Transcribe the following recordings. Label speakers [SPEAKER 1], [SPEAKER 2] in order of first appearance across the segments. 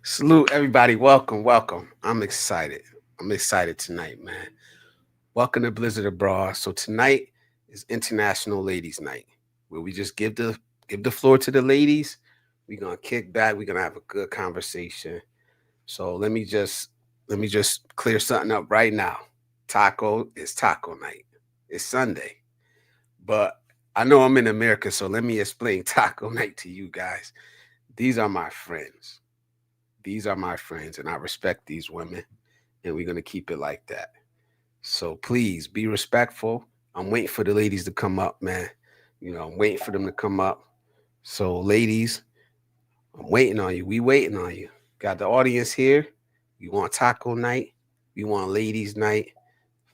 [SPEAKER 1] Salute, everybody. Welcome. I'm excited tonight, man. Welcome to Blizzard Abroad. So tonight is International Ladies Night, where we just give the floor to the ladies. We're gonna kick back. We're gonna have a good conversation. So let me just clear something up right now. Taco night. It's Sunday, but I know I'm in America, so let me explain taco night to you guys. These are my friends. And I respect these women, and we're going to keep it like that. So please be respectful. I'm waiting for the ladies to come up, man. I'm waiting for them to come up. So ladies, I'm waiting on you. We waiting on you. Got the audience here. We want taco night. We want ladies night.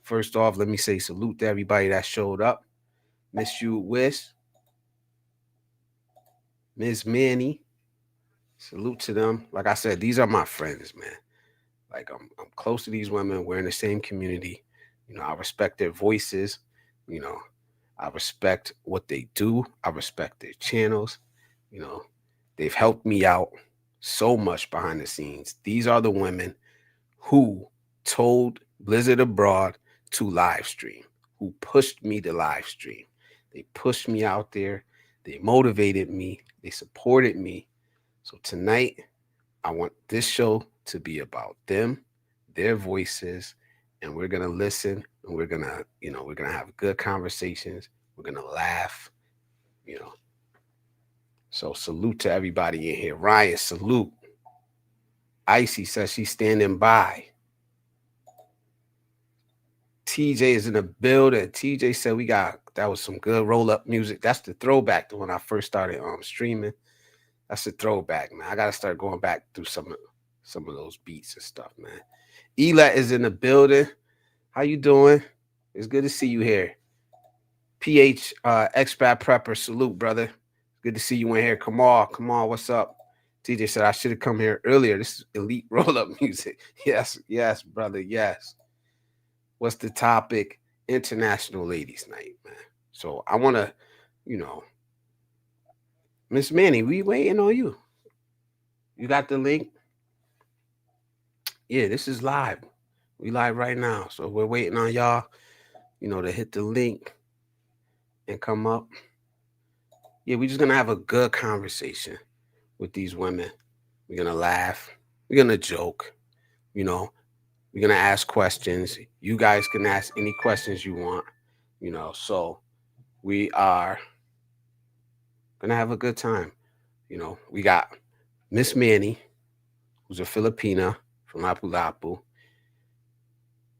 [SPEAKER 1] First off, let me say salute to everybody that showed up. Miss you, Wish. Miss Manny. Salute to them. Like I said, these are my friends, man. Like I'm close to these women. We're in the same community. I respect their voices. I respect what they do. I respect their channels. They've helped me out so much behind the scenes. These are the women who told Blizzard Abroad to live stream, who pushed me to live stream. They pushed me out there. They motivated me. They supported me. So tonight, I want this show to be about them, their voices, and we're going to listen, and we're going to have good conversations. We're going to laugh, So salute to everybody in here. Ryan, salute. Icee says she's standing by. TJ is in the building. TJ said that was some good roll-up music. That's the throwback to when I first started streaming. That's a throwback, man. I got to start going back through some of those beats and stuff, man. Elat is in the building. How you doing? It's good to see you here. PH Expat Prepper, salute, brother. Good to see you in here. Come on. What's up? TJ said I should have come here earlier. This is elite roll-up music. Yes, brother, yes. What's the topic? International Ladies Night, man. So I want to, Miss Manny, we waiting on you. You got the link? Yeah, this is live. We live right now. So we're waiting on y'all, to hit the link and come up. Yeah, we're just going to have a good conversation with these women. We're going to laugh. We're going to joke. We're going to ask questions. You guys can ask any questions you want, So we are gonna have a good time. We got Miss Manny, who's a Filipina from Lapu-Lapu.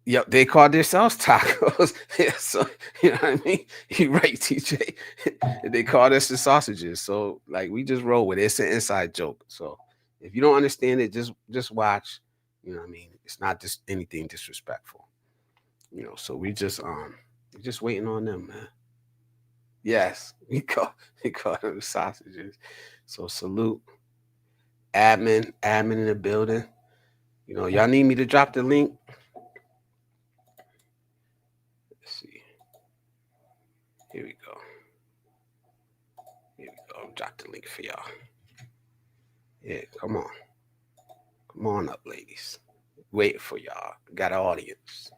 [SPEAKER 1] Yep, they call themselves tacos. Yeah, so you know what I mean? You're right, TJ. They call this the sausages. So we just roll with it. It's an inside joke. So if you don't understand it, just watch. You know what I mean? It's not just anything disrespectful. So we just waiting on them, man. Yes, we call them sausages. So salute. Admin in the building. Y'all need me to drop the link. Let's see. Here we go. I'll drop the link for y'all. Yeah, come on up, ladies. Waiting for y'all. Got an audience.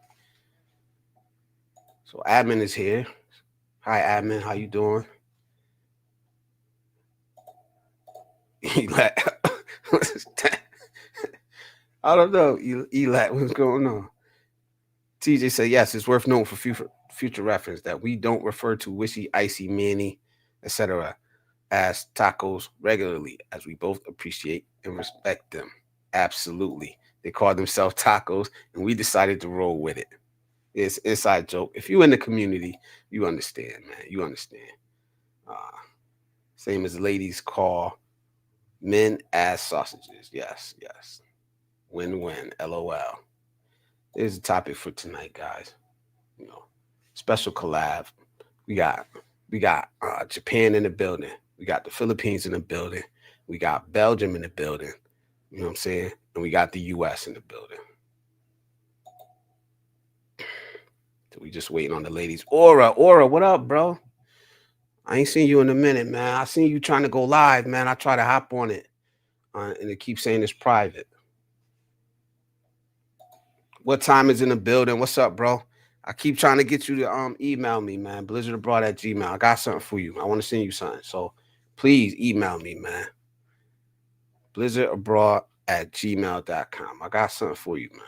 [SPEAKER 1] So admin is here. Hi, admin. How you doing? Elat. What's that? I don't know. Elat, what's going on? TJ said, yes, it's worth noting for future reference that we don't refer to Wishy, Icee, Manny, etc. as tacos regularly, as we both appreciate and respect them. Absolutely. They call themselves tacos, and we decided to roll with it. It's an inside joke. If you in the community, you understand, man. You understand. Uh, Same as ladies call men as sausages. Yes, yes. Win-win. LOL. There's a topic for tonight, guys. You know, special collab. We got Japan in the building. We got the Philippines in the building. We got Belgium in the building. You know what I'm saying? And we got the US in the building. So we just waiting on the ladies. Aura, what up, bro? I ain't seen you in a minute, man. I seen you trying to go live, man. I try to hop on it, and it keeps saying it's private. What time is in the building? What's up, bro? I keep trying to get you to email me, man. blizzardabroad at Gmail. I got something for you. I want to send you something. So please email me, man. blizzardabroad at gmail.com. I got something for you, man.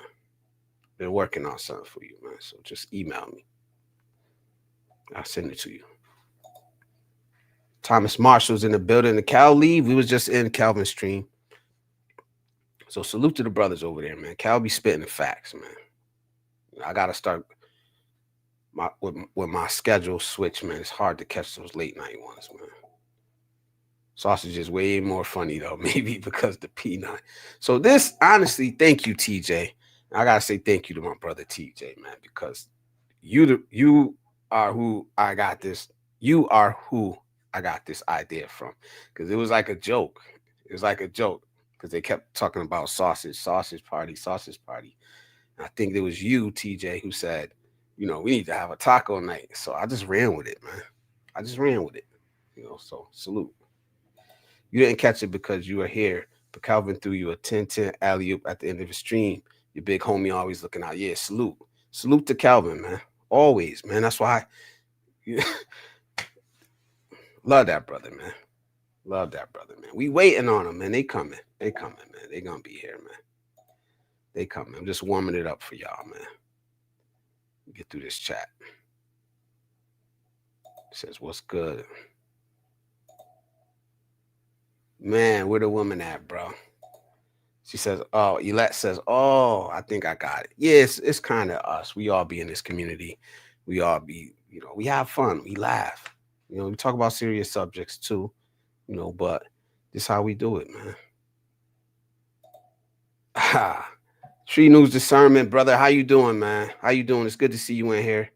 [SPEAKER 1] Been working on something for you, man. So just email me. I'll send it to you. Thomas Marshall's in the building. The Cal leave. We was just in Calvin's stream. So salute to the brothers over there, man. Cal be spitting the facts, man. I gotta start with my schedule switch, man. It's hard to catch those late night ones, man. Sausage is way more funny though, maybe because the peanut. So this, honestly, thank you, TJ. I gotta say thank you to my brother TJ, man, because you are who I got this. You are who I got this idea from, because it was like a joke. It was like a joke because they kept talking about sausage party, sausage party. And I think it was you, TJ, who said, we need to have a taco night. So I just ran with it, man. I just ran with it. So salute. You didn't catch it because you were here, but Calvin threw you a 10-10 alley-oop at the end of the stream. Your big homie always looking out. Yeah, salute. Salute to Calvin, man. Always, man. That's why love that brother, man. Love that brother, man. We waiting on them, man. They coming. They coming, man. They gonna be here, man. They coming. I'm just warming it up for y'all, man. Get through this chat. It says, what's good? Man, where the woman at, bro? She says, oh, Elette says, oh, I think I got it. Yeah, it's kind of us. We all be in this community. We all be, we have fun. We laugh. We talk about serious subjects too, but this is how we do it, man. Tree News Discernment, brother. How you doing, man? How you doing? It's good to see you in here.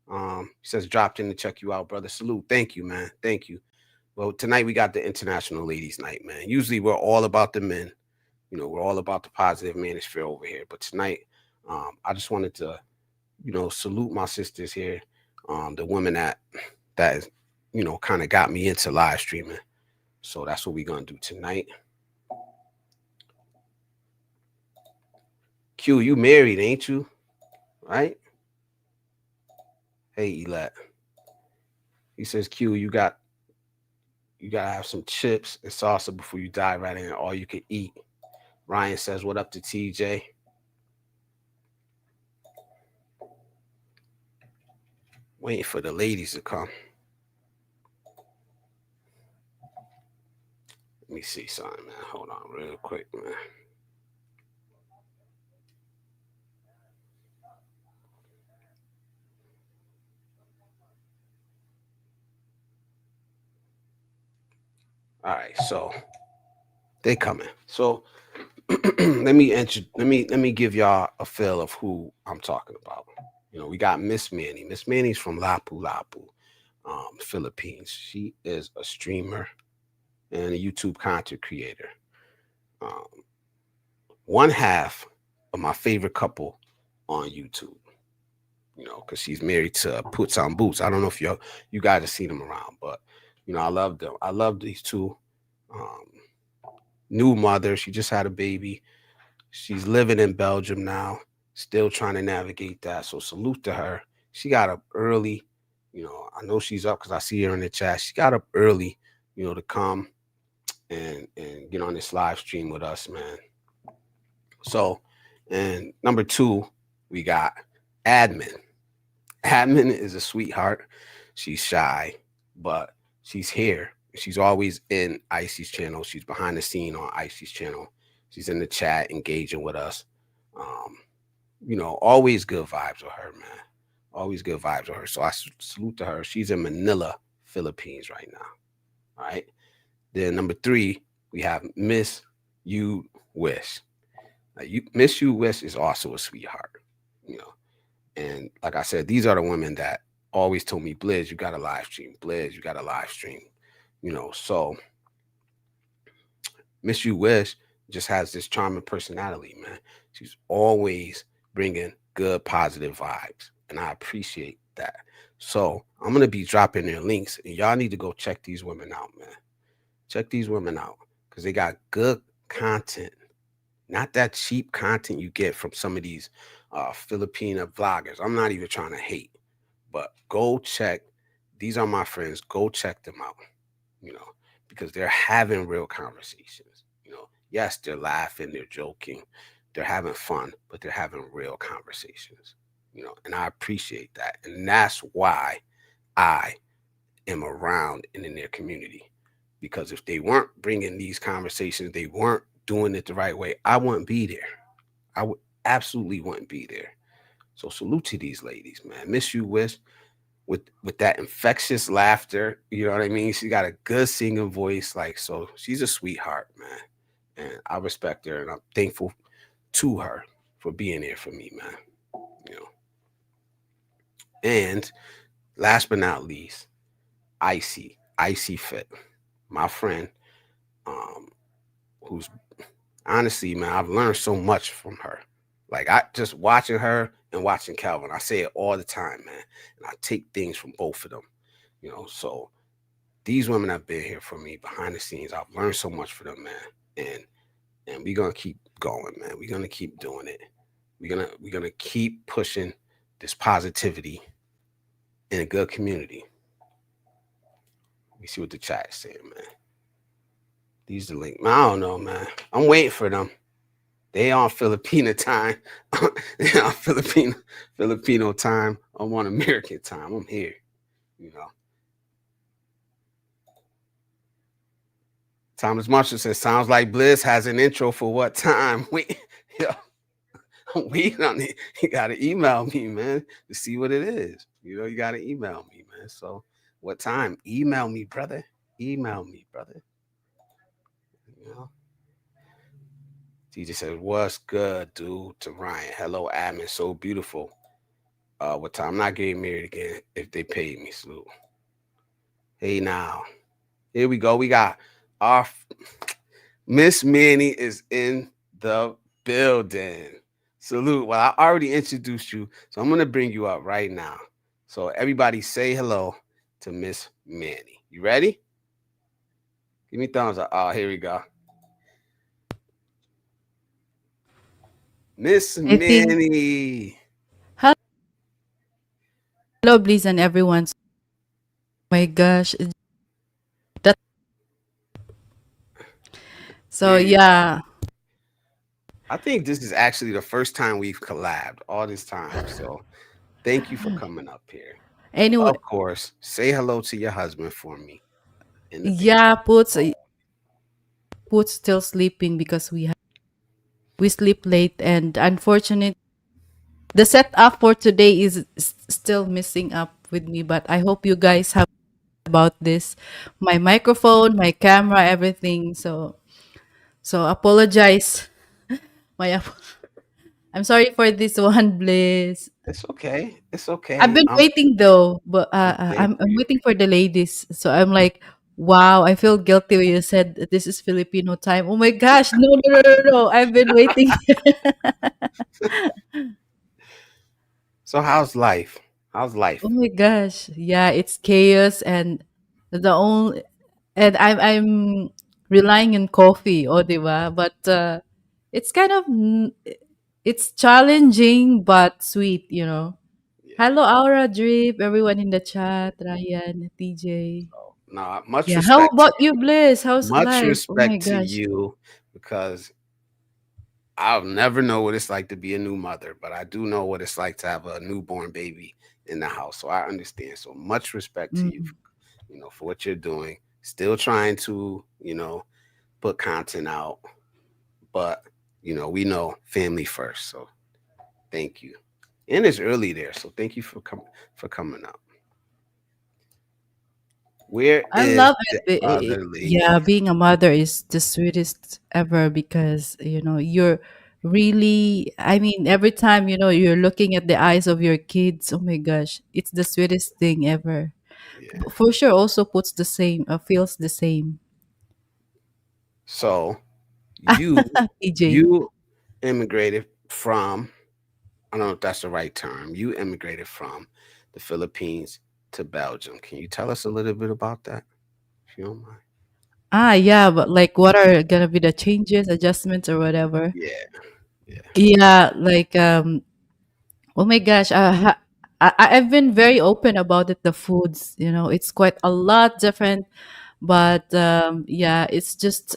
[SPEAKER 1] He says dropped in to check you out, brother. Salute. Thank you, man. Thank you. Well, tonight we got the International Ladies Night, man. Usually we're all about the men. We're all about the positive manosphere over here. But tonight, I just wanted to, salute my sisters here, the women that is, kind of got me into live streaming. So that's what we're gonna do tonight. Q, you married, ain't you? Right? Hey, Elette. He says, Q, you gotta have some chips and salsa before you dive right in. All you can eat. Ryan says, what up to TJ? Waiting for the ladies to come. Let me see something, man. Hold on real quick, man. All right, so they coming. So let me give y'all a feel of who I'm talking about. We got Miss Manny. Miss Manny's from Lapu-Lapu, Philippines. She is a streamer and a YouTube content creator. One half of my favorite couple on YouTube. Because she's married to Puts on Boots. I don't know if you guys have seen them around, but I love them. I love these two. New mother. She just had a baby. She's living in Belgium now, still trying to navigate that. So salute to her. She got up early. I know she's up because I see her in the chat. She got up early, to come and get on this live stream with us, man. So, and number two, we got Admin. Admin is a sweetheart. She's shy, but she's here. She's always in Ice's channel. She's behind the scene on Ice's channel. She's in the chat engaging with us. Um, always good vibes with her, man. Always good vibes with her. So I salute to her. She's in Manila, Philippines right now. All right. Then number three, we have Miss You Wish. Miss You Wish is also a sweetheart. You know, and like I said, these are the women that always told me, Blizz, you got to live stream. Blizz, you got to live stream. So Miss You Wish just has this charming personality, man. She's always bringing good, positive vibes, and I appreciate that. So I'm gonna be dropping their links, and y'all need to go check these women out, man. Check these women out because they got good content, not that cheap content you get from some of these Filipina vloggers. I'm not even trying to hate, but go check. These are my friends. Go check them out. You know, because they're having real conversations. Yes, they're laughing, they're joking, they're having fun, but they're having real conversations. And I appreciate that, and that's why I am around and in their community. Because if they weren't bringing these conversations, they weren't doing it the right way, I wouldn't be there. I would absolutely wouldn't be there. So salute to these ladies, man. Miss You Wish with that infectious laughter. You know what I mean? She got a good singing voice, so she's a sweetheart, man. And I respect her, and I'm thankful to her for being there for me, man. You know. And last but not least, Icee Fit, my friend, who's honestly, man, I've learned so much from her. I just watching her and watching Calvin, I say it all the time, man. And I take things from both of them. So these women have been here for me behind the scenes. I've learned so much from them, man. And we're gonna keep going, man. We're gonna keep doing it. We're gonna keep pushing this positivity in a good community. Let me see what the chat is saying, man. These are the link. I don't know, man. I'm waiting for them. They on Filipina time. They on Filipino time. I'm on American time. I'm here. Thomas Marshall says, sounds like Bliss has an intro for what time? I'm waiting on it. You gotta email me, man, to see what it is. You gotta email me, man. So what time? Email me, brother. Email me, brother. TJ says, what's good, dude? To Ryan. Hello, admin. So beautiful. What time? I'm not getting married again if they paid me. Salute. Hey, now. Here we go. We got our Miss Manny is in the building. Salute. Well, I already introduced you, so I'm going to bring you up right now. So everybody say hello to Miss Manny. You ready? Give me thumbs up. Oh, here we go. Miss
[SPEAKER 2] I think
[SPEAKER 1] Manny.
[SPEAKER 2] hello, Bliss and everyone. My gosh, that so
[SPEAKER 1] There you go.
[SPEAKER 2] yeah.
[SPEAKER 1] I think this is actually the first time we've collabed all this time. So thank you for coming up here.
[SPEAKER 2] Anyway,
[SPEAKER 1] Of course, say hello to your husband for me in the basement.
[SPEAKER 2] yeah, Puts still sleeping because we sleep late, and unfortunate the setup for today is still missing up with me. But I hope you guys have about this, my microphone, my camera, everything. So apologize. My I'm sorry for this one, Bliss.
[SPEAKER 1] It's okay. It's
[SPEAKER 2] I've
[SPEAKER 1] okay.
[SPEAKER 2] been waiting though, but
[SPEAKER 1] I'm praying for
[SPEAKER 2] I'm
[SPEAKER 1] you.
[SPEAKER 2] waiting for the ladies. So I'm like, wow, I feel guilty when you said that this is Filipino time. Oh my gosh, no, no, no, no, no. I've been waiting.
[SPEAKER 1] So how's life? How's
[SPEAKER 2] Oh
[SPEAKER 1] life?
[SPEAKER 2] my gosh, yeah, it's chaos the only and I'm relying on coffee, oh, diba? But it's kind of it's challenging but sweet, you know.
[SPEAKER 1] Yeah.
[SPEAKER 2] Hello, Aura, Drip, everyone in the chat, Ryan, TJ.
[SPEAKER 1] So no, much
[SPEAKER 2] Yeah, how
[SPEAKER 1] respect to
[SPEAKER 2] about you, Bliss? How's
[SPEAKER 1] much
[SPEAKER 2] life? Oh my
[SPEAKER 1] respect to
[SPEAKER 2] gosh.
[SPEAKER 1] you because I'll never know what it's like to be a new mother, but I do know what it's like to have a newborn baby in the house. So I understand. So much respect to you,
[SPEAKER 2] Mm.
[SPEAKER 1] for what you're doing. Still trying to, put content out, but we know family first. So thank you. And it's early there, so thank you for coming up. Where
[SPEAKER 2] I
[SPEAKER 1] is
[SPEAKER 2] love
[SPEAKER 1] the
[SPEAKER 2] it.
[SPEAKER 1] other
[SPEAKER 2] Yeah,
[SPEAKER 1] lady?
[SPEAKER 2] being a mother is the sweetest ever because, you're really, I mean, every time, you're looking at the eyes of your kids, oh my gosh, it's the sweetest thing ever.
[SPEAKER 1] Yeah.
[SPEAKER 2] For sure, also puts the same, feels the same.
[SPEAKER 1] So you
[SPEAKER 2] PJ.
[SPEAKER 1] you immigrated from, I don't know if that's the right term. You immigrated from the Philippines to Belgium. Can you tell us a little bit about that, if you don't mind?
[SPEAKER 2] Yeah, but like, what are gonna be the changes, adjustments, or whatever?
[SPEAKER 1] Yeah, yeah.
[SPEAKER 2] Yeah, like, oh my gosh, I've been very open about it. The foods, it's quite a lot different, but yeah, it's just,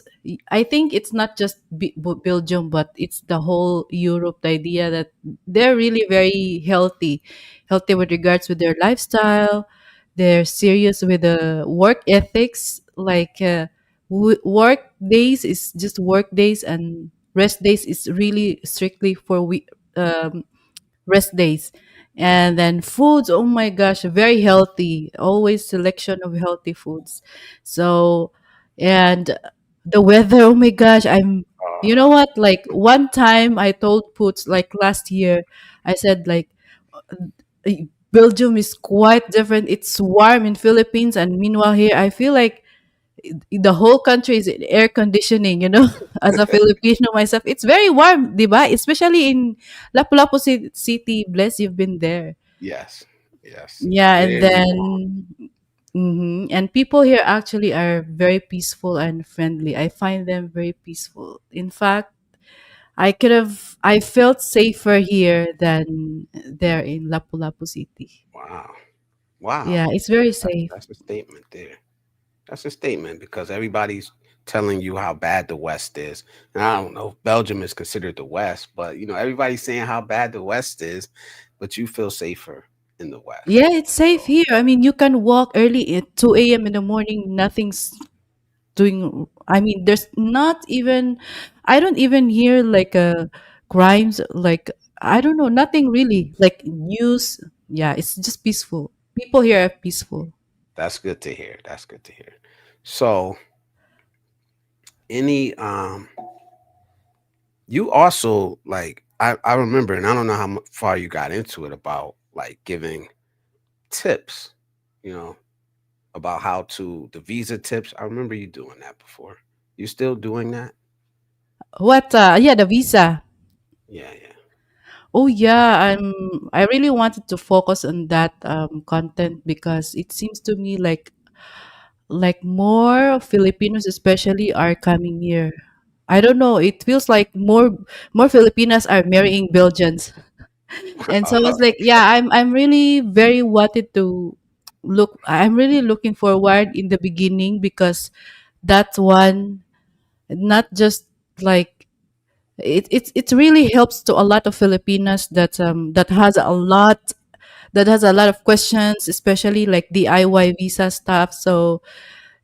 [SPEAKER 2] I think it's not just Belgium, but it's the whole Europe. The idea that they're really very healthy with regards with their lifestyle. They're serious with the work ethics. Like, work days is just work days, and rest days is really strictly for rest days. And then foods, oh my gosh, very healthy, always selection of healthy foods. So, and the weather, oh my gosh, you know
[SPEAKER 1] Uh,
[SPEAKER 2] what, like one time I told Poots, like last year, I said like, uh, Belgium is quite different. It's warm in Philippines, and meanwhile here I feel like the whole country is in air conditioning, as a Filipino myself. It's very warm, diba? Especially in Lapu-Lapu City. Bless, you've been there.
[SPEAKER 1] yes, yes.
[SPEAKER 2] Yeah, and
[SPEAKER 1] Very warm.
[SPEAKER 2] then and people here actually are very peaceful and friendly. I find them very peaceful. In fact, I felt safer here than there in Lapu-Lapu City.
[SPEAKER 1] Wow, wow.
[SPEAKER 2] Yeah, it's very
[SPEAKER 1] That's,
[SPEAKER 2] safe.
[SPEAKER 1] that's a statement there. That's a statement because everybody's telling you how bad the West is. And I don't know if Belgium is considered the West, but everybody's saying how bad the West is, but you feel safer in the West.
[SPEAKER 2] Yeah, it's safe
[SPEAKER 1] So
[SPEAKER 2] here. I mean, you can walk early at 2 a.m. in the morning. Nothing's doing. I mean, there's not even. I don't even hear like crimes. Like, I don't know. Nothing really. Like news. Yeah, it's just peaceful. People here are peaceful.
[SPEAKER 1] that's good to hear. That's good to hear. So any you also like I remember, and I don't know how far you got into it about like giving tips, you know, about how to the visa tips. I remember you doing that before. You still doing that?
[SPEAKER 2] What? Yeah, the visa.
[SPEAKER 1] Yeah, yeah.
[SPEAKER 2] Oh yeah, I really wanted to focus on that content because it seems to me like more Filipinos especially are coming here. I don't know. It feels like more Filipinas are marrying Belgians, and so it's like, yeah, I'm really very wanted to look. I'm really looking forward in the beginning because that's one, not just like it really helps to a lot of Filipinas that has a lot of questions, especially like DIY visa stuff. So,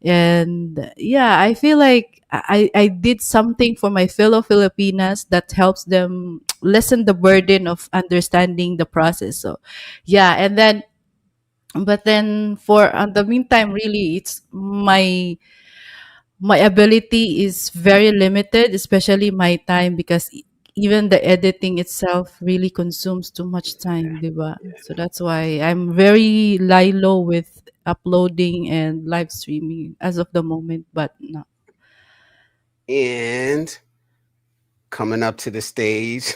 [SPEAKER 2] and yeah, I feel like I did something for my fellow Filipinas that helps them lessen the burden of understanding the process. So yeah, and then but then for the meantime, really it's my ability is very limited, especially my time, because even the editing itself really consumes too much time, diba? So that's why I'm very lie low with uploading and live streaming as of the moment, but no.
[SPEAKER 1] And coming up to the stage,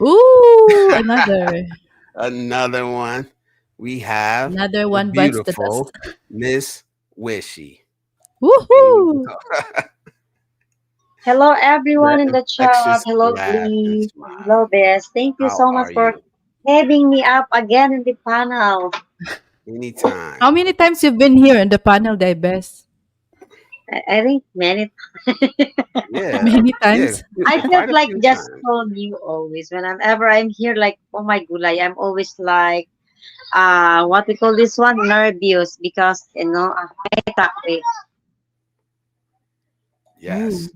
[SPEAKER 2] Ooh, another
[SPEAKER 1] another one. We have
[SPEAKER 2] another
[SPEAKER 1] the
[SPEAKER 2] one bites the
[SPEAKER 1] beautiful
[SPEAKER 2] dust.
[SPEAKER 1] Miss Wishy. And you
[SPEAKER 2] Woohoo!
[SPEAKER 3] Hello, everyone
[SPEAKER 1] that
[SPEAKER 3] in the chat.
[SPEAKER 1] infectious
[SPEAKER 3] Hello,
[SPEAKER 1] laugh and
[SPEAKER 3] Lee.
[SPEAKER 1] smile.
[SPEAKER 3] Hello, Bess. Thank you
[SPEAKER 1] How
[SPEAKER 3] so much
[SPEAKER 1] are
[SPEAKER 3] for
[SPEAKER 1] you?
[SPEAKER 3] having me up again in the panel.
[SPEAKER 1] Anytime.
[SPEAKER 2] How many times you've been here in the panel, Day Best?
[SPEAKER 3] I think many.
[SPEAKER 1] Yeah,
[SPEAKER 2] Many
[SPEAKER 1] yeah,
[SPEAKER 2] times.
[SPEAKER 3] I felt
[SPEAKER 1] quite a
[SPEAKER 3] like
[SPEAKER 1] few
[SPEAKER 3] just
[SPEAKER 1] times.
[SPEAKER 3] so new always. Whenever I'm here, like, oh my gulay, I'm always like, what we call this one, nervous because I talk with.
[SPEAKER 2] Ooh.
[SPEAKER 1] Yes.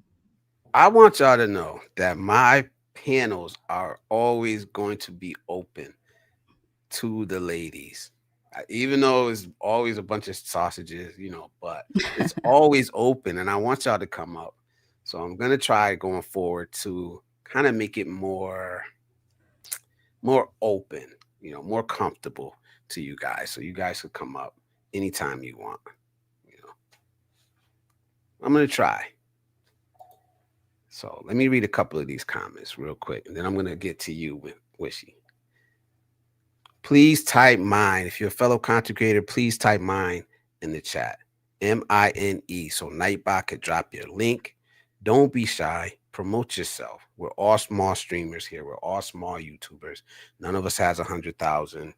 [SPEAKER 1] I want y'all to know that my panels are always going to be open to the ladies. Even though it's always a bunch of sausages, but it's always open and I want y'all to come up. So I'm going to try going forward to kind of make it more open, more comfortable to you guys. So you guys could come up anytime you want. You know, I'm going to try. So let me read a couple of these comments real quick, and then I'm going to get to you with Wishy. Please type mine. If you're a fellow content creator, please type mine in the chat. MINE. So Nightbot could drop your link. Don't be shy. Promote yourself. We're all small streamers here. We're all small YouTubers. None of us has 100,000,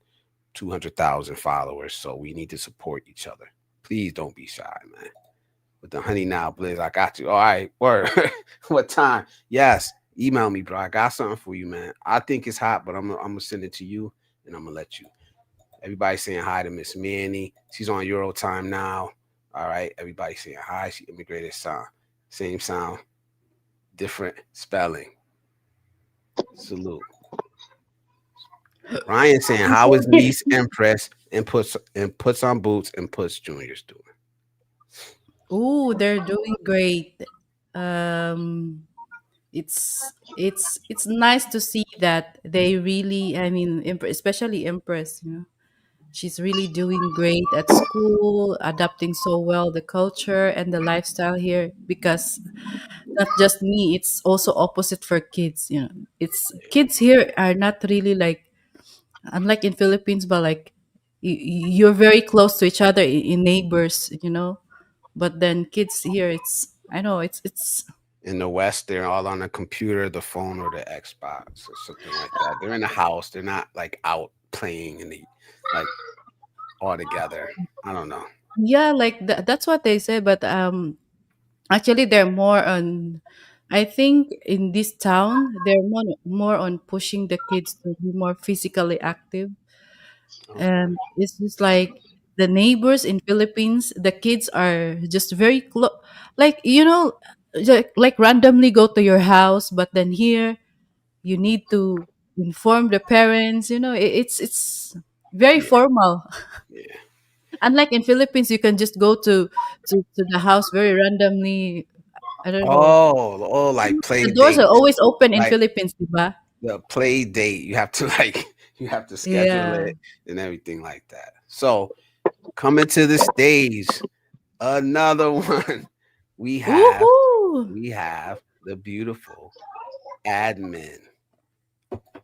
[SPEAKER 1] 200,000 followers. So we need to support each other. Please don't be shy, man. With the honey now, Blizz, I got you. All right, word. What time? Yes, email me, bro. I got something for you, man. I think it's hot, but I'm gonna send it to you, and I'm gonna let you. Everybody saying hi to Miss Manny. She's on Euro time now. All right, everybody saying hi. She immigrated sound, same sound, different spelling. Salute. Ryan saying, "How is niece Empress and puts on boots and puts juniors doing?"
[SPEAKER 2] Ooh, they're doing great. Um, it's nice to see that they really, I mean, especially Empress, she's really doing great at school, adapting so well the culture and the lifestyle here because not just me, it's also opposite for kids. It's kids here are not really like unlike in Philippines, but like you're very close to each other in neighbors. But then kids here, it's I know it's
[SPEAKER 1] In the West, they're all on the computer, the phone, or the Xbox or something like that. They're in the house. They're not like out playing and like all together. I don't know.
[SPEAKER 2] yeah, like that's what they say. But actually, they're more on. I think in this town, they're more on pushing the kids to be more physically active.
[SPEAKER 1] Okay.
[SPEAKER 2] And it's just like the neighbors in Philippines, the kids are just very close, like like randomly go to your house, but then here you need to inform the parents. It's very
[SPEAKER 1] Yeah.
[SPEAKER 2] formal.
[SPEAKER 1] Yeah.
[SPEAKER 2] Unlike in Philippines, you can just go to the house very randomly. I don't know.
[SPEAKER 1] Oh, like
[SPEAKER 2] The
[SPEAKER 1] play
[SPEAKER 2] doors are
[SPEAKER 1] date.
[SPEAKER 2] always open in
[SPEAKER 1] Like
[SPEAKER 2] Philippines, diba?
[SPEAKER 1] the play date. You have to like you have to schedule
[SPEAKER 2] Yeah.
[SPEAKER 1] it and everything like that. So coming to the stage, another one. We have
[SPEAKER 2] Woohoo!
[SPEAKER 1] we have the beautiful admin.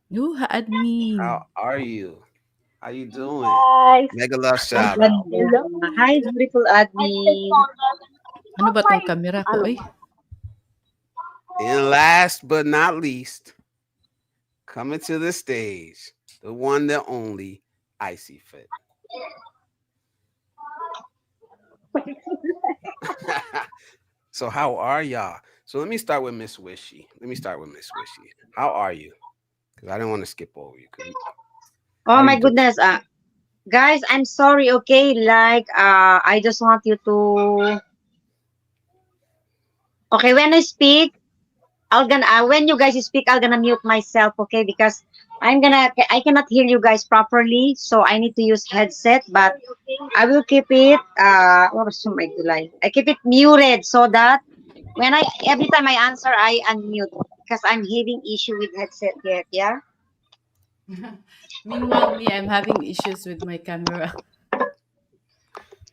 [SPEAKER 2] You had
[SPEAKER 1] How
[SPEAKER 2] me.
[SPEAKER 1] are you? How you doing?
[SPEAKER 4] Guys.
[SPEAKER 1] Mega love
[SPEAKER 3] Hi,
[SPEAKER 1] shout out.
[SPEAKER 4] Hello.
[SPEAKER 3] ganda. Hi, beautiful Admi.
[SPEAKER 2] Ano ba 'tong kamera ko,
[SPEAKER 4] Ano?
[SPEAKER 2] ay?
[SPEAKER 1] And last but not least, coming to the stage, the one, the only, Icee Fit. So how are y'all? So let me start with Miss Wishy. How are you? Because I didn't want to skip over you. How
[SPEAKER 3] Oh
[SPEAKER 1] are
[SPEAKER 3] my
[SPEAKER 1] you doing?
[SPEAKER 3] goodness. Guys, I'm sorry, okay? Like, I just want you to. Okay, when I speak, when you guys speak, I'm gonna mute myself, okay? Because I cannot hear you guys properly, so I need to use headset, but I will keep it, what was my gulay? I keep it muted so that every time I answer, I unmute because I'm having issue with headset yet, yeah?
[SPEAKER 2] Meanwhile, me, I'm having issues with my camera.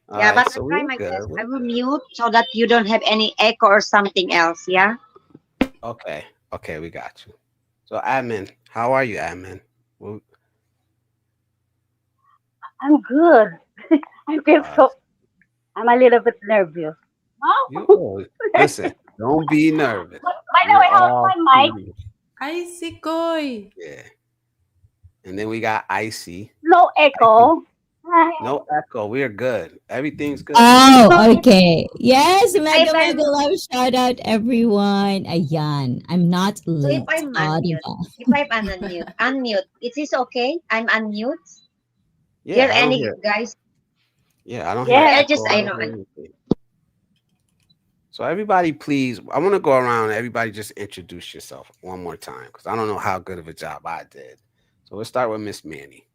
[SPEAKER 1] All
[SPEAKER 3] Yeah,
[SPEAKER 1] right,
[SPEAKER 3] but I'll
[SPEAKER 1] so
[SPEAKER 3] try
[SPEAKER 1] we're
[SPEAKER 3] my
[SPEAKER 1] good.
[SPEAKER 3] best. I
[SPEAKER 1] We're
[SPEAKER 3] will
[SPEAKER 1] good.
[SPEAKER 3] mute so that you don't have any echo or something else. Yeah.
[SPEAKER 1] Okay, okay, we got you. So admin, how are you, admin? Well,
[SPEAKER 4] I'm good. I feel
[SPEAKER 1] uh,
[SPEAKER 4] so. I'm a little bit nervous.
[SPEAKER 1] you
[SPEAKER 4] Oh.
[SPEAKER 1] oh, listen. Don't be nervous.
[SPEAKER 4] By the
[SPEAKER 1] We're
[SPEAKER 4] way, how's
[SPEAKER 1] all
[SPEAKER 4] my mic?
[SPEAKER 1] human.
[SPEAKER 2] Ay, si Koy!
[SPEAKER 1] Yeah. And then we got Icy.
[SPEAKER 4] No
[SPEAKER 1] Icy.
[SPEAKER 4] echo. Hi.
[SPEAKER 1] No echo. We're good. Everything's good.
[SPEAKER 5] Oh, okay. Yes,
[SPEAKER 3] So if
[SPEAKER 5] mega mega
[SPEAKER 3] I'm
[SPEAKER 5] love shout out everyone. Ayan, I'm not
[SPEAKER 3] so if
[SPEAKER 5] late.
[SPEAKER 3] I'm
[SPEAKER 5] Oh,
[SPEAKER 3] unmute,
[SPEAKER 5] diba?
[SPEAKER 3] if I'm unmute, is this okay? I'm unmute. You have
[SPEAKER 1] Yeah, I don't
[SPEAKER 3] any
[SPEAKER 1] hear.
[SPEAKER 3] guys?
[SPEAKER 1] Yeah, I don't hear
[SPEAKER 3] Okay,
[SPEAKER 4] Yes.
[SPEAKER 3] I just
[SPEAKER 1] echo. I
[SPEAKER 3] I
[SPEAKER 1] don't
[SPEAKER 3] know.
[SPEAKER 1] hear anything. So everybody, please, I want to go around. And everybody, just introduce yourself one more time because I don't know how good of a job I did. So let's start with Miss Manny.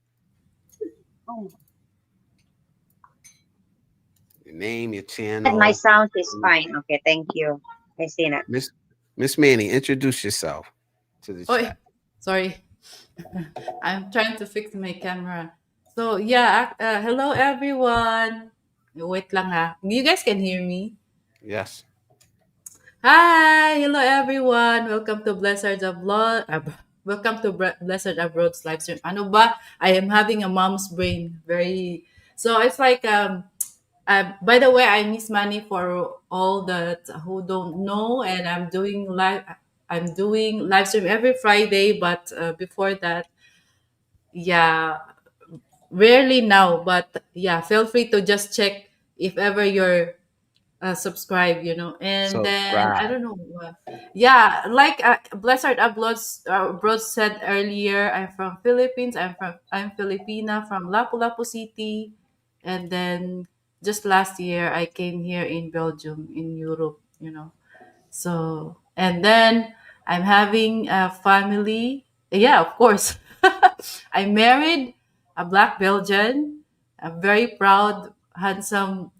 [SPEAKER 4] Oh,
[SPEAKER 1] Your name, your
[SPEAKER 3] Said my
[SPEAKER 1] channel.
[SPEAKER 3] sound is fine. Okay, thank you. I see that.
[SPEAKER 1] Miss Miss Manny, introduce yourself to the
[SPEAKER 2] Oh,
[SPEAKER 1] chat.
[SPEAKER 2] sorry. I'm trying to fix my camera. So yeah, hello everyone. Wait lang ha. You guys can hear me?
[SPEAKER 1] Yes.
[SPEAKER 2] Hi, hello everyone. Welcome to Blizzard Abroad. Welcome to Blizzard Abroad's live stream. Ano ba? I am having a mom's brain. Very. So it's like by the way, I miss money for all that who don't know, and I'm doing live. I'm doing live stream every Friday, but before that, yeah, rarely now. But yeah, feel free to just check if ever you're subscribe, and then I
[SPEAKER 1] Subscribe.
[SPEAKER 2] don't know. Yeah, like Blessed Abroad said earlier, I'm from Philippines. I'm Filipina from Lapu-Lapu City, and then just last year I came here in Belgium in Europe. So and then I'm having a family. Yeah, of course. I'm married, a black Belgian. I'm very proud, handsome,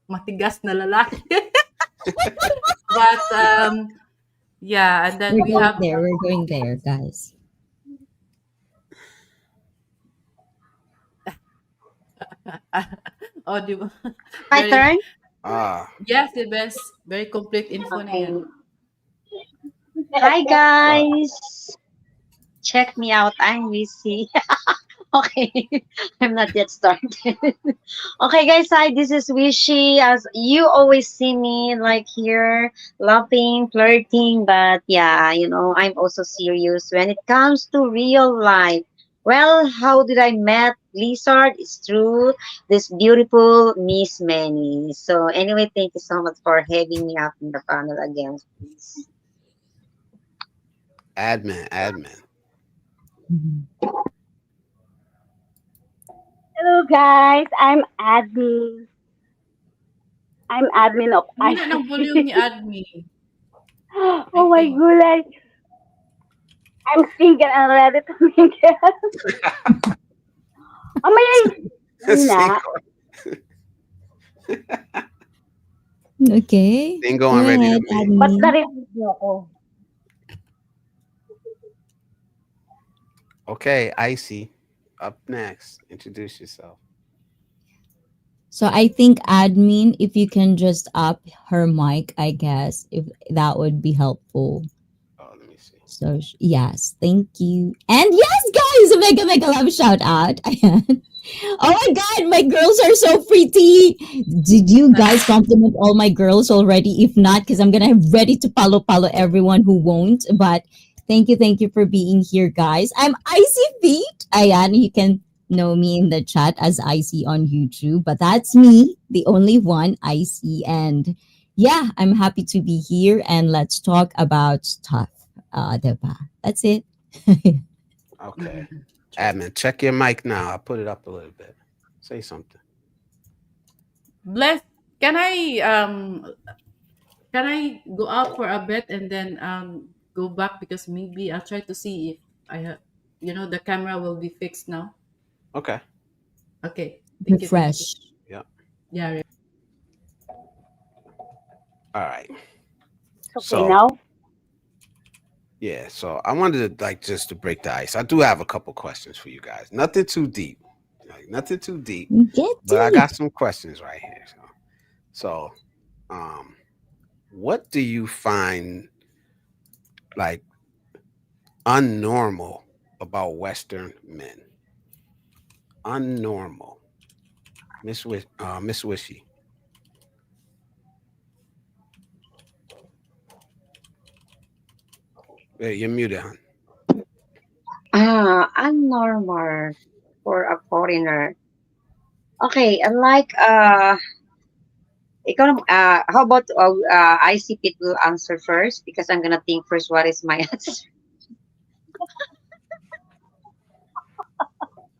[SPEAKER 2] matigas na lalaki. But yeah, and then
[SPEAKER 5] We're
[SPEAKER 2] we
[SPEAKER 5] going
[SPEAKER 2] have
[SPEAKER 5] there. We're going there, guys.
[SPEAKER 2] audio.
[SPEAKER 3] My
[SPEAKER 2] Very
[SPEAKER 3] turn.
[SPEAKER 1] Ah,
[SPEAKER 2] yes, the best. Very complete info na yan.
[SPEAKER 3] Okay. Hi guys. Check me out. I'm Icee. Okay, I'm not yet started. Okay, guys, hi, this is Wishy. As you always see me like here, laughing, flirting, but yeah, I'm also serious when it comes to real life. Well, how did I met Lizard? It's through this beautiful Miss Manny. So anyway, thank you so much for having me up in the panel again, please.
[SPEAKER 1] admin.
[SPEAKER 5] Mhm.
[SPEAKER 4] hello guys. I'm admin of
[SPEAKER 2] Hina ng volume
[SPEAKER 4] Icee.
[SPEAKER 2] ni admin, I
[SPEAKER 4] Oh my
[SPEAKER 2] think.
[SPEAKER 4] goodness. I'm single and ready to mingle. Oh my na.
[SPEAKER 1] Single,
[SPEAKER 5] Okay,
[SPEAKER 1] single
[SPEAKER 5] go
[SPEAKER 1] and ready to
[SPEAKER 5] ahead,
[SPEAKER 1] mingle.
[SPEAKER 4] Ba't
[SPEAKER 5] admin.
[SPEAKER 4] na-repeat niyo ako?
[SPEAKER 1] Okay, Icy, up next. Introduce yourself.
[SPEAKER 5] So I think admin, if you can just up her mic, I guess if that would be helpful.
[SPEAKER 1] Oh, let me see.
[SPEAKER 5] So yes, thank you. And yes, guys, a mega mega love shout out. Oh my god, my girls are so pretty. Did you guys compliment all my girls already? If not, because I'm gonna ready to follow everyone who won't. But thank you for being here, guys. I'm Icy Feet. Ayan, you can know me in the chat as Icy on YouTube, but that's me, the only one, Icy. And yeah, I'm happy to be here and let's talk about stuff. Diba? That's it.
[SPEAKER 1] Okay.
[SPEAKER 2] Mhm. True.
[SPEAKER 1] Admin, check your mic now. I'll put it up a little bit. Say something.
[SPEAKER 2] Bless. Can I can I go out for a bit and then go back because maybe I'll try to see if I have the camera will be fixed now.
[SPEAKER 1] Okay.
[SPEAKER 2] Okay. Thank you. Thank you.
[SPEAKER 5] Refresh.
[SPEAKER 1] Yep.
[SPEAKER 2] Yeah.
[SPEAKER 1] All right.
[SPEAKER 4] It's okay
[SPEAKER 1] So
[SPEAKER 4] now?
[SPEAKER 1] yeah, so I wanted to like just to break the ice. I do have a couple questions for you guys. Nothing too deep. Nothing too deep.
[SPEAKER 5] Get
[SPEAKER 1] But I
[SPEAKER 5] deep.
[SPEAKER 1] got some questions right here. So um what do you find like unnormal about Western men? Unnormal. Miss Wishy. Hey, you're muted, hon.
[SPEAKER 3] Unnormal for a foreigner. Okay, unlike how about Icee Pit will answer first because I'm gonna think first what is my answer.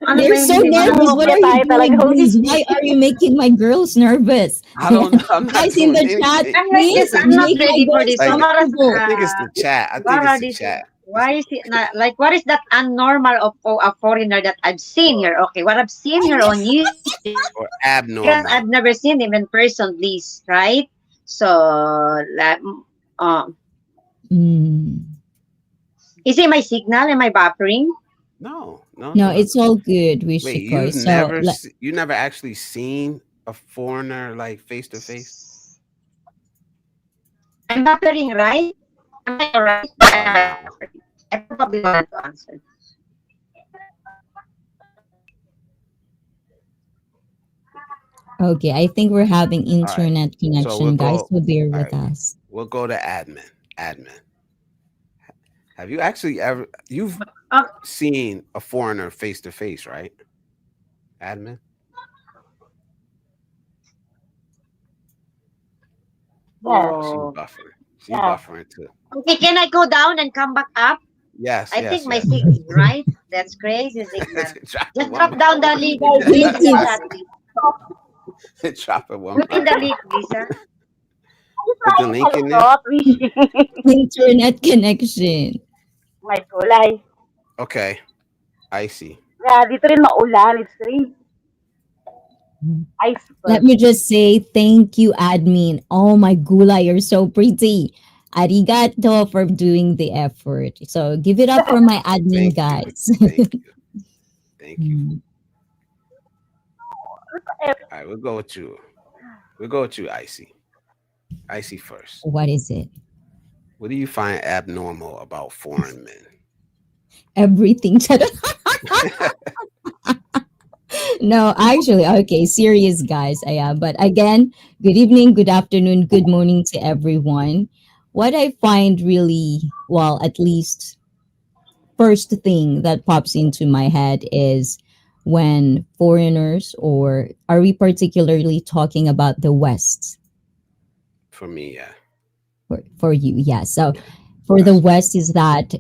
[SPEAKER 3] Ano ba
[SPEAKER 5] They're
[SPEAKER 3] yung
[SPEAKER 5] so
[SPEAKER 3] hindi mo?
[SPEAKER 5] nervous.
[SPEAKER 4] Ano
[SPEAKER 5] What
[SPEAKER 4] ba
[SPEAKER 5] are you
[SPEAKER 4] tayo
[SPEAKER 5] doing,
[SPEAKER 4] talaga
[SPEAKER 5] guys?
[SPEAKER 4] mag-isip?
[SPEAKER 5] Why are you making my girls nervous?
[SPEAKER 1] I don't know. I'm not
[SPEAKER 5] Guys in
[SPEAKER 1] doing
[SPEAKER 5] the chat,
[SPEAKER 1] anything.
[SPEAKER 3] I'm like this.
[SPEAKER 5] please
[SPEAKER 3] I'm not
[SPEAKER 5] make my
[SPEAKER 3] ready for
[SPEAKER 5] girls
[SPEAKER 3] this. So
[SPEAKER 1] Like,
[SPEAKER 3] what is
[SPEAKER 5] comfortable.
[SPEAKER 1] I think it's the chat. I
[SPEAKER 3] what
[SPEAKER 1] think it's
[SPEAKER 3] are
[SPEAKER 1] the
[SPEAKER 3] these?
[SPEAKER 1] chat.
[SPEAKER 3] Why is it not like what is that unnormal of a foreigner that I've seen here? Okay, what I've seen here on YouTube
[SPEAKER 1] Or
[SPEAKER 3] because I've
[SPEAKER 1] abnormal.
[SPEAKER 3] never seen him in person, please, right? So, like, um,
[SPEAKER 5] Mm.
[SPEAKER 3] is it my signal? Am I buffering?
[SPEAKER 1] No, no,
[SPEAKER 5] No,
[SPEAKER 1] no.
[SPEAKER 5] it's all good,
[SPEAKER 1] Wait,
[SPEAKER 5] Wishiko. So,
[SPEAKER 1] you never actually seen a foreigner like face to face?
[SPEAKER 3] I'm buffering, right? Am I alright? Or
[SPEAKER 1] Oh
[SPEAKER 3] am I
[SPEAKER 1] no.
[SPEAKER 3] buffering? I probably wanted to answer.
[SPEAKER 5] okay, I think we're having
[SPEAKER 1] All right.
[SPEAKER 5] internet
[SPEAKER 1] So we'll
[SPEAKER 5] connection, guys.
[SPEAKER 1] go.
[SPEAKER 5] So bear
[SPEAKER 1] All
[SPEAKER 5] with
[SPEAKER 1] right.
[SPEAKER 5] us.
[SPEAKER 1] We'll go to admin. Admin. Have you actually ever you've
[SPEAKER 3] Oh,
[SPEAKER 1] seen a foreigner face to face, right? Admin.
[SPEAKER 4] Yes.
[SPEAKER 1] She's
[SPEAKER 3] oh.
[SPEAKER 1] buffering. She's
[SPEAKER 4] Yeah.
[SPEAKER 1] buffering too.
[SPEAKER 3] Okay, can I go down and come back up?
[SPEAKER 1] Yes,
[SPEAKER 3] I think
[SPEAKER 1] yes,
[SPEAKER 3] my
[SPEAKER 1] yes.
[SPEAKER 3] signal, right? That's crazy signal.
[SPEAKER 1] Drop it
[SPEAKER 3] Just
[SPEAKER 1] one
[SPEAKER 3] drop
[SPEAKER 1] more.
[SPEAKER 3] down the
[SPEAKER 4] You
[SPEAKER 3] link,
[SPEAKER 4] guys
[SPEAKER 3] link
[SPEAKER 4] need
[SPEAKER 3] in the
[SPEAKER 5] It
[SPEAKER 4] to
[SPEAKER 3] chat, please.
[SPEAKER 1] Drop it one
[SPEAKER 3] Put
[SPEAKER 1] more
[SPEAKER 3] in the
[SPEAKER 1] time.
[SPEAKER 3] link, Lisa.
[SPEAKER 1] Put the
[SPEAKER 4] trying
[SPEAKER 1] link in there.
[SPEAKER 4] palusot, Rishi.
[SPEAKER 5] internet connection.
[SPEAKER 4] My gulay.
[SPEAKER 1] Okay. I see.
[SPEAKER 4] Yeah, dito rin maulan. It's really
[SPEAKER 5] Let
[SPEAKER 4] iceberg.
[SPEAKER 5] me just say thank you, admin. Oh my gula, you're so pretty. Arigato for doing the effort. So give it up for my admin
[SPEAKER 1] Thank you.
[SPEAKER 5] guys.
[SPEAKER 1] Thank you. Thank you.
[SPEAKER 5] Hmm.
[SPEAKER 1] All right, we'll go with you. We'll go with you, Icy. Icy first.
[SPEAKER 5] What is it?
[SPEAKER 1] What do you find abnormal about foreign men?
[SPEAKER 5] Everything. No, actually, okay, serious guys. Yeah, but again, good evening, good afternoon, good morning to everyone. What I find really, well, at least first thing that pops into my head is when foreigners, or are we particularly talking about the West?
[SPEAKER 1] For me, yeah.
[SPEAKER 5] For you, yeah. So
[SPEAKER 1] Yeah.
[SPEAKER 5] for the
[SPEAKER 1] That's me.
[SPEAKER 5] West is that,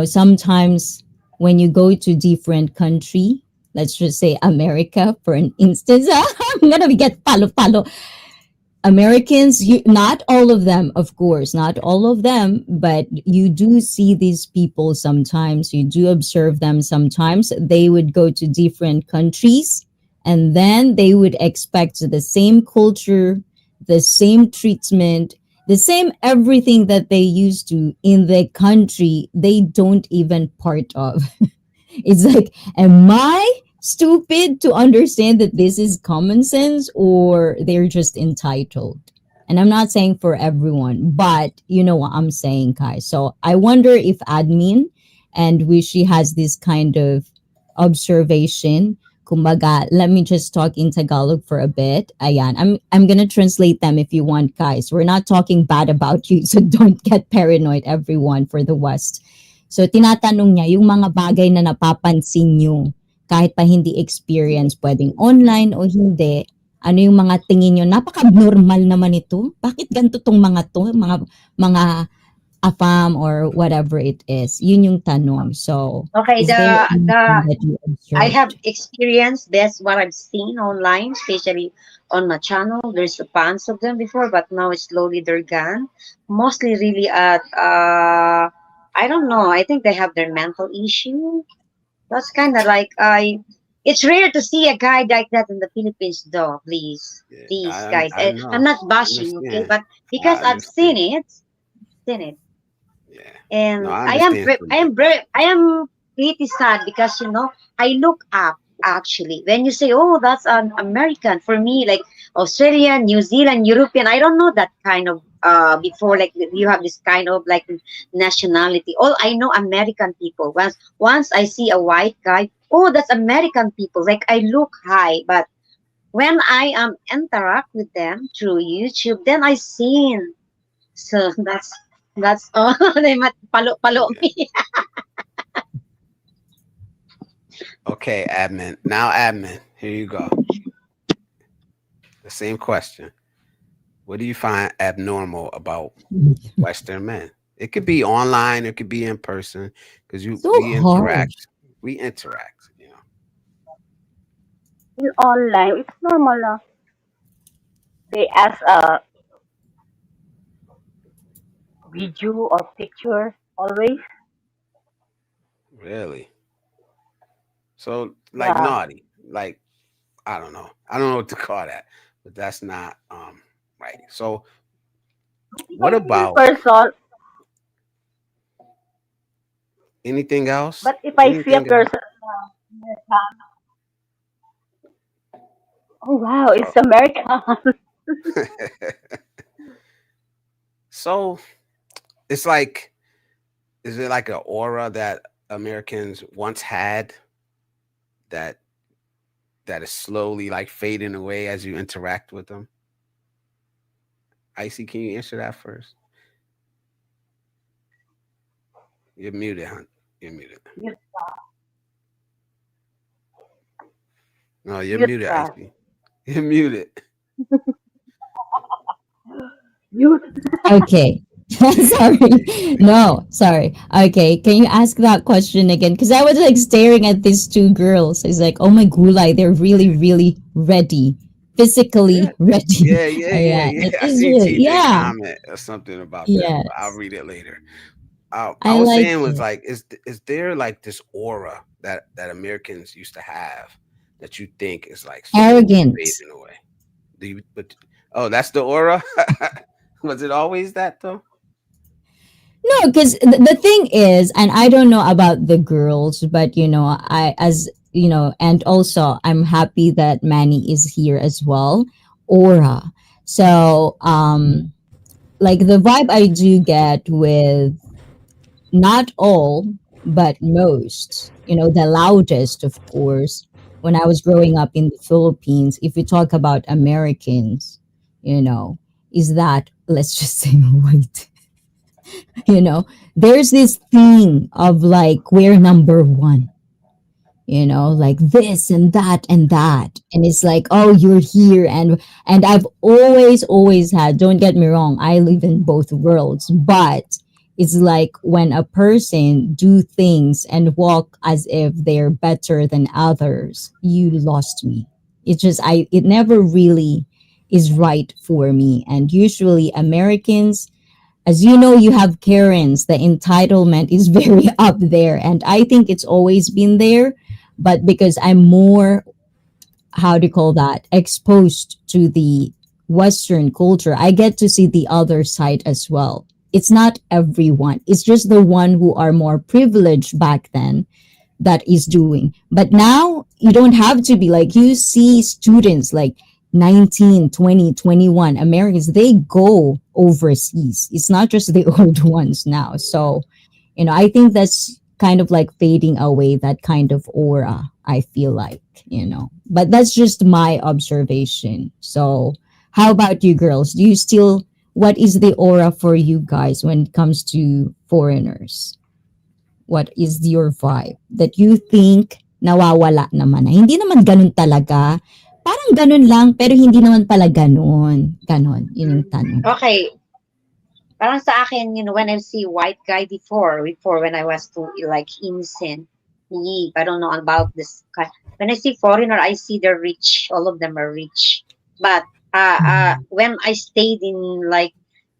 [SPEAKER 5] sometimes when you go to different country, let's just say America for an instance. I'm gonna get palo. Americans, not all of them, of course, not all of them, but you do see these people sometimes. You do observe them sometimes. They would go to different countries and then they would expect the same culture, the same treatment, the same everything that they used to in their country, they don't even part of. It's like, am I stupid to understand that this is common sense, or they're just entitled? And I'm not saying for everyone, but you know what I'm saying, Kai. So I wonder if admin and Wishy has this kind of observation. Kumbaga, let me just talk in Tagalog for a bit. Ayan, I'm gonna translate them if you want, guys. We're not talking bad about you, so don't get paranoid, everyone, for the West. So, tinatanong niya yung mga bagay na napapansin nyo kahit pa hindi experience, pwedeng online o hindi, ano yung mga tingin nyo, napaka-abnormal naman ito. Bakit ganito tong mga to? Mga afam or whatever it is. Yun yung tanong. So,
[SPEAKER 3] Okay,
[SPEAKER 5] is there anything that you
[SPEAKER 3] I have
[SPEAKER 5] observed?
[SPEAKER 3] experienced best what I've seen online, especially on my channel. There's a bunch of them before, but now it's slowly they're gone. Mostly really at I don't know. I think they have their mental issue. That's kind of like I. It's rare to see a guy like that in the Philippines, though.
[SPEAKER 1] Yeah.
[SPEAKER 3] Please, guys. I'm
[SPEAKER 1] know.
[SPEAKER 3] not
[SPEAKER 1] I
[SPEAKER 3] bashing, okay?
[SPEAKER 1] understand.
[SPEAKER 3] But because
[SPEAKER 1] I
[SPEAKER 3] I've seen
[SPEAKER 1] understand.
[SPEAKER 3] it, seen it.
[SPEAKER 1] Yeah. No,
[SPEAKER 3] And
[SPEAKER 1] I understand from that.
[SPEAKER 3] I am pretty sad because I look up actually when you say, oh, that's an American, for me like Australian, New Zealand, European, I don't know that kind of before, like you have this kind of like nationality. All I know American people. Once I see a white guy, oh, that's American people, like I look high. But when I interact with them through YouTube, then I seen. So that's all. They might palo
[SPEAKER 1] Yeah.
[SPEAKER 3] me.
[SPEAKER 1] Okay, admin. Now, admin. Here you go. The same question. What do you find abnormal about Western men? It could be online, it could be in person, because you
[SPEAKER 5] So
[SPEAKER 1] we
[SPEAKER 5] hard.
[SPEAKER 1] interact. We interact, you know.
[SPEAKER 4] In online, it's normal na. They ask a video or picture always.
[SPEAKER 1] Really. So like
[SPEAKER 4] Yeah.
[SPEAKER 1] naughty. Like I don't know. I don't know what to call that. But that's not right. So
[SPEAKER 4] If
[SPEAKER 1] what
[SPEAKER 4] I see in
[SPEAKER 1] about
[SPEAKER 4] person,
[SPEAKER 1] anything else?
[SPEAKER 4] but if I see a
[SPEAKER 1] Anything else?
[SPEAKER 4] person, oh wow,
[SPEAKER 1] Oh.
[SPEAKER 4] it's American.
[SPEAKER 1] So it's like is it like an aura that Americans once had that that is slowly like fading away as you interact with them? Icy, can you answer that first? You're muted, hon. You're muted.
[SPEAKER 4] Mute,
[SPEAKER 1] No, you're
[SPEAKER 4] mute
[SPEAKER 1] muted,
[SPEAKER 4] ka.
[SPEAKER 1] Icy. You're muted.
[SPEAKER 4] Mute.
[SPEAKER 5] Okay. Sorry. No, sorry. Okay. Can you ask that question again? Because I was like staring at these two girls. It's like, oh my gulay, they're really, really ready.
[SPEAKER 1] Yeah.
[SPEAKER 5] Physically ready.
[SPEAKER 1] Yeah, yeah, yeah,
[SPEAKER 5] Yeah. It
[SPEAKER 1] yeah. I
[SPEAKER 5] is
[SPEAKER 1] seen
[SPEAKER 5] really,
[SPEAKER 1] TJ
[SPEAKER 5] yeah.
[SPEAKER 1] comment or something about them, but I'll
[SPEAKER 5] Yes.
[SPEAKER 1] read it later. I
[SPEAKER 5] I
[SPEAKER 1] was
[SPEAKER 5] like
[SPEAKER 1] saying was
[SPEAKER 5] it.
[SPEAKER 1] like, is there like this aura that Americans used to have that you think is like slowly
[SPEAKER 5] Arrogance.
[SPEAKER 1] fading away? Do you? But oh, that's the aura. Was it always that though?
[SPEAKER 5] No, because the thing is, and I don't know about the girls, but I, as and also I'm happy that Manny is here as well. Aura. So, like the vibe I do get with not all, but most, the loudest, of course, when I was growing up in the Philippines, if we talk about Americans, you know, is that, let's just say, white. you know there's this thing of like we're number one, like this and that and that, and it's like, oh, you're here. And I've always had, don't get me wrong, I live in both worlds, but it's like when a person do things and walk as if they're better than others, you lost me. It never really is right for me. And usually Americans, as you know, you have Karens. The entitlement is very up there. And I think it's always been there. But because I'm more, how do you call that, exposed to the Western culture, I get to see the other side as well. It's not everyone, it's just the one who are more privileged back then that is doing. But now you don't have to be like, you see students like 19, 20, 21 Americans, they go overseas. It's not just the old ones now. So, I think that's kind of like fading away, that kind of aura, I feel like, But that's just my observation. So, how about you girls? Do you still, what is the aura for you guys when it comes to foreigners? What is your vibe that you think nawawala naman na hindi naman ganun talaga? Parang ganun lang, pero hindi naman pala ganun. Ganon, yun yung tanong.
[SPEAKER 3] Okay, parang sa akin, when I see white guy before when I was too like innocent, naive, I don't know about this. When I see foreigner, I see they're rich. All of them are rich. But when I stayed in like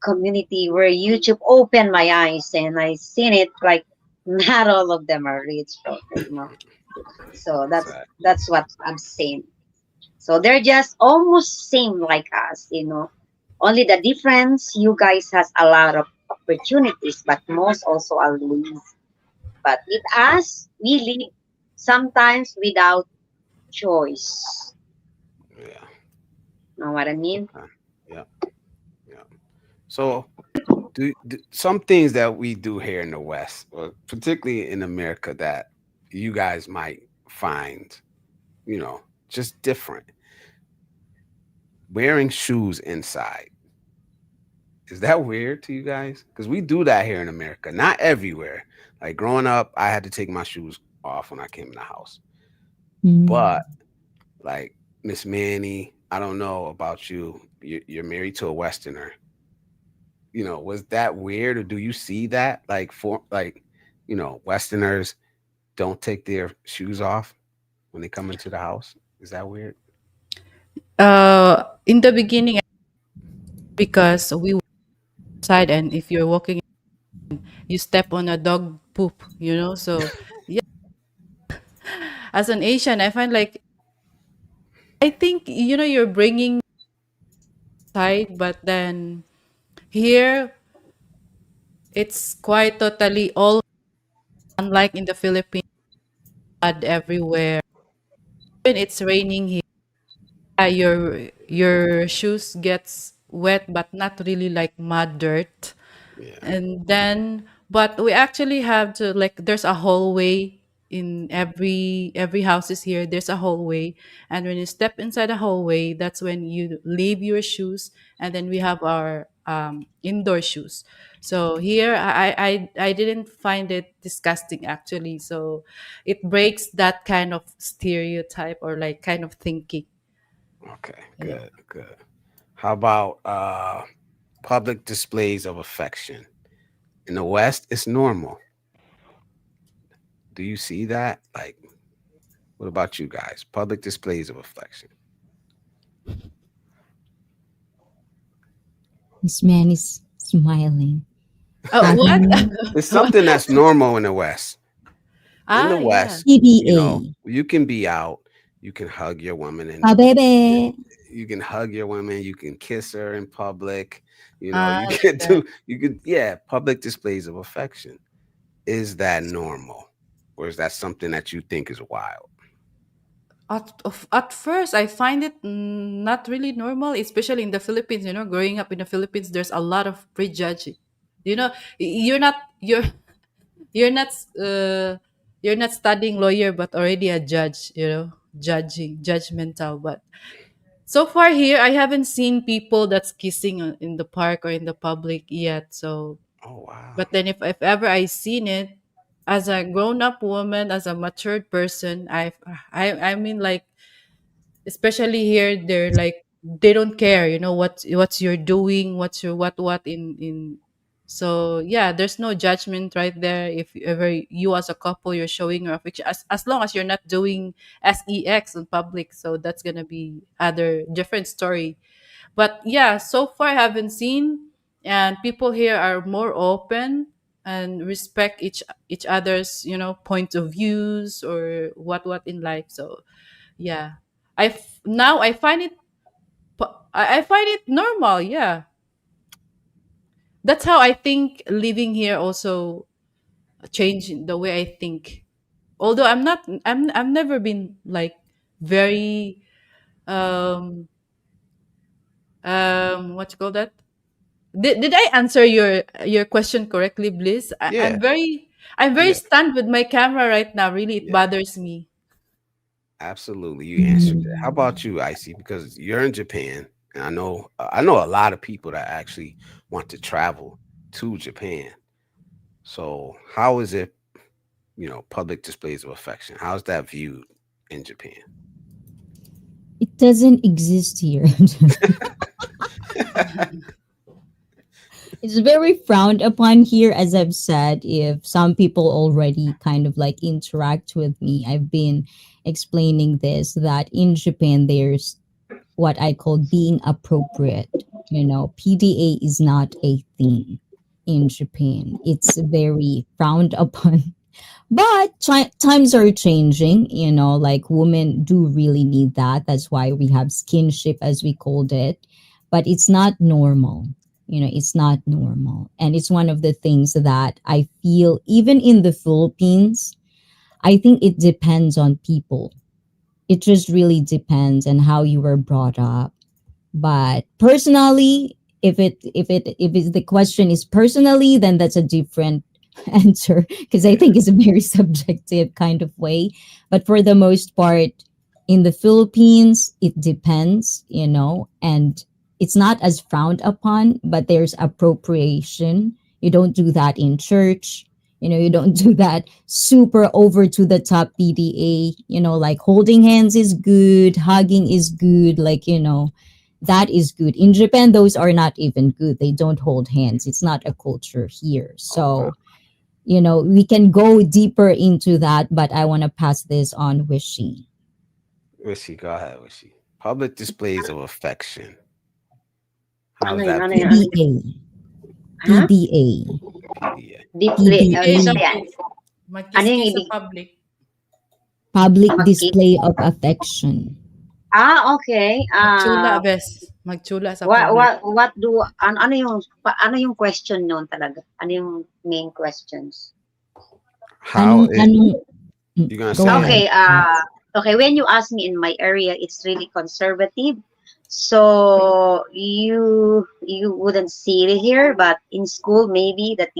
[SPEAKER 3] community where YouTube opened my eyes and I seen it, like not all of them are rich. So
[SPEAKER 1] Sad.
[SPEAKER 3] that's what I'm saying. So they're just almost same like us. Only the difference, you guys has a lot of opportunities, but most also are lose. But with us, we live sometimes without choice.
[SPEAKER 1] Yeah.
[SPEAKER 3] Know what I mean?
[SPEAKER 1] Okay. Yeah. Yeah. So do some things that we do here in the West, or particularly in America, that you guys might find, just different. Wearing shoes inside. Is that weird to you guys? Because we do that here in America, not everywhere. Like growing up, I had to take my shoes off when I came in the house.
[SPEAKER 5] Mm.
[SPEAKER 1] But like Miss Manny, I don't know about you. You're married to a Westerner. Was that weird, or do you see that like for like, Westerners don't take their shoes off when they come into the house? Is that weird?
[SPEAKER 2] In the beginning, because we were outside, and if you're walking, you step on a dog poop, So yeah, as an Asian, I find like I think you're bringing side, but then here it's quite totally all unlike in the Philippines, mud everywhere. When it's raining here, your shoes gets wet, but not really like mud dirt.
[SPEAKER 1] Yeah.
[SPEAKER 2] And then, but we actually have to, like, there's a hallway in every houses here. There's a hallway, and when you step inside the hallway, that's when you leave your shoes, and then we have our indoor shoes. So here, I didn't find it disgusting actually. So it breaks that kind of stereotype or like kind of thinking.
[SPEAKER 1] Okay,
[SPEAKER 2] Yeah.
[SPEAKER 1] good, good. How about public displays of affection? In the West, it's normal. Do you see that? Like, what about you guys? Public displays of affection.
[SPEAKER 5] This man is smiling.
[SPEAKER 2] Oh, what?
[SPEAKER 5] Happy
[SPEAKER 1] It's something that's normal in the West. In the
[SPEAKER 2] Yeah.
[SPEAKER 1] West,
[SPEAKER 5] PDA.
[SPEAKER 1] you can be out, you can hug your woman, and
[SPEAKER 5] Oh, baby.
[SPEAKER 1] you can hug your woman, you can kiss her in public, you
[SPEAKER 2] Like
[SPEAKER 1] can
[SPEAKER 2] that.
[SPEAKER 1] yeah, public displays of affection. Is that normal? Or is that something that you think is wild?
[SPEAKER 2] At first, I find it not really normal, especially in the Philippines. Growing up in the Philippines, there's a lot of prejudging. You know, you're not you're not uh you're not studying lawyer, but already a judge. Judgmental. But so far here, I haven't seen people that's kissing in the park or in the public yet. So,
[SPEAKER 1] Oh wow.
[SPEAKER 2] but then if ever I seen it, as a grown up woman, as a matured person, I mean, like, especially here, they're like, they don't care, what's you're doing, what's your what in. So yeah, there's no judgment right there. If ever you as a couple, you're showing your affection, as long as you're not doing sex in public, so that's gonna be other different story. But yeah, so far I haven't seen, and people here are more open and respect each other's point of views or what in life. So yeah, now I find it I find it normal. Yeah, that's how I think living here also changed the way I think. Although I've never been like very what you call that. Did I answer your question correctly, Bliss?
[SPEAKER 1] Yeah,
[SPEAKER 2] I'm very
[SPEAKER 1] yeah,
[SPEAKER 2] stunned with my camera right now. Really, it
[SPEAKER 1] yeah.
[SPEAKER 2] bothers me.
[SPEAKER 1] Absolutely. You answered that. How
[SPEAKER 5] Mm.
[SPEAKER 1] about you, Icy? Because you're in Japan, and I know a lot of people that actually want to travel to Japan. So how is it, public displays of affection? How's that viewed in Japan?
[SPEAKER 5] It doesn't exist here. It's very frowned upon here, as I've said. If some people already kind of like interact with me, I've been explaining this that in Japan, there's what I call being appropriate. PDA is not a thing in Japan, it's very frowned upon. But times are changing, like women do really need that. That's why we have skinship, as we called it. But it's not normal. It's not normal. And it's one of the things that I feel, even in the Philippines, I think it depends on people. It just really depends on how you were brought up. But personally, if the question is personally, then that's a different answer, because I
[SPEAKER 1] Yeah.
[SPEAKER 5] think it's a very subjective kind of way. But for the most part, in the Philippines, it depends, and it's not as frowned upon, but there's appropriation. You don't do that in church. You don't do that super over to the top PDA. Like holding hands is good, hugging is good, like, that is good. In Japan, those are not even good. They don't hold hands. It's not a culture here.
[SPEAKER 1] Oh wow.
[SPEAKER 5] So, we can go deeper into that, but I want to pass this on Wishy.
[SPEAKER 1] Wishy, go ahead, Wishy. Public displays of affection. How's
[SPEAKER 3] Ano yun?
[SPEAKER 1] that
[SPEAKER 3] Ano yun? Ano yun?
[SPEAKER 5] PDA.
[SPEAKER 3] Ha?
[SPEAKER 5] PDA.
[SPEAKER 1] PDA?
[SPEAKER 3] Display.
[SPEAKER 2] PDA daw
[SPEAKER 5] PDA.
[SPEAKER 3] Display.
[SPEAKER 2] po.
[SPEAKER 3] Ano yung
[SPEAKER 2] Magkiss-kiss sa
[SPEAKER 3] ibig?
[SPEAKER 2] public.
[SPEAKER 5] Public
[SPEAKER 3] Mag-kiss?
[SPEAKER 5] display of affection.
[SPEAKER 3] Okay.
[SPEAKER 2] Magchula, bes. Magchula sa public.
[SPEAKER 3] What do, ano yung question nun talaga? Ano yung main questions?
[SPEAKER 1] How it?
[SPEAKER 5] Anong,
[SPEAKER 1] You're gonna
[SPEAKER 5] go
[SPEAKER 1] say it?
[SPEAKER 5] ahead.
[SPEAKER 3] Okay, okay, when you ask me in my area, it's really conservative. So you wouldn't see it here, but in school maybe that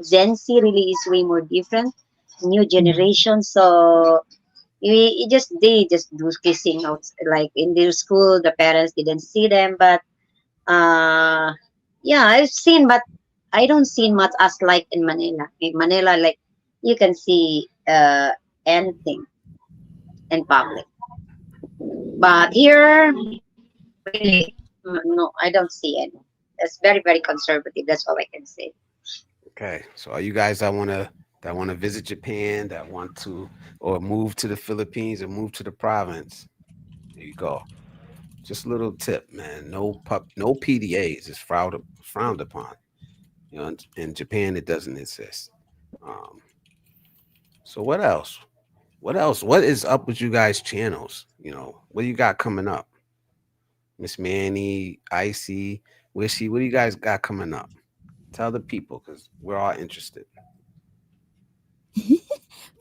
[SPEAKER 3] Gen Z really is way more different, new generation. So they just do kissing out like in their school. The parents didn't see them, but uh, yeah, I've seen, but I don't see much as like in Manila. In Manila, like you can see anything in public. But here, really, no, I don't see any. It's very, very conservative. That's all I can say.
[SPEAKER 1] Okay. So are you guys that wanna visit Japan, that want to or move to the Philippines or move to the province? There you go. Just a little tip, man. No PDAs is frowned upon. In Japan it doesn't exist. Um, so what else? What else? What is up with you guys' channels? What do you got coming up? Miss Manny, Icee, Wishy, what do you guys got coming up? Tell the people because we're all interested.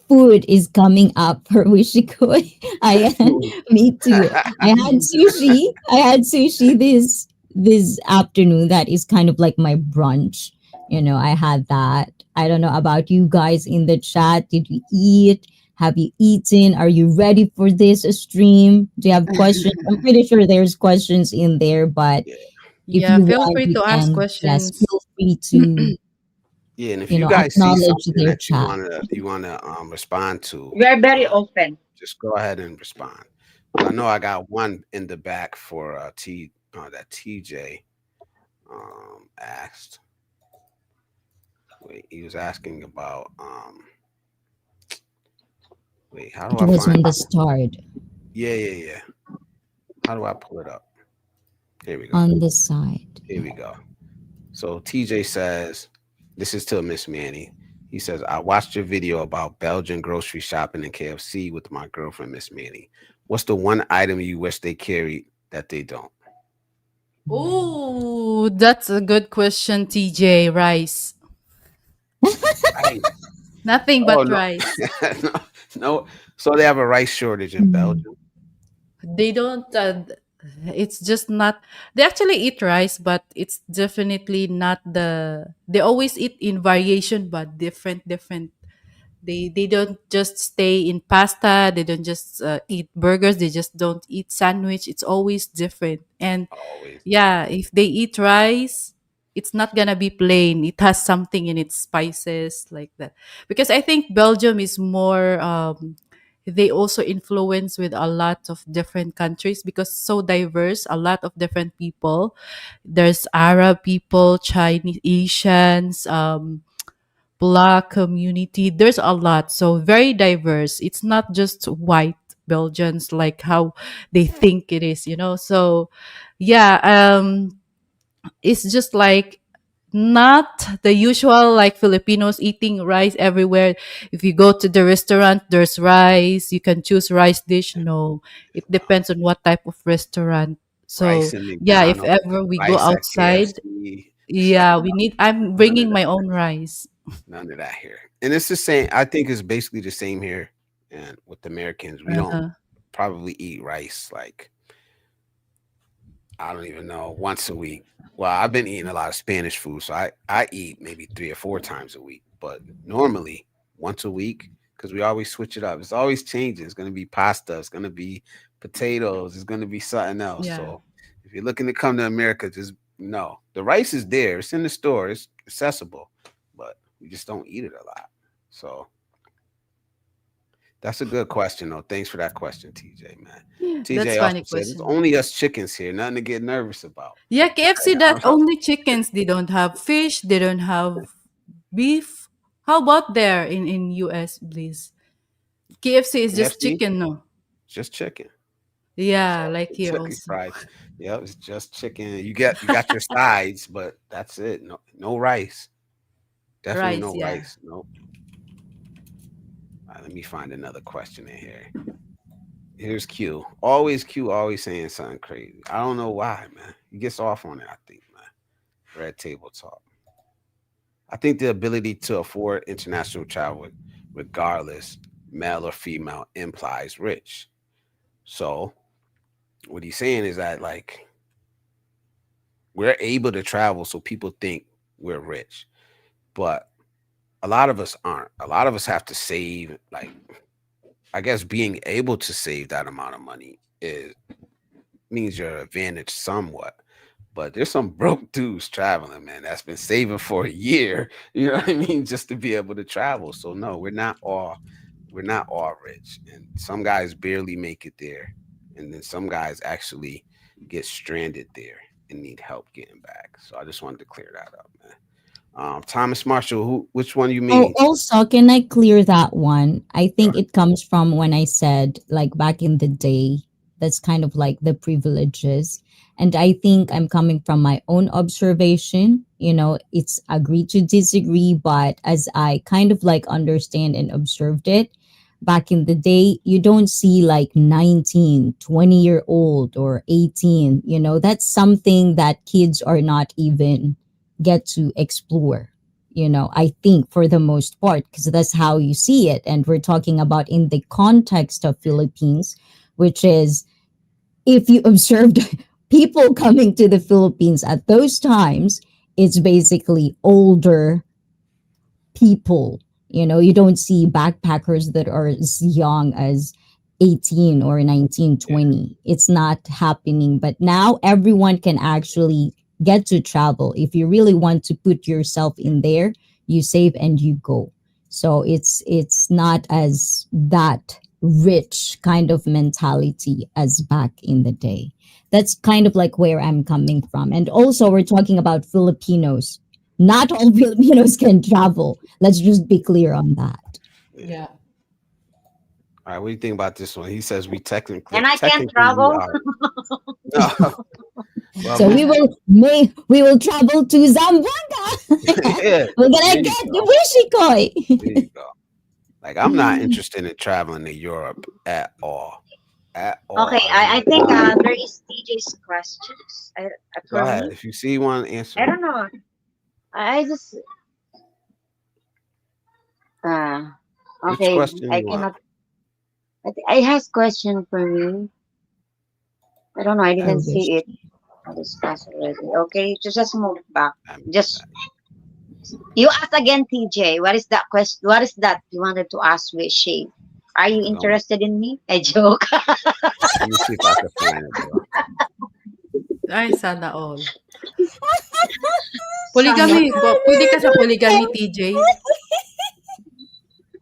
[SPEAKER 5] Food is coming up for Wishikoi.
[SPEAKER 1] Food.
[SPEAKER 5] Me too. I had sushi. I had sushi this afternoon. That is kind of like my brunch. I had that. I don't know about you guys in the chat. Did you eat? Have you eaten? Are you ready for this stream? Do you have questions? I'm pretty sure there's questions in there, but
[SPEAKER 1] Yeah.
[SPEAKER 5] if
[SPEAKER 2] Yeah,
[SPEAKER 5] you
[SPEAKER 2] feel
[SPEAKER 5] want,
[SPEAKER 2] free
[SPEAKER 5] you
[SPEAKER 2] to ask
[SPEAKER 5] can, yes,
[SPEAKER 2] questions.
[SPEAKER 5] feel free to,
[SPEAKER 1] Yeah, and if you guys see
[SPEAKER 5] acknowledge
[SPEAKER 1] something
[SPEAKER 5] their
[SPEAKER 1] that you
[SPEAKER 5] chat.
[SPEAKER 1] wanna respond to,
[SPEAKER 3] We are very
[SPEAKER 1] um,
[SPEAKER 3] open.
[SPEAKER 1] just go ahead and respond. Because I know I got one in the back for that TJ asked. Wait, he was asking about wait, how do
[SPEAKER 5] It
[SPEAKER 1] I
[SPEAKER 5] was
[SPEAKER 1] find
[SPEAKER 5] on the
[SPEAKER 1] it?
[SPEAKER 5] start,
[SPEAKER 1] Yeah, yeah, yeah. How do I pull it up? Here we go.
[SPEAKER 5] on the side.
[SPEAKER 1] Here we go. So TJ says, this is to Miss Manny. He says, I watched your video about Belgian grocery shopping and KFC with my girlfriend, Miss Manny. What's the one item you wish they carried that they don't?
[SPEAKER 2] Oh, that's a good question, TJ. Rice.
[SPEAKER 1] Rice.
[SPEAKER 2] Nothing
[SPEAKER 1] Oh
[SPEAKER 2] but
[SPEAKER 1] no.
[SPEAKER 2] rice.
[SPEAKER 1] no, no. So they have a rice shortage in
[SPEAKER 5] Mm.
[SPEAKER 1] Belgium.
[SPEAKER 2] They don't it's just not, they actually eat rice, but it's definitely not they always eat in variation, but different. They don't just stay in pasta, they don't just eat burgers, they just don't eat sandwich. It's always different. And
[SPEAKER 1] Always.
[SPEAKER 2] yeah, if they eat rice, it's not gonna be plain. It has something in its spices like that. Because I think Belgium is more they also influence with a lot of different countries because so diverse, a lot of different people. There's Arab people, Chinese, Asians, black community. There's a lot. So very diverse. It's not just white Belgians like how they think it is. So yeah, it's just like not the usual like Filipinos eating rice everywhere. If you go to the restaurant, there's rice. You can choose rice dish. No, it depends on what type of restaurant.
[SPEAKER 1] Rice
[SPEAKER 2] So
[SPEAKER 1] in
[SPEAKER 2] yeah, if
[SPEAKER 1] McDonald's,
[SPEAKER 2] ever we go
[SPEAKER 1] rice at
[SPEAKER 2] outside,
[SPEAKER 1] KFC. It's like
[SPEAKER 2] yeah, we need. I'm
[SPEAKER 1] none of
[SPEAKER 2] bringing
[SPEAKER 1] that.
[SPEAKER 2] my own rice.
[SPEAKER 1] None of that here. And it's the same. I think it's basically the same here. And with Americans, we don't
[SPEAKER 2] Uh-huh.
[SPEAKER 1] probably eat rice like I don't even know once a week. Well, I've been eating a lot of Spanish food, so I eat maybe 3 or 4 times a week. But normally once a week because we always switch it up. It's always changing. It's gonna be pasta. It's gonna be potatoes. It's gonna be something else.
[SPEAKER 2] Yeah.
[SPEAKER 1] So if you're looking to come to America, just no. The rice is there. It's in the store. It's accessible, but we just don't eat it a lot. So that's a good question, though. Thanks for that question, TJ, man.
[SPEAKER 2] That's
[SPEAKER 1] TJ also
[SPEAKER 2] funny
[SPEAKER 1] said it's
[SPEAKER 2] question.
[SPEAKER 1] only us chickens here, nothing to get nervous about.
[SPEAKER 2] Yeah, KFC that
[SPEAKER 1] I'm
[SPEAKER 2] only chickens. They don't have fish. They don't have beef. How about there in US, please? KFC is just
[SPEAKER 1] KFC,
[SPEAKER 2] chicken, no?
[SPEAKER 1] just chicken. That's
[SPEAKER 2] Yeah,
[SPEAKER 1] all.
[SPEAKER 2] like here
[SPEAKER 1] Kentucky
[SPEAKER 2] also.
[SPEAKER 1] fried. Yep, it's just chicken. You got your sides, but that's it. No rice. Definitely
[SPEAKER 2] Rice,
[SPEAKER 1] no
[SPEAKER 2] yeah.
[SPEAKER 1] rice. Nope. All right, let me find another question in here. Here's Q, always saying something crazy. I don't know why, man. He gets off on it, I think, man. Red table talk. I think the ability to afford international travel, regardless, male or female, implies rich. So what he's saying is that like we're able to travel, so people think we're rich, but a lot of us aren't. A lot of us have to save. Like I guess being able to save that amount of money is means your advantage somewhat. But there's some broke dudes traveling, man, that's been saving for a year, you know what I mean, just to be able to travel. So no, we're not all rich. And some guys barely make it there. And then some guys actually get stranded there and need help getting back. So I just wanted to clear that up, man. Thomas Marshall, which one you
[SPEAKER 5] Oh,
[SPEAKER 1] mean?
[SPEAKER 5] also, can I clear that one? I think it comes from when I said, like, back in the day, that's kind of like the privileges. And I think I'm coming from my own observation. It's agree to disagree, but as I kind of like understand and observed it, back in the day, you don't see like 19, 20-year old or 18. That's something that kids are not even get to explore. I think for the most part, because that's how you see it. And we're talking about in the context of Philippines, which is if you observed people coming to the Philippines at those times, it's basically older people. You don't see backpackers that are as young as 18 or 19,
[SPEAKER 1] Yeah,
[SPEAKER 5] 20. It's not happening. But now everyone can actually get to travel. If you really want to put yourself in there, you save and you go. So it's not as that rich kind of mentality as back in the day. That's kind of like where I'm coming from. And also we're talking about Filipinos. Not all Filipinos can travel. Let's just be clear on that.
[SPEAKER 1] yeah.
[SPEAKER 2] Yeah.
[SPEAKER 1] All right, what do you think about this one? He says we technically
[SPEAKER 3] And I can't
[SPEAKER 1] technically we
[SPEAKER 3] travel.
[SPEAKER 1] are. No. Well,
[SPEAKER 5] So we will travel to Zamboanga.
[SPEAKER 1] yeah,
[SPEAKER 5] We're
[SPEAKER 1] there
[SPEAKER 5] gonna
[SPEAKER 1] you
[SPEAKER 5] get
[SPEAKER 1] go.
[SPEAKER 5] the
[SPEAKER 1] There you go. Like I'm not interested in traveling to Europe at all. At all.
[SPEAKER 3] Okay,
[SPEAKER 1] I
[SPEAKER 3] I
[SPEAKER 1] mean,
[SPEAKER 3] think there is DJ's questions
[SPEAKER 1] go
[SPEAKER 3] for
[SPEAKER 1] ahead.
[SPEAKER 3] me.
[SPEAKER 1] If you see one, answer
[SPEAKER 3] I
[SPEAKER 1] it.
[SPEAKER 3] don't know. I just uh
[SPEAKER 1] Which
[SPEAKER 3] okay.
[SPEAKER 1] question
[SPEAKER 3] I
[SPEAKER 1] you want?
[SPEAKER 3] cannot. I has question for me. I don't know. I
[SPEAKER 5] I
[SPEAKER 3] didn't
[SPEAKER 5] wish.
[SPEAKER 3] see it. I discussed already. Okay, just move back.
[SPEAKER 1] I mean,
[SPEAKER 3] Just you ask again, TJ. What is that question? What is that you wanted to ask me, Shay? Are you
[SPEAKER 1] hold on.
[SPEAKER 3] interested in me? I joke.
[SPEAKER 1] Let me see if I can find it, bro.
[SPEAKER 2] Ay, sana all.
[SPEAKER 3] Sana
[SPEAKER 2] Polygamy, pwede ka sa polygamy, TJ?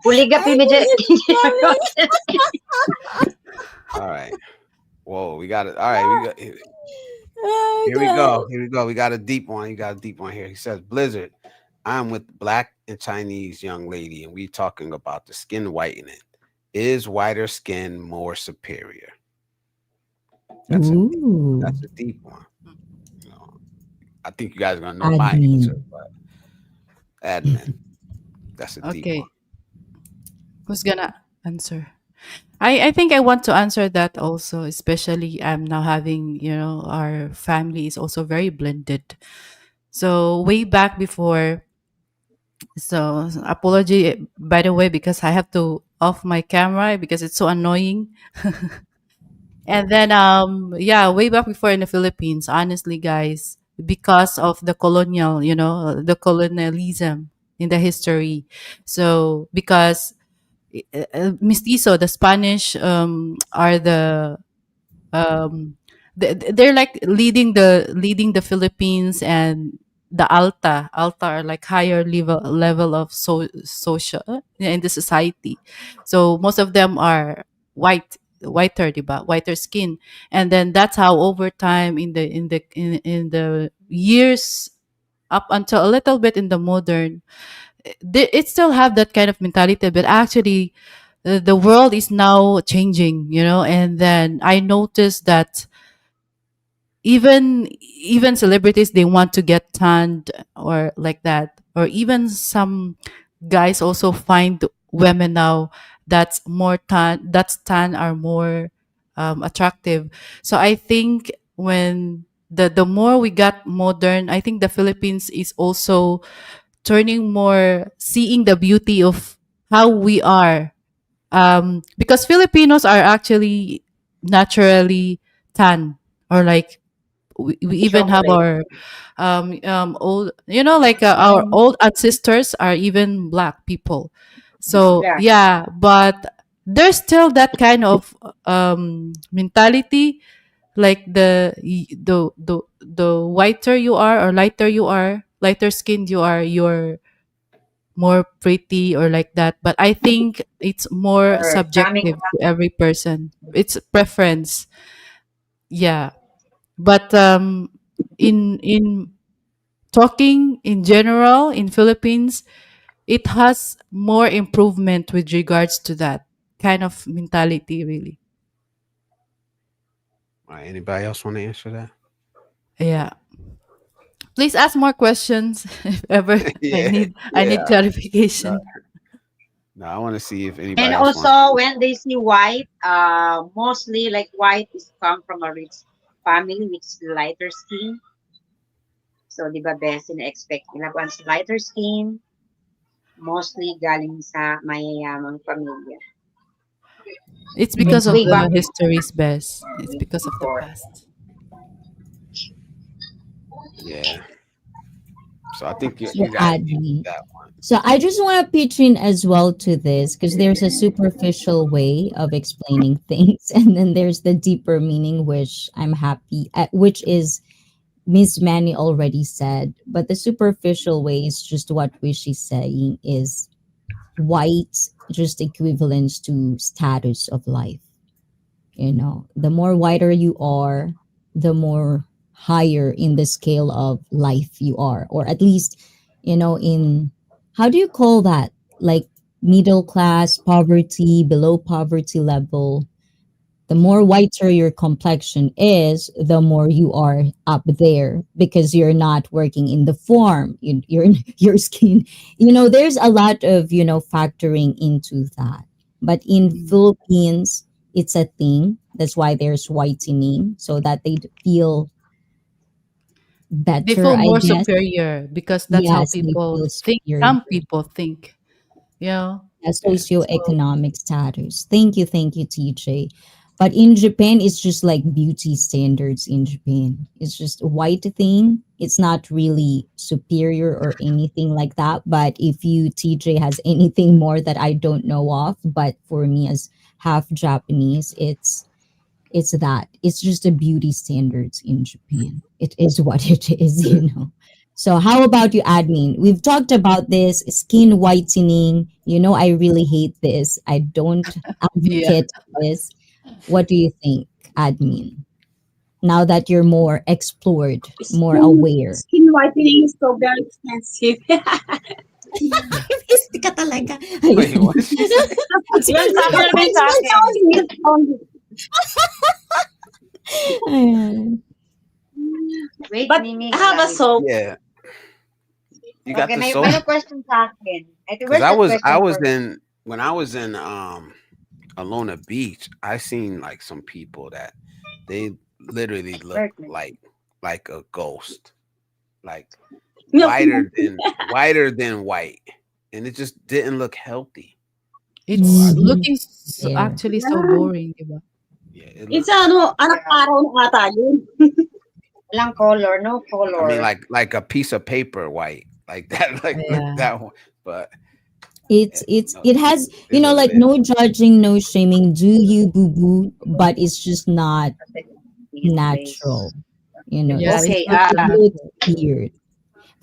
[SPEAKER 3] polygamy,
[SPEAKER 5] I
[SPEAKER 3] medyo.
[SPEAKER 1] All right. Whoa, we got it. All right, we got
[SPEAKER 5] Oh
[SPEAKER 1] here we go.
[SPEAKER 5] god.
[SPEAKER 1] Here we go. We got a deep one. You got a deep one here. He says, Blizzard, I'm with black and Chinese young lady, and we talking about the skin whitening. Is whiter skin more superior? That's a
[SPEAKER 5] Ooh.
[SPEAKER 1] that's a deep one. You know, I think you guys are gonna know my
[SPEAKER 5] Admin.
[SPEAKER 1] answer, but admin, that's a deep one.
[SPEAKER 2] Okay. Who's gonna answer? I think I want to answer that also, especially I'm now having, our family is also very blended. So way back before, so apology by the way because I have to off my camera because it's so annoying. And then yeah, way back before in the Philippines, honestly guys, because of the colonial, the colonialism in the history. So because mestizo, the Spanish are the they're like leading the Philippines, and the alta are like higher level of social in the society. So most of them are whiter, diba? Whiter skin. And then that's how over time in the years up until a little bit in the modern, it still have that kind of mentality, but actually the world is now changing, and then I noticed that even celebrities, they want to get tanned or like that, or even some guys also find women now that's tan are more attractive. So I think when the more we got modern, I think the Philippines is also turning more seeing the beauty of how we are, because Filipinos are actually naturally tan, or like we even have
[SPEAKER 3] Chocolate.
[SPEAKER 2] our old, like our
[SPEAKER 3] Mm,
[SPEAKER 2] old ancestors are even black people. So
[SPEAKER 3] yeah.
[SPEAKER 2] yeah, but there's still that kind of mentality, like the whiter you are, or lighter you are, lighter skinned you are, you're more pretty or like that. But I think it's more
[SPEAKER 3] Or coming
[SPEAKER 2] subjective to every person. It's preference. Yeah. But in talking in general in Philippines, it has more improvement with regards to that kind of mentality, really.
[SPEAKER 1] All right, anybody else want to answer that?
[SPEAKER 2] Yeah. Please ask more questions if ever
[SPEAKER 1] Yeah,
[SPEAKER 2] I need
[SPEAKER 1] yeah. No,
[SPEAKER 2] clarification.
[SPEAKER 1] no, I want to see if
[SPEAKER 3] and
[SPEAKER 1] anybody else wants.
[SPEAKER 3] also when they see white, mostly like white is come from a rich family which is lighter skin. So di ba best in expect nila once lighter skin, mostly galing sa mayayamang pamilya.
[SPEAKER 2] It's because
[SPEAKER 3] It's
[SPEAKER 2] of
[SPEAKER 3] way back
[SPEAKER 2] the history's best. It's because of the
[SPEAKER 3] before.
[SPEAKER 2] past.
[SPEAKER 1] Yeah. So I think you
[SPEAKER 5] So
[SPEAKER 1] got
[SPEAKER 5] add me.
[SPEAKER 1] that one.
[SPEAKER 5] So I just want to pitch in as well to this because there's a superficial way of explaining things, and then there's the deeper meaning, which I'm happy at, which is Miss Manny already said. But the superficial way is just what Wish is saying is white, just equivalence to status of life. The more whiter you are, the more higher in the scale of life you are, or at least, in how do you call that? Like middle class, poverty, below poverty level. The more whiter your complexion is, the more you are up there because you're not working in the farm. Your skin, there's a lot of, factoring into that. But in
[SPEAKER 2] Mm.
[SPEAKER 5] Philippines, it's a thing. That's why there's whitening so that they feel
[SPEAKER 2] They
[SPEAKER 5] better,
[SPEAKER 2] feel
[SPEAKER 5] I
[SPEAKER 2] more
[SPEAKER 5] guess.
[SPEAKER 2] superior because that's how
[SPEAKER 5] Yes, they
[SPEAKER 2] people
[SPEAKER 5] feel
[SPEAKER 2] think.
[SPEAKER 5] superior.
[SPEAKER 2] Some people think, you know.
[SPEAKER 5] A
[SPEAKER 1] Yeah.
[SPEAKER 2] So
[SPEAKER 5] socioeconomic status. Thank you, TJ. But in Japan, it's just like beauty standards in Japan. It's just a white thing. It's not really superior or anything like that. But if you, TJ, has anything more that I don't know of, but for me as half Japanese, it's that. It's just the beauty standards in Japan. It is what it is. So how about you, admin? We've talked about this skin whitening. I really hate this. I don't
[SPEAKER 2] yeah,
[SPEAKER 5] advocate this. What do you think, admin? Now that you're more explored, more aware.
[SPEAKER 4] Skin whitening is so very expensive.
[SPEAKER 5] Miss ka talaga.
[SPEAKER 1] Wait,
[SPEAKER 5] Ayan.
[SPEAKER 1] what she say?
[SPEAKER 3] Yun sabi namin sa akin.
[SPEAKER 5] Ayan.
[SPEAKER 3] Wait,
[SPEAKER 4] But
[SPEAKER 3] Mimi,
[SPEAKER 4] I have a
[SPEAKER 3] guys.
[SPEAKER 4] soap.
[SPEAKER 1] Yeah, you got
[SPEAKER 3] Okay,
[SPEAKER 1] the
[SPEAKER 3] may
[SPEAKER 1] soap.
[SPEAKER 3] question sa akin. Ito,
[SPEAKER 1] Because
[SPEAKER 3] where's the
[SPEAKER 1] I
[SPEAKER 3] question
[SPEAKER 1] was
[SPEAKER 3] first?
[SPEAKER 1] in when I was in Alona Beach. I seen like some people that they literally look
[SPEAKER 3] First.
[SPEAKER 1] like a ghost, like
[SPEAKER 4] Milk
[SPEAKER 1] whiter than white, and it just didn't look healthy. So I
[SPEAKER 2] it's
[SPEAKER 5] Mhm.
[SPEAKER 2] looking
[SPEAKER 5] There.
[SPEAKER 2] actually so
[SPEAKER 4] Yeah.
[SPEAKER 2] boring, diba?
[SPEAKER 1] yeah, it
[SPEAKER 4] It's
[SPEAKER 1] looked.
[SPEAKER 4] anak
[SPEAKER 3] Yeah.
[SPEAKER 4] araw na ata yun.
[SPEAKER 3] Walang color, no
[SPEAKER 1] I mean,
[SPEAKER 3] color.
[SPEAKER 1] like a piece of paper white, like that, like look
[SPEAKER 2] Yeah,
[SPEAKER 1] that one. But
[SPEAKER 5] It's
[SPEAKER 1] it,
[SPEAKER 5] it's
[SPEAKER 1] no,
[SPEAKER 5] it has,
[SPEAKER 1] is what it
[SPEAKER 5] like,
[SPEAKER 1] is.
[SPEAKER 5] no judging, no shaming. Do you, boo boo? But it's just not
[SPEAKER 3] These days.
[SPEAKER 5] natural.
[SPEAKER 2] yeah,
[SPEAKER 5] It's
[SPEAKER 2] it's
[SPEAKER 3] Okay,
[SPEAKER 2] not
[SPEAKER 5] it
[SPEAKER 2] so
[SPEAKER 5] looks
[SPEAKER 2] natural.
[SPEAKER 5] weird.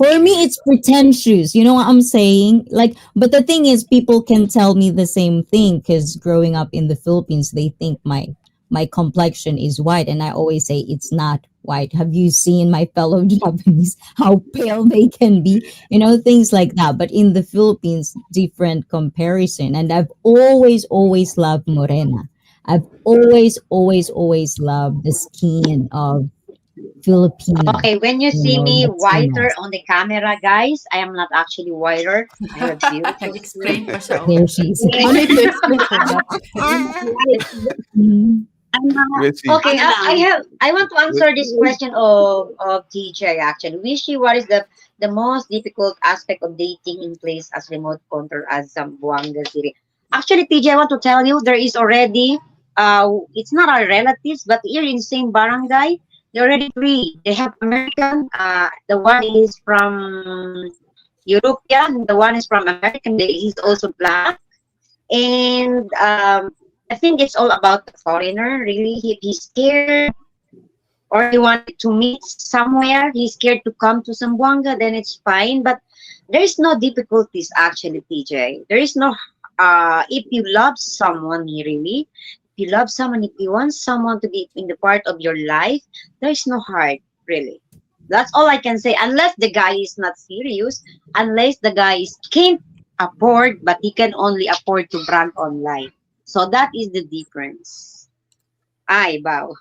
[SPEAKER 5] For me,
[SPEAKER 1] Yeah.
[SPEAKER 5] it's pretentious. You know what I'm saying? Like, but the thing is, people can tell me the same thing because growing up in the Philippines, they think my complexion is white, and I always say it's not white. Have you seen my fellow Japanese how pale they can be? You know, things like that. But in the Philippines, different comparison. And I've always loved morena. I've always loved the skin of Filipina.
[SPEAKER 3] Okay, when you
[SPEAKER 5] You
[SPEAKER 3] see
[SPEAKER 5] know,
[SPEAKER 3] me whiter
[SPEAKER 5] Latinas.
[SPEAKER 3] on the camera, guys, I am not actually whiter. I have beautiful skin.
[SPEAKER 2] Explain for so.
[SPEAKER 5] There she is.
[SPEAKER 2] No need to explain for that.
[SPEAKER 5] Mm.
[SPEAKER 1] Richie,
[SPEAKER 3] Okay, I want to
[SPEAKER 1] Ri-
[SPEAKER 3] answer this question of TJ actually. Wishy, what is the most difficult aspect of dating in place as remote control as Zamboanga City? Actually, TJ, I want to tell you there is already it's not our relatives, but here in same barangay, there are already three. They have American, the one is from European, the one is from American, he's also black. And I think it's all about the foreigner, really. If he's scared or he wanted to meet somewhere, he's scared to come to Zamboanga, then it's fine. But there is no difficulties actually, TJ. There is no if you love someone really, if you love someone, if you want someone to be in the part of your life, there is no hard really. That's all I can say. Unless the guy is not serious, unless the guy is can't afford, but he can only afford to brag online. So that is the difference. Ay, bow.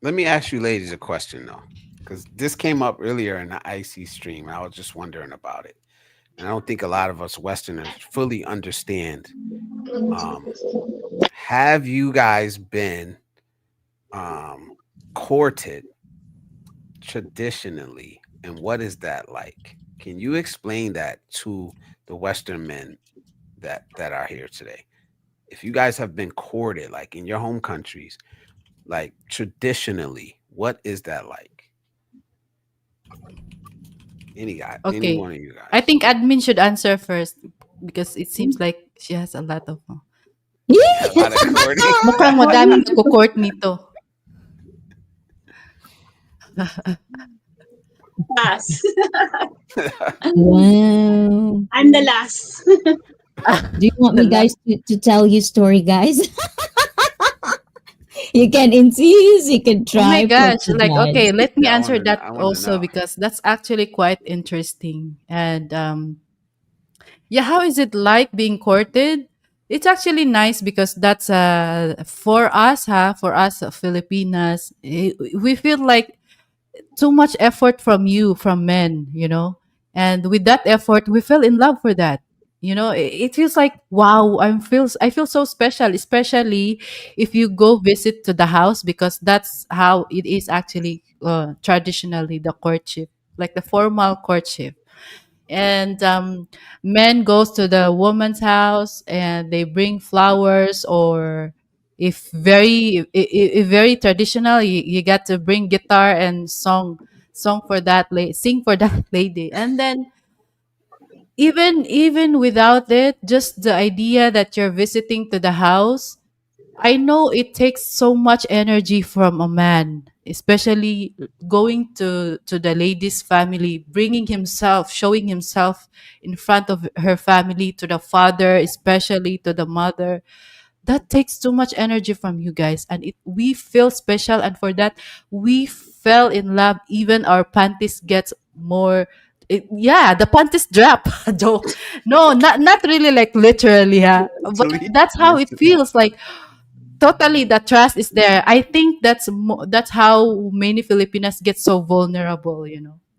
[SPEAKER 1] let me ask you ladies a question though, because this came up earlier in the Icee stream. I was just wondering about it, and I don't think a lot of us Westerners fully understand. Um, have you guys been um, courted traditionally, and what is that like? Can you explain that to the Western men that are here today? If you guys have been courted, like in your home countries, like traditionally, what is that like? Any
[SPEAKER 2] Okay.
[SPEAKER 1] one of you
[SPEAKER 2] I
[SPEAKER 1] guys?
[SPEAKER 2] think admin should answer first because it seems like she has a lot of
[SPEAKER 1] A lot of courting.
[SPEAKER 2] mukhang madaming nagko-court nito.
[SPEAKER 4] Last.
[SPEAKER 5] Wow.
[SPEAKER 4] I'm the last.
[SPEAKER 5] Do you want
[SPEAKER 2] The
[SPEAKER 5] me
[SPEAKER 2] last.
[SPEAKER 5] guys to tell you story, guys? You can insist, you can
[SPEAKER 2] Oh my
[SPEAKER 5] try,
[SPEAKER 2] gosh, like okay,
[SPEAKER 5] guys.
[SPEAKER 2] let me
[SPEAKER 1] Yeah,
[SPEAKER 2] answer that
[SPEAKER 1] I want to
[SPEAKER 2] also
[SPEAKER 1] know.
[SPEAKER 2] because that's actually quite interesting. And yeah, how is it like being courted? It's actually nice because that's for us, for us Filipinas, we feel like too much effort from you, from men, and with that effort we fell in love for that. It feels like wow, I feel so special, especially if you go visit to the house, because that's how it is actually, traditionally, the courtship, like the formal courtship. And men goes to the woman's house and they bring flowers, or if very traditional, you got to bring guitar and song for that sing for that lady. And then even without it, just the idea that you're visiting to the house, I know it takes so much energy from a man, especially going to the lady's family, bringing himself, showing himself in front of her family, to the father, especially to the mother. That takes too much energy from you guys, and we feel special, and for that we fell in love. Even our panties gets more. Yeah, the panties drop. Joke. No, not really, like literally, but
[SPEAKER 1] Literally,
[SPEAKER 2] that's how it
[SPEAKER 1] literally.
[SPEAKER 2] feels like. Totally, the trust is there. I think that's how many Filipinas get so vulnerable,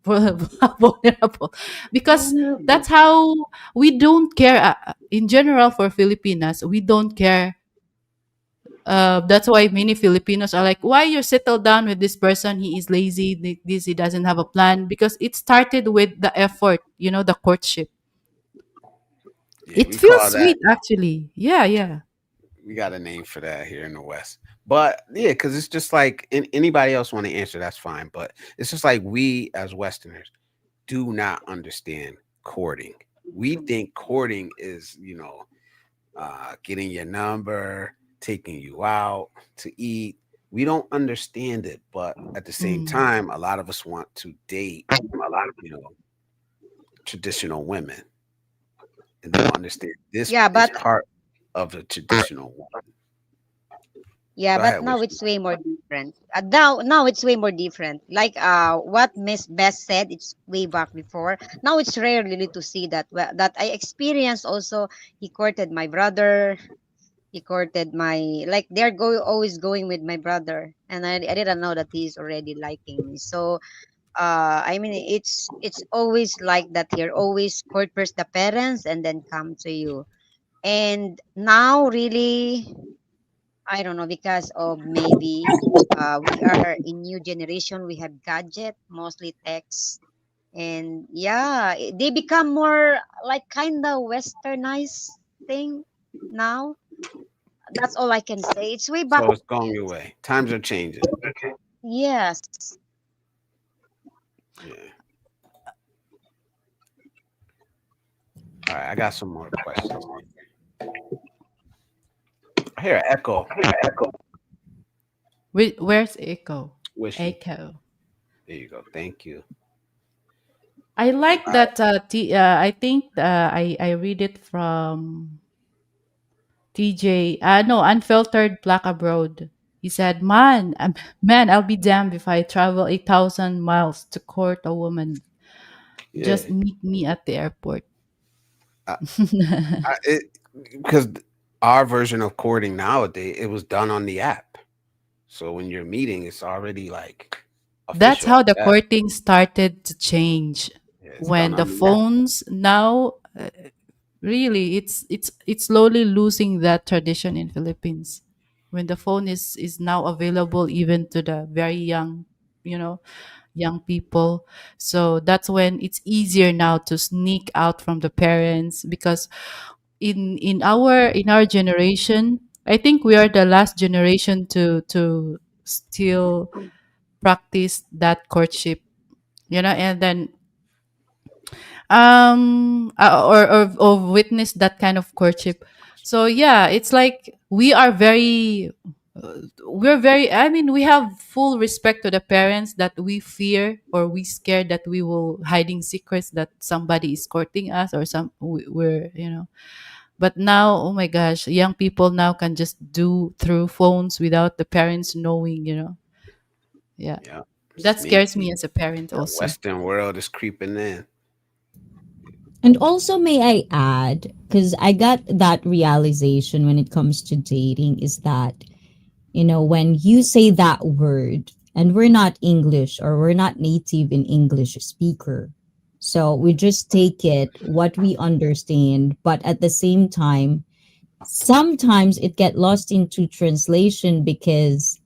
[SPEAKER 2] vulnerable, because that's how we don't care. In general, for Filipinas, we don't care. That's why many Filipinos are like, "Why you settle down with this person? He is lazy. He doesn't have a plan." Because it started with the effort, the courtship.
[SPEAKER 1] Yeah,
[SPEAKER 2] It
[SPEAKER 1] we
[SPEAKER 2] feels
[SPEAKER 1] call that.
[SPEAKER 2] sweet, actually. Yeah, yeah.
[SPEAKER 1] We got a name for that here in the West. But yeah, because it's just like anybody else want to answer, that's fine. But it's just like we as Westerners do not understand courting. We think courting is, getting your number, taking you out to eat. We don't understand it, but at the same
[SPEAKER 2] Mm.
[SPEAKER 1] time, a lot of us want to date, you know. traditional women, and they'll understand this
[SPEAKER 3] Yeah,
[SPEAKER 1] is
[SPEAKER 3] but
[SPEAKER 1] part of the traditional woman.
[SPEAKER 3] yeah,
[SPEAKER 1] Go
[SPEAKER 3] but
[SPEAKER 1] ahead,
[SPEAKER 3] now
[SPEAKER 1] Wishy.
[SPEAKER 3] it's way more different. Now it's way more different. Like what Miss Bess said, it's way back before. Now it's rare really to see that. Well, that I experienced also. He courted my brother. He courted my, like they're always going with my brother, and I didn't know that he's already liking me. So I mean it's always like that here. Always court first the parents and then come to you. And now really I don't know, because of maybe we are in new generation. We have gadget, mostly text, and yeah, they become more like kind of westernized thing now. That's all I can say. It's way back.
[SPEAKER 1] So it's going your way. Times are changing.
[SPEAKER 3] Yes.
[SPEAKER 1] Yeah. All right, I got some more questions. I hear an echo.
[SPEAKER 2] Where's Echo?
[SPEAKER 1] Wishy.
[SPEAKER 2] Echo.
[SPEAKER 1] There you go. Thank you.
[SPEAKER 2] I like
[SPEAKER 1] All right.
[SPEAKER 2] that. I think I read it from TJ. No, Unfiltered Black Abroad. He said, man, I'll be damned if I travel 8,000 miles to court a woman.
[SPEAKER 1] Yeah.
[SPEAKER 2] Just meet me at the airport."
[SPEAKER 1] I, because our version of courting nowadays, it was done on the app. So when you're meeting, it's already like
[SPEAKER 2] That's
[SPEAKER 1] official.
[SPEAKER 2] how the courting started to change.
[SPEAKER 1] Yeah, it's done
[SPEAKER 2] When the
[SPEAKER 1] on the app.
[SPEAKER 2] phones now, really, it's slowly losing that tradition in Philippines. When the phone is now available even to the very young, you know, young people. So that's when it's easier now to sneak out from the parents, because in our generation, I think we are the last generation to still practice that courtship, and then or witness that kind of courtship. So yeah, it's like we're very, I mean, we have full respect to the parents, that we fear or we scared that we will hiding secrets, that somebody is courting us, or we're. But now, oh my gosh, young people now can just do through phones without the parents knowing. Yeah,
[SPEAKER 1] Yeah.
[SPEAKER 2] that scares
[SPEAKER 1] Sneaky.
[SPEAKER 2] me as a parent
[SPEAKER 1] The
[SPEAKER 2] also.
[SPEAKER 1] Western world is creeping in.
[SPEAKER 5] And also, may I add, because I got that realization when it comes to dating, is that, when you say that word, and we're not English or we're not native in English speaker, so we just take it what we understand, but at the same time, sometimes it get lost into translation because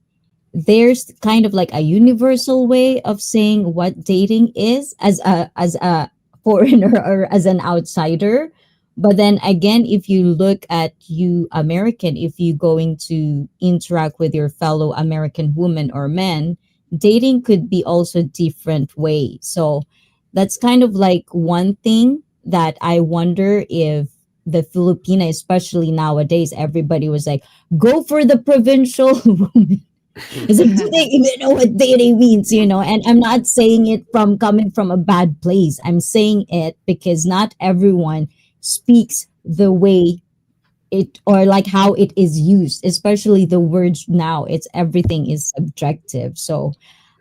[SPEAKER 5] there's kind of like a universal way of saying what dating is as a foreigner or as an outsider. But then again, if you look at you American, if you going to interact with your fellow American woman or men, dating could be also different way. So that's kind of like one thing that I wonder if the Filipina, especially nowadays, everybody was like, go for the provincial woman. It's like, do they even know what dating means, And I'm not saying it from coming from a bad place. I'm saying it because not everyone speaks the way it, or like how it is used, especially the words now. It's everything is subjective. So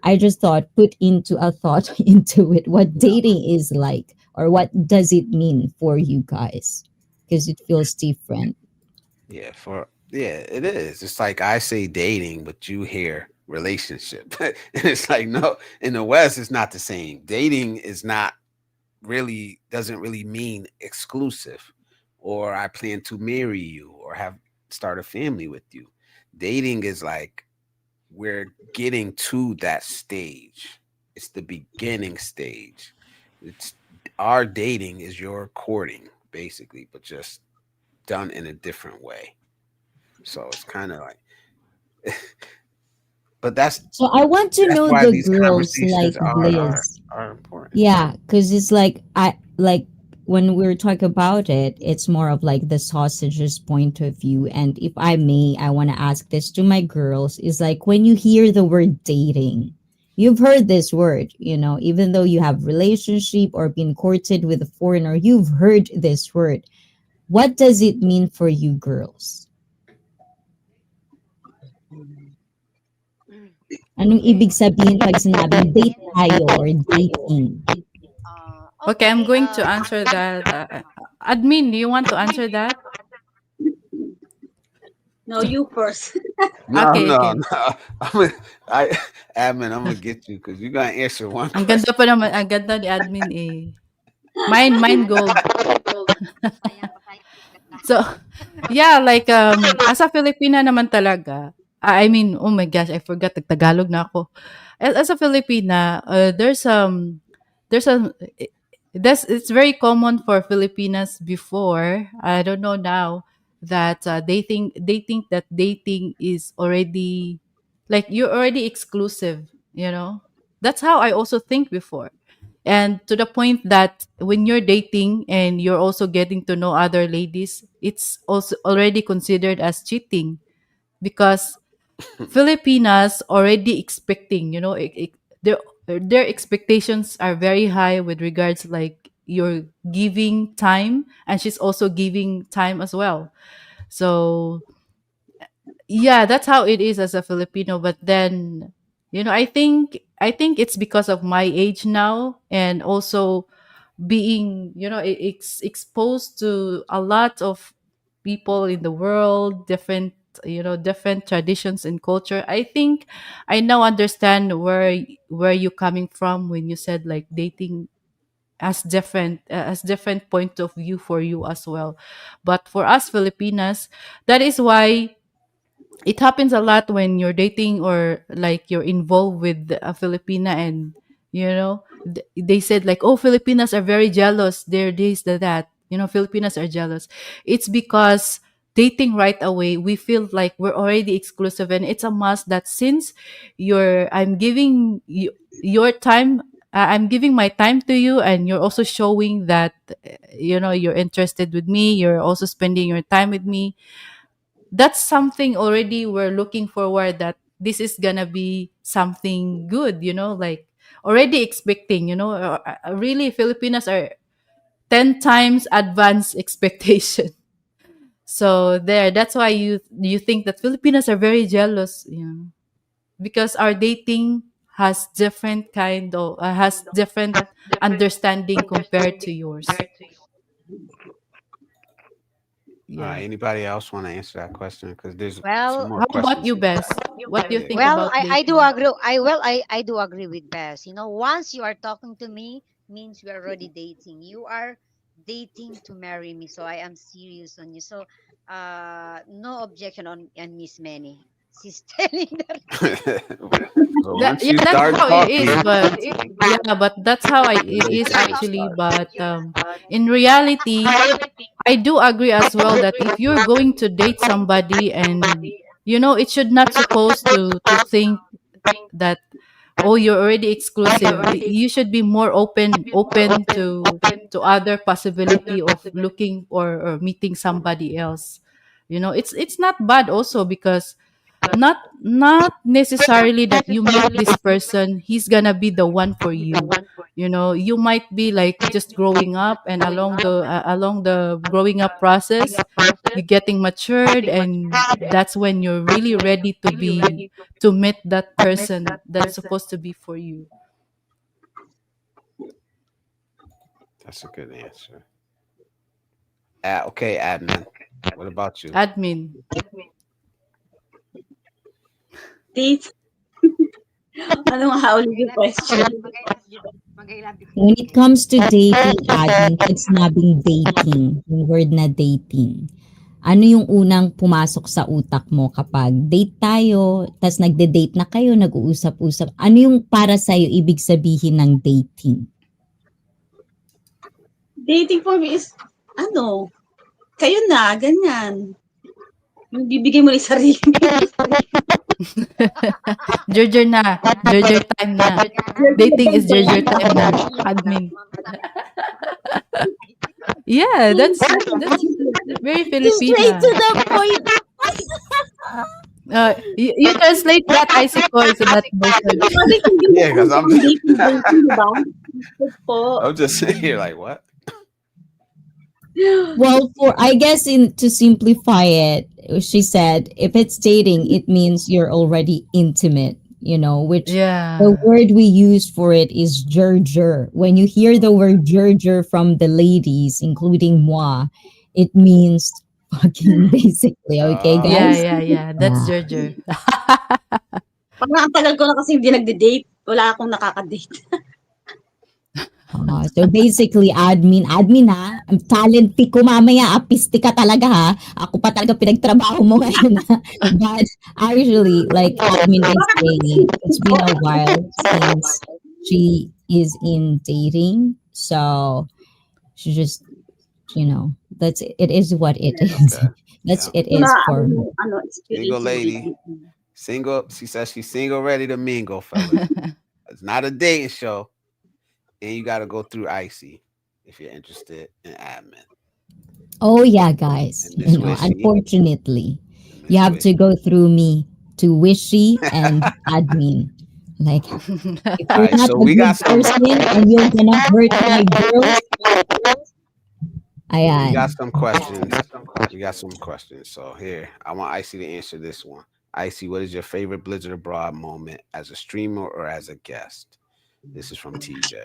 [SPEAKER 5] I just thought, put into a thought into it what
[SPEAKER 1] Yeah.
[SPEAKER 5] dating is like, or what does it mean for you guys? Because it feels different.
[SPEAKER 1] Yeah, it is. It's like I say dating, but you hear relationship. And it's like, no, in the West, it's not the same. Dating is not really, doesn't really mean exclusive, or I plan to marry you or have start a family with you. Dating is like we're getting to that stage. It's the beginning stage. It's our dating is your courting, basically, but just done in a different way. So it's kind of like, but
[SPEAKER 5] So I want to
[SPEAKER 1] that's
[SPEAKER 5] know
[SPEAKER 1] why
[SPEAKER 5] the
[SPEAKER 1] these
[SPEAKER 5] girls like
[SPEAKER 1] conversations
[SPEAKER 5] Bliss.
[SPEAKER 1] are important.
[SPEAKER 5] Yeah, because it's like I like when we're talking about it, it's more of like the sausages point of view. And if I may, I want to ask this to my girls: is like when you hear the word dating, You've heard this word, even though you have relationship or been courted with a foreigner, you've heard this word. What does it mean for you girls? Anong ibig sabihin pag sinabing date tayo or dating?
[SPEAKER 2] Okay, I'm
[SPEAKER 6] Okay.
[SPEAKER 2] going to answer that. Admin, do you want to answer that?
[SPEAKER 4] No, you first.
[SPEAKER 1] No,
[SPEAKER 2] Okay,
[SPEAKER 1] no,
[SPEAKER 2] okay.
[SPEAKER 1] no. I, admin, I'm gonna get you because you're gonna answer one
[SPEAKER 2] Ang ganda
[SPEAKER 1] question.
[SPEAKER 2] pa naman, ang ganda ni admin eh. Mine gold. So, yeah, like as a Filipina naman talaga, I mean, oh my gosh, I forgot Tagalog na ako. As a Filipina, there's a that's it's very common for Filipinas before. I don't know now that they think that dating is already like you're already exclusive, you know? That's how I also think before. And to the point that when you're dating and you're also getting to know other ladies, it's also already considered as cheating because Filipinas already expecting, their expectations are very high with regards like you're giving time and she's also giving time as well. So yeah, that's how it is as a Filipino. But then, I think it's because of my age now and also being exposed to a lot of people in the world, different traditions and culture. I think I now understand where you're coming from when you said like dating as different point of view for you as well. But for us Filipinas, that is why it happens a lot when you're dating or like you're involved with a Filipina and they said like, oh, Filipinas are very jealous, they're this that Filipinas are jealous. It's because dating right away we feel like we're already exclusive and it's a must that since I'm giving you your time, I'm giving my time to you and you're also showing that you're interested with me, you're also spending your time with me. That's something already we're looking forward that this is gonna be something good, like already expecting, really Filipinas are 10 times advanced expectation. So that's why you think that Filipinas are very jealous, because our dating has different understanding compared to yours.
[SPEAKER 1] All right.
[SPEAKER 2] Yeah.
[SPEAKER 1] Anybody else want to answer that question? Because there's some
[SPEAKER 6] Well,
[SPEAKER 1] more
[SPEAKER 2] How about
[SPEAKER 1] questions
[SPEAKER 2] you,
[SPEAKER 1] here.
[SPEAKER 2] Bess? What do you
[SPEAKER 1] Yeah.
[SPEAKER 2] think
[SPEAKER 6] well,
[SPEAKER 2] about
[SPEAKER 6] I do
[SPEAKER 2] dating?
[SPEAKER 6] agree. I do agree with Bess. Once you are talking to me, means we are already dating. You are dating to marry me, so I am serious on you. So, no objection on Miss Manny. She's telling that.
[SPEAKER 1] So
[SPEAKER 2] That
[SPEAKER 1] once
[SPEAKER 2] yeah,
[SPEAKER 1] you
[SPEAKER 2] that's
[SPEAKER 1] start
[SPEAKER 2] how it is,
[SPEAKER 1] talking,
[SPEAKER 2] but yeah, but that's how it is
[SPEAKER 1] relationship
[SPEAKER 2] actually.
[SPEAKER 1] starts.
[SPEAKER 2] But in reality, I do agree as well that if you're going to date somebody and it should not supposed to think that, oh, you're already exclusive. You should be more open to other possibility of looking or meeting somebody else. It's not bad also because not necessarily that you meet this person he's gonna be the one for you. You might be like just growing up and along the growing up process you getting matured and that's when you're really ready to meet that person that's supposed to be for you.
[SPEAKER 1] That's a good answer. Okay, admin. What about you?
[SPEAKER 2] Admin.
[SPEAKER 4] Date. Ano nga ulit yung question?
[SPEAKER 5] When it comes to dating, admin, pag sinabing dating, yung word na dating, ano yung unang pumasok sa utak mo kapag date tayo, tas nagde-date na kayo, nag-uusap-usap, ano yung para sa'yo ibig sabihin ng dating?
[SPEAKER 4] Dating for me is, ano, kayo na, ganyan. Yung bibigay mo lang yung sarili mo.
[SPEAKER 2] Jerjer na. Jerjer time na. Dating is jerjer time na. Admin. Yeah, that's very
[SPEAKER 5] Straight
[SPEAKER 2] Filipina.
[SPEAKER 5] to the point.
[SPEAKER 2] You translate that Icee ko so that version.
[SPEAKER 4] Bakit hindi mo
[SPEAKER 1] Yeah,
[SPEAKER 4] kung
[SPEAKER 1] because I'm
[SPEAKER 4] saan
[SPEAKER 1] just,
[SPEAKER 4] dating dating, di ba? Good po.
[SPEAKER 1] I'm just sitting here like, what?
[SPEAKER 5] Well, for I guess in to simplify it, she said if it's dating, it means you're already intimate, which the
[SPEAKER 2] Yeah.
[SPEAKER 5] word we use for it is jerjer. When you hear the word jerjer from the ladies, including moi, it means fucking basically, okay,
[SPEAKER 1] Oh,
[SPEAKER 2] Yeah,
[SPEAKER 5] guys?
[SPEAKER 2] yeah, yeah. That's
[SPEAKER 5] Yeah.
[SPEAKER 2] Gerger.
[SPEAKER 4] Parang ang tagal ko na kasi hindi nagde-date. Wala akong nakaka-date.
[SPEAKER 5] So basically, admin ha. Ang talent pick ko mamaya, apiste ka talaga ha. Ako pa talaga pinagtrabaho mo ngayon ha. But actually, like admin is saying, it's been a while since she is in dating. So she just, it is what it is.
[SPEAKER 1] okay.
[SPEAKER 5] That's
[SPEAKER 1] Yeah.
[SPEAKER 5] it
[SPEAKER 4] Ito na,
[SPEAKER 5] is
[SPEAKER 4] ano
[SPEAKER 5] for her.
[SPEAKER 4] yung
[SPEAKER 1] Single
[SPEAKER 4] experience in
[SPEAKER 1] lady.
[SPEAKER 4] dating.
[SPEAKER 1] Single. She says she's single, ready to mingle, fellas. It's not a dating show. And you got to go through Icee if you're interested in admin.
[SPEAKER 5] Oh yeah, guys.
[SPEAKER 1] And Miss Wishy.
[SPEAKER 5] Unfortunately,
[SPEAKER 1] And
[SPEAKER 5] you
[SPEAKER 1] Miss
[SPEAKER 5] have to
[SPEAKER 1] Wishy.
[SPEAKER 5] go through me to wishy and admin. Like if
[SPEAKER 1] All
[SPEAKER 5] you're
[SPEAKER 1] right.
[SPEAKER 5] not
[SPEAKER 1] So
[SPEAKER 5] a
[SPEAKER 1] we got
[SPEAKER 5] good
[SPEAKER 1] some.
[SPEAKER 5] person and you're gonna hurt my girls,
[SPEAKER 1] We got
[SPEAKER 5] ayan.
[SPEAKER 1] some questions. We got some questions. So here, I want Icey to answer this one. Icey, what is your favorite Blizzard Abroad moment as a streamer or as a guest? This is from TJ.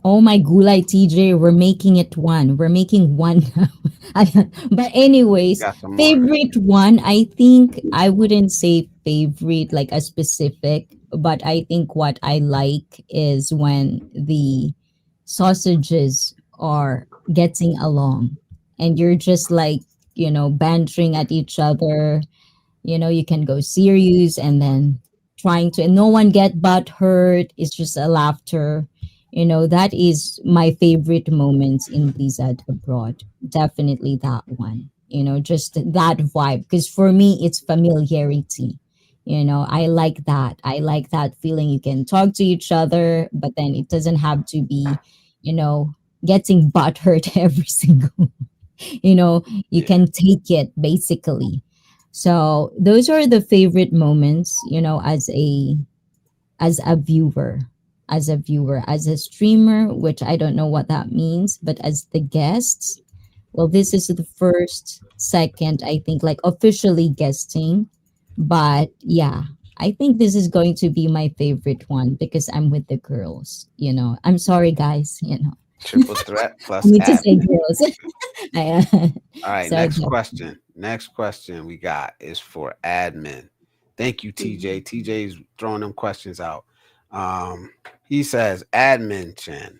[SPEAKER 5] Oh my gulay, TJ, we're making it one. We're making one now. But anyways,
[SPEAKER 1] Got some more.
[SPEAKER 5] favorite one, I think I wouldn't say favorite like a specific, but I think what I like is when the sausages are getting along and you're just like, bantering at each other. You can go serious and then trying to, and no one get butt hurt. It's just a laughter. That is my favorite moments in Blizzard Abroad. Definitely that one. Just that vibe. Because for me, it's familiarity. I like that. I like that feeling. You can talk to each other, but then it doesn't have to be, you know, getting butt hurt every single you know you
[SPEAKER 1] Yeah.
[SPEAKER 5] can take it basically. So those are the favorite moments, as a viewer, as a streamer, which I don't know what that means, but as the guests, well, this is the first, second, I think, like officially guesting. But yeah, I think this is going to be my favorite one because I'm with the girls. I'm sorry, guys.
[SPEAKER 1] Triple threat
[SPEAKER 5] I
[SPEAKER 1] plus
[SPEAKER 5] need to say
[SPEAKER 1] admin.
[SPEAKER 5] girls.
[SPEAKER 1] All right.
[SPEAKER 5] So
[SPEAKER 1] Next question. Next question we got is for admin. Thank you, TJ. TJ's throwing them questions out. He says, admin Chen,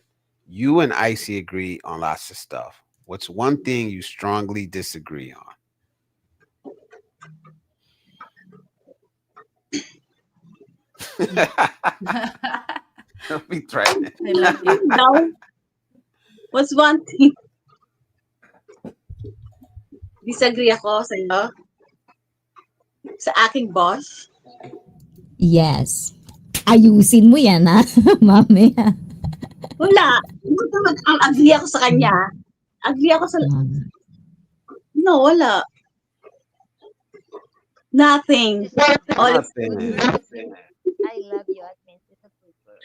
[SPEAKER 1] you and Icey agree on lots of stuff. What's one thing you strongly disagree on? Don't be threatening.
[SPEAKER 2] I like it.
[SPEAKER 4] Daw, what's one thing? Disagree ako sa iyo? Sa aking boss?
[SPEAKER 5] yes. Ayusin mo yan, ha? Mamaya.
[SPEAKER 4] Wala. Ang agree ako sa kanya. Agree ako sa... No, wala. Nothing. All is
[SPEAKER 1] Nothing.
[SPEAKER 6] I love you, admin. It's a super.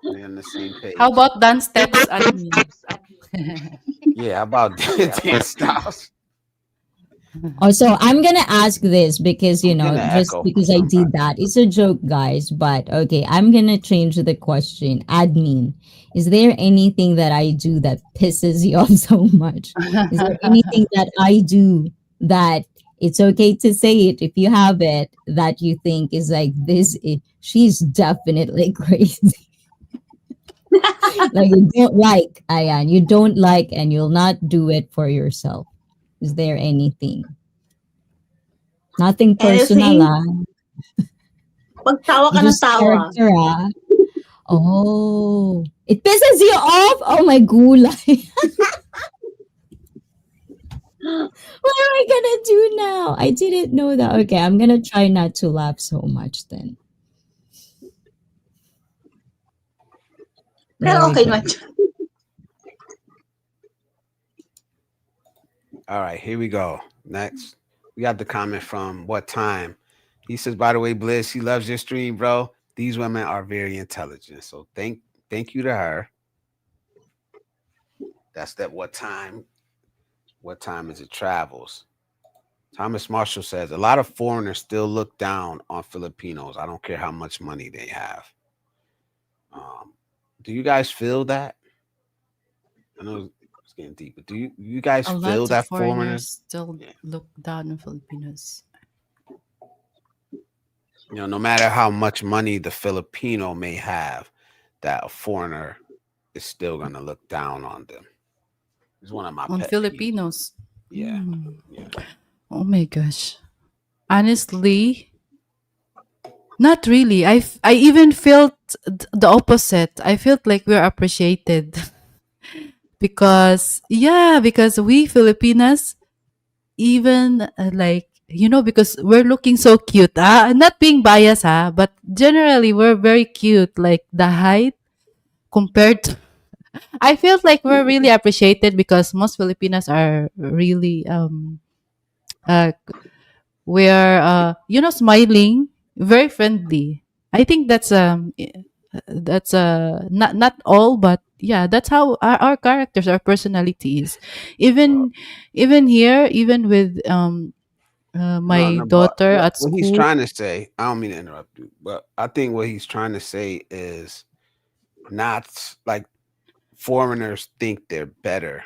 [SPEAKER 1] We're on the same page.
[SPEAKER 2] How about dance steps, admin?
[SPEAKER 1] Yeah, how about dance styles?
[SPEAKER 5] Also, I'm gonna ask this because
[SPEAKER 1] I'm gonna
[SPEAKER 5] just
[SPEAKER 1] echo for
[SPEAKER 5] because I did
[SPEAKER 1] somebody.
[SPEAKER 5] that. It's a joke, guys. But okay, I'm gonna change the question. Admin, is there anything that I do that pisses you off so much? Is there anything that I do that it's okay to say it if you have it that you think is like this? She's definitely crazy. Like you don't like, Ayan. You don't like, and you'll not do it for yourself. Is there anything? Nothing personal,
[SPEAKER 4] anything.
[SPEAKER 5] ah.
[SPEAKER 4] Pagtawa ka ng
[SPEAKER 5] Just
[SPEAKER 4] tawa.
[SPEAKER 5] character, ah. Oh, it pisses you off? Oh my gulay. What am I gonna do now? I didn't know that. Okay, I'm gonna try not to laugh so much then.
[SPEAKER 4] Pero
[SPEAKER 5] There we
[SPEAKER 4] okay
[SPEAKER 5] go.
[SPEAKER 4] naman.
[SPEAKER 1] All right, here we go. Next, we got the comment from What Time. He says, by the way, Bliss, she loves your stream, bro. These women are very intelligent. So thank you to her. That's that what time is it travels. Thomas Marshall says a lot of foreigners still look down on Filipinos. I don't care how much money they have. Um, do you guys feel that? I know it's getting deep, but do you guys
[SPEAKER 2] A
[SPEAKER 1] feel
[SPEAKER 2] lot of
[SPEAKER 1] that foreigners?
[SPEAKER 2] foreigners still
[SPEAKER 1] Yeah.
[SPEAKER 2] look down on Filipinos.
[SPEAKER 1] No matter how much money the Filipino may have, that a foreigner is still gonna look down on them. It's one of my
[SPEAKER 2] On
[SPEAKER 1] pet peeves.
[SPEAKER 2] Filipinos.
[SPEAKER 1] Yeah,
[SPEAKER 2] Hmm.
[SPEAKER 1] yeah.
[SPEAKER 2] Oh my gosh. Honestly, not really. I even felt the opposite. I felt like we're appreciated because yeah, because we Filipinas even like because we're looking so cute. Not being biased, but generally we're very cute. Like the height compared to, I felt like we're really appreciated because most Filipinas are really uh we're smiling, very friendly. I think that's not all, but yeah, that's how our characters, our personality is.
[SPEAKER 1] Well,
[SPEAKER 2] Even here, even with
[SPEAKER 1] no,
[SPEAKER 2] my
[SPEAKER 1] no, but
[SPEAKER 2] daughter at
[SPEAKER 1] what he's
[SPEAKER 2] school.
[SPEAKER 1] trying to say, I don't mean to interrupt you, but I think what he's trying to say is not like foreigners think they're better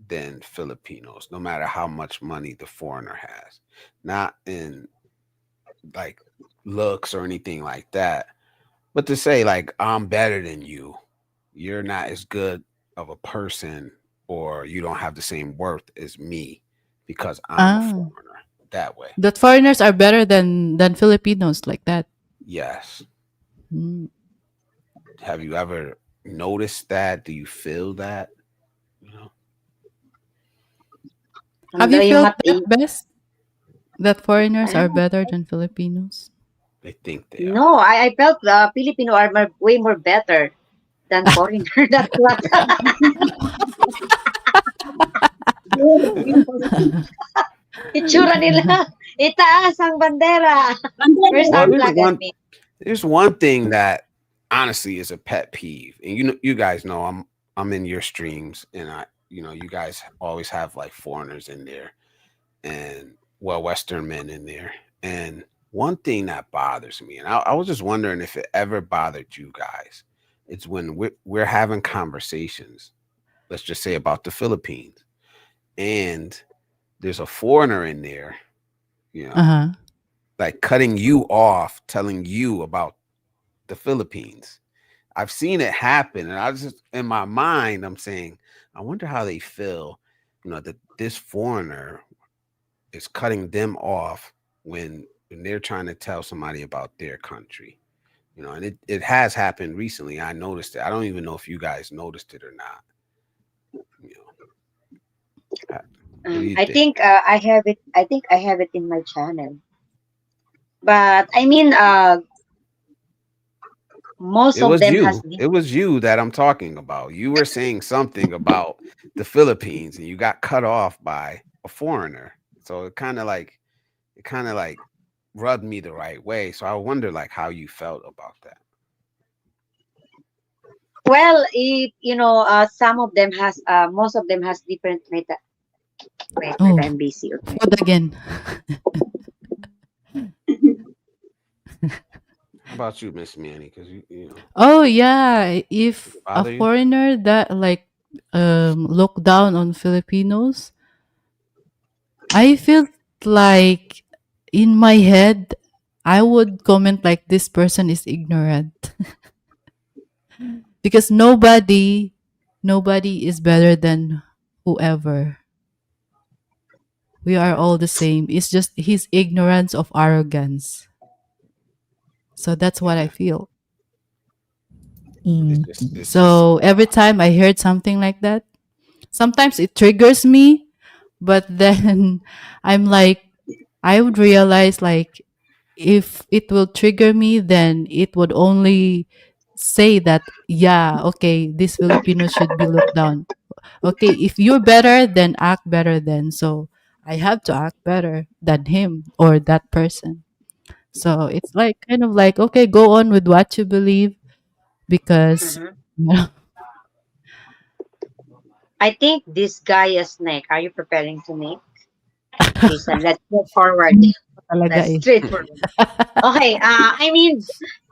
[SPEAKER 1] than Filipinos, no matter how much money the foreigner has. Not in like looks or anything like that, but to say like I'm better than you, you're not as good of a person, or you don't have the same worth as me because I'm a
[SPEAKER 2] Ah,
[SPEAKER 1] foreigner. That way,
[SPEAKER 2] that foreigners are better than Filipinos, like that.
[SPEAKER 1] yes.
[SPEAKER 2] Mm.
[SPEAKER 1] Have you ever noticed that? Do you feel that? You know,
[SPEAKER 2] Have
[SPEAKER 3] And
[SPEAKER 2] you
[SPEAKER 3] yung
[SPEAKER 2] felt
[SPEAKER 3] mat
[SPEAKER 2] that, Best? That foreigners are
[SPEAKER 3] ah,
[SPEAKER 2] better than Filipinos?
[SPEAKER 1] they think they are.
[SPEAKER 3] no, I felt the Filipino are way more better than foreigner. That's what itsura nila. Itaas ang bandera. First
[SPEAKER 1] Well,
[SPEAKER 3] time flag at me.
[SPEAKER 1] there's one thing that honestly is a pet peeve, and you guys know I'm in your streams, and you guys always have like foreigners in there, and well, Western men in there, and one thing that bothers me, and I was just wondering if it ever bothered you guys, it's when we're having conversations, let's just say about the Philippines, and there's a foreigner in there, you know,
[SPEAKER 2] Uh-huh.
[SPEAKER 1] like cutting you off, telling you about the Philippines. I've seen it happen, and I just in my mind, I'm saying, I wonder how they feel, that this foreigner is cutting them off when they're trying to tell somebody about their country. And it has happened recently. I noticed it. I don't even know if you guys noticed it or not. You what do you
[SPEAKER 3] I
[SPEAKER 1] think?
[SPEAKER 3] think I have it. I think I have it in my channel. But I mean, most
[SPEAKER 1] It
[SPEAKER 3] of
[SPEAKER 1] was
[SPEAKER 3] them has
[SPEAKER 1] you. It was you that I'm talking about. You were saying something about the Philippines, and you got cut off by a foreigner. So it kind of like rubbed me the right way. So I wonder like how you felt about that.
[SPEAKER 3] well, it some of them has most of them has different meta. Wait,
[SPEAKER 2] Oh,
[SPEAKER 3] I'm busy. Okay.
[SPEAKER 2] food again.
[SPEAKER 1] How about you, Miss Manny? Because you
[SPEAKER 2] Oh yeah,
[SPEAKER 1] does
[SPEAKER 2] if
[SPEAKER 1] it
[SPEAKER 2] a
[SPEAKER 1] bother you?
[SPEAKER 2] foreigner that like look down on Filipinos, I feel like in my head I would comment like this person is ignorant because nobody is better than whoever. We are all the same. It's just his ignorance of arrogance. So that's what I
[SPEAKER 1] Yeah,
[SPEAKER 2] feel.
[SPEAKER 1] it's just
[SPEAKER 5] Indeed.
[SPEAKER 1] it's just
[SPEAKER 2] So every time I heard something like that, sometimes it triggers me, but then I'm like, I would realize like if it will trigger me, then it would only say that, yeah, okay, these Filipinos should be looked down. Okay, if you're better, then act better then. So I have to act better than him or that person. So it's like kind of like, okay, go on with what you believe because
[SPEAKER 3] Mhm.
[SPEAKER 2] you know,
[SPEAKER 3] I think this guy is snake. Are you preparing to make? Okay, so let's go forward.
[SPEAKER 2] talaga
[SPEAKER 3] Let's
[SPEAKER 2] eh.
[SPEAKER 3] straightforward. Okay, I mean,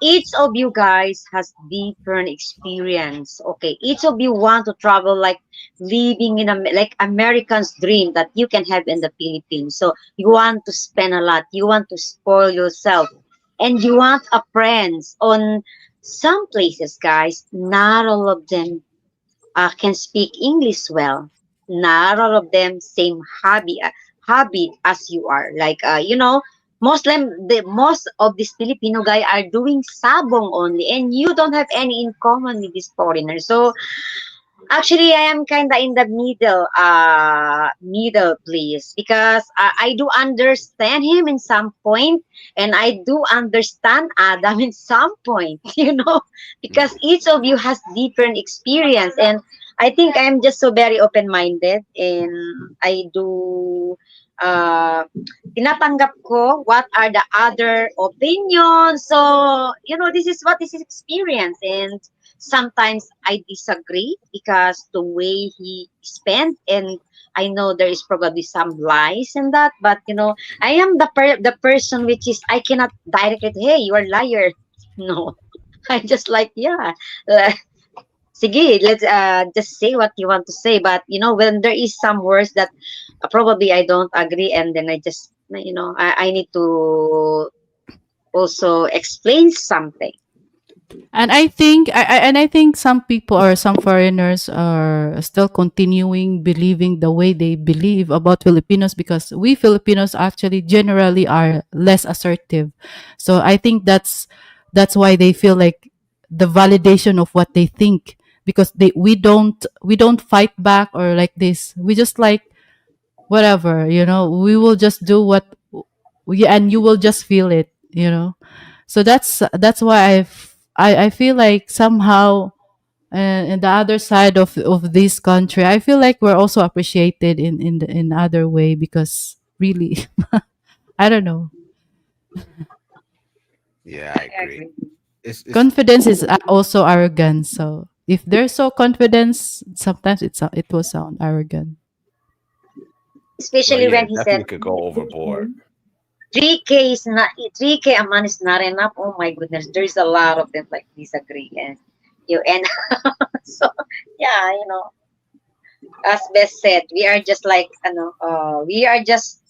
[SPEAKER 3] each of you guys has different experience. Okay, each of you want to travel like living in a like American's dream that you can have in the Philippines. So you want to spend a lot, you want to spoil yourself, and you want a friends on some places, guys. Not all of them can speak English well. Not all of them same hobby as you are. Like most of these Filipino guy are doing sabong only, and you don't have any in common with these foreigners. So actually, I am kind of in the middle place because I do understand him in some point, and I do understand Adam in some point, because each of you has different experience, and I think I'm just so very open-minded, and I do tinatanggap ko what are the other opinions. So, this is what this is experience, and sometimes I disagree because the way he spent, and I know there is probably some lies in that, but I am the person which is I cannot directly, hey, you are liar. No, I just like, yeah, uh, sige, let's just say what you want to say, but when there is some words that probably I don't agree, and then I just I need to also explain something.
[SPEAKER 2] And I think some people or some foreigners are still continuing believing the way they believe about Filipinos because we Filipinos actually generally are less assertive. So I think that's why they feel like the validation of what they think because we don't fight back or like this. We just like whatever, we will just do what we and you will just feel it. So that's why I feel like somehow in the other side of this country, I feel like we're also appreciated in other way because really, I don't know.
[SPEAKER 1] Yeah, I
[SPEAKER 3] I
[SPEAKER 1] agree.
[SPEAKER 3] agree.
[SPEAKER 1] It's
[SPEAKER 2] Confidence is also arrogance. So if they're so confidence, sometimes it will sound arrogant.
[SPEAKER 1] well,
[SPEAKER 3] Especially
[SPEAKER 1] yeah,
[SPEAKER 3] when
[SPEAKER 1] it
[SPEAKER 3] he said
[SPEAKER 1] definitely could go overboard.
[SPEAKER 3] 3K is not 3K a month is not enough. Oh my goodness, there's a lot of them like disagree, and and so yeah, as Bess said, we are just like we are just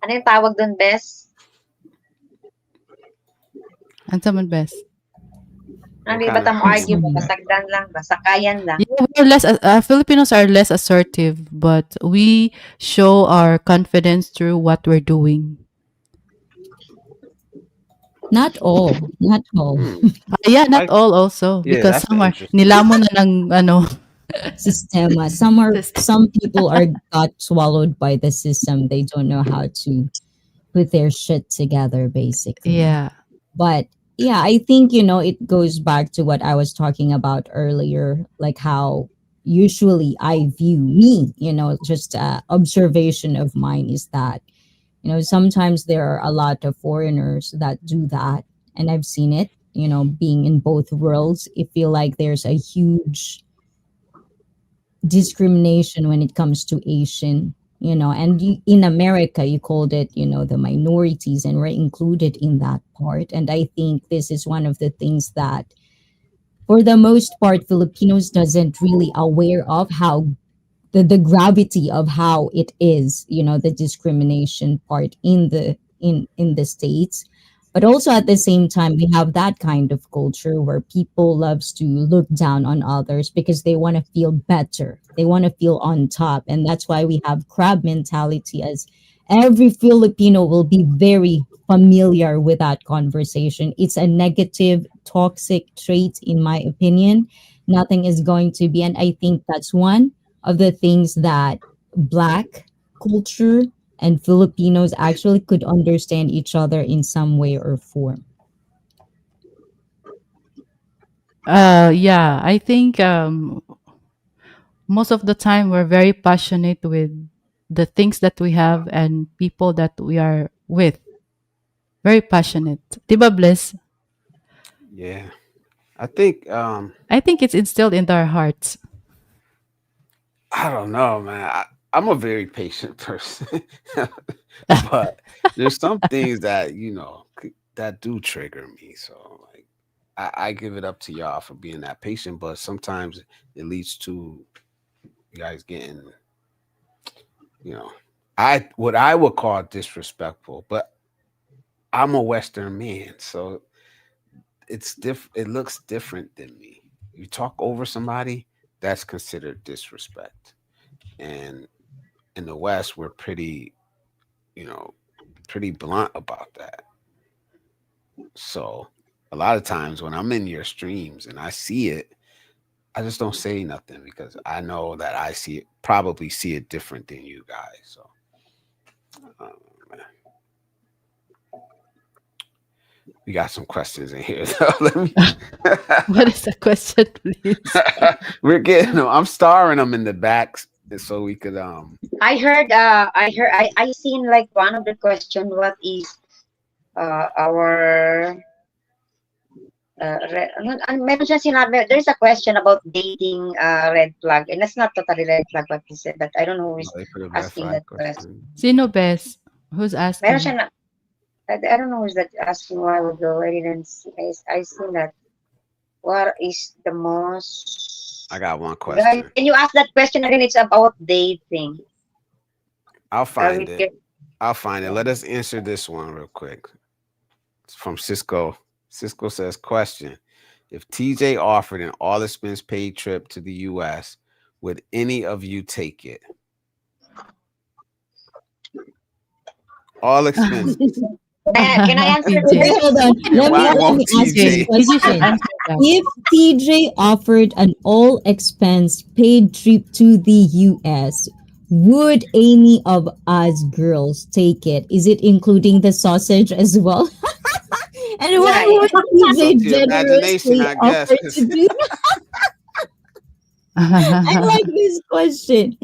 [SPEAKER 3] ano yung tawag dun, Bess?
[SPEAKER 2] And someone best.
[SPEAKER 3] Ano
[SPEAKER 1] What
[SPEAKER 3] ba
[SPEAKER 1] kind of
[SPEAKER 3] tamo argue ba?
[SPEAKER 5] Awesome.
[SPEAKER 3] Basagdan lang, basakayan lang.
[SPEAKER 2] Yeah, we're less. Filipinos are less assertive, but we show our confidence through what we're doing.
[SPEAKER 5] Not all. Not all.
[SPEAKER 1] hmm.
[SPEAKER 2] Yeah, not
[SPEAKER 1] Like,
[SPEAKER 2] all also
[SPEAKER 1] yeah,
[SPEAKER 2] because
[SPEAKER 1] that's
[SPEAKER 2] some
[SPEAKER 1] the
[SPEAKER 2] are
[SPEAKER 1] interesting.
[SPEAKER 2] nilamon na ng ano
[SPEAKER 5] Sistema.
[SPEAKER 2] system.
[SPEAKER 5] Some people are got swallowed by the system. They don't know how to put their shit together, basically.
[SPEAKER 2] Yeah.
[SPEAKER 5] But yeah, I think, it goes back to what I was talking about earlier, like how usually I view me, just observation of mine is that, sometimes there are a lot of foreigners that do that. And I've seen it, being in both worlds. I feel like there's a huge discrimination when it comes to Asian, and in America, you called it, the minorities, and we're included in that part. And I think this is one of the things that, for the most part, Filipinos doesn't really aware of how the gravity of how it is, the discrimination part in the states. But also at the same time, we have that kind of culture where people loves to look down on others because they want to feel better, they want to feel on top, and that's why we have crab mentality, as every Filipino will be very familiar with that conversation. It's a negative toxic trait, in my opinion. Nothing is going to be, and I think that's one of the things that Black culture and Filipinos actually could understand each other in some way or form.
[SPEAKER 2] Yeah, I think most of the time we're very passionate with the things that we have and people that we are with. Very passionate. Diba, Bliss?
[SPEAKER 1] Yeah. I think
[SPEAKER 2] I think it's instilled into our hearts.
[SPEAKER 1] I don't know, man. I'm a very patient person. But there's some things that, that do trigger me. So like I give it up to y'all for being that patient, but sometimes it leads to you guys getting, you know, I what I would call disrespectful, but I'm a Western man, so it looks different than me. You talk over somebody, that's considered disrespect. And in the West, we're you know, pretty blunt about that. So a lot of times when I'm in your streams and I see it, I just don't say nothing because I know that I probably see it different than you guys. So um, we got some questions in here. Let me.
[SPEAKER 2] What is the question, please?
[SPEAKER 1] We're getting them. I'm starring them in the backs so we could
[SPEAKER 3] I seen like one of the question, what is our meron siya sinabi, there's a question about dating red flag, and that's not totally red flag what he said, but I don't know who is
[SPEAKER 1] they put a red
[SPEAKER 3] asking
[SPEAKER 1] flag
[SPEAKER 3] that question.
[SPEAKER 1] question.
[SPEAKER 2] Sino Bes? Who's
[SPEAKER 3] Meron siya
[SPEAKER 2] asking?
[SPEAKER 3] na, I don't know who's that asking a while ago. I didn't see, I seen that. What is the most,
[SPEAKER 1] I got one
[SPEAKER 3] guys,
[SPEAKER 1] question.
[SPEAKER 3] can you ask that question again? It's about dating.
[SPEAKER 1] I'll find
[SPEAKER 3] With
[SPEAKER 1] it.
[SPEAKER 3] your,
[SPEAKER 1] I'll find it. Let us answer this one real quick. It's from Cisco. Cisco says, question. If TJ offered an all expense paid trip to the US, would any of you take it? All expenses.
[SPEAKER 3] can I answer
[SPEAKER 2] TJ.
[SPEAKER 5] Okay,
[SPEAKER 3] first?
[SPEAKER 5] hold on.
[SPEAKER 1] And
[SPEAKER 5] Let me
[SPEAKER 1] why
[SPEAKER 5] let
[SPEAKER 1] won't
[SPEAKER 5] me ask this
[SPEAKER 1] TJ?
[SPEAKER 2] TJ should
[SPEAKER 5] question.
[SPEAKER 2] answer that.
[SPEAKER 5] If TJ offered an all expense paid trip to the US, would any of us girls take it? Is it including the sausage as well? And why
[SPEAKER 3] Yeah,
[SPEAKER 5] would
[SPEAKER 1] It's up
[SPEAKER 5] TJ
[SPEAKER 1] to your imagination,
[SPEAKER 5] generously
[SPEAKER 1] I guess.
[SPEAKER 5] offer to do I like this question.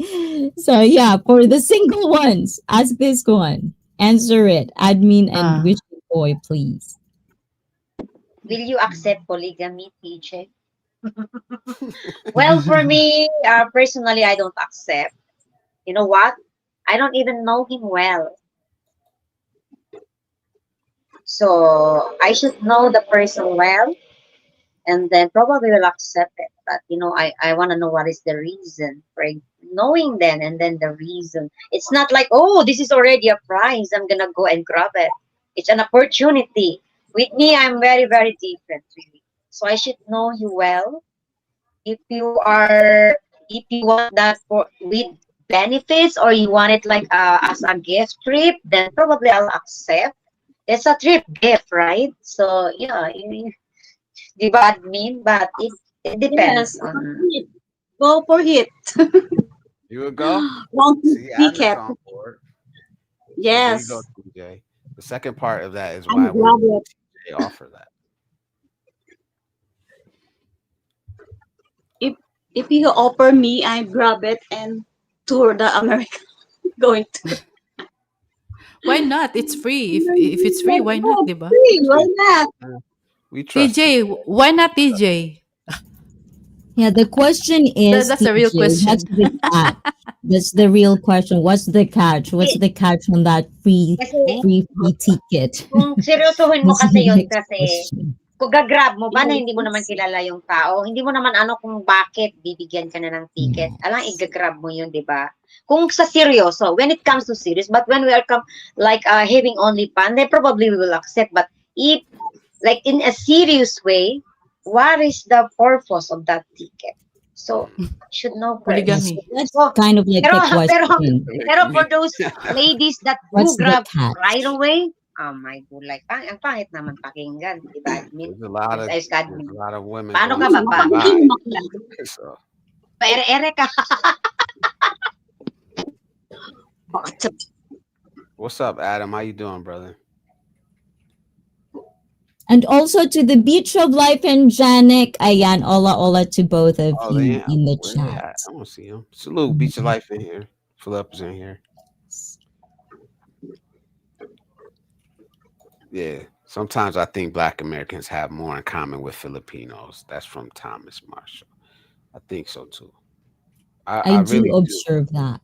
[SPEAKER 5] So yeah, for the single ones, ask this one. Answer it. Admin and
[SPEAKER 2] Ah,
[SPEAKER 5] Wishing Boy, please.
[SPEAKER 3] will you accept polygamy, TJ? Well, for me, personally, I don't accept. You know what? I don't even know him well. So I should know the person well, and then probably will accept it. But I want to know what is the reason for knowing then, and then the reason. It's not like, oh, this is already a prize, I'm gonna go and grab it. It's an opportunity. With me, I'm very, very different, really. So I should know you well. If you want that for with benefits, or you want it like as a gift trip, then probably I'll accept. It's a trip gift, right? So yeah, di ba admin? But it
[SPEAKER 4] Yes,
[SPEAKER 3] depends on.
[SPEAKER 4] go for it.
[SPEAKER 1] You would go?
[SPEAKER 4] Want to
[SPEAKER 1] See, Adam's
[SPEAKER 4] ticket.
[SPEAKER 1] on board. So there you go,
[SPEAKER 4] Yes,
[SPEAKER 1] TJ. The second part of that is
[SPEAKER 4] I'm
[SPEAKER 1] why won't
[SPEAKER 4] glad it.
[SPEAKER 1] TJ offer that?
[SPEAKER 4] If if you offer me, I grab it and tour the America. Going to.
[SPEAKER 2] why not? It's free. If it's free, why not,
[SPEAKER 4] Oh,
[SPEAKER 2] 'di ba?
[SPEAKER 4] free, why not?
[SPEAKER 1] We trust
[SPEAKER 2] TJ,
[SPEAKER 1] TJ.
[SPEAKER 2] why not TJ?
[SPEAKER 5] Yeah, the question is,
[SPEAKER 2] That's a real
[SPEAKER 5] TJ, what's
[SPEAKER 2] question.
[SPEAKER 5] the catch? That's the real question. What's the catch? What's
[SPEAKER 3] Eh,
[SPEAKER 5] the catch on that free
[SPEAKER 3] Kasi
[SPEAKER 5] free ticket?
[SPEAKER 3] kung seryosohin mo
[SPEAKER 5] That's
[SPEAKER 3] kasi
[SPEAKER 5] the
[SPEAKER 3] yun,
[SPEAKER 5] next
[SPEAKER 3] kasi
[SPEAKER 5] question.
[SPEAKER 3] kung gagrab mo ba na hindi mo naman
[SPEAKER 4] Yes.
[SPEAKER 3] kilala yung tao, hindi mo naman ano kung bakit bibigyan ka na ng ticket. Alang
[SPEAKER 5] Yes.
[SPEAKER 3] igagrab mo yun, di ba? Kung sa seryoso, when it comes to serious, but when we are like having only fun, then probably we will accept. But if like in a serious way, what is the purpose of that ticket? So should know
[SPEAKER 5] Yeah,
[SPEAKER 3] first.
[SPEAKER 5] so
[SPEAKER 2] Polygamy.
[SPEAKER 5] that's
[SPEAKER 3] So
[SPEAKER 5] kind of like
[SPEAKER 3] pero
[SPEAKER 5] the
[SPEAKER 3] pero
[SPEAKER 5] question.
[SPEAKER 3] pero
[SPEAKER 1] Polygamy.
[SPEAKER 3] for those ladies that do
[SPEAKER 5] What's the
[SPEAKER 3] grab right
[SPEAKER 5] catch?
[SPEAKER 3] away, oh my god, like ang pangit naman pakinggan, di ba? Admin,
[SPEAKER 1] There's a lot of
[SPEAKER 3] ayos ka
[SPEAKER 1] there's a
[SPEAKER 3] admin.
[SPEAKER 1] lot of women
[SPEAKER 3] Paano
[SPEAKER 1] going
[SPEAKER 3] ka
[SPEAKER 1] to
[SPEAKER 3] ba pa?
[SPEAKER 4] Hindi
[SPEAKER 1] Dubai.
[SPEAKER 4] mo makilala.
[SPEAKER 1] So
[SPEAKER 3] Paere-ere ka.
[SPEAKER 4] Bakit?
[SPEAKER 1] what's up, Adam? How you doing, brother?
[SPEAKER 5] And also to the Beach of Life and Janek, ayan, ola to both of
[SPEAKER 1] Oh, they
[SPEAKER 5] you
[SPEAKER 1] ain't,
[SPEAKER 5] in the
[SPEAKER 1] where they
[SPEAKER 5] chat.
[SPEAKER 1] at? I want to see them. Salute, Beach of Life in here. Philip's in here. Yeah. Sometimes I think Black Americans have more in common with Filipinos. That's from Thomas Marshall. I think so too.
[SPEAKER 5] I
[SPEAKER 1] I
[SPEAKER 5] do
[SPEAKER 1] really do.
[SPEAKER 5] observe that.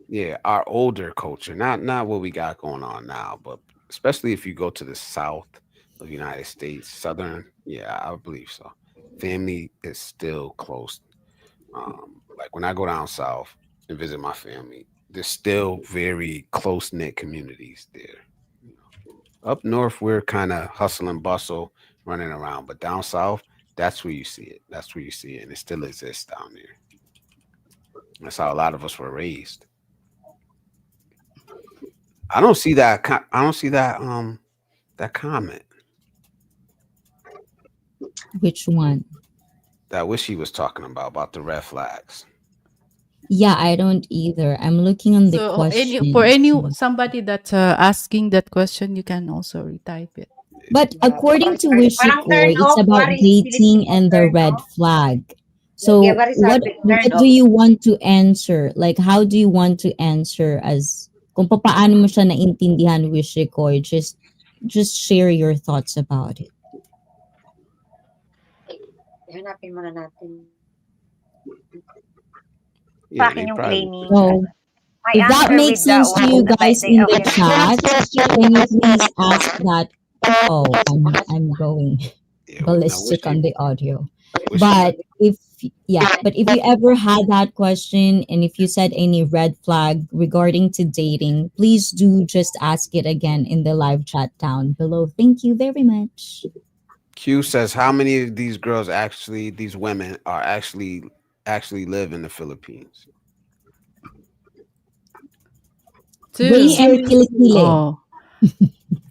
[SPEAKER 1] Yeah, our older culture, not what we got going on now, but especially if you go to the south of the United States, southern, yeah, I believe so. Family is still close. Like when I go down south and visit my family, there's still very close knit communities there. You know, up north we're kind of hustle and bustle, running around, but down south, that's where you see it. That's where you see it, and it still exists down there. That's how a lot of us were raised. I don't see that. I don't see that. That comment
[SPEAKER 5] Which one?
[SPEAKER 1] that Wishy was talking about the red flags.
[SPEAKER 5] Yeah, I don't either. I'm looking on the
[SPEAKER 2] So any for
[SPEAKER 5] questions.
[SPEAKER 2] any somebody that's asking that question, you can also retype it.
[SPEAKER 5] But
[SPEAKER 3] Yeah,
[SPEAKER 5] according to
[SPEAKER 3] parang
[SPEAKER 5] Wishiko,
[SPEAKER 3] turn
[SPEAKER 5] it's
[SPEAKER 3] off.
[SPEAKER 5] about
[SPEAKER 3] What is
[SPEAKER 5] dating
[SPEAKER 3] Filipino
[SPEAKER 5] and the
[SPEAKER 3] turn
[SPEAKER 5] red
[SPEAKER 3] off?
[SPEAKER 5] flag.
[SPEAKER 3] Yeah,
[SPEAKER 5] So
[SPEAKER 3] what is our turn
[SPEAKER 5] what do
[SPEAKER 3] off?
[SPEAKER 5] you want to answer? Like how do you want to answer as kung paano mo siya naintindihan, Wishiko? Just share your thoughts about it.
[SPEAKER 3] Hanapin muna natin. Sa akin
[SPEAKER 1] Yeah,
[SPEAKER 3] yung
[SPEAKER 1] they probably.
[SPEAKER 3] claiming.
[SPEAKER 5] So
[SPEAKER 3] My
[SPEAKER 5] if that
[SPEAKER 3] answer with
[SPEAKER 5] makes
[SPEAKER 3] the
[SPEAKER 5] sense to you guys
[SPEAKER 3] the
[SPEAKER 5] in the
[SPEAKER 3] okay.
[SPEAKER 5] chat, can you please ask that? Oh, I'm going
[SPEAKER 1] Yeah, now
[SPEAKER 5] ballistic
[SPEAKER 1] Wishy,
[SPEAKER 5] on the audio.
[SPEAKER 1] Wishy.
[SPEAKER 5] But if yeah, but if you ever had that question and if you said any red flag regarding to dating, please do just ask it again in the live chat down below. Thank you very much.
[SPEAKER 1] Q says, how many of these girls actually, these women are actually live in the Philippines?
[SPEAKER 5] Raise
[SPEAKER 2] Two.
[SPEAKER 5] your
[SPEAKER 4] Me and
[SPEAKER 5] kilikili.
[SPEAKER 2] Oh,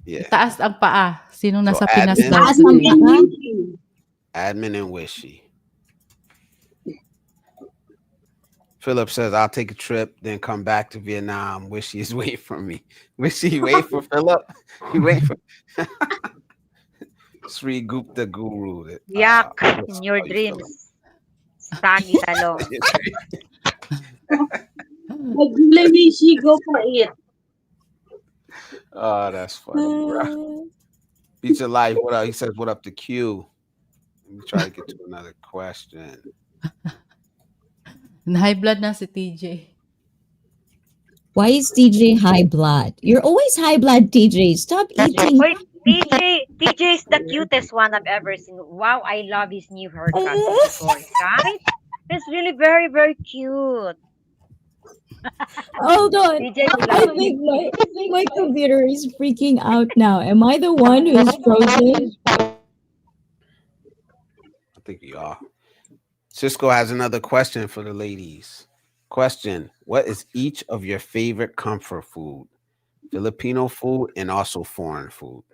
[SPEAKER 1] Yeah.
[SPEAKER 2] itaas ang paa. Sinong
[SPEAKER 1] So
[SPEAKER 2] nasa Pinas
[SPEAKER 1] admin,
[SPEAKER 2] daw
[SPEAKER 5] Taas
[SPEAKER 4] me
[SPEAKER 5] ang
[SPEAKER 2] today?
[SPEAKER 4] and
[SPEAKER 5] paa.
[SPEAKER 4] Missy.
[SPEAKER 1] admin, and Wishy. Philip says, I'll take a trip, then come back to Vietnam. Wishy is waiting for me. Wishy, you wait for Philip? You wait for Sri Gupta Guru.
[SPEAKER 3] Yak
[SPEAKER 1] Let's
[SPEAKER 3] in
[SPEAKER 1] see
[SPEAKER 3] your
[SPEAKER 1] how you feel.
[SPEAKER 3] dreams. Sagi talong.
[SPEAKER 4] Nag-gulay Mishi, go for it.
[SPEAKER 1] Oh, that's funny, bro. Feature life. What up? He says, "What up to Q?" Let me try to get to another question.
[SPEAKER 2] Na-high blood na si TJ.
[SPEAKER 5] Why is TJ high blood? You're always high blood, TJ. Stop eating.
[SPEAKER 3] Wait, TJ is the cutest one I've ever seen. Wow, I love his new haircut before, right? It's really very, very cute.
[SPEAKER 5] Hold on.
[SPEAKER 3] TJ, we
[SPEAKER 5] I
[SPEAKER 3] love
[SPEAKER 5] think
[SPEAKER 3] you.
[SPEAKER 5] my computer is freaking out now. Am I the one who's frozen?
[SPEAKER 1] I think you are. Cisco has another question for the ladies. Question: what is each of your favorite comfort food? Filipino food and also foreign food.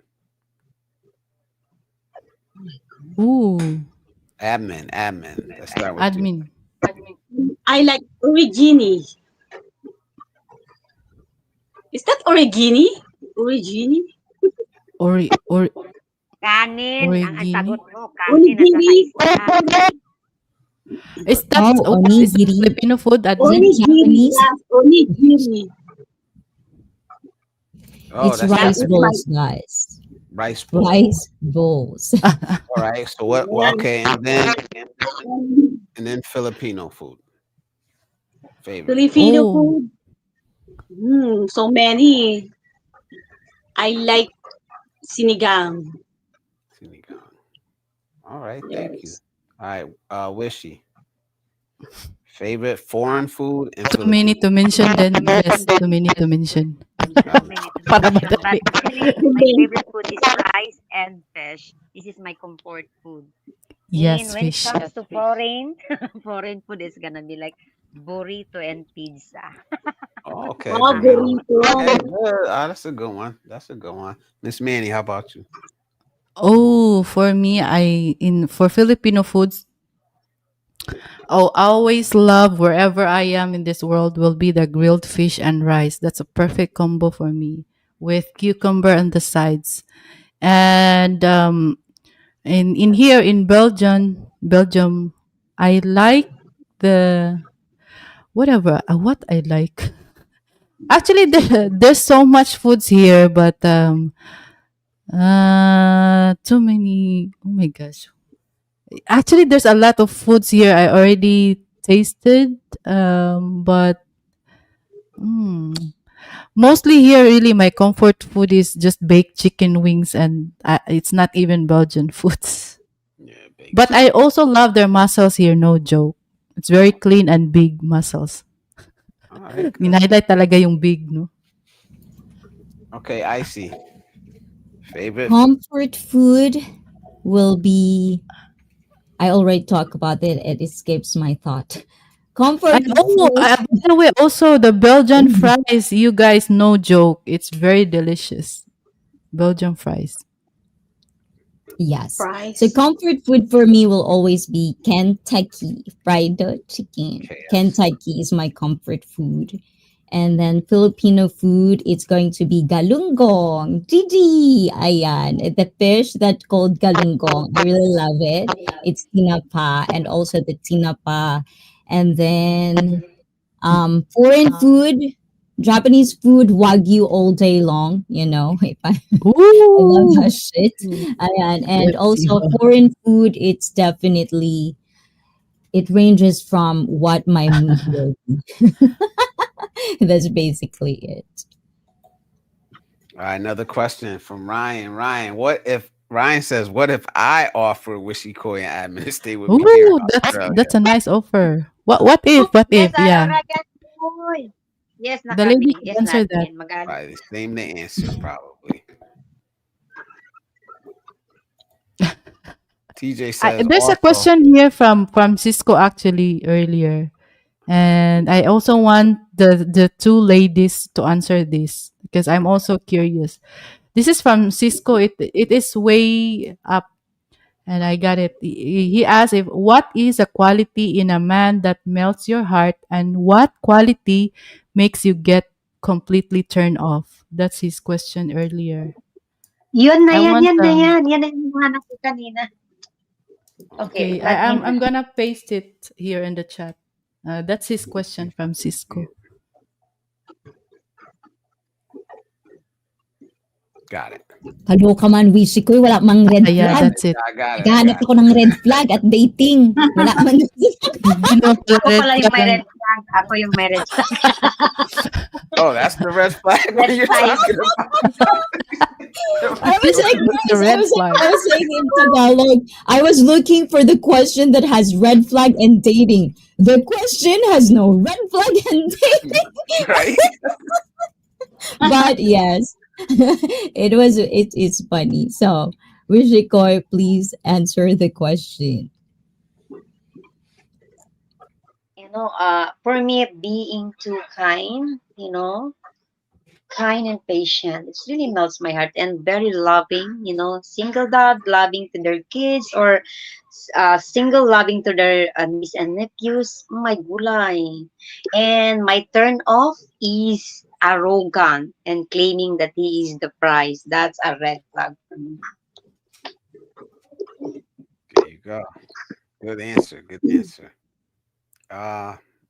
[SPEAKER 2] Ooh,
[SPEAKER 1] Admin. Let's start with you.
[SPEAKER 2] admin.
[SPEAKER 4] I like origini. Is that origini? Origini?
[SPEAKER 2] Or
[SPEAKER 3] Kanin, ang
[SPEAKER 2] origini.
[SPEAKER 3] sagot mo, kanin at saka
[SPEAKER 4] Origini?
[SPEAKER 3] isda.
[SPEAKER 2] Is that
[SPEAKER 5] Oh,
[SPEAKER 2] what is it
[SPEAKER 5] onigiri.
[SPEAKER 2] Filipino food,
[SPEAKER 5] Is that
[SPEAKER 2] admin?
[SPEAKER 4] Origini,
[SPEAKER 5] Japanese?
[SPEAKER 4] yes. Origini.
[SPEAKER 1] Oh,
[SPEAKER 5] It's
[SPEAKER 1] that's
[SPEAKER 4] That
[SPEAKER 5] rice
[SPEAKER 4] is my,
[SPEAKER 1] Japanese
[SPEAKER 5] bowls, guys.
[SPEAKER 1] rice bowl.
[SPEAKER 5] Rice bowls.
[SPEAKER 1] All right. So what? Well,
[SPEAKER 4] yes.
[SPEAKER 1] okay, and then Filipino food favorite.
[SPEAKER 4] Filipino
[SPEAKER 2] Oh,
[SPEAKER 4] food. So many. I like sinigang.
[SPEAKER 1] Sinigang. All right. Thank you.
[SPEAKER 4] Yes.
[SPEAKER 1] All right. Wishy. Favorite foreign food and
[SPEAKER 2] too many
[SPEAKER 1] Filipino.
[SPEAKER 2] to mention then. Yes, too many to mention.
[SPEAKER 1] Got
[SPEAKER 3] Too
[SPEAKER 1] it.
[SPEAKER 3] many to
[SPEAKER 2] Para
[SPEAKER 3] mention. But
[SPEAKER 2] madali.
[SPEAKER 3] actually, my favorite food is rice and fish. This is my comfort food. And
[SPEAKER 2] Yes,
[SPEAKER 3] when it
[SPEAKER 2] fish.
[SPEAKER 3] comes to foreign, foreign food is gonna be like burrito and pizza.
[SPEAKER 1] Oh, okay.
[SPEAKER 4] Oh,
[SPEAKER 1] Burrito.
[SPEAKER 4] burrito.
[SPEAKER 1] Okay, good. That's a good one. That's a good one. Miss Manny, how about you?
[SPEAKER 2] Oh, for me, for Filipino foods, oh, I always love wherever I am in this world will be the grilled fish and rice. That's a perfect combo for me with cucumber on the sides. And in here in Belgium, I like the whatever what I like. Actually, there's so much foods here, but too many. Oh my gosh! Actually, there's a lot of foods here I already tasted. But mm, mostly here, really, my comfort food is just baked chicken wings, and it's not even Belgian foods.
[SPEAKER 1] Yeah, baked
[SPEAKER 2] But
[SPEAKER 1] chicken.
[SPEAKER 2] I also love their mussels here. No joke. It's very clean and big mussels.
[SPEAKER 1] All right, good.
[SPEAKER 2] Minahighlight talaga yung big, no?
[SPEAKER 1] Okay, Icy. Favorite food.
[SPEAKER 5] Comfort food will be. I already talked about it. It escapes my thought.
[SPEAKER 2] I
[SPEAKER 5] Comfort
[SPEAKER 2] oh,
[SPEAKER 5] food.
[SPEAKER 2] by the way, also the Belgian fries, you guys, no joke. It's very delicious. Belgian fries.
[SPEAKER 5] Yes. So
[SPEAKER 4] Fries.
[SPEAKER 5] comfort food for me will always be Kentucky fried chicken.
[SPEAKER 1] KFC.
[SPEAKER 5] Kentucky is my comfort food. And then Filipino food, it's going to be galunggong. Gigi! Ayan. The fish that's called galunggong. I really love it. It's tinapa and also the tinapa. And then foreign food, Japanese food, wagyu all day long, you know. If I love
[SPEAKER 2] Ooh.
[SPEAKER 5] that shit. Ayan. And
[SPEAKER 2] Let's see.
[SPEAKER 5] also foreign food, it's definitely it ranges from what my mood will be. That's basically it.
[SPEAKER 1] All right, another question from Ryan. Ryan says, "What if I offer Wishy Koi and admin stay with me here in
[SPEAKER 2] Ooh, that's
[SPEAKER 1] Australia?"
[SPEAKER 2] a nice offer. What if? What
[SPEAKER 3] Yes,
[SPEAKER 2] if? Yeah.
[SPEAKER 3] Aragan Boy. Yes na
[SPEAKER 2] The lady
[SPEAKER 3] kami.
[SPEAKER 2] should
[SPEAKER 3] Yes na
[SPEAKER 2] answer that.
[SPEAKER 3] admin. Mag-ano.
[SPEAKER 1] Probably the same the answer, probably. TJ says
[SPEAKER 2] There's a
[SPEAKER 1] also,
[SPEAKER 2] question here from Cisco actually earlier. And I also want the two ladies to answer this because I'm also curious. This is from Cisco. It is way up, and I got it. He asked if what is a quality in a man that melts your heart, and what quality makes you get completely turned off. That's his question earlier.
[SPEAKER 3] Yun na
[SPEAKER 2] I
[SPEAKER 3] yan,
[SPEAKER 2] want
[SPEAKER 3] yan na yan. Yan na yung hinahanap ko kanina. Okay,
[SPEAKER 2] okay.
[SPEAKER 3] let me
[SPEAKER 2] I'm gonna paste it here in the chat. That's his question from Cisco.
[SPEAKER 1] got it.
[SPEAKER 5] Kaloka man, Wishy ko, wala mang red
[SPEAKER 2] Yeah,
[SPEAKER 5] flag.
[SPEAKER 2] that's it.
[SPEAKER 1] I got it. I
[SPEAKER 5] Naghahanap
[SPEAKER 1] got it.
[SPEAKER 5] ako ng red flag at dating. Wala man.
[SPEAKER 2] Hindi naman pala
[SPEAKER 3] Ako
[SPEAKER 2] red
[SPEAKER 3] pala yung
[SPEAKER 2] flag
[SPEAKER 3] may
[SPEAKER 2] ang
[SPEAKER 3] red flag. Ako yung may red flag.
[SPEAKER 1] Oh, that's the red flag
[SPEAKER 3] Red
[SPEAKER 1] you're
[SPEAKER 3] flag.
[SPEAKER 1] talking
[SPEAKER 5] I was like,
[SPEAKER 2] What's the
[SPEAKER 5] guys,
[SPEAKER 2] red flag?
[SPEAKER 5] I was saying in Tagalog, I was looking for the question that has red flag and dating. The question has no red flag and dating.
[SPEAKER 1] about, right?
[SPEAKER 5] But yes, it's funny. So, Wishikoy, please answer the question.
[SPEAKER 3] For me, being too kind, kind and patient, it really melts my heart, and very loving, single dad loving to their kids, or single loving to their niece and nephews. Oh my gulay. And my turn off is arrogant and claiming that he is the prize. That's a red flag for me.
[SPEAKER 1] There you go. Good answer. Good answer.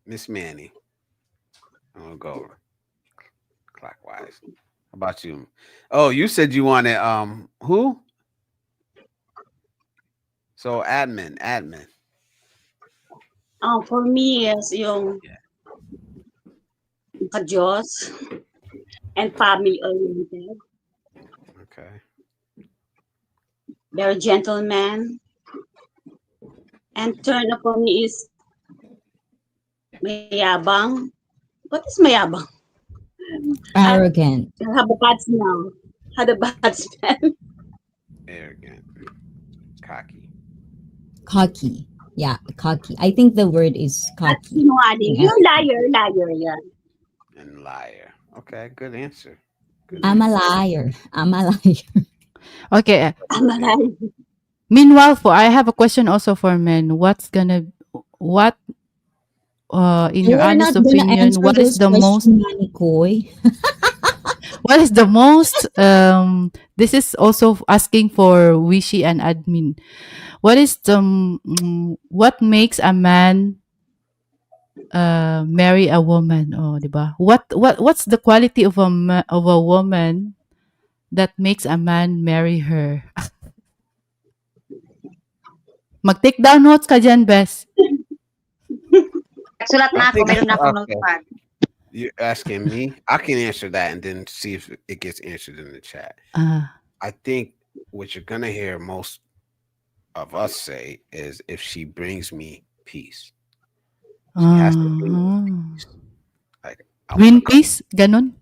[SPEAKER 1] Miss Manny. I'm gonna go clockwise. How about you? Oh, you said you wanted who? So admin.
[SPEAKER 4] For me, yes, yung
[SPEAKER 1] Yeah.
[SPEAKER 4] ka-Diyos and family-oriented.
[SPEAKER 1] Okay.
[SPEAKER 4] They're gentlemen. And turn up for me is mayabang. What is mayabang?
[SPEAKER 5] Arrogant,
[SPEAKER 4] I have a bad smell. Had a bad smell.
[SPEAKER 1] Arrogant. Cocky.
[SPEAKER 5] cocky. Yeah, cocky. I think the word is
[SPEAKER 4] At
[SPEAKER 5] cocky.
[SPEAKER 4] sinungaling.
[SPEAKER 5] Yeah.
[SPEAKER 4] Yung liar, yan.
[SPEAKER 1] And liar. Okay, good answer. Good
[SPEAKER 5] I'm a
[SPEAKER 1] answer.
[SPEAKER 5] liar. I'm a liar.
[SPEAKER 2] Okay.
[SPEAKER 4] I'm a liar.
[SPEAKER 2] Meanwhile, I have a question also for men. What in
[SPEAKER 5] You
[SPEAKER 2] your
[SPEAKER 5] are
[SPEAKER 2] honest
[SPEAKER 5] not gonna
[SPEAKER 2] opinion,
[SPEAKER 5] answer those questions, Manikoy.
[SPEAKER 2] what is the most this is also asking for Wishy and admin. What is what makes a man marry a woman, oh, 'di ba? What's the quality of of a woman that makes a man marry her? Mag-take down notes ka diyan, Bes.
[SPEAKER 3] Nagsulat
[SPEAKER 1] I
[SPEAKER 3] na ako,
[SPEAKER 1] think
[SPEAKER 3] meron na akong
[SPEAKER 1] okay.
[SPEAKER 3] notepad.
[SPEAKER 1] You're asking me. I can answer that and then see if it gets answered in the chat.
[SPEAKER 2] Ah,
[SPEAKER 1] I think what you're gonna hear most of us say is if she brings me peace. She has to bring me
[SPEAKER 2] ah.
[SPEAKER 1] peace. Like I want to cook
[SPEAKER 2] Greenpeace, gano'n?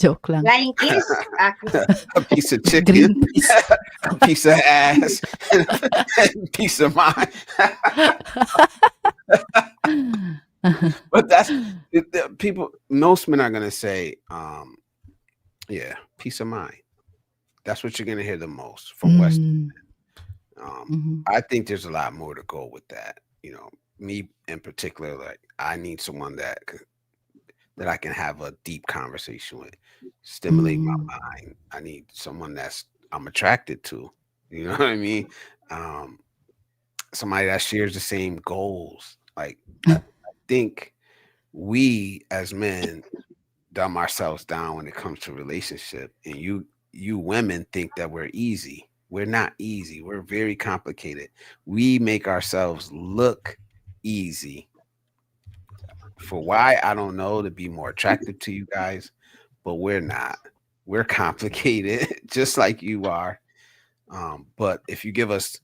[SPEAKER 2] Joke lang.
[SPEAKER 3] Flying kiss?
[SPEAKER 1] a piece of chicken,
[SPEAKER 2] Greenpeace.
[SPEAKER 1] a piece of ass, and a piece of mind. But that's people. Most men are gonna say, yeah, peace of mind. That's what you're gonna hear the most from West.
[SPEAKER 2] Hmm, mhm,
[SPEAKER 1] I think there's a lot more to go with that. Me in particular, like I need someone that I can have a deep conversation with, stimulate
[SPEAKER 2] mhm,
[SPEAKER 1] my mind. I need someone that's I'm attracted to. You know what I mean? Um, Somebody that shares the same goals. Like I think we as men dumb ourselves down when it comes to relationship, and you women think that we're easy. We're not easy. We're very complicated. We make ourselves look easy. For why I don't know, to be more attractive to you guys, but we're not. We're complicated, just like you are. But if you give us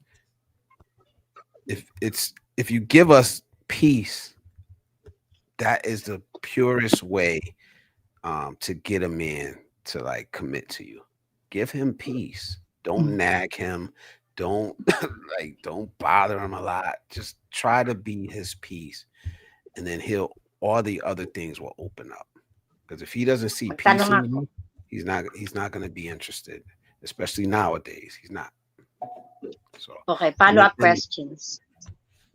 [SPEAKER 1] peace, that is the purest way to get a man to like commit to you. Give him peace. Don't
[SPEAKER 2] hmm.
[SPEAKER 1] nag him. Don't don't bother him a lot. Just try to be his peace, and then he'll all the other things will open up. Because if he doesn't see peace
[SPEAKER 3] Magtanong
[SPEAKER 1] in
[SPEAKER 3] ako.
[SPEAKER 1] you, he's not going to be interested, especially nowadays. He's not. So
[SPEAKER 3] Okay,
[SPEAKER 1] and
[SPEAKER 3] follow-up
[SPEAKER 1] then
[SPEAKER 3] questions.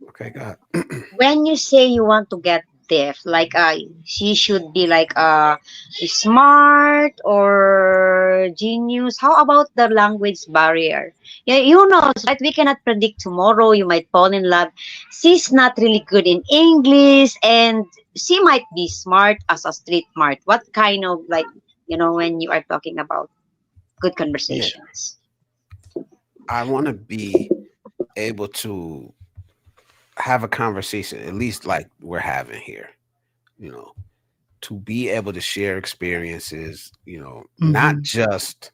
[SPEAKER 1] okay, God.
[SPEAKER 3] When you say you want to get deaf, like she should be like smart or genius. How about the language barrier? Yeah, you know, right? We cannot predict tomorrow. You might fall in love. She's not really good in English, and she might be smart as a street smart. What kind of like when you are talking about good
[SPEAKER 1] Yeah,
[SPEAKER 3] conversations?
[SPEAKER 1] I want to be able to have a conversation, at least like we're having here. You know, to be able to share experiences. Not
[SPEAKER 2] Mhm.
[SPEAKER 1] just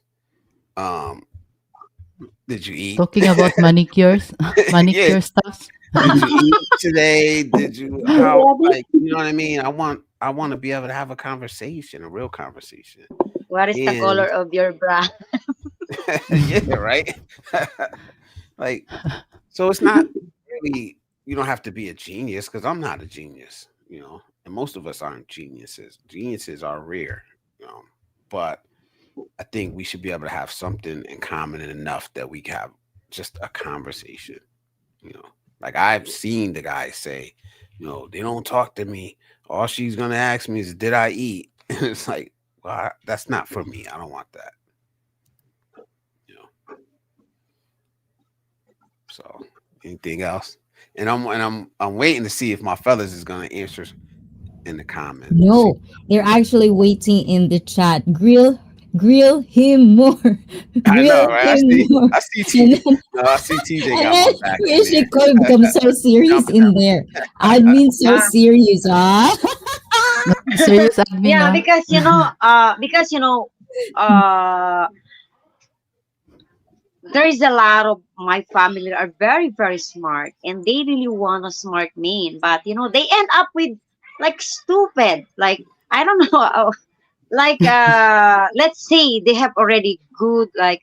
[SPEAKER 1] um, did you eat?
[SPEAKER 2] Talking about manicures,
[SPEAKER 1] Yeah,
[SPEAKER 2] manicure stuffs.
[SPEAKER 1] did you eat today? Did you how like you know what I mean? I want to be able to have a conversation, a real conversation.
[SPEAKER 3] What is the color
[SPEAKER 1] And
[SPEAKER 3] of your bra?
[SPEAKER 1] yeah, right. Like so it's not really you don't have to be a genius because I'm not a genius, and most of us aren't geniuses. Geniuses are rare, you know. But I think we should be able to have something in common enough that we can have just a conversation, you know. Like I've seen the guy say, they don't talk to me. All she's gonna ask me is, "Did I eat?" And it's like, well, that's not for me. I don't want that, you know. So, anything else? And I'm waiting to see if my fellas is gonna answer in the comments. See,
[SPEAKER 5] No, they're actually waiting in the chat. Grill him more.
[SPEAKER 1] I know,
[SPEAKER 5] Grill
[SPEAKER 1] right? I
[SPEAKER 5] him
[SPEAKER 1] see.
[SPEAKER 5] more.
[SPEAKER 1] I see
[SPEAKER 5] And
[SPEAKER 1] T.
[SPEAKER 5] then,
[SPEAKER 1] No, I see TJ
[SPEAKER 5] and
[SPEAKER 1] got
[SPEAKER 5] then
[SPEAKER 1] my back in
[SPEAKER 5] here
[SPEAKER 1] there.
[SPEAKER 5] she could become so serious
[SPEAKER 1] Jumping
[SPEAKER 5] in there. Admin so
[SPEAKER 3] Yeah.
[SPEAKER 5] serious, ah.
[SPEAKER 2] Serious admin,
[SPEAKER 3] Yeah,
[SPEAKER 2] ah.
[SPEAKER 3] because uh there is a lot of my family are very very smart, and they really want a smart man, but they end up with like stupid, like I don't know, like let's say they have already good like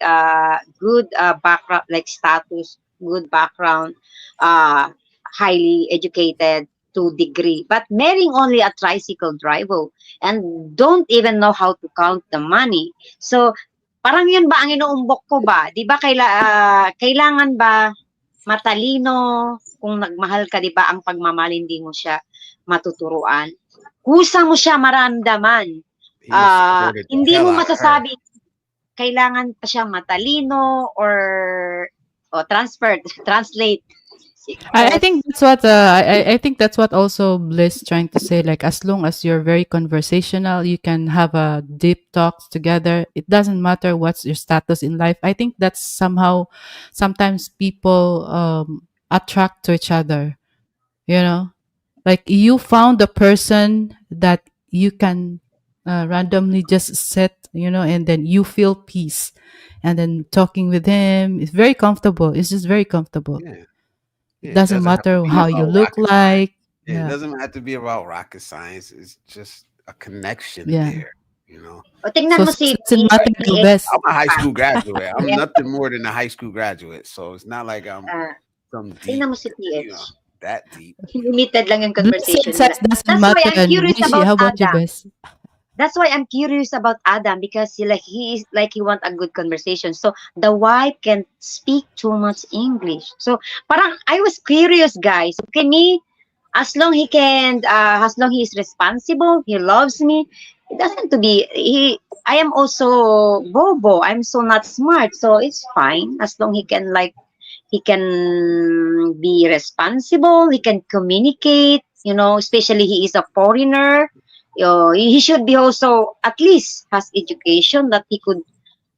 [SPEAKER 3] good background, like status, good background, uh highly educated to degree, but marrying only a tricycle driver and don't even know how to count the money. So parang yun ba ang inuumbok ko ba, 'di ba, kailangan ba matalino kung nagmahal ka, 'di ba, ang pagmamahal hindi mo siya matuturuan, kusa mo siya maramdaman.
[SPEAKER 1] He must have courted the
[SPEAKER 3] Hindi
[SPEAKER 1] hell
[SPEAKER 3] mo
[SPEAKER 1] out of her.
[SPEAKER 3] masasabi kailangan pa siyang matalino or o translate.
[SPEAKER 2] I
[SPEAKER 3] Yes.
[SPEAKER 2] think that's what I think that's what also Bliss trying to say. Like as long as you're very conversational, you can have a deep talks together. It doesn't matter what's your status in life. I think that's somehow sometimes people attract to each other. You know, like you found the person that you can randomly just sit, and then you feel peace, and then talking with him is very comfortable. It's just very comfortable.
[SPEAKER 1] Yeah.
[SPEAKER 2] It
[SPEAKER 1] Yeah. It
[SPEAKER 2] doesn't
[SPEAKER 1] doesn't have to
[SPEAKER 2] matter
[SPEAKER 1] be
[SPEAKER 2] how you
[SPEAKER 1] about
[SPEAKER 2] look
[SPEAKER 1] rocket science.
[SPEAKER 2] like.
[SPEAKER 1] Yeah, it
[SPEAKER 2] Yeah.
[SPEAKER 1] doesn't have to be about rocket science. It's just a connection
[SPEAKER 2] Yeah.
[SPEAKER 1] there, you know.
[SPEAKER 3] O, tingnan
[SPEAKER 2] So
[SPEAKER 3] mo si
[SPEAKER 2] success in matter the
[SPEAKER 3] PH.
[SPEAKER 2] best.
[SPEAKER 1] I'm a high school graduate. I'm
[SPEAKER 3] Yes.
[SPEAKER 1] nothing more than a high school graduate. So it's not like I'm
[SPEAKER 3] ah,
[SPEAKER 1] some
[SPEAKER 3] tingnan
[SPEAKER 1] deep,
[SPEAKER 3] mo si
[SPEAKER 1] you
[SPEAKER 3] PH.
[SPEAKER 1] know, that deep.
[SPEAKER 3] Limited lang yung
[SPEAKER 2] Bliss
[SPEAKER 3] conversation
[SPEAKER 2] said
[SPEAKER 3] nila.
[SPEAKER 2] sex doesn't
[SPEAKER 3] That's why
[SPEAKER 2] matter.
[SPEAKER 3] I'm
[SPEAKER 2] And
[SPEAKER 3] curious
[SPEAKER 2] Rishi,
[SPEAKER 3] about
[SPEAKER 2] how about you,
[SPEAKER 3] Adam.
[SPEAKER 2] best?
[SPEAKER 3] That's why I'm curious about Adam because he is like he want a good conversation. So the wife can speak too much English. So parang I was curious, guys. Okay, me as long he is responsible, he loves me. It doesn't to be he. I am also bobo. I'm so not smart, so it's fine as long he can be responsible. He can communicate. Especially he is a foreigner. He should be also at least has education that he could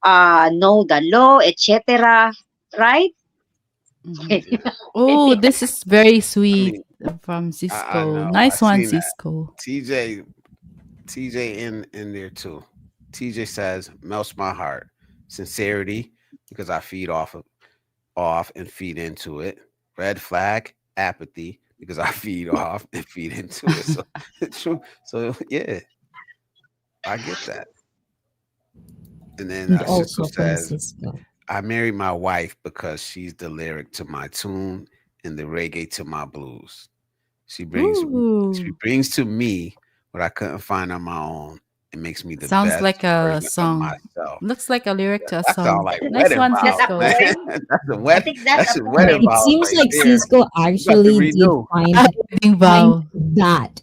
[SPEAKER 3] know the law, etc. Right?
[SPEAKER 2] Hmm.
[SPEAKER 1] Yeah.
[SPEAKER 2] Oh, this is very
[SPEAKER 1] I
[SPEAKER 2] sweet
[SPEAKER 1] mean,
[SPEAKER 2] from
[SPEAKER 1] I
[SPEAKER 2] Cisco.
[SPEAKER 1] know. I
[SPEAKER 2] Nice one,
[SPEAKER 1] seen that.
[SPEAKER 2] Cisco.
[SPEAKER 1] TJ TJ in there too. TJ says, melts my heart. Sincerity, because I feed off and feed into it. Red flag, apathy, because I feed off and feed into it. So it's true. So yeah, I get that. And then
[SPEAKER 5] And
[SPEAKER 1] Cisco
[SPEAKER 5] also from
[SPEAKER 1] says,
[SPEAKER 5] Cisco.
[SPEAKER 1] I married my wife because she's the lyric to my tune and the reggae to my blues. She brings she
[SPEAKER 2] Ooh,
[SPEAKER 1] brings to me what I couldn't find on my own. It makes me the
[SPEAKER 2] sounds
[SPEAKER 1] best
[SPEAKER 2] like a
[SPEAKER 1] version of
[SPEAKER 2] song.
[SPEAKER 1] myself.
[SPEAKER 2] Looks like a lyric
[SPEAKER 1] Yeah,
[SPEAKER 2] to a
[SPEAKER 1] that sounds
[SPEAKER 2] song.
[SPEAKER 1] like
[SPEAKER 2] Nice
[SPEAKER 1] wedding
[SPEAKER 2] one,
[SPEAKER 3] That's a
[SPEAKER 1] vows, man.
[SPEAKER 2] Cisco.
[SPEAKER 3] poem. I think that's
[SPEAKER 1] That's
[SPEAKER 3] a
[SPEAKER 1] some wedding
[SPEAKER 3] poem.
[SPEAKER 5] It
[SPEAKER 1] vows
[SPEAKER 5] seems
[SPEAKER 1] right
[SPEAKER 5] like
[SPEAKER 1] there.
[SPEAKER 5] Cisco
[SPEAKER 1] You got to
[SPEAKER 5] actually did
[SPEAKER 1] renew,
[SPEAKER 5] find
[SPEAKER 2] Wedding
[SPEAKER 5] find
[SPEAKER 2] vow.
[SPEAKER 5] that,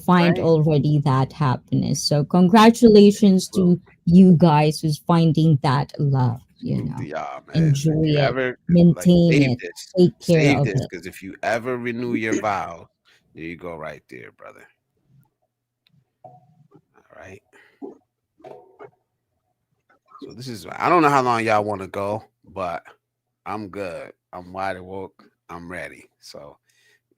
[SPEAKER 5] find
[SPEAKER 1] right?
[SPEAKER 5] already that happiness. So congratulations
[SPEAKER 1] Well,
[SPEAKER 5] to you guys who's finding that love,
[SPEAKER 1] salute to y'all, man. If
[SPEAKER 5] enjoy
[SPEAKER 1] you
[SPEAKER 5] it,
[SPEAKER 1] ever like
[SPEAKER 5] maintain it, take care
[SPEAKER 1] save
[SPEAKER 5] of
[SPEAKER 1] this,
[SPEAKER 5] it.
[SPEAKER 1] because if you ever renew your vows, there you go, right there, brother. All right. So this is I don't know how long y'all want to go, but I'm good. I'm wide awoke. I'm ready. So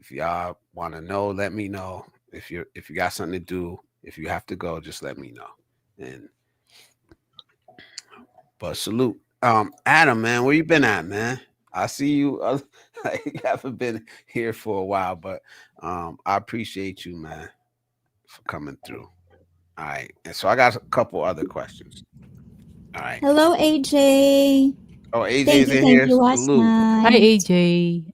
[SPEAKER 1] if y'all want to know, let me know. If you got something to do, if you have to go, just let me know. And but salute, Adam, man, where you been at, man? I see you. You haven't been here for a while, but I appreciate you, man, for coming through. All right, and so I got a couple other questions. All right.
[SPEAKER 5] Hello, AJ.
[SPEAKER 1] Oh, AJ's in
[SPEAKER 5] Thank
[SPEAKER 1] here.
[SPEAKER 5] you last
[SPEAKER 1] Salute.
[SPEAKER 2] Hi,
[SPEAKER 5] night.
[SPEAKER 2] AJ.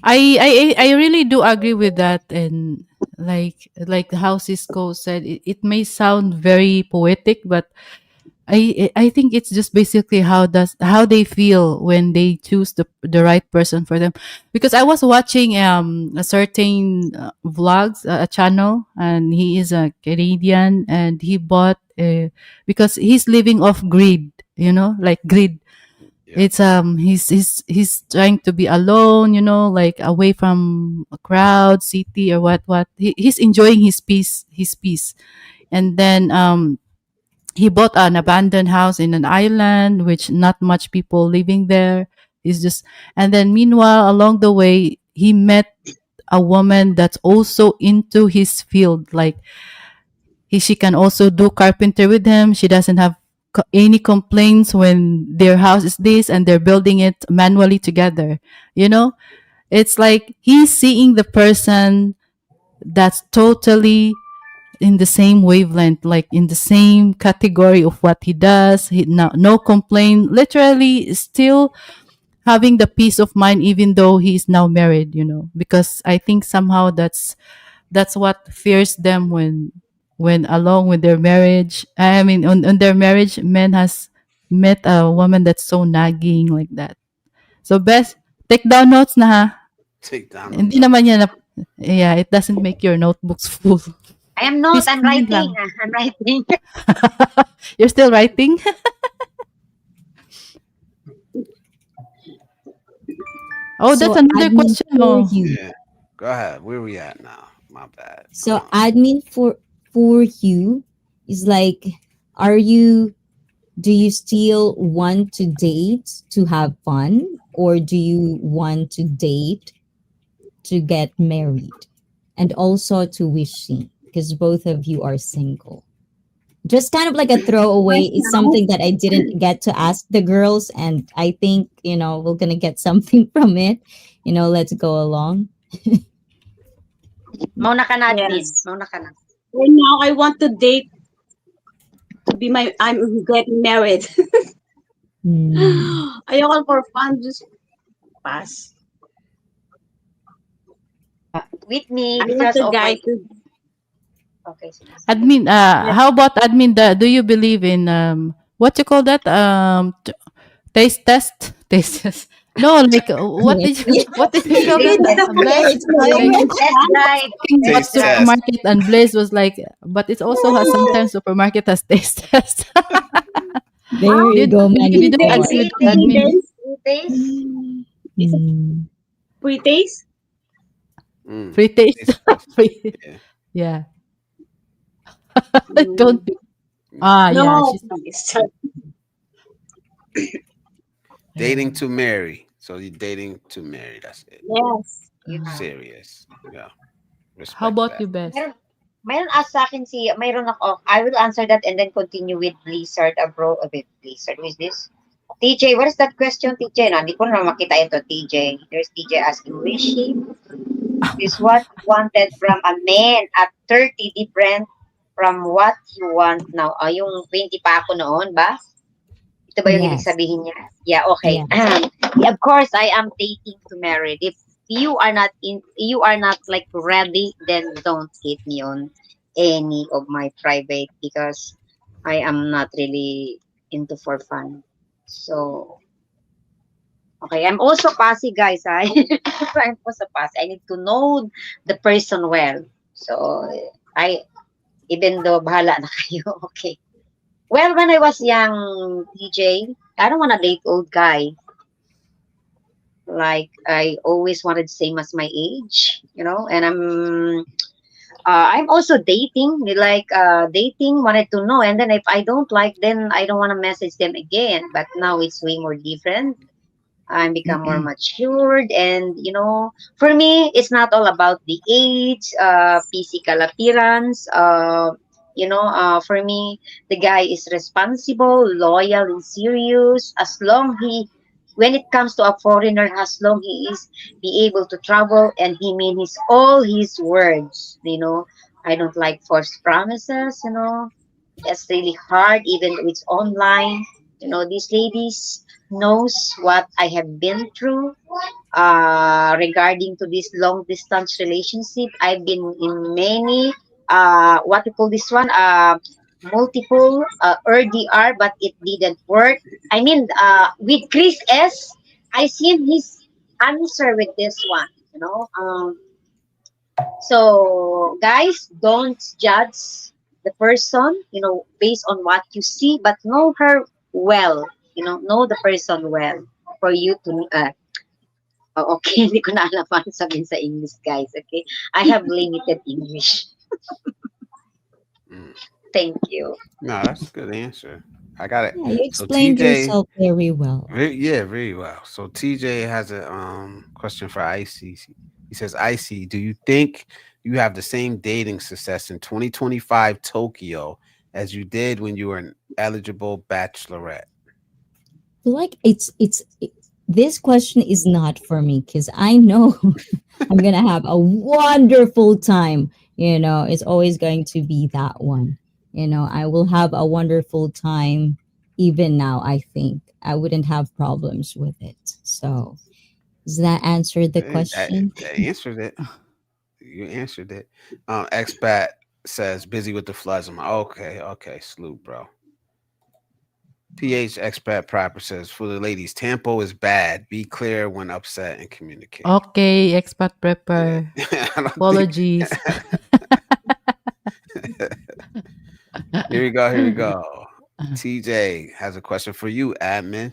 [SPEAKER 2] I really do agree with that, and like how Cisco said, it may sound very poetic, but I think it's just basically how they feel when they choose the right person for them. Because I was watching a certain vlogs, a channel, and he is a Canadian, and he bought because he's living off grid, like grid.
[SPEAKER 1] Yeah.
[SPEAKER 2] It's he's trying to be alone, like away from a crowd, city, or what. He's enjoying his peace, and then he bought an abandoned house in an island, which not much people living there. He's just, and then meanwhile, along the way, he met a woman that's also into his field. Like she can also do carpenter with him. She doesn't have any complaints when their house is this and they're building it manually together. You know, it's like he's seeing the person that's totally in the same wavelength, like in the same category of what he does. No complaint. Literally, still having the peace of mind, even though he is now married. Because I think somehow that's what fears them when along with their marriage. I mean, on their marriage, man has met a woman that's so nagging like that. So best take down notes na ha.
[SPEAKER 1] Take down the
[SPEAKER 2] Hindi
[SPEAKER 1] note.
[SPEAKER 2] naman yan yeah, it doesn't make your notebooks full.
[SPEAKER 3] I am not.
[SPEAKER 2] Peace
[SPEAKER 3] I'm
[SPEAKER 2] of mind
[SPEAKER 3] writing.
[SPEAKER 2] lang.
[SPEAKER 3] I'm writing.
[SPEAKER 2] You're still writing? Oh, that's
[SPEAKER 5] So
[SPEAKER 2] another
[SPEAKER 5] admin
[SPEAKER 2] question.
[SPEAKER 5] for
[SPEAKER 2] Oh,
[SPEAKER 5] you.
[SPEAKER 1] Yeah. Go ahead. Where we at now? My bad.
[SPEAKER 5] So admin for you is like, are you do you still want to date to have fun, or do you want to date to get married and also to wishing, because both of you are single? Just kind of like a throwaway.
[SPEAKER 4] Right
[SPEAKER 5] It's
[SPEAKER 4] now,
[SPEAKER 5] something that I didn't get to ask the girls, and I think, we're gonna get something from it. Let's go along.
[SPEAKER 3] Mauna ka na, admin.
[SPEAKER 4] yes.
[SPEAKER 3] Mauna ka na.
[SPEAKER 4] Right now, I want to date to be I'm getting married.
[SPEAKER 5] Hmm.
[SPEAKER 4] Ayoko for fun, just pass.
[SPEAKER 3] With me,
[SPEAKER 4] I want
[SPEAKER 3] because
[SPEAKER 4] the
[SPEAKER 3] of
[SPEAKER 4] guy
[SPEAKER 3] my...
[SPEAKER 4] to,
[SPEAKER 3] Okay, sige, sige.
[SPEAKER 2] admin.
[SPEAKER 4] yes,
[SPEAKER 2] How about admin? Do you believe in what you call that? Taste test. Taste test. No, like what did you
[SPEAKER 5] Yeah.
[SPEAKER 2] what did you call
[SPEAKER 3] Taste
[SPEAKER 2] that?
[SPEAKER 5] With
[SPEAKER 3] test.
[SPEAKER 2] Blaze.
[SPEAKER 5] marriage
[SPEAKER 2] Like
[SPEAKER 5] already.
[SPEAKER 3] Test drive.
[SPEAKER 2] talking about
[SPEAKER 3] Test
[SPEAKER 1] Taste
[SPEAKER 3] drive.
[SPEAKER 1] test.
[SPEAKER 2] supermarket, and Blaze was like, but it also has sometimes supermarket has taste test.
[SPEAKER 5] There
[SPEAKER 2] You
[SPEAKER 5] you go,
[SPEAKER 2] don't believe, you
[SPEAKER 4] free
[SPEAKER 2] don't
[SPEAKER 5] Manipur.
[SPEAKER 4] taste,
[SPEAKER 2] agree with
[SPEAKER 3] Free
[SPEAKER 2] that,
[SPEAKER 4] free
[SPEAKER 3] taste.
[SPEAKER 2] admin?
[SPEAKER 4] taste,
[SPEAKER 3] Free taste.
[SPEAKER 4] is it
[SPEAKER 5] Hmm.
[SPEAKER 4] free taste?
[SPEAKER 2] Free taste.
[SPEAKER 1] Taste test.
[SPEAKER 2] Free,
[SPEAKER 1] Yeah.
[SPEAKER 2] yeah.
[SPEAKER 4] Mm,
[SPEAKER 2] Don't be. Ah, yeah.
[SPEAKER 4] no,
[SPEAKER 2] She's
[SPEAKER 4] please.
[SPEAKER 1] Dating
[SPEAKER 2] yeah.
[SPEAKER 1] to marry. So you're dating to marry. That's it.
[SPEAKER 4] Yes.
[SPEAKER 3] Yeah.
[SPEAKER 1] Serious. Yeah.
[SPEAKER 2] How
[SPEAKER 1] Respect
[SPEAKER 2] about
[SPEAKER 1] that.
[SPEAKER 2] you, Best?
[SPEAKER 3] Mayroon ask sa akin si, mayroon ako, I will answer that and then continue with Blizzard abroad, with Blizzard, who is this? TJ, what is that question, TJ? Na, hindi ko na makita ito, TJ. There's TJ asking, wishing is what you wanted from a man at 30 different from what you want now. Yung 20 pa ako noon ba? Ito ba yung ibig
[SPEAKER 5] Yes.
[SPEAKER 3] sabihin niya? Yeah, okay.
[SPEAKER 5] Yes.
[SPEAKER 3] Yeah, of course, I am dating to marry. If you are not like ready, then don't hit me on any of my private, because I am not really into for fun. So, okay, I'm also passy, guys. I'm also passy. I need to know the person well. So, I, even though bahala na kayo, okay. Well, when I was young, TJ, I don't want to date old guy. Like, I always wanted same as my age, and I'm also dating, like, dating, wanted to know, and then if I don't like, then I don't want to message them again. But now it's way more different. I'm become more matured, and for me, it's not all about the age, physical appearance. For me, the guy is responsible, loyal, and serious. As long when it comes to a foreigner, as long he is be able to travel and he means all his words. I don't like forced promises. It's really hard, even though it's online. These ladies knows what I have been through, regarding to this long distance relationship. I've been in many, what you call this one, multiple RDR, but it didn't work. I mean, with Chris S, I seen his answer with this one. So, guys, don't judge the person, based on what you see, but know her well. Know the person well for you to. Oh, okay, hindi ko na alam paano sabihin sa English, guys. Okay, I have limited English.
[SPEAKER 1] Mm.
[SPEAKER 3] Thank you.
[SPEAKER 1] No, that's a good answer. I got it.
[SPEAKER 5] Yeah, you
[SPEAKER 1] So
[SPEAKER 5] explained
[SPEAKER 1] TJ,
[SPEAKER 5] yourself very well.
[SPEAKER 1] yeah, very well. So TJ has a question for Icee. He says, Icee, do you think you have the same dating success in 2025 Tokyo as you did when you were an eligible bachelorette?
[SPEAKER 5] Like this question is not for me, because I know I'm gonna have a wonderful time. It's always going to be that one. I will have a wonderful time. Even now, I think I wouldn't have problems with it. So, does that answer the question?
[SPEAKER 1] I answered it. You answered it. Expat says busy with the floods. I'm like, okay, okay, salute, bro. PH expat proper says for the ladies, tempo is bad. Be clear when upset and communicate.
[SPEAKER 2] Okay, expat
[SPEAKER 1] Yeah,
[SPEAKER 2] prepper.
[SPEAKER 1] I don't think.
[SPEAKER 2] Apologies.
[SPEAKER 1] Here we go. Here we go. TJ has a question for you, admin.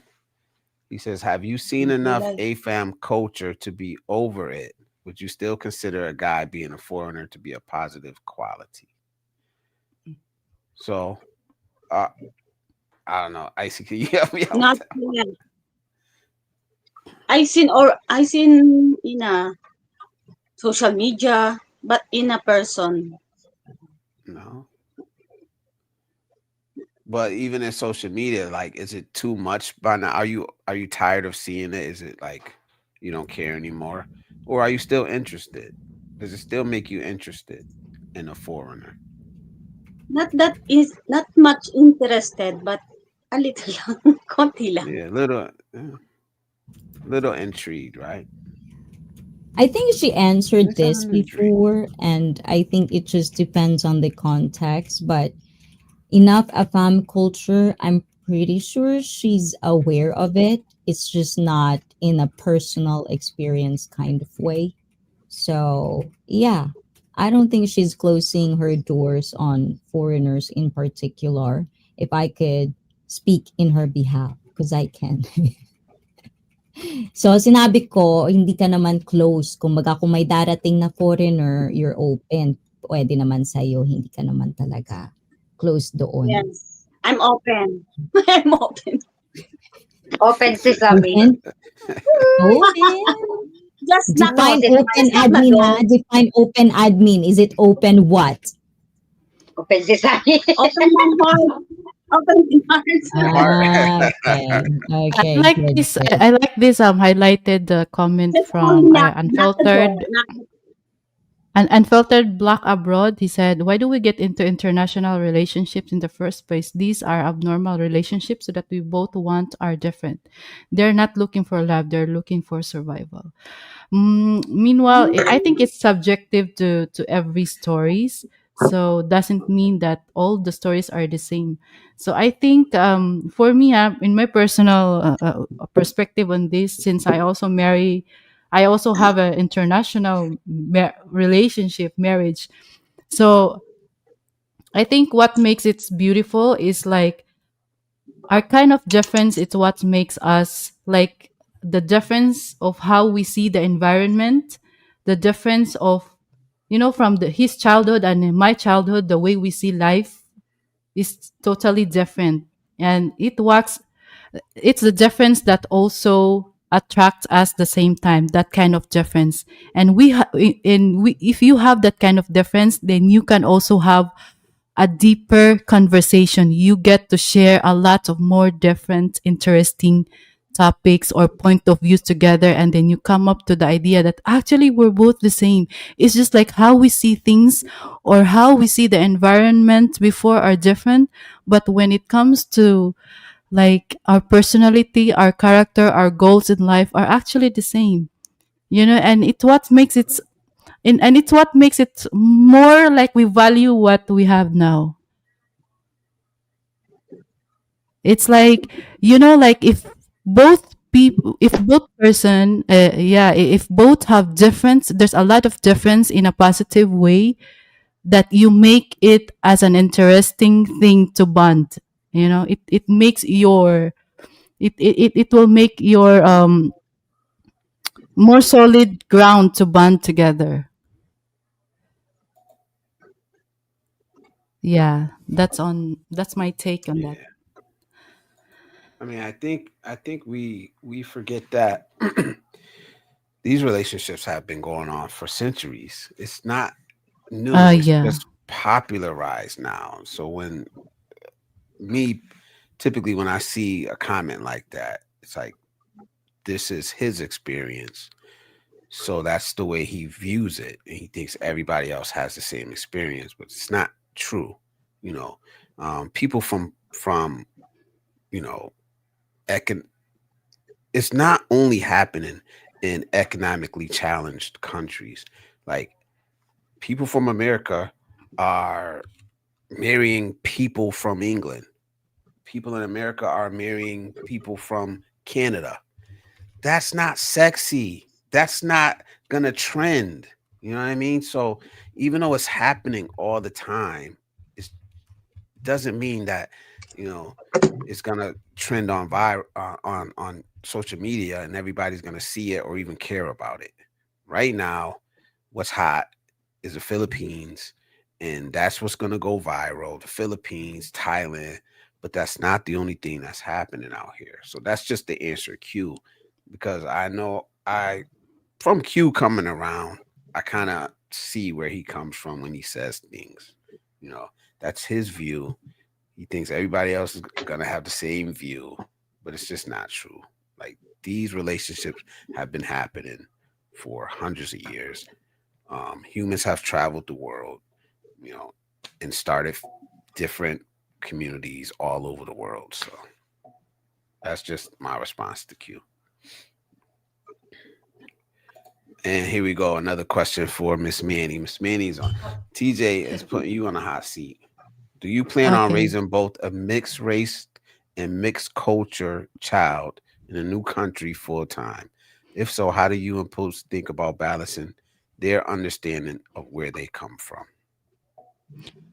[SPEAKER 1] He says, "Have you seen
[SPEAKER 4] Hindi
[SPEAKER 1] enough
[SPEAKER 4] like.
[SPEAKER 1] AFAM culture to be over it? Would you still consider a guy being a foreigner to be a positive quality?" So, uh, I don't know. Icy, can you help me out with
[SPEAKER 4] Not
[SPEAKER 1] that?
[SPEAKER 4] yet. I seen in a social media, but in a person.
[SPEAKER 1] No. But even in social media, like, is it too much by now? Are you tired of seeing it? Is it like you don't care anymore, or are you still interested? Does it still make you interested in a foreigner?
[SPEAKER 4] Not that is not much interested, but a little lang, konti lang.
[SPEAKER 1] Yeah, little intrigued, right?
[SPEAKER 5] I think she answered
[SPEAKER 1] It's
[SPEAKER 5] this
[SPEAKER 1] an intrigue.
[SPEAKER 5] before, and I think it just depends on the context. But enough Afam culture, I'm pretty sure she's aware of it. It's just not in a personal experience kind of way. So, yeah, I don't think she's closing her doors on foreigners in particular. If I could speak in her behalf, because I can. So, sinabi ko, hindi ka naman close. Kumbaga, kung may darating na foreigner, you're open. Pwede naman sa'yo, hindi ka naman talaga close doon.
[SPEAKER 4] Yes. I'm open. I'm open.
[SPEAKER 3] Open sesame.
[SPEAKER 5] Open? Open?
[SPEAKER 4] Just knock,
[SPEAKER 3] No,
[SPEAKER 5] Define
[SPEAKER 3] this
[SPEAKER 5] open
[SPEAKER 4] just knock the
[SPEAKER 5] admin, ha?
[SPEAKER 4] door.
[SPEAKER 5] Define open admin. Is it open what?
[SPEAKER 3] open sesame.
[SPEAKER 4] Open my heart. Open my heart.
[SPEAKER 1] Heart.
[SPEAKER 5] Ah, okay.
[SPEAKER 2] I
[SPEAKER 5] Okay,
[SPEAKER 2] like
[SPEAKER 5] good,
[SPEAKER 2] this.
[SPEAKER 5] good.
[SPEAKER 2] I like this. Highlighted the comment
[SPEAKER 4] Just only
[SPEAKER 2] from
[SPEAKER 4] knock, knock the door.
[SPEAKER 2] unfiltered. An unfiltered black abroad, he said, why do we get into international relationships in the first place? These are abnormal relationships so that we both want are different. They're not looking for love, they're looking for survival. Meanwhile, I think it's subjective to every stories. So doesn't mean that all the stories are the same. So I think for me, in my personal perspective on this, since I also have an international relationship, marriage. So I think what makes it beautiful is like our kind of difference. It's what makes us like the difference of how we see the environment, the difference of from his childhood and in my childhood, the way we see life is totally different, and it's the difference that also attracts us the same time, that kind of difference. And if you have that kind of difference, then you can also have a deeper conversation. You get to share a lot of more different interesting topics or point of views together, and then you come up to the idea that actually we're both the same. It's just like how we see things or how we see the environment before are different, but when it comes to like our personality, our character, our goals in life are actually the same. And it's what makes it more like we value what we have now. It's like, like if both person, if both have difference, there's a lot of difference in a positive way that you make it as an interesting thing to bond. It makes your it will make your more solid ground to bond together. Yeah, that's my take on that.
[SPEAKER 1] Yeah. I mean, I think we forget that these relationships have been going on for centuries. It's not new. It's
[SPEAKER 2] Yeah.
[SPEAKER 1] just popularized now. So me typically when I see a comment like that, it's like this is his experience. So that's the way he views it. And he thinks everybody else has the same experience, but it's not true. You know, people from you know, econ- it's not only happening in economically challenged countries. Like people from America are marrying people from England. People in America are marrying people from Canada. That's not sexy. That's not gonna trend. You know what I mean? So even though it's happening all the time, it doesn't mean that you know it's gonna trend on social media and everybody's going to see it or even care about it. Right now, what's hot is the Philippines, and that's what's going to go viral. The Philippines, Thailand, but that's not the only thing that's happening out here. So that's just the answer, Q, because I know I from Q coming around, I kind of see where he comes from when he says things. You know, that's his view. He thinks everybody else is gonna have the same view, but it's just not true. Like these relationships have been happening for hundreds of years. Humans have traveled the world, you know, and started different communities all over the world. So that's just my response to Q. And here we go. Another question for Miss Manny. Miss Manny's on. TJ is putting you on a hot seat. Do you plan on
[SPEAKER 2] Okay.
[SPEAKER 1] raising both a mixed race and mixed culture child in a new country full time? If so, how do you and Post think about balancing their understanding of where they come from?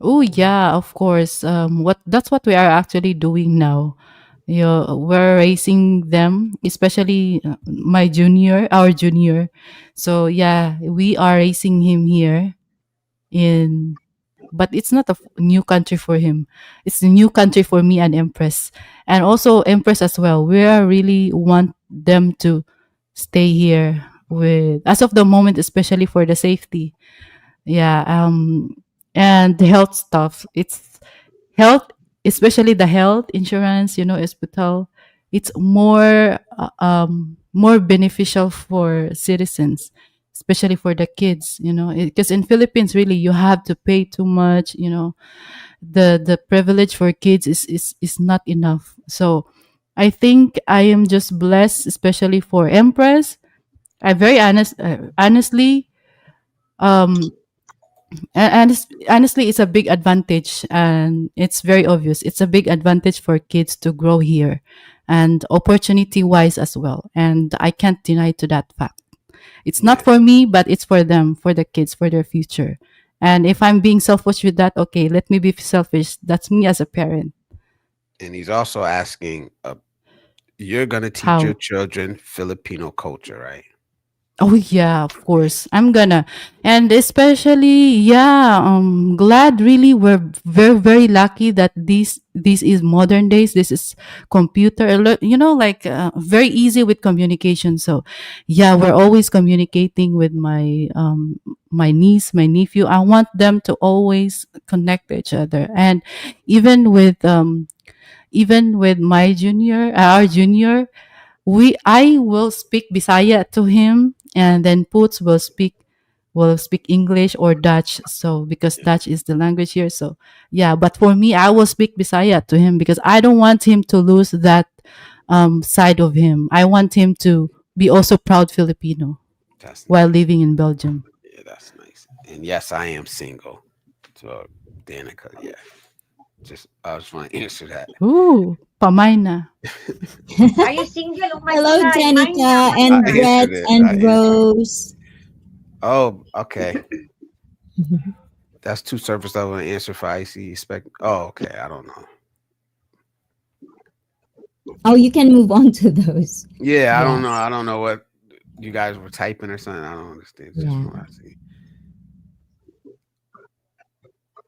[SPEAKER 2] Oh yeah, of course. What that's what we are actually doing now. We're raising them, especially my junior, our junior. So yeah, we are raising him here in, but it's not a new country for him. It's a new country for me and Empress, and also Empress as well. We are really want them to stay here with, as of the moment, especially for the safety. Yeah. And the health stuff. It's health, especially the health insurance, hospital. It's more beneficial for citizens, especially for the kids, because in Philippines, really, you have to pay too much, the privilege for kids is not enough. So I think I am just blessed, especially for Empress. I very honestly, um honestly, it's a big advantage, and it's very obvious. It's a big advantage for kids to grow here, and opportunity wise as well. And I can't deny to that fact. It's not
[SPEAKER 1] Yeah.
[SPEAKER 2] for me, but it's for them, for the kids, for their future. And if I'm being selfish with that, okay, let me be selfish. That's me as a parent.
[SPEAKER 1] And he's also asking, you're gonna teach your
[SPEAKER 2] How?
[SPEAKER 1] children Filipino culture, right?
[SPEAKER 2] Oh yeah, of
[SPEAKER 1] Yeah.
[SPEAKER 2] course. I'm gonna. And especially, yeah, glad, really, we're very very lucky that this is modern days. This is computer like, very easy with communication. So, yeah, we're always communicating with my niece, my nephew. I want them to always connect to each other. And even with um even with my junior, our junior, we I will speak Bisaya to him, and then Poots will speak English or Dutch. So because Dutch is the language here, so yeah. But for me, I will speak Bisaya to him because I don't want him to lose that side of him. I want him to be also proud Filipino
[SPEAKER 1] That's
[SPEAKER 2] while
[SPEAKER 1] nice.
[SPEAKER 2] living in Belgium.
[SPEAKER 1] Yeah, that's nice. And yes, I am single. So Danica, yeah. Just I just want to answer that.
[SPEAKER 2] Ooh, pamay na.
[SPEAKER 3] Are you single? Oh my
[SPEAKER 5] Hello,
[SPEAKER 3] God, mine na,
[SPEAKER 5] Danica
[SPEAKER 3] mine
[SPEAKER 1] I
[SPEAKER 5] and
[SPEAKER 3] na.
[SPEAKER 5] Brett
[SPEAKER 1] answered it. I
[SPEAKER 5] and
[SPEAKER 1] answered it.
[SPEAKER 5] Rose.
[SPEAKER 1] Oh, okay. That's two surface level answer for Icee. Expect. Oh, okay. I don't know.
[SPEAKER 5] Oh, you can move on to those.
[SPEAKER 1] Yeah, I don't know.
[SPEAKER 5] Yes.
[SPEAKER 1] I don't know what you guys were typing or something. I don't understand. It's just
[SPEAKER 5] Yeah.
[SPEAKER 1] from what I see.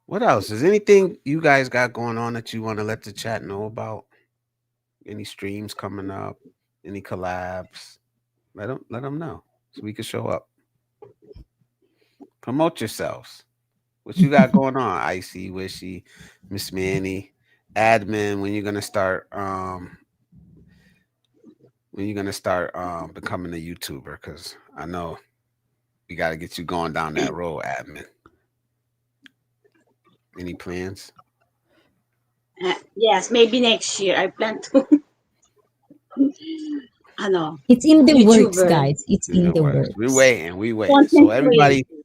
[SPEAKER 1] What else? Is anything you guys got going on that you want to let the chat know about? Any streams coming up? Any collabs? Let them know so we can show up. Promote yourselves. What you got going on? Icey, Wishy, Miss Manny, admin. When you gonna start becoming a YouTuber? Because I know we got to get you going down that road, admin. Any plans?
[SPEAKER 4] Yes, maybe next year I plan to ano,
[SPEAKER 5] It's in the works,
[SPEAKER 4] YouTuber,
[SPEAKER 5] guys. It's
[SPEAKER 1] In
[SPEAKER 5] in
[SPEAKER 1] the
[SPEAKER 5] the
[SPEAKER 1] works. We
[SPEAKER 5] works.
[SPEAKER 1] waiting. We waiting. So
[SPEAKER 4] content
[SPEAKER 1] everybody,
[SPEAKER 4] creator.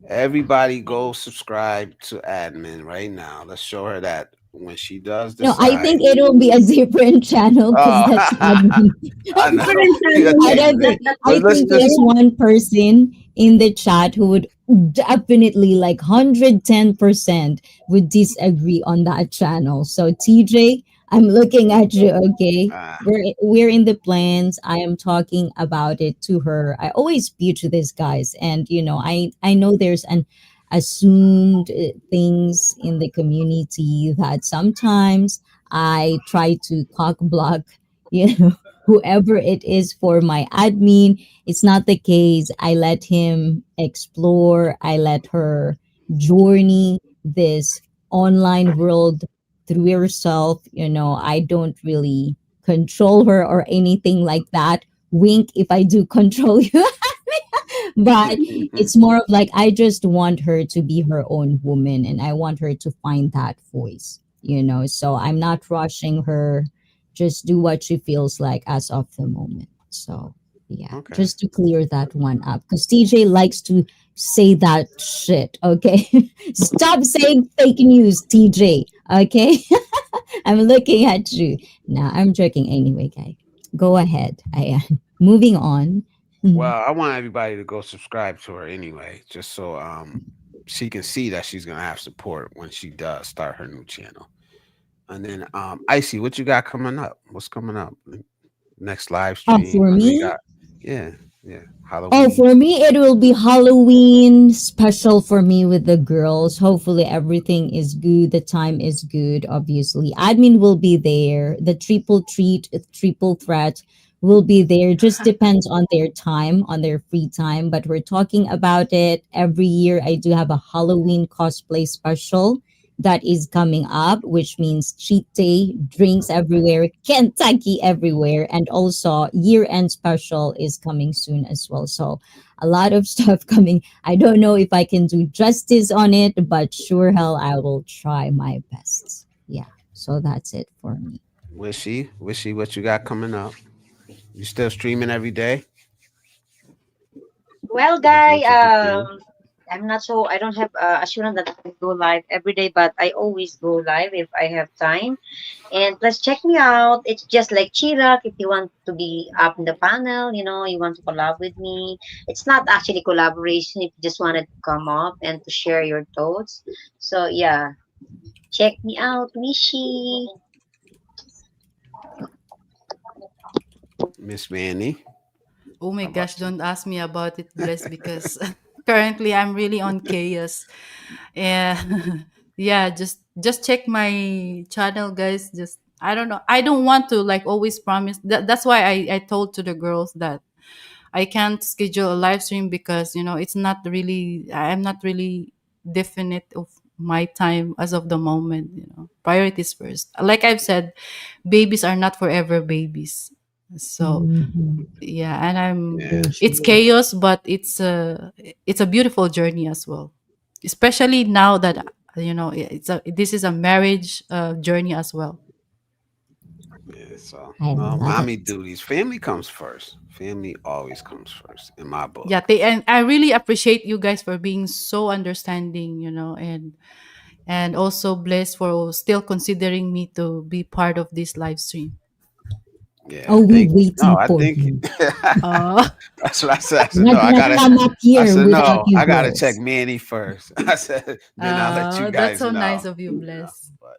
[SPEAKER 1] everybody, go subscribe to admin right now. Let's show her that when she does
[SPEAKER 5] No, I
[SPEAKER 1] decide.
[SPEAKER 5] think it will be a different channel because
[SPEAKER 1] Oh,
[SPEAKER 5] that's admin.
[SPEAKER 1] I know.
[SPEAKER 4] Different
[SPEAKER 1] We gotta
[SPEAKER 5] I
[SPEAKER 4] channel.
[SPEAKER 1] change
[SPEAKER 5] don't
[SPEAKER 1] the name.
[SPEAKER 5] think.
[SPEAKER 4] That
[SPEAKER 1] But
[SPEAKER 5] I
[SPEAKER 1] let's
[SPEAKER 5] think there's
[SPEAKER 1] just
[SPEAKER 5] one person in the chat who would definitely, like, 110% would disagree on that channel. So TJ, I'm looking at you, okay?
[SPEAKER 1] Ah,
[SPEAKER 5] We're in the plans. I am talking about it to her. I always spew to these guys, and I know there's an assumed things in the community that sometimes I try to cock block, whoever it is for my admin. It's not the case. I let him explore. I let her journey this online world through yourself. I don't really control her or anything like that. Wink if I do control you. But it's more of like I just want her to be her own woman and I want her to find that voice. So I'm not rushing her. Just do what she feels like as of the moment. So yeah,
[SPEAKER 1] okay.
[SPEAKER 5] just to clear that one up. Because TJ likes to say that shit, okay? Stop saying fake news, TJ, okay? I'm looking at you. Nah, I'm joking anyway, guy. Go ahead. I am. Moving on. Mhm.
[SPEAKER 1] Well, I want everybody to go subscribe to her anyway, just so she can see that she's gonna have support when she does start her new channel. And then Icey, what you got coming up? What's coming up? Next live
[SPEAKER 5] Oh,
[SPEAKER 1] stream.
[SPEAKER 5] for
[SPEAKER 1] I know you
[SPEAKER 5] me,
[SPEAKER 1] got, yeah, yeah,
[SPEAKER 5] Oh,
[SPEAKER 1] Halloween.
[SPEAKER 5] for me, it will be Halloween special for me with the girls. Hopefully, everything is good. The time is good, obviously. Admin will be there. The triple treat, triple threat will be there. Just depends on their time, on their free time. But we're talking about it every year. I do have a Halloween cosplay special that is coming up, which means cheat day, drinks everywhere, Kentucky everywhere, and also year end special is coming soon as well. So a lot of stuff coming. I don't know if I can do justice on it, but sure hell I will try my best. Yeah. So that's it for me.
[SPEAKER 1] Wishy, what you got coming up? You still streaming every day?
[SPEAKER 3] Well,
[SPEAKER 1] That's
[SPEAKER 3] guy,
[SPEAKER 1] what you've been saying.
[SPEAKER 3] I'm not so, I don't have assurance that I go live every day, but I always go live if I have time. And plus, check me out. It's just like Chirac. If you want to be up in the panel, you want to collab with me. It's not actually collaboration. If you just wanted to come up and to share your thoughts. So yeah, check me out, Wishy.
[SPEAKER 1] Miss Manny,
[SPEAKER 2] Oh my
[SPEAKER 1] how about
[SPEAKER 2] gosh,
[SPEAKER 1] you?
[SPEAKER 2] don't ask me about it, Bless, because currently I'm really on chaos. And yeah, just check my channel, guys. Just I don't know. I don't want to like always promise. That's why I told to the girls that I can't schedule a live stream because it's not really I'm not really definite of my time as of the moment. Priorities first. Like I've said, babies are not forever babies. So
[SPEAKER 5] Mhm.
[SPEAKER 2] yeah, and
[SPEAKER 1] Yeah,
[SPEAKER 2] it's chaos, but it's a beautiful journey as well, especially now that this is a marriage journey as well.
[SPEAKER 1] yeah. So
[SPEAKER 5] I
[SPEAKER 1] no,
[SPEAKER 5] love
[SPEAKER 1] mommy
[SPEAKER 5] it.
[SPEAKER 1] duties. Family comes first. Family always comes first in my
[SPEAKER 2] Yeah,
[SPEAKER 1] book.
[SPEAKER 2] and I really appreciate you guys for being so understanding, and also blessed for still considering me to be part of this live stream.
[SPEAKER 1] Yeah,
[SPEAKER 5] Oh, we
[SPEAKER 1] thank you. No,
[SPEAKER 5] waiting
[SPEAKER 1] I
[SPEAKER 5] for
[SPEAKER 1] think
[SPEAKER 5] you.
[SPEAKER 2] uh
[SPEAKER 1] that's what I said. I said
[SPEAKER 5] Not
[SPEAKER 1] no. I
[SPEAKER 5] gonna
[SPEAKER 1] gotta.
[SPEAKER 5] come up
[SPEAKER 1] I
[SPEAKER 5] here
[SPEAKER 1] said
[SPEAKER 5] without
[SPEAKER 1] no.
[SPEAKER 5] you
[SPEAKER 1] I gotta check
[SPEAKER 5] girls.
[SPEAKER 1] Manny first. I said then I'll let you
[SPEAKER 2] that's
[SPEAKER 1] guys
[SPEAKER 2] so
[SPEAKER 1] know.
[SPEAKER 2] nice of you, Bless.
[SPEAKER 1] But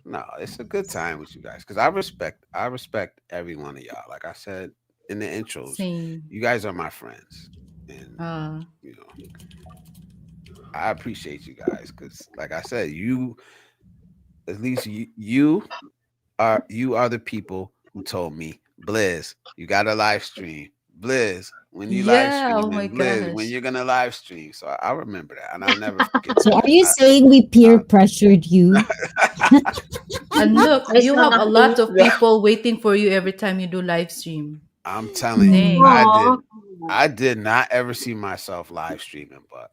[SPEAKER 1] no, it's a good time with you guys because I respect every one of y'all. Like I said in the intros,
[SPEAKER 2] Same.
[SPEAKER 1] you guys are my friends, and
[SPEAKER 2] uh
[SPEAKER 1] you know I appreciate you guys because, like I said, at least you are the people who told me, Blizz, you got to live stream. Blizz, when you live
[SPEAKER 2] yeah, oh
[SPEAKER 1] streaming,
[SPEAKER 2] my
[SPEAKER 1] Blizz, when
[SPEAKER 2] gosh.
[SPEAKER 1] you're gonna live stream. So I remember that, and I'll never forget
[SPEAKER 5] So are
[SPEAKER 1] that.
[SPEAKER 5] you saying we peer pressured you?
[SPEAKER 2] And look,
[SPEAKER 3] It's
[SPEAKER 2] you
[SPEAKER 3] not
[SPEAKER 2] have
[SPEAKER 3] a
[SPEAKER 2] a lot of
[SPEAKER 3] thing.
[SPEAKER 2] people waiting for you every time you do live stream.
[SPEAKER 1] I'm telling you,
[SPEAKER 5] Mm.
[SPEAKER 1] I
[SPEAKER 2] Dang.
[SPEAKER 1] did.
[SPEAKER 3] Aw.
[SPEAKER 1] I did not ever see myself live streaming, but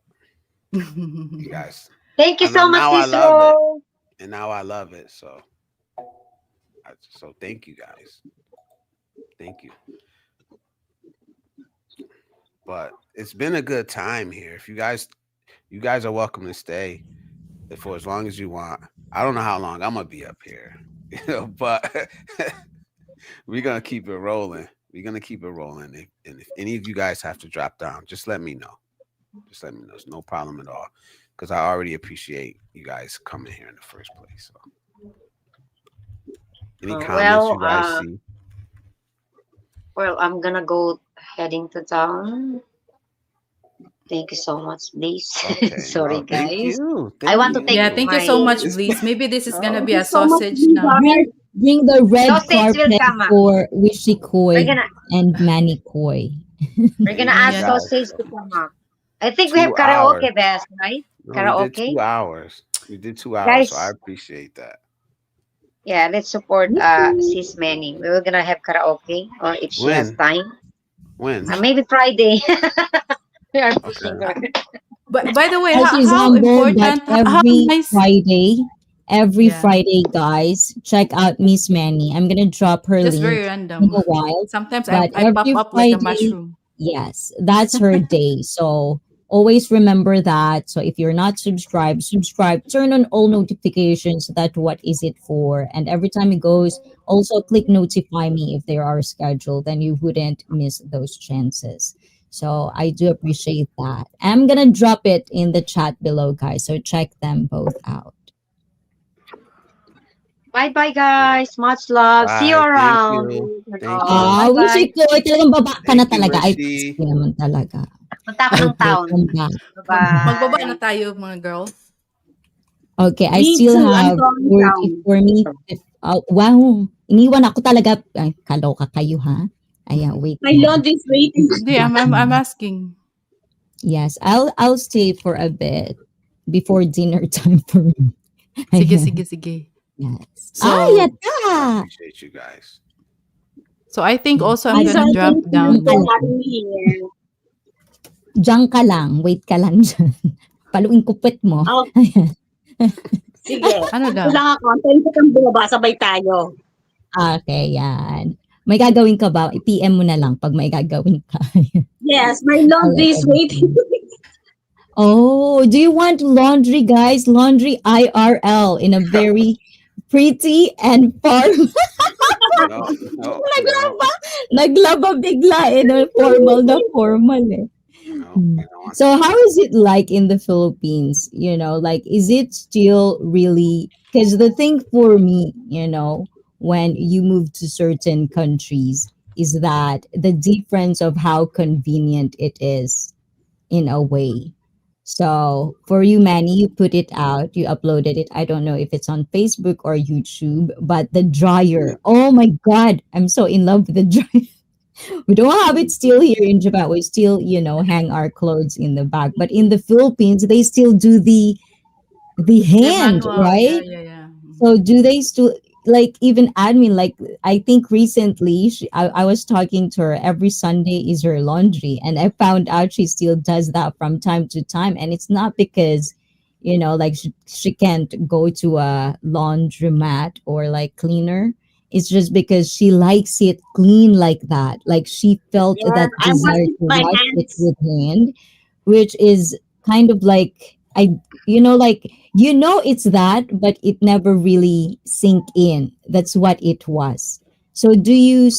[SPEAKER 1] you guys,
[SPEAKER 3] Thank you
[SPEAKER 1] and I,
[SPEAKER 3] so much,
[SPEAKER 1] now I
[SPEAKER 3] Miss
[SPEAKER 1] love it,
[SPEAKER 3] Rose.
[SPEAKER 1] and now I love it. So thank you guys, thank you. But it's been a good time here. If you guys are welcome to stay for as long as you want. I don't know how long I'm gonna be up here, but we're gonna keep it rolling. We're gonna keep it rolling. And if any of you guys have to drop down, just let me know. Just let me know. It's no problem at all. because I already appreciate you guys coming here in the first place. So, any comments
[SPEAKER 3] Well,
[SPEAKER 1] you guys see?
[SPEAKER 3] I'm gonna go heading to town. Thank you so much, please.
[SPEAKER 1] Okay,
[SPEAKER 3] Sorry,
[SPEAKER 1] no, thank
[SPEAKER 3] guys.
[SPEAKER 1] you,
[SPEAKER 3] I
[SPEAKER 1] thank
[SPEAKER 3] want to take
[SPEAKER 2] Yeah,
[SPEAKER 1] you.
[SPEAKER 2] thank you
[SPEAKER 3] my
[SPEAKER 2] so much,
[SPEAKER 1] It's
[SPEAKER 2] Bliss. Maybe this is gonna
[SPEAKER 1] no,
[SPEAKER 4] Thank
[SPEAKER 2] be
[SPEAKER 4] you
[SPEAKER 2] a
[SPEAKER 4] so much,
[SPEAKER 2] sausage now.
[SPEAKER 4] Blizzard.
[SPEAKER 5] Bring the red
[SPEAKER 3] sausage will
[SPEAKER 5] carpet
[SPEAKER 3] come up.
[SPEAKER 5] for Wishy
[SPEAKER 3] We're
[SPEAKER 5] Koi
[SPEAKER 3] gonna
[SPEAKER 5] and Manny Koi.
[SPEAKER 3] we're gonna
[SPEAKER 1] thank you
[SPEAKER 3] ask
[SPEAKER 2] Yeah.
[SPEAKER 1] guys.
[SPEAKER 3] sausage
[SPEAKER 1] So,
[SPEAKER 3] to come up. I think we have
[SPEAKER 1] 2 hours.
[SPEAKER 3] karaoke, best, right?
[SPEAKER 1] No, we did
[SPEAKER 3] Karaoke,
[SPEAKER 1] 2 hours. We did 2 hours, so I
[SPEAKER 3] guys.
[SPEAKER 1] appreciate that.
[SPEAKER 3] Yeah, let's support
[SPEAKER 5] Woohoo.
[SPEAKER 3] sis Manny. We're gonna have karaoke, or if she has
[SPEAKER 1] When?
[SPEAKER 3] time,
[SPEAKER 1] When?
[SPEAKER 3] maybe Friday. We are pushing
[SPEAKER 1] Okay.
[SPEAKER 3] her.
[SPEAKER 2] But by the way,
[SPEAKER 5] Oh, she's
[SPEAKER 2] how
[SPEAKER 5] humble, but
[SPEAKER 2] important, how nice.
[SPEAKER 5] every
[SPEAKER 2] Yeah,
[SPEAKER 5] Friday, guys, check out Miss Manny. I'm gonna drop her
[SPEAKER 2] just
[SPEAKER 5] link
[SPEAKER 2] very
[SPEAKER 5] in
[SPEAKER 2] random.
[SPEAKER 5] a while,
[SPEAKER 2] Sometimes
[SPEAKER 5] but
[SPEAKER 2] I pop
[SPEAKER 5] every
[SPEAKER 2] up like a
[SPEAKER 5] Friday,
[SPEAKER 2] mushroom.
[SPEAKER 5] yes, that's her day. So always remember that. So if you're not subscribed, subscribe, turn on all notifications. So that what is it for? And every time it goes, also click notify me if they are scheduled, then you wouldn't miss those chances. So I do appreciate that. I'm gonna drop it in the chat below, guys. So check them both out.
[SPEAKER 3] Bye bye, guys. Much love. See you
[SPEAKER 1] Bye. Thank
[SPEAKER 3] around.
[SPEAKER 1] you. Thank you.
[SPEAKER 3] Bye
[SPEAKER 5] Wish
[SPEAKER 3] bye.
[SPEAKER 5] ko, talagang baba ka na
[SPEAKER 1] Thank you,
[SPEAKER 5] talaga. Ay,
[SPEAKER 1] Wishy.
[SPEAKER 5] sige naman talaga.
[SPEAKER 3] Punta ako ng
[SPEAKER 5] Okay,
[SPEAKER 3] town.
[SPEAKER 5] come back.
[SPEAKER 3] Bye
[SPEAKER 2] Magbaba
[SPEAKER 3] bye.
[SPEAKER 2] na tayo, mga girl.
[SPEAKER 5] Okay, I
[SPEAKER 4] Me
[SPEAKER 5] still
[SPEAKER 4] too. I'm
[SPEAKER 5] have
[SPEAKER 4] going down.
[SPEAKER 5] 44 minutes. Wow, iniwan ako talaga. Ay, kaloka kayo, ha? Ayan, wait
[SPEAKER 4] My
[SPEAKER 5] lang.
[SPEAKER 4] laundry is waiting.
[SPEAKER 2] Hindi, I'm asking.
[SPEAKER 5] Yes, I'll stay for a bit before dinner time for me.
[SPEAKER 2] Sige,
[SPEAKER 5] Ayan,
[SPEAKER 2] sige, sige.
[SPEAKER 5] yes.
[SPEAKER 2] So,
[SPEAKER 1] I
[SPEAKER 5] Yata!
[SPEAKER 1] appreciate you guys.
[SPEAKER 2] so I think
[SPEAKER 5] Yes.
[SPEAKER 2] also I'm
[SPEAKER 5] Ay,
[SPEAKER 2] gonna
[SPEAKER 4] Blizzard,
[SPEAKER 5] sige,
[SPEAKER 2] drop
[SPEAKER 4] thank
[SPEAKER 5] diyan
[SPEAKER 4] you
[SPEAKER 5] ka
[SPEAKER 4] for
[SPEAKER 2] down.
[SPEAKER 5] lang.
[SPEAKER 4] having me here.
[SPEAKER 5] Diyan ka lang. Wait ka lang dyan. Paluin kupit mo.
[SPEAKER 4] Oh,
[SPEAKER 5] Ayan.
[SPEAKER 4] sige.
[SPEAKER 2] Ano
[SPEAKER 4] Ito
[SPEAKER 2] daw?
[SPEAKER 4] lang ako. Antayin ko kang bumaba. Sabay tayo.
[SPEAKER 5] Okay, yan. May gagawin ka ba? I-PM mo na lang pag may gagawin ka.
[SPEAKER 4] Yes, my
[SPEAKER 5] I'll
[SPEAKER 4] laundry
[SPEAKER 5] let
[SPEAKER 4] is waiting.
[SPEAKER 5] everything. Oh, do you want laundry, guys? Laundry IRL in a very pretty and farm.
[SPEAKER 1] No, no, no,
[SPEAKER 5] Naglaba. Naglaba bigla in a formal na formal eh.
[SPEAKER 1] no.
[SPEAKER 5] Hmm.
[SPEAKER 1] I don't want
[SPEAKER 5] So
[SPEAKER 1] that.
[SPEAKER 5] how is it like in the Philippines? Like is it still really, because the thing for me, when you move to certain countries is that the difference of how convenient it is in a way. So for you, Manny, you put it out, you uploaded it. I don't know if it's on Facebook or YouTube, but the dryer. Oh my God, I'm so in love with the dryer. We don't have it still here in Japan. We still, hang our clothes in the back. But in the Philippines, they still do the
[SPEAKER 2] The
[SPEAKER 5] hand,
[SPEAKER 2] manual, yeah,
[SPEAKER 5] right?
[SPEAKER 2] yeah, yeah. Mhm.
[SPEAKER 5] So do they still like even admin? Like I think recently I was talking to her. Every Sunday is her laundry, and I found out she still does that from time to time. And it's not because like she can't go to a laundromat or like cleaner. It's just because she likes it clean like that. Like she felt
[SPEAKER 4] Yes,
[SPEAKER 5] that
[SPEAKER 4] I wash
[SPEAKER 5] desire
[SPEAKER 4] it
[SPEAKER 5] to
[SPEAKER 4] by
[SPEAKER 5] wash it
[SPEAKER 4] hands.
[SPEAKER 5] with hand, which is kind of like like it's that, but it never really sink in. That's what it was. So do you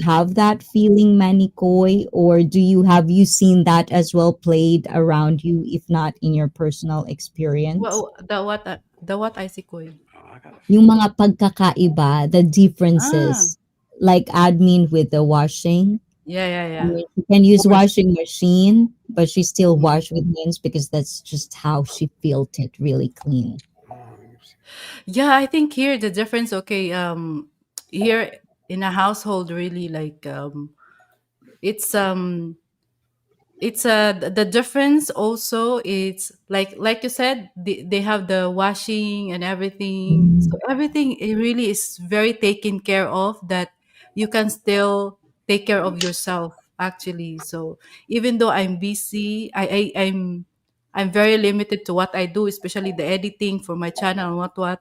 [SPEAKER 5] have that feeling, Manikoi, or have you seen that as well played around you, if not in your personal experience?
[SPEAKER 2] The what Icee Koy?
[SPEAKER 1] Oh, I gotta
[SPEAKER 5] Yung
[SPEAKER 1] fix
[SPEAKER 5] mga pagkakaiba, the
[SPEAKER 2] Ah,
[SPEAKER 5] differences, like admin with the washing.
[SPEAKER 2] yeah, yeah,
[SPEAKER 5] I
[SPEAKER 2] yeah.
[SPEAKER 5] mean, she can
[SPEAKER 2] Of
[SPEAKER 5] use
[SPEAKER 2] course.
[SPEAKER 5] washing machine, but she still
[SPEAKER 2] Mhm.
[SPEAKER 5] wash with hands because that's just how she felt it really clean.
[SPEAKER 1] let me see.
[SPEAKER 2] Yeah, I think here the difference, okay, here in a household really like it's the difference also, it's like you said, they have the washing and everything, so
[SPEAKER 5] Mm.
[SPEAKER 2] everything it really is very taken care of, that you can still take care of yourself actually. So even though I'm busy, I'm very limited to what I do, especially the editing for my channel and what,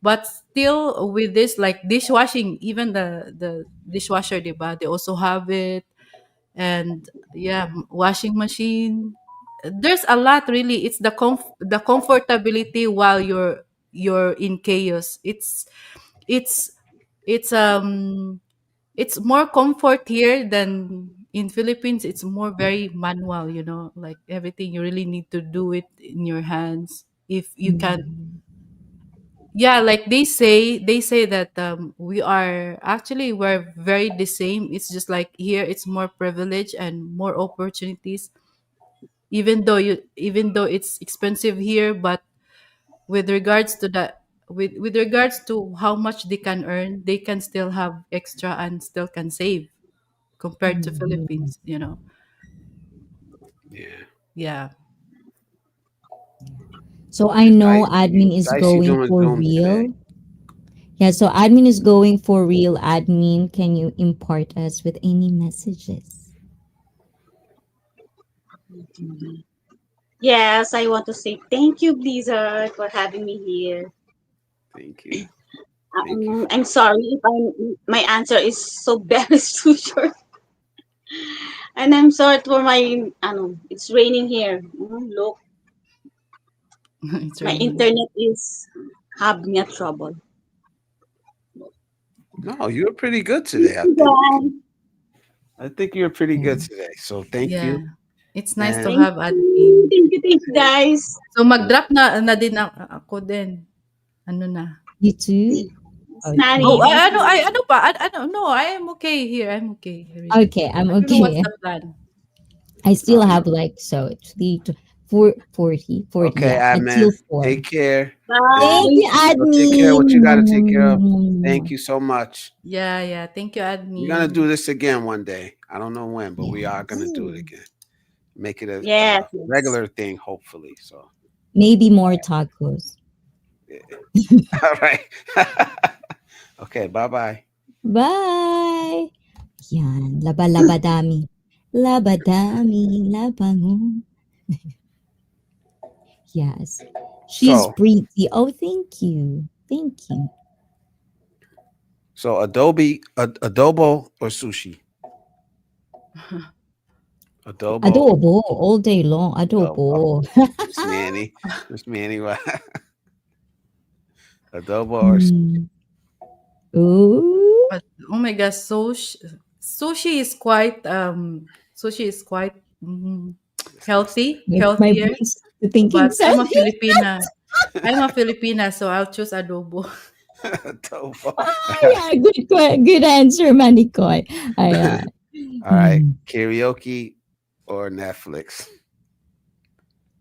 [SPEAKER 2] but still with this like dishwashing, even the dishwasher, diba, they also have it. And yeah, washing machine, there's a lot really. It's the comfortability while you're in chaos. It's it's it's more comfort here than in Philippines it's more very manual, like everything you really need to do it in your hands. If you can,
[SPEAKER 5] Mm.
[SPEAKER 2] yeah, like they say that we're very the same. It's just like here it's more privilege and more opportunities, even though it's expensive here, but with regards to that, with regards to how much they can earn, they can still have extra and still can save compared to
[SPEAKER 5] Mhm.
[SPEAKER 2] Philippines.
[SPEAKER 1] Yeah.
[SPEAKER 2] Yeah.
[SPEAKER 5] So I
[SPEAKER 1] Is
[SPEAKER 5] know
[SPEAKER 1] Icee
[SPEAKER 5] admin is
[SPEAKER 1] Icee
[SPEAKER 5] going
[SPEAKER 1] doing
[SPEAKER 5] for
[SPEAKER 1] Zoom today?
[SPEAKER 5] real. Yeah, so admin is going for real. Admin, can you impart us with any messages?
[SPEAKER 4] Yes, I want to say thank you, Blizzard, for having me here.
[SPEAKER 1] Thank you. Thank you.
[SPEAKER 4] I'm sorry if my answer is so very too short. And I'm sorry for my, it's raining here. Look,
[SPEAKER 2] It's
[SPEAKER 4] my
[SPEAKER 2] raining.
[SPEAKER 4] internet is having a trouble.
[SPEAKER 1] No, you were pretty good today. I think.
[SPEAKER 4] Yeah.
[SPEAKER 1] I think you're pretty good
[SPEAKER 5] Yeah.
[SPEAKER 1] today. So thank
[SPEAKER 2] Yeah.
[SPEAKER 1] you.
[SPEAKER 2] It's nice to
[SPEAKER 1] And
[SPEAKER 4] Thank
[SPEAKER 2] have
[SPEAKER 4] you.
[SPEAKER 2] admin.
[SPEAKER 4] Thank you, guys.
[SPEAKER 2] So mag-drop na din ako din. Ano na?
[SPEAKER 5] You too?
[SPEAKER 4] It's
[SPEAKER 5] Okay.
[SPEAKER 4] sunny.
[SPEAKER 2] Oh,
[SPEAKER 4] Nice
[SPEAKER 2] ano
[SPEAKER 4] to
[SPEAKER 2] ano pa? Ano, no, I am okay here. I'm okay really.
[SPEAKER 5] Okay, I'm
[SPEAKER 2] I don't know what's
[SPEAKER 5] okay.
[SPEAKER 2] the plan.
[SPEAKER 5] I still
[SPEAKER 1] you
[SPEAKER 5] have like so 40,
[SPEAKER 1] okay,
[SPEAKER 5] yeah,
[SPEAKER 1] admin.
[SPEAKER 5] until 4.
[SPEAKER 1] Take care. And
[SPEAKER 5] Thank
[SPEAKER 4] Bye.
[SPEAKER 5] you,
[SPEAKER 1] go take care of
[SPEAKER 5] admin.
[SPEAKER 1] what you gotta take care of. Thank you so much.
[SPEAKER 2] Yeah, yeah. Thank you,
[SPEAKER 1] We're gonna do
[SPEAKER 2] admin.
[SPEAKER 1] this again one day. I don't know when, but we are gonna
[SPEAKER 5] Yes.
[SPEAKER 1] do it
[SPEAKER 4] Mm.
[SPEAKER 1] again. Make it a
[SPEAKER 4] Yes, yes.
[SPEAKER 1] regular thing, hopefully. So,
[SPEAKER 5] Maybe more tacos.
[SPEAKER 1] yeah. All right. Okay. Bye bye.
[SPEAKER 5] Bye. Yan, laba-labadami. Labadami, labango. Yes. She's
[SPEAKER 1] So,
[SPEAKER 5] pretty. Oh, thank you. Thank you.
[SPEAKER 1] adobo or sushi? Adobo,
[SPEAKER 5] Adobo all day long.
[SPEAKER 1] adobo.
[SPEAKER 5] Adobo.
[SPEAKER 1] Miss Manny, Miss Manny, what? Adobo or
[SPEAKER 5] Hmm. Ooh.
[SPEAKER 2] But oh my gosh, sushi is quite
[SPEAKER 1] disgusting.
[SPEAKER 5] My
[SPEAKER 2] healthier.
[SPEAKER 5] brain's thinking
[SPEAKER 2] But I'm a
[SPEAKER 5] something.
[SPEAKER 2] Filipina. I'm a Filipina, so I'll choose adobo.
[SPEAKER 1] Adobo.
[SPEAKER 5] Ah, yeah, good answer, Manikoy. Ayan.
[SPEAKER 1] All right.
[SPEAKER 5] Hmm.
[SPEAKER 1] Karaoke or Netflix?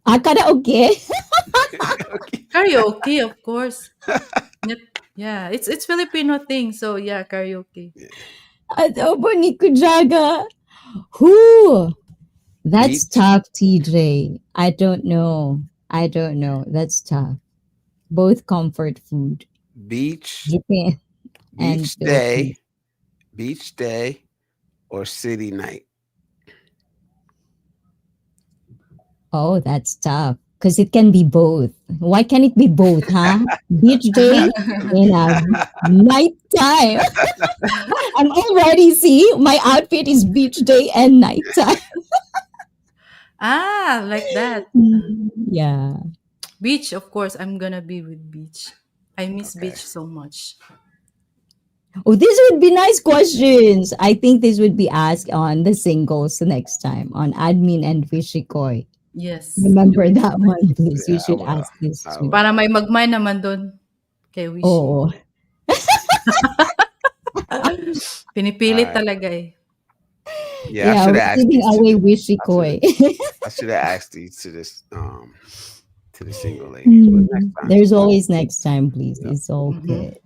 [SPEAKER 5] Ah, karaoke?
[SPEAKER 1] Karaoke.
[SPEAKER 2] Karaoke, of course. Yeah, it's Filipino thing, so yeah, karaoke.
[SPEAKER 1] Yeah.
[SPEAKER 5] Adobo ni Kujaga. Who? That's
[SPEAKER 1] Beach,
[SPEAKER 5] tough, TJ. I don't know. I don't know. That's tough. Both comfort food.
[SPEAKER 1] beach,
[SPEAKER 5] Japan and
[SPEAKER 1] beach day,
[SPEAKER 5] Philippines.
[SPEAKER 1] beach day, or city night?
[SPEAKER 5] Oh, that's tough. Because it can be both. Why can't it be both, huh? Beach day and nighttime. I'm already see my outfit is beach day and nighttime.
[SPEAKER 2] Ah, like that.
[SPEAKER 5] Yeah.
[SPEAKER 2] Beach, of course, I'm gonna be with beach. I miss
[SPEAKER 1] Okay.
[SPEAKER 2] beach so much.
[SPEAKER 5] Oh, these would be nice questions. I think this would be asked on the singles next time on admin and Fishikoy.
[SPEAKER 2] Yes.
[SPEAKER 5] Remember that one, please. You
[SPEAKER 1] Yeah, I
[SPEAKER 5] should
[SPEAKER 1] will.
[SPEAKER 5] ask this
[SPEAKER 1] I
[SPEAKER 5] too.
[SPEAKER 1] will.
[SPEAKER 2] Para may magmay naman dun kay Wishy.
[SPEAKER 5] Oh,
[SPEAKER 1] All
[SPEAKER 2] Pinipilit
[SPEAKER 1] right.
[SPEAKER 2] talaga eh.
[SPEAKER 1] Yeah, I
[SPEAKER 5] yeah,
[SPEAKER 1] should
[SPEAKER 5] we're
[SPEAKER 1] have asked
[SPEAKER 5] giving
[SPEAKER 1] these to
[SPEAKER 5] away
[SPEAKER 1] the. I should have.
[SPEAKER 5] Wishikoy.
[SPEAKER 1] I should have asked these to the single ladies, but next time.
[SPEAKER 5] There's always next time, please.
[SPEAKER 1] Yeah,
[SPEAKER 5] It's all
[SPEAKER 2] Mhm.
[SPEAKER 5] good.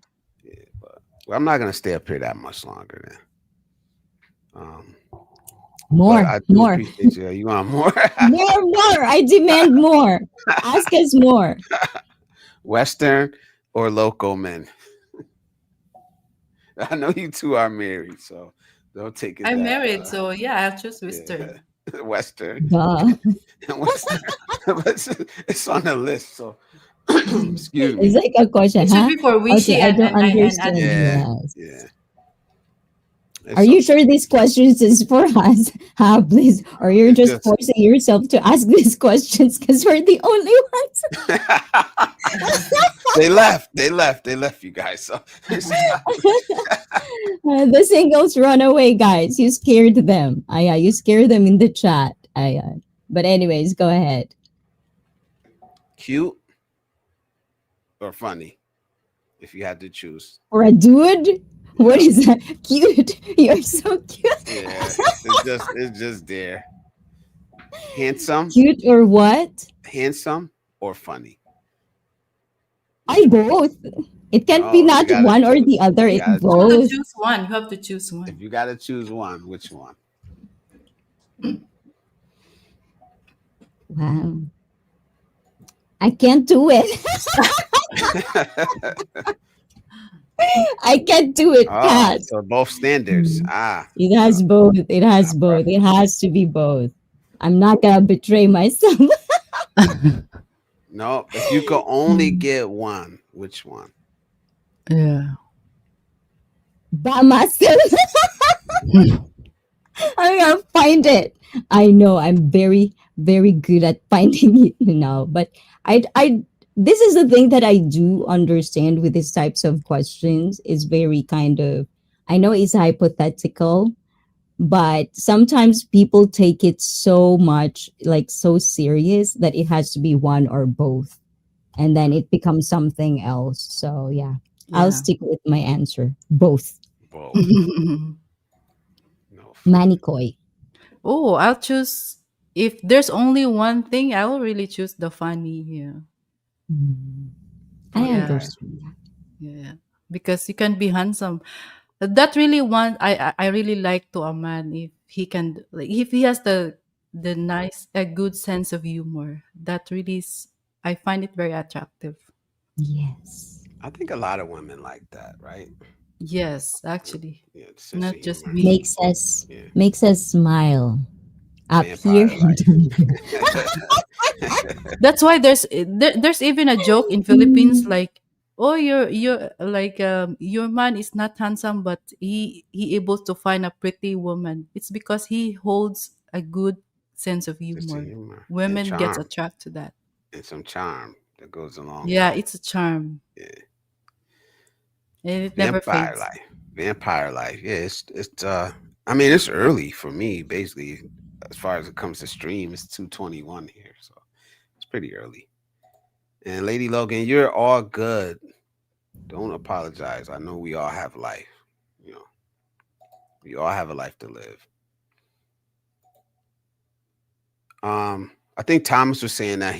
[SPEAKER 1] yeah. But well, I'm not gonna stay up here that much longer. Then. But
[SPEAKER 5] More,
[SPEAKER 1] I do
[SPEAKER 5] more,
[SPEAKER 1] appreciate you. You want more?
[SPEAKER 5] more. I demand more. Ask us more.
[SPEAKER 1] Western or local men? I know you two are married, so don't take it
[SPEAKER 2] I'm
[SPEAKER 1] that.
[SPEAKER 2] married, so yeah, I'll choose
[SPEAKER 1] Yeah,
[SPEAKER 2] Western.
[SPEAKER 1] Western.
[SPEAKER 5] Duh.
[SPEAKER 1] Western. It's on the list. So excuse
[SPEAKER 5] It's
[SPEAKER 1] me.
[SPEAKER 5] like a question,
[SPEAKER 2] It should
[SPEAKER 5] huh?
[SPEAKER 2] be for
[SPEAKER 5] Okay,
[SPEAKER 2] Wishy
[SPEAKER 5] I
[SPEAKER 2] and
[SPEAKER 5] don't
[SPEAKER 2] and
[SPEAKER 5] understand.
[SPEAKER 2] admin.
[SPEAKER 1] Yeah,
[SPEAKER 5] Yes.
[SPEAKER 1] yeah.
[SPEAKER 5] Are
[SPEAKER 1] It's
[SPEAKER 5] you
[SPEAKER 1] okay.
[SPEAKER 5] sure these questions is for us? Please. Or you're
[SPEAKER 1] It's
[SPEAKER 5] just
[SPEAKER 1] just
[SPEAKER 5] forcing yourself to ask these questions because we're the only ones?
[SPEAKER 1] they left. They left. They left you guys. So it's
[SPEAKER 5] The singles run away, guys. You scared them. Yeah, you scared them in the chat. But anyways, go ahead.
[SPEAKER 1] cute or funny if you had to choose.
[SPEAKER 5] For a dude, what
[SPEAKER 1] Yeah.
[SPEAKER 5] is that? Cute. You're so cute.
[SPEAKER 1] Yeah. It's just there. Handsome,
[SPEAKER 5] Cute or what?
[SPEAKER 1] handsome or funny.
[SPEAKER 5] I
[SPEAKER 1] Which one?
[SPEAKER 5] both. It can't be
[SPEAKER 1] Oh, you
[SPEAKER 5] not
[SPEAKER 1] gotta
[SPEAKER 5] one or
[SPEAKER 1] choose.
[SPEAKER 5] the other.
[SPEAKER 1] You
[SPEAKER 5] It
[SPEAKER 1] gotta
[SPEAKER 2] You have to
[SPEAKER 1] choose.
[SPEAKER 5] both.
[SPEAKER 2] choose one. You have to choose
[SPEAKER 1] If
[SPEAKER 2] one.
[SPEAKER 1] you gotta choose one, which one?
[SPEAKER 5] Wow. I can't do it. I can't do it.
[SPEAKER 1] Oh,
[SPEAKER 5] Pass.
[SPEAKER 1] so both standards.
[SPEAKER 5] Mm.
[SPEAKER 1] Ah,
[SPEAKER 5] It
[SPEAKER 1] no,
[SPEAKER 5] has both. It has
[SPEAKER 1] not
[SPEAKER 5] both. It
[SPEAKER 1] preference.
[SPEAKER 5] has to be both. I'm not gonna betray myself.
[SPEAKER 1] No, if you could only get one, which one?
[SPEAKER 2] Yeah.
[SPEAKER 5] By myself. I'm gonna find it. I know I'm very, very good at finding it now. But this is the thing that I do understand with these types of questions is very kind of, I know it's hypothetical, but sometimes people take it so much, like so serious that it has to be one or both. And then it becomes something else. So yeah, I'll
[SPEAKER 2] Yeah.
[SPEAKER 5] stick with my answer. Both.
[SPEAKER 1] Both. No, funny.
[SPEAKER 5] Manikoi.
[SPEAKER 2] Oh, I'll choose. If there's only one thing, I will really choose the funny. Yeah.
[SPEAKER 5] Mm, I
[SPEAKER 1] Funny
[SPEAKER 2] Yeah.
[SPEAKER 1] guy.
[SPEAKER 5] understand that.
[SPEAKER 2] Yeah. Because you can be handsome. That really one I really like to a man if he can, like, if he has the nice a good sense of humor. That really is, I find it very attractive.
[SPEAKER 5] Yes.
[SPEAKER 1] I think a lot of women like that, right?
[SPEAKER 2] Yes,
[SPEAKER 1] Yeah,
[SPEAKER 2] actually.
[SPEAKER 1] yeah, the sense of
[SPEAKER 2] Not just
[SPEAKER 1] humor.
[SPEAKER 2] me.
[SPEAKER 1] Yeah,
[SPEAKER 5] Makes us smile up here.
[SPEAKER 1] vampire life.
[SPEAKER 2] That's why there's even a joke in Philippines,
[SPEAKER 5] Mm,
[SPEAKER 2] like, oh, you're like, your man is not handsome, but he able to find a pretty woman. It's because he holds a good sense of
[SPEAKER 1] Sense of
[SPEAKER 2] humor.
[SPEAKER 1] humor and
[SPEAKER 2] Women gets
[SPEAKER 1] charm,
[SPEAKER 2] attracted to that.
[SPEAKER 1] and some charm that goes along with
[SPEAKER 2] Yeah,
[SPEAKER 1] it.
[SPEAKER 2] it's a charm,
[SPEAKER 1] Yeah,
[SPEAKER 2] and it never
[SPEAKER 1] vampire
[SPEAKER 2] fades.
[SPEAKER 1] life. Vampire life. Yeah, it's. I mean, it's early for me. Basically, as far as it comes to stream, it's 2:21 here, so it's pretty early. And Lady Logan, you're all good. Don't apologize. I know we all have life. You know, we all have a life to live. I think Thomas was saying that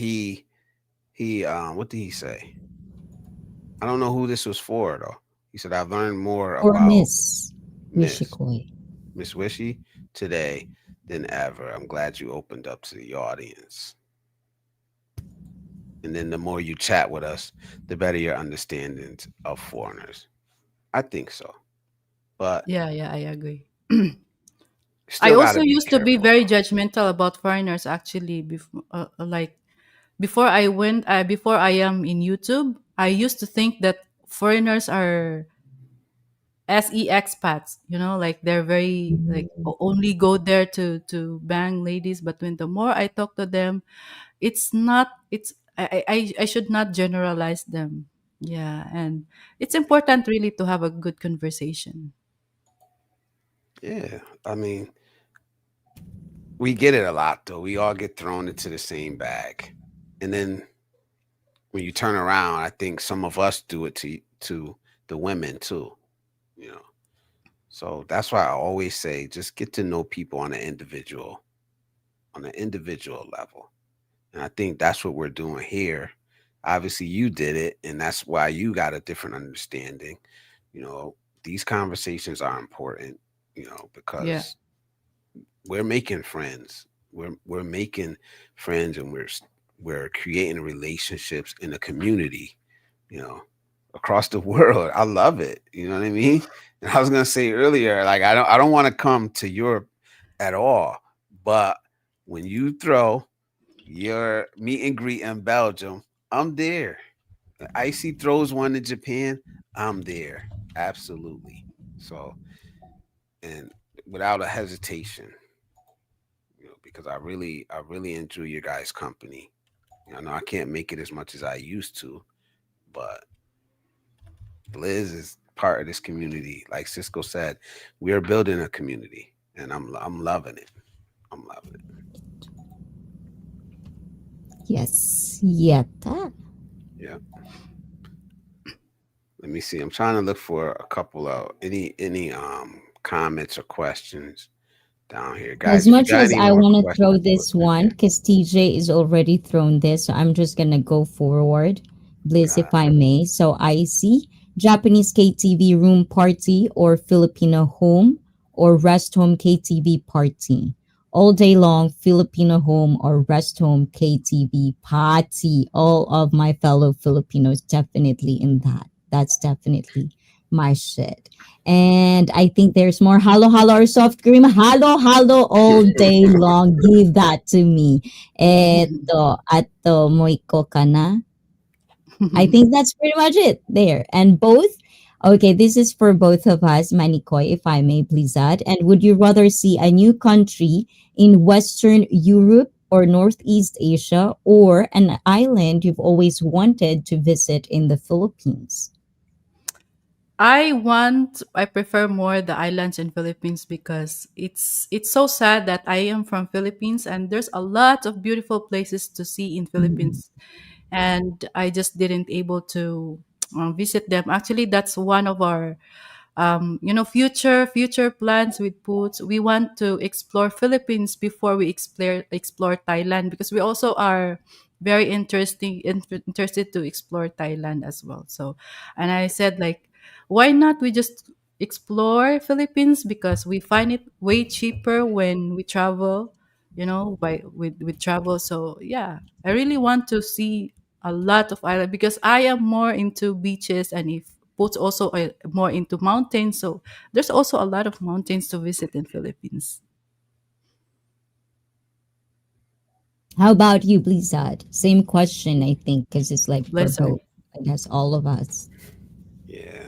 [SPEAKER 1] what did he say? I don't know who this was for though. He said I've learned more
[SPEAKER 5] or
[SPEAKER 1] about
[SPEAKER 5] Miss
[SPEAKER 1] Miss
[SPEAKER 5] Wishikoi.
[SPEAKER 1] Miss Wishy today than ever. I'm glad you opened up to the audience. And then the more you chat with us, the better your understanding of foreigners. I think so. But
[SPEAKER 2] Yeah, yeah, I agree. I
[SPEAKER 1] still
[SPEAKER 2] also
[SPEAKER 1] gotta be
[SPEAKER 2] used to be
[SPEAKER 1] careful
[SPEAKER 2] very
[SPEAKER 1] though.
[SPEAKER 2] judgmental about foreigners. Actually, before, like, before I am in YouTube, I used to think that foreigners are SE expats, like they're very, like,
[SPEAKER 5] Mm,
[SPEAKER 2] only go there to bang ladies. But when the more I talk to them, it's not. It's I should not generalize them. Yeah, and it's important really to have a good conversation.
[SPEAKER 1] Yeah. I mean, we get it a lot though. We all get thrown into the same bag. And then when you turn around, I think some of us do it to the women too, you know. So that's why I always say just get to know people on an individual level. And I think that's what we're doing here. Obviously you did it and that's why you got a different understanding. You know, these conversations are important,
[SPEAKER 2] Yeah,
[SPEAKER 1] because we're making friends. We're making friends and we're creating relationships in a community, you know, across the world. I love it. You know what I mean? And I was gonna say earlier, like I don't want to come to Europe at all, but when you throw your meet and greet in Belgium, I'm there. Icee throws one in Japan, I'm there. Absolutely. So and without a hesitation, because I really enjoy your guys' company. I know I can't make it as much as I used to, but Blizz is part of this community. Like Cisco said, we are building a community, and I'm loving it. I'm loving it.
[SPEAKER 5] Yes. Yeta.
[SPEAKER 1] Yeah. Let me see. I'm trying to look for a couple of any comments or questions down here,
[SPEAKER 5] As
[SPEAKER 1] guys. If you
[SPEAKER 5] much
[SPEAKER 1] got
[SPEAKER 5] as
[SPEAKER 1] any
[SPEAKER 5] I
[SPEAKER 1] more
[SPEAKER 5] want to throw
[SPEAKER 1] questions, put
[SPEAKER 5] this
[SPEAKER 1] them
[SPEAKER 5] one,
[SPEAKER 1] in.
[SPEAKER 5] because TJ is already thrown this, so I'm just gonna go forward, Bliss, if
[SPEAKER 1] God,
[SPEAKER 5] I may. So I see Japanese KTV room party or Filipino home or rest home KTV party. All day long, Filipino home or rest home KTV party. All of my fellow Filipinos definitely in that. That's definitely my shit. And I think there's more halo halo or soft cream. Halo halo all day long. Give that to me. Eto, ato moiko kana. I think that's pretty much it there. And both, okay, this is for both of us, Manikoy, if I may please add. And would you rather see a new country in Western Europe or Northeast Asia or an island you've always wanted to visit in the Philippines?
[SPEAKER 2] I prefer more the islands in Philippines because it's so sad that I am from Philippines and there's a lot of beautiful places to see in
[SPEAKER 5] Mhm.
[SPEAKER 2] Philippines, and I just didn't able to visit them. Actually, that's one of our future plans with Poots. We want to explore Philippines before we explore Thailand, because we also are very interested to explore Thailand as well. So, and I said like, why not we just explore Philippines, because we find it way cheaper when we travel, by with travel. So yeah, I really want to see a lot of island because I am more into beaches, and if Boats also are more into mountains, so there's also a lot of mountains to visit in Philippines.
[SPEAKER 5] How about you, Blizzard? Same question, I think, because it's like for
[SPEAKER 2] Blizzard.
[SPEAKER 5] both. I guess all of us.
[SPEAKER 1] yeah,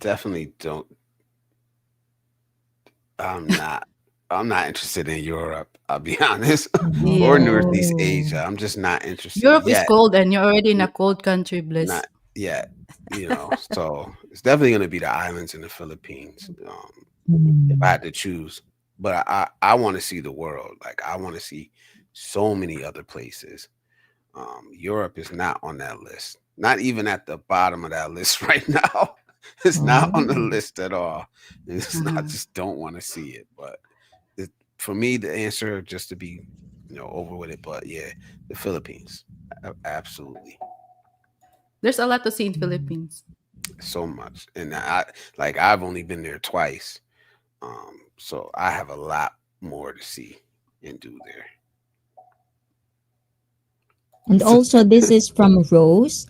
[SPEAKER 1] definitely don't. I'm not. I'm not interested in Europe. I'll be honest, or
[SPEAKER 2] Yeah.
[SPEAKER 1] Northeast
[SPEAKER 5] Oh.
[SPEAKER 1] Asia. I'm just not interested
[SPEAKER 2] Europe is
[SPEAKER 1] yet.
[SPEAKER 2] cold and you're already in a
[SPEAKER 1] N-
[SPEAKER 2] cold country, Bliss.
[SPEAKER 1] Not yet. So it's definitely going to be the islands in the Philippines. If I
[SPEAKER 5] Hmm.
[SPEAKER 1] had to choose, but I want to see the world. Like I want to see so many other places. Europe is not on that list. Not even at the bottom of that list right now. It's not on the
[SPEAKER 5] Oh.
[SPEAKER 1] list at all. I
[SPEAKER 2] Uh-huh.
[SPEAKER 1] just don't want to see it. But it, for me, the answer, just to be, over with it. But yeah, the Philippines, absolutely,
[SPEAKER 2] There's a lot to see in Philippines.
[SPEAKER 1] so much. And I've only been there twice, so I have a lot more to see and do there.
[SPEAKER 5] And also, this is from Rose.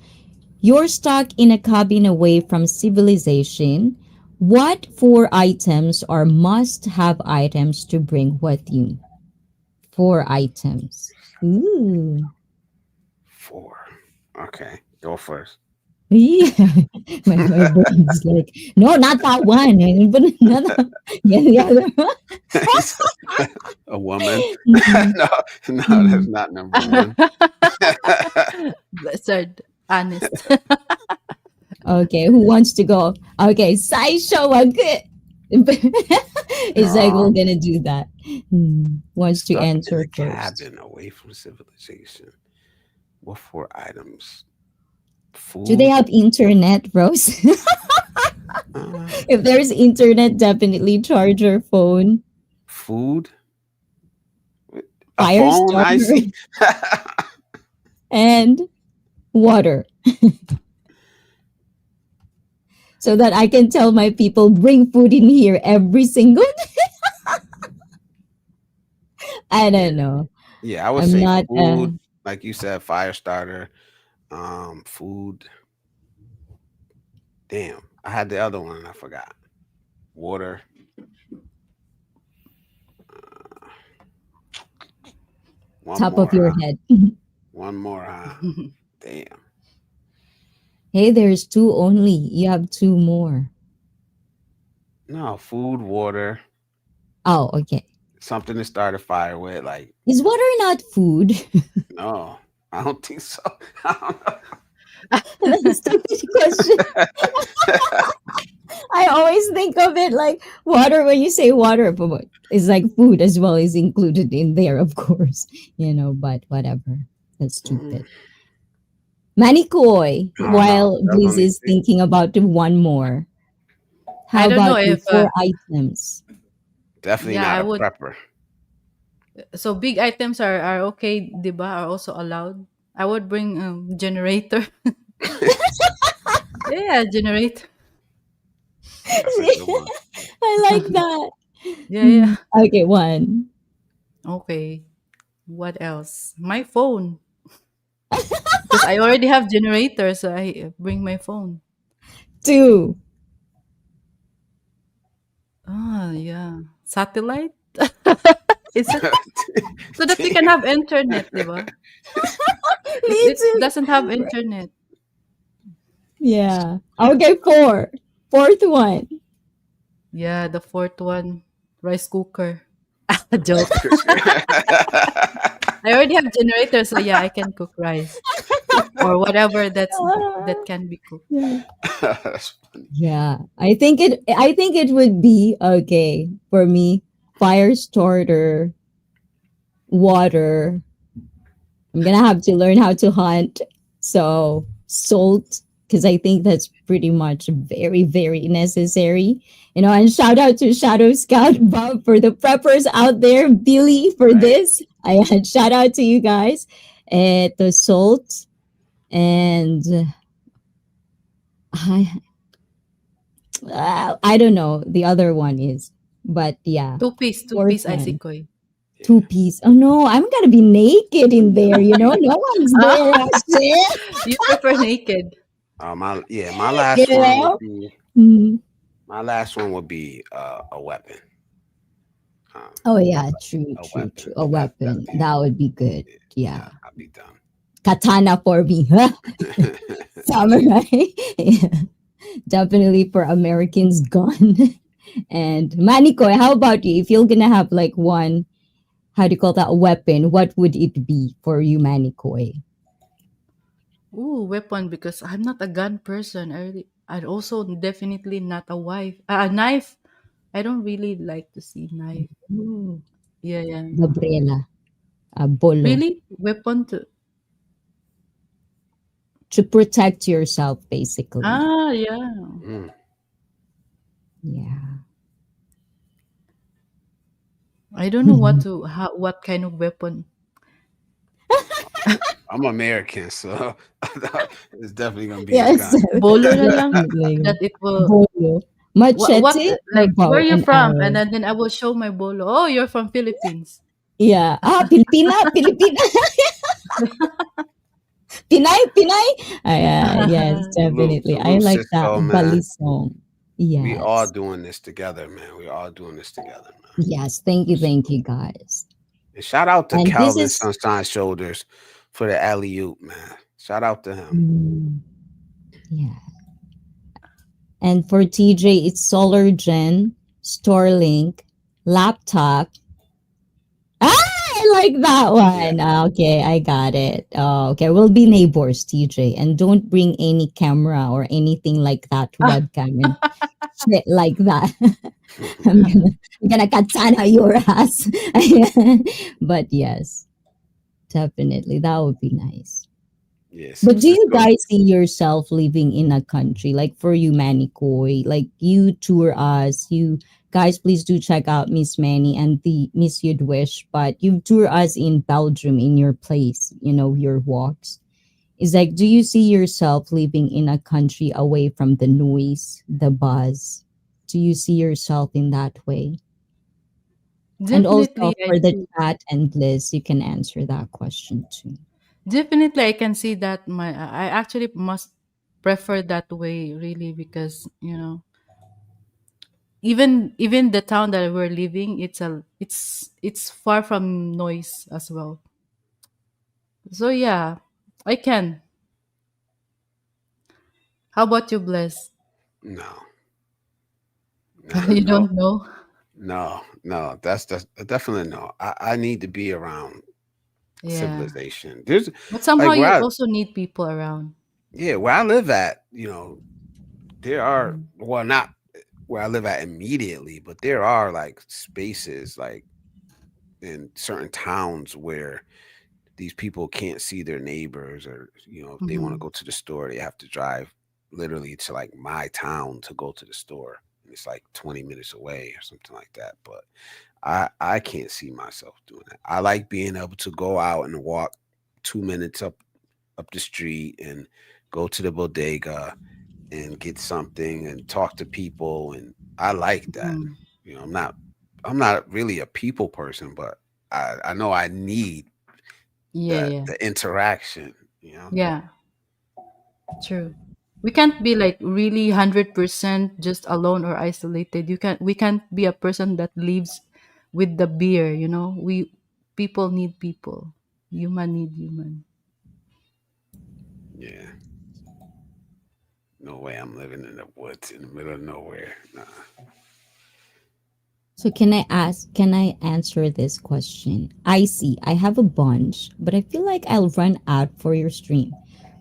[SPEAKER 5] You're stuck in a cabin away from civilization. What four items are must have items to bring with you? Four items. Ooh.
[SPEAKER 1] Four. Okay, go first.
[SPEAKER 5] Yeah. My brain's like, no, not that one. But another. Yeah, the other one.
[SPEAKER 1] A woman?
[SPEAKER 5] Mhm.
[SPEAKER 1] No, no, that's
[SPEAKER 5] Mhm.
[SPEAKER 1] not number one.
[SPEAKER 2] Blizzard, honest.
[SPEAKER 5] Okay, who wants to go? Okay, sideshow. Okay. It's like we're
[SPEAKER 1] um,
[SPEAKER 5] gonna do that. Wants to
[SPEAKER 1] Stuck in
[SPEAKER 5] answer
[SPEAKER 1] a
[SPEAKER 5] first.
[SPEAKER 1] cabin away from civilization. What four items?
[SPEAKER 5] Do they
[SPEAKER 1] Food.
[SPEAKER 5] have internet, Rose?
[SPEAKER 1] Uh,
[SPEAKER 5] If there's internet, definitely charger, phone,
[SPEAKER 1] Food. A
[SPEAKER 5] fire
[SPEAKER 1] phone. I
[SPEAKER 5] starter,
[SPEAKER 1] see.
[SPEAKER 5] and water. So that I can tell my people bring food in here every single I
[SPEAKER 1] Yeah,
[SPEAKER 5] don't know.
[SPEAKER 1] yeah. I would
[SPEAKER 5] I'm
[SPEAKER 1] say
[SPEAKER 5] not
[SPEAKER 1] food, like you said, fire starter. Food. Damn, I had the other one and I forgot. Water. Uh, one
[SPEAKER 5] top of
[SPEAKER 1] more,
[SPEAKER 5] your
[SPEAKER 1] huh?
[SPEAKER 5] head.
[SPEAKER 1] One more, huh? Damn.
[SPEAKER 5] Hey, there's two only. You have two more.
[SPEAKER 1] No, food, water,
[SPEAKER 5] Oh, okay.
[SPEAKER 1] something to start a fire with. Like,
[SPEAKER 5] Is water not food?
[SPEAKER 1] no, I don't think so. I don't know.
[SPEAKER 5] That's a stupid question. I always think of it like water when you say water, but it's like food as well is included in there, of course. But whatever. That's
[SPEAKER 1] Mm,
[SPEAKER 5] stupid. Manikoi,
[SPEAKER 1] I don't know.
[SPEAKER 5] while
[SPEAKER 1] That's
[SPEAKER 5] Blizz
[SPEAKER 1] only
[SPEAKER 5] is thinking about the one more.
[SPEAKER 2] I
[SPEAKER 5] How
[SPEAKER 2] don't know
[SPEAKER 5] about you?
[SPEAKER 2] if
[SPEAKER 5] Four items.
[SPEAKER 1] definitely
[SPEAKER 2] yeah,
[SPEAKER 1] not
[SPEAKER 2] I
[SPEAKER 1] a
[SPEAKER 2] would.
[SPEAKER 1] prepper.
[SPEAKER 2] So big items are okay, diba? Are also allowed. I would bring generator. Yeah, generator.
[SPEAKER 1] That's a good one.
[SPEAKER 5] I like that.
[SPEAKER 2] Yeah,
[SPEAKER 5] Hmm.
[SPEAKER 2] yeah.
[SPEAKER 5] Okay, one.
[SPEAKER 2] Okay. What else? My phone. Because I already have generator, so I bring my phone.
[SPEAKER 5] Two.
[SPEAKER 2] Ah, yeah. Satellite? Is it so that we can have internet, diba? It
[SPEAKER 5] Me
[SPEAKER 2] it
[SPEAKER 5] too.
[SPEAKER 2] doesn't have internet.
[SPEAKER 5] Yeah. Okay, four. Fourth one.
[SPEAKER 2] Yeah, the fourth one, rice cooker. Joke. I already have generator, so yeah, I can cook rice or whatever that
[SPEAKER 5] Ah,
[SPEAKER 2] can be cooked.
[SPEAKER 5] yeah.
[SPEAKER 1] That's funny.
[SPEAKER 5] Yeah. I think it would be okay for me. Fire starter, water. I'm gonna have to learn how to hunt. So salt, because I think that's pretty much very, very necessary. And shout out to Shadow Scout Bob for the preppers out there, Billy for
[SPEAKER 1] Right.
[SPEAKER 5] this. I had shout out to you guys. The salt and I I don't know the other one is, but yeah,
[SPEAKER 2] Two
[SPEAKER 5] fourth
[SPEAKER 2] piece icy
[SPEAKER 5] one.
[SPEAKER 2] koi.
[SPEAKER 5] Two
[SPEAKER 1] Yeah.
[SPEAKER 5] piece. Oh no, I'm gonna be naked in there. No one's there.
[SPEAKER 2] Ah,
[SPEAKER 5] I said.
[SPEAKER 2] you prefer naked.
[SPEAKER 1] My last one would
[SPEAKER 5] Yeah.
[SPEAKER 1] be
[SPEAKER 5] Mhm.
[SPEAKER 1] a weapon. Um,
[SPEAKER 5] Oh yeah, true,
[SPEAKER 1] a
[SPEAKER 5] true, true.
[SPEAKER 1] weapon.
[SPEAKER 5] A
[SPEAKER 1] That'd
[SPEAKER 5] weapon.
[SPEAKER 1] be
[SPEAKER 5] That would be good.
[SPEAKER 1] yeah.
[SPEAKER 5] Yeah.
[SPEAKER 1] I'd be done.
[SPEAKER 5] Katana for me. Huh? Samurai. Yeah. Definitely for Americans gone. And Manikoy, how about you? If you're gonna have like one, how do you call that, weapon, what would it be for you, Manikoy?
[SPEAKER 2] Ooh, weapon because I'm not a gun person. I'd also definitely not a knife. I don't really like to see knife.
[SPEAKER 5] Ooh,
[SPEAKER 2] Yeah, yeah, no.
[SPEAKER 5] Gabriela. Bolo.
[SPEAKER 2] Really? Weapon to
[SPEAKER 5] To protect yourself, basically.
[SPEAKER 2] yeah.
[SPEAKER 1] Mm,
[SPEAKER 5] Yeah.
[SPEAKER 2] I don't know what kind of weapon.
[SPEAKER 1] I'm American, so it's definitely gonna be a
[SPEAKER 5] Yes,
[SPEAKER 1] gun.
[SPEAKER 2] Bolo na lang
[SPEAKER 5] definitely.
[SPEAKER 2] that it will
[SPEAKER 5] Bolo.
[SPEAKER 2] what
[SPEAKER 5] Machete or
[SPEAKER 2] like where
[SPEAKER 5] bow
[SPEAKER 2] you
[SPEAKER 5] and
[SPEAKER 2] from? And
[SPEAKER 5] arrow?
[SPEAKER 2] then I will show my bolo. Oh, you're from Philippines.
[SPEAKER 5] Yeah. Filipina, Filipina. Pinay, Pinay. Yes, definitely. I
[SPEAKER 1] Salute,
[SPEAKER 5] like that.
[SPEAKER 1] Cisco, man.
[SPEAKER 5] Balisong.
[SPEAKER 1] We all
[SPEAKER 5] Yes.
[SPEAKER 1] doing this together, man. We all doing this together, man.
[SPEAKER 5] Yes. Thank you, guys.
[SPEAKER 1] And shout out to
[SPEAKER 5] And this
[SPEAKER 1] Calvin
[SPEAKER 5] is,
[SPEAKER 1] Sunshine Shoulders for the alley oop, man. Shout out to him.
[SPEAKER 5] mm, yeah. And for TJ, it's Solar Gen, Starlink, laptop. Ah, I like that
[SPEAKER 1] Yeah.
[SPEAKER 5] one. Okay, I got it. Okay, we'll be neighbors, TJ, and don't bring any camera or anything like that, webcam and shit like that. I'm gonna, I'm gonna katana your ass. But yes, definitely that would be nice.
[SPEAKER 1] Yeah,
[SPEAKER 5] But do you
[SPEAKER 1] Cisco.
[SPEAKER 5] guys see yourself living in a country like for you, Manikoi? Like you tour us, you guys, please do check out Miss Manny and the Miss Yudwish. But you tour us in Belgium in your place, your walks. Is like, do you see yourself living in a country away from the noise, the buzz? Do you see yourself in that way? And also
[SPEAKER 2] Definitely I
[SPEAKER 5] for the
[SPEAKER 2] do.
[SPEAKER 5] chat and Bliss, you can answer that question too.
[SPEAKER 2] Definitely I can see that I actually must prefer that way really because, even the town that we're living, it's far from noise as well. So yeah, I can. How about you, Bless?
[SPEAKER 1] No,
[SPEAKER 2] You
[SPEAKER 1] No,
[SPEAKER 2] don't know?
[SPEAKER 1] no. That's definitely no. I need to be around
[SPEAKER 2] Yeah.
[SPEAKER 1] civilization. There's
[SPEAKER 2] But somehow
[SPEAKER 1] like
[SPEAKER 2] you also need people around.
[SPEAKER 1] where I live at, there are,
[SPEAKER 2] Mhm.
[SPEAKER 1] well, not where I live at immediately, but there are like spaces like in certain towns where these people can't see their neighbors, or if they want to
[SPEAKER 2] Mhm.
[SPEAKER 1] go to the store, they have to drive literally to like my town to go to the store. And it's like 20 minutes away or something like that. But I can't see myself doing that. I like being able to go out and walk 2 minutes up the street and go to the bodega and get something and talk to people, and I like that.
[SPEAKER 2] Mhm.
[SPEAKER 1] I'm not really a people person, but I know I need
[SPEAKER 2] Yeah,
[SPEAKER 1] that
[SPEAKER 2] yeah.
[SPEAKER 1] the interaction.
[SPEAKER 2] Yeah, true. We can't be like really 100% just alone or isolated. We can't be a person that lives with the beer, you know? We People need people. Human need human.
[SPEAKER 1] Yeah. No way I'm living in the woods in the middle of nowhere. Nah.
[SPEAKER 5] So can I answer this question? I see. I have a bunch, but I feel like I'll run out for your stream.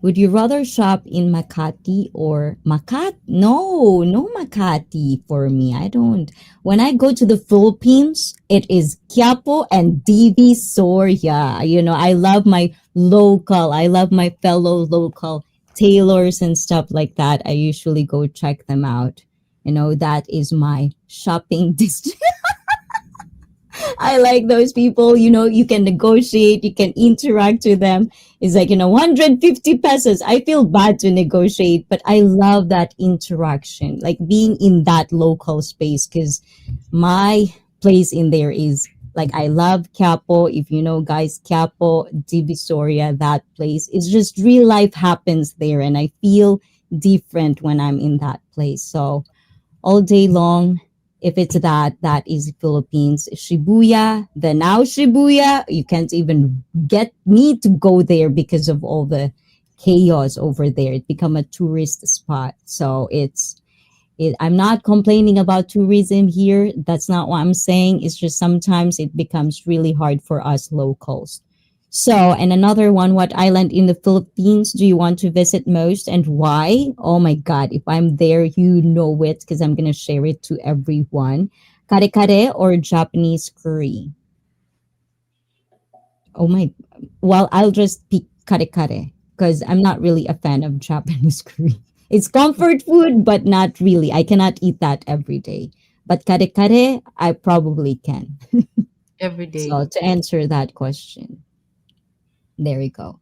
[SPEAKER 5] Would you rather shop in Makati or Makat? No, no Makati for me. I don't. When I go to the Philippines, it is Quiapo and Divisoria. I love my local. I love my fellow local tailors and stuff like that. I usually go check them out. That is my shopping district. I like those people, you can negotiate, you can interact with them. It's like, 150 pesos. I feel bad to negotiate, but I love that interaction, like being in that local space, because my place in there is like, I love Capo. If you know, guys, Capo, Divisoria, that place, it's just real life happens there. And I feel different when I'm in that place. So, all day long. If it's that is Philippines. Shibuya, the now Shibuya, you can't even get me to go there because of all the chaos over there. It become a tourist spot. So I'm not complaining about tourism here. That's not what I'm saying. It's just sometimes it becomes really hard for us locals. So, and another one, what island in the Philippines do you want to visit most and why? Oh my God, if I'm there, you know it because I'm going to share it to everyone. Kare kare or Japanese curry? Oh my, well, I'll just pick kare kare because I'm not really a fan of Japanese curry. It's comfort food, but not really. I cannot eat that every day. But kare kare, I probably can.
[SPEAKER 2] Every
[SPEAKER 5] So
[SPEAKER 2] day.
[SPEAKER 5] to answer that question, there you go.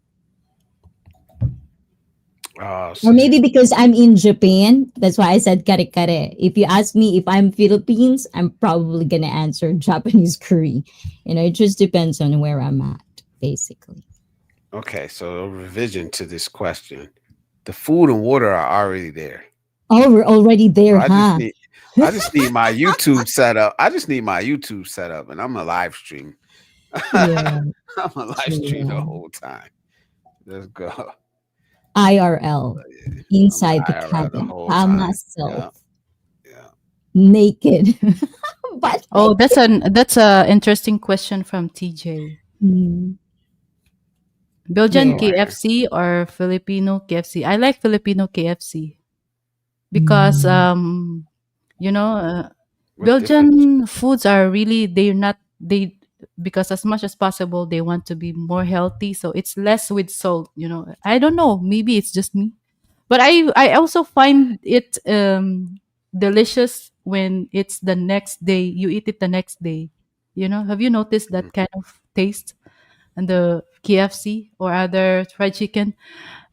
[SPEAKER 1] Oh,
[SPEAKER 5] Or
[SPEAKER 1] see.
[SPEAKER 5] maybe because I'm in Japan, that's why I said kare kare. If you ask me if I'm Philippines, I'm probably gonna answer Japanese curry. It just depends on where I'm at, basically.
[SPEAKER 1] Okay, so a revision to this question. The food and water are already there.
[SPEAKER 5] Oh, we're already
[SPEAKER 1] So
[SPEAKER 5] there,
[SPEAKER 1] I just
[SPEAKER 5] huh?
[SPEAKER 1] need I just need my YouTube setup. I just need my YouTube setup, and I'm a live stream.
[SPEAKER 5] Yeah,
[SPEAKER 1] I'm a live stream the
[SPEAKER 5] true.
[SPEAKER 1] whole time. Let's go.
[SPEAKER 5] IRL,
[SPEAKER 1] I'm an
[SPEAKER 5] inside the
[SPEAKER 1] IRL the
[SPEAKER 5] cabin,
[SPEAKER 1] whole
[SPEAKER 5] by
[SPEAKER 1] time.
[SPEAKER 5] myself,
[SPEAKER 1] Yeah, yeah.
[SPEAKER 5] naked. But
[SPEAKER 2] Oh, that's a interesting question from TJ.
[SPEAKER 5] mm,
[SPEAKER 2] Belgian
[SPEAKER 1] Oh,
[SPEAKER 5] there.
[SPEAKER 1] I hear.
[SPEAKER 2] KFC or Filipino KFC? I like Filipino KFC because
[SPEAKER 5] Mm,
[SPEAKER 2] you know,
[SPEAKER 1] What difference?
[SPEAKER 2] Belgian foods are really they're not they because as much as possible they want to be more healthy, so it's less with salt. I don't know, maybe it's just me, but I also find it delicious when it's the next day. You eat it the next day. Have you noticed
[SPEAKER 1] Mhm.
[SPEAKER 2] that kind of taste and the KFC or other fried chicken?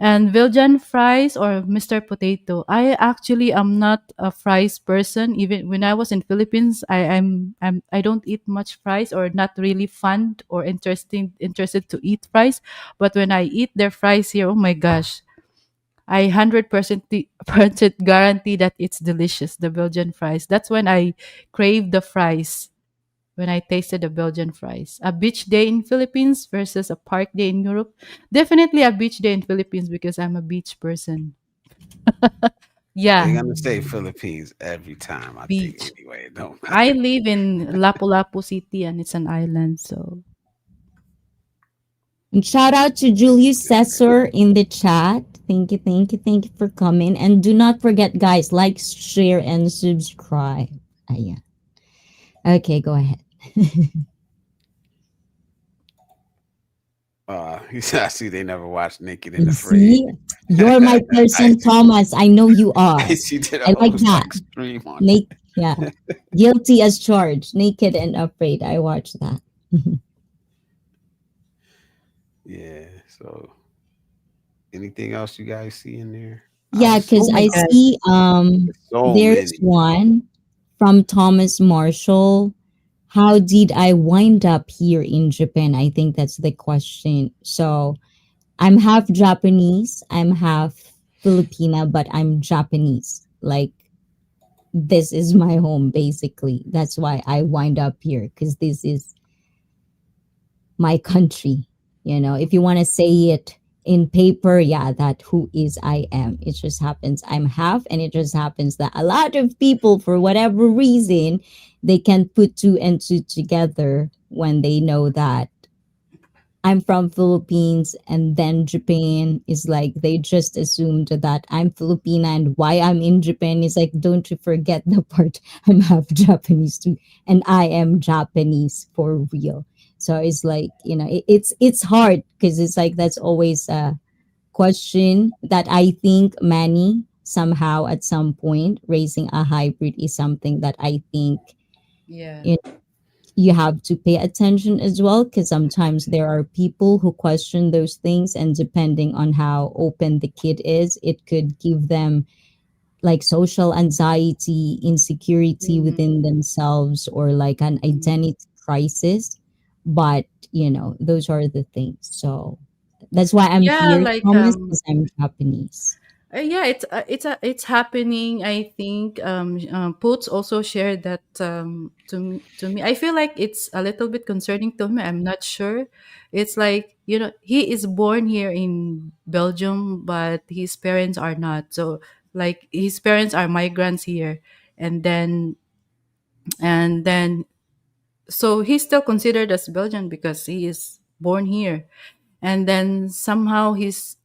[SPEAKER 2] And Belgian fries or Mr. Potato. I actually am not a fries person. Even when I was in Philippines, I don't eat much fries or not really fun or interested to eat fries. But when I eat their fries here, oh my gosh, I 100% percent guarantee that it's delicious. The Belgian fries. That's when I crave the fries. When I tasted the Belgian fries. A beach day in Philippines versus a park day in Europe. Definitely a beach day in Philippines because I'm a beach person.
[SPEAKER 1] They're
[SPEAKER 2] Yeah,
[SPEAKER 1] gonna say Philippines every time, I think.
[SPEAKER 2] beach.
[SPEAKER 1] Anyway, it don't
[SPEAKER 2] I
[SPEAKER 1] matter.
[SPEAKER 2] live in Lapu-Lapu City and it's an island, so
[SPEAKER 5] And shout out to Julius Cesar in the chat. Thank you, thank you, thank you for coming. And do not forget, guys, like, share, and subscribe. Yeah. Okay, go ahead.
[SPEAKER 1] He said, I see they never watched Naked and
[SPEAKER 5] You
[SPEAKER 1] Afraid.
[SPEAKER 5] see, you're my
[SPEAKER 1] I
[SPEAKER 5] person, Thomas. I know you are.
[SPEAKER 1] I see did a
[SPEAKER 5] I like
[SPEAKER 1] whole
[SPEAKER 5] that.
[SPEAKER 1] like stream on it.
[SPEAKER 5] Naked, yeah. Guilty as charged, naked and afraid. I watched that.
[SPEAKER 1] Yeah. So anything else you guys see in there? I
[SPEAKER 5] Yeah,
[SPEAKER 1] was
[SPEAKER 2] oh
[SPEAKER 5] because
[SPEAKER 1] seeing
[SPEAKER 2] my
[SPEAKER 5] I
[SPEAKER 2] god.
[SPEAKER 5] see
[SPEAKER 1] so
[SPEAKER 5] there's
[SPEAKER 1] many.
[SPEAKER 5] one from Thomas Marshall. How did I wind up here in Japan? I think that's the question. So I'm half Japanese, I'm half Filipina, but I'm Japanese. Like, this is my home basically. That's why I wind up here, because this is my country. You know, if you want to say it in paper, yeah, that who is I am. It just happens I'm half, and it just happens that a lot of people, for whatever reason, they can put two and two together when they know that I'm from Philippines and then Japan is like they just assumed that I'm Filipina, and why I'm in Japan is like, don't you forget the part I'm half Japanese too, and I am Japanese for real. So it's like, it's hard because it's like that's always a question that I think Manny somehow at some point raising a hybrid is something that I think
[SPEAKER 2] Yeah.
[SPEAKER 5] you have to pay attention as well, because sometimes there are people who question those things, and depending on how open the kid is, it could give them like social anxiety, insecurity
[SPEAKER 2] Mhm,
[SPEAKER 5] within themselves, or like an
[SPEAKER 2] mhm.
[SPEAKER 5] identity crisis. But those are the things. So that's why I'm
[SPEAKER 2] Yeah,
[SPEAKER 5] here,
[SPEAKER 2] like
[SPEAKER 5] Thomas, because I'm Japanese.
[SPEAKER 2] yeah, it's happening. I think Poots also shared that to me. I feel like it's a little bit concerning to me. I'm not sure. It's like, he is born here in Belgium, but his parents are not. So like his parents are migrants here, and then so he's still considered as Belgian because he is born here. And then somehow his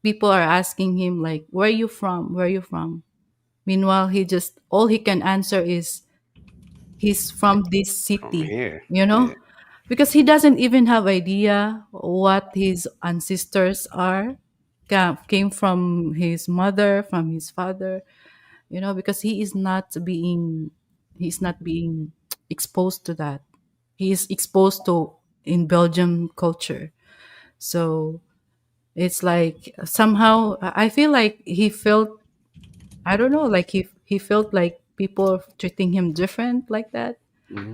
[SPEAKER 2] people are asking him like, "Where are you from? Where are you from?" Meanwhile, he just all he can answer is he's from this
[SPEAKER 1] From
[SPEAKER 2] city,
[SPEAKER 1] here.
[SPEAKER 2] you
[SPEAKER 1] Yeah.
[SPEAKER 2] know? Because he doesn't even have idea what his ancestors are. Came from his mother, from his father, because he's not being exposed to that. He is exposed to in Belgium culture. So it's like somehow I feel like he felt, I don't know, like he felt like people treating him different like that,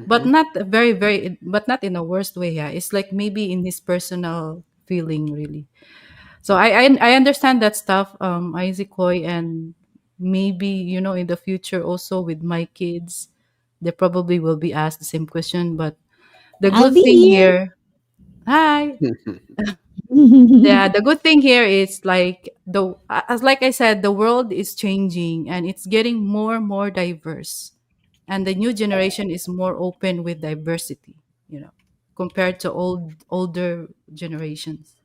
[SPEAKER 2] but
[SPEAKER 1] Hmm.
[SPEAKER 2] not but not in a worst way. Yeah, it's like maybe in his personal feeling, really. So I understand that stuff, Isaac Koy, and maybe in the future also with my kids, they probably will be asked the same question. But the
[SPEAKER 5] I'll
[SPEAKER 2] good
[SPEAKER 5] be
[SPEAKER 2] thing
[SPEAKER 5] here.
[SPEAKER 2] here, hi, yeah, the good thing here is like as like I said, the world is changing and it's getting more diverse, and the new generation is more open with diversity, compared to older generations.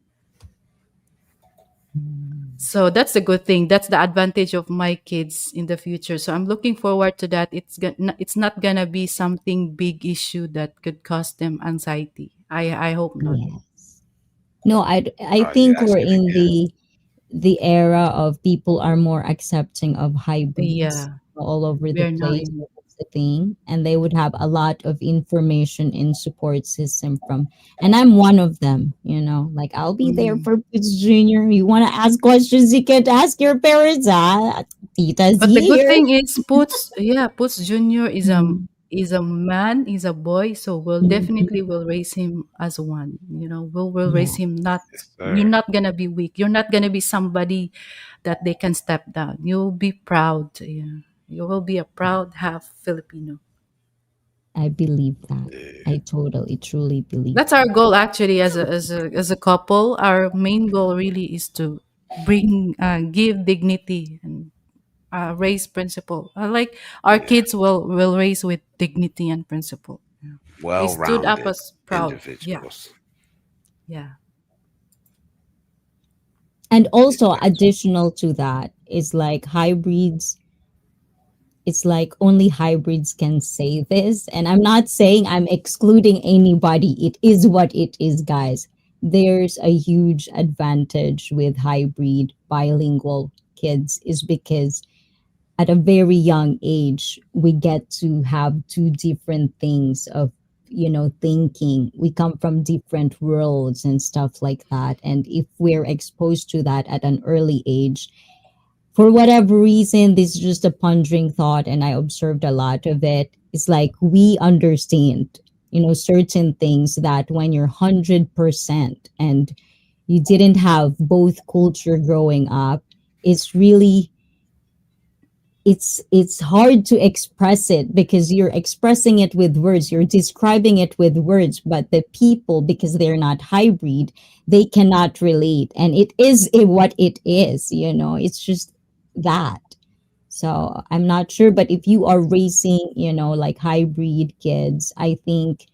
[SPEAKER 2] So that's a good thing. That's the advantage of my kids in the future. So I'm looking forward to that. It's not gonna be something big issue that could cause them anxiety. I hope not.
[SPEAKER 5] Yes. No, I
[SPEAKER 1] Oh yeah,
[SPEAKER 5] think
[SPEAKER 1] I
[SPEAKER 5] we're
[SPEAKER 1] say
[SPEAKER 5] in
[SPEAKER 1] again.
[SPEAKER 5] the era of people are more accepting of hybrids
[SPEAKER 2] Yeah,
[SPEAKER 5] all over
[SPEAKER 2] we
[SPEAKER 5] the
[SPEAKER 2] are now
[SPEAKER 5] place.
[SPEAKER 2] in.
[SPEAKER 5] That's the thing. And they would have a lot of information and support system from, and I'm one of them, like I'll be there
[SPEAKER 2] Mhm.
[SPEAKER 5] for Pits Junior. You want to ask questions you can't ask your parents. Tita's
[SPEAKER 2] But the good
[SPEAKER 5] here.
[SPEAKER 2] thing is Puts Junior
[SPEAKER 5] Mm,
[SPEAKER 2] is a man, is a boy, so we'll
[SPEAKER 5] mhm.
[SPEAKER 2] definitely will raise him as one. We'll raise
[SPEAKER 5] Yeah,
[SPEAKER 2] him not,
[SPEAKER 1] Yes,
[SPEAKER 2] you're
[SPEAKER 1] sir.
[SPEAKER 2] not gonna be weak. You're not gonna be somebody that they can step down. You'll be proud. You will be a proud half Filipino.
[SPEAKER 5] I believe that.
[SPEAKER 1] Yeah.
[SPEAKER 5] I totally, truly believe
[SPEAKER 2] That's our
[SPEAKER 5] that.
[SPEAKER 2] goal actually as a couple. Our main goal really is to give dignity and raise principle. Like our
[SPEAKER 1] Yeah,
[SPEAKER 2] kids will raise with dignity and principle. Yeah. They stood up
[SPEAKER 1] well-rounded
[SPEAKER 2] as proud. Yeah,
[SPEAKER 1] individuals.
[SPEAKER 2] yeah.
[SPEAKER 5] And
[SPEAKER 1] Yeah,
[SPEAKER 5] also additional to that is like hybrids, it's like only hybrids can say this. And I'm not saying I'm excluding anybody. It is what it is, guys. There's a huge advantage with hybrid bilingual kids is because at a very young age we get to have two different things of, thinking. We come from different worlds and stuff like that, and if we're exposed to that at an early age, for whatever reason, this is just a pondering thought, and I observed a lot of it. It's like we understand, certain things that when you're 100% and you didn't have both culture growing up, it's really it's hard to express it because you're expressing it with words, you're describing it with words, but the people, because they're not hybrid, they cannot relate, and it is what it is, it's just that. So I'm not sure, but if you are raising, like hybrid kids, I think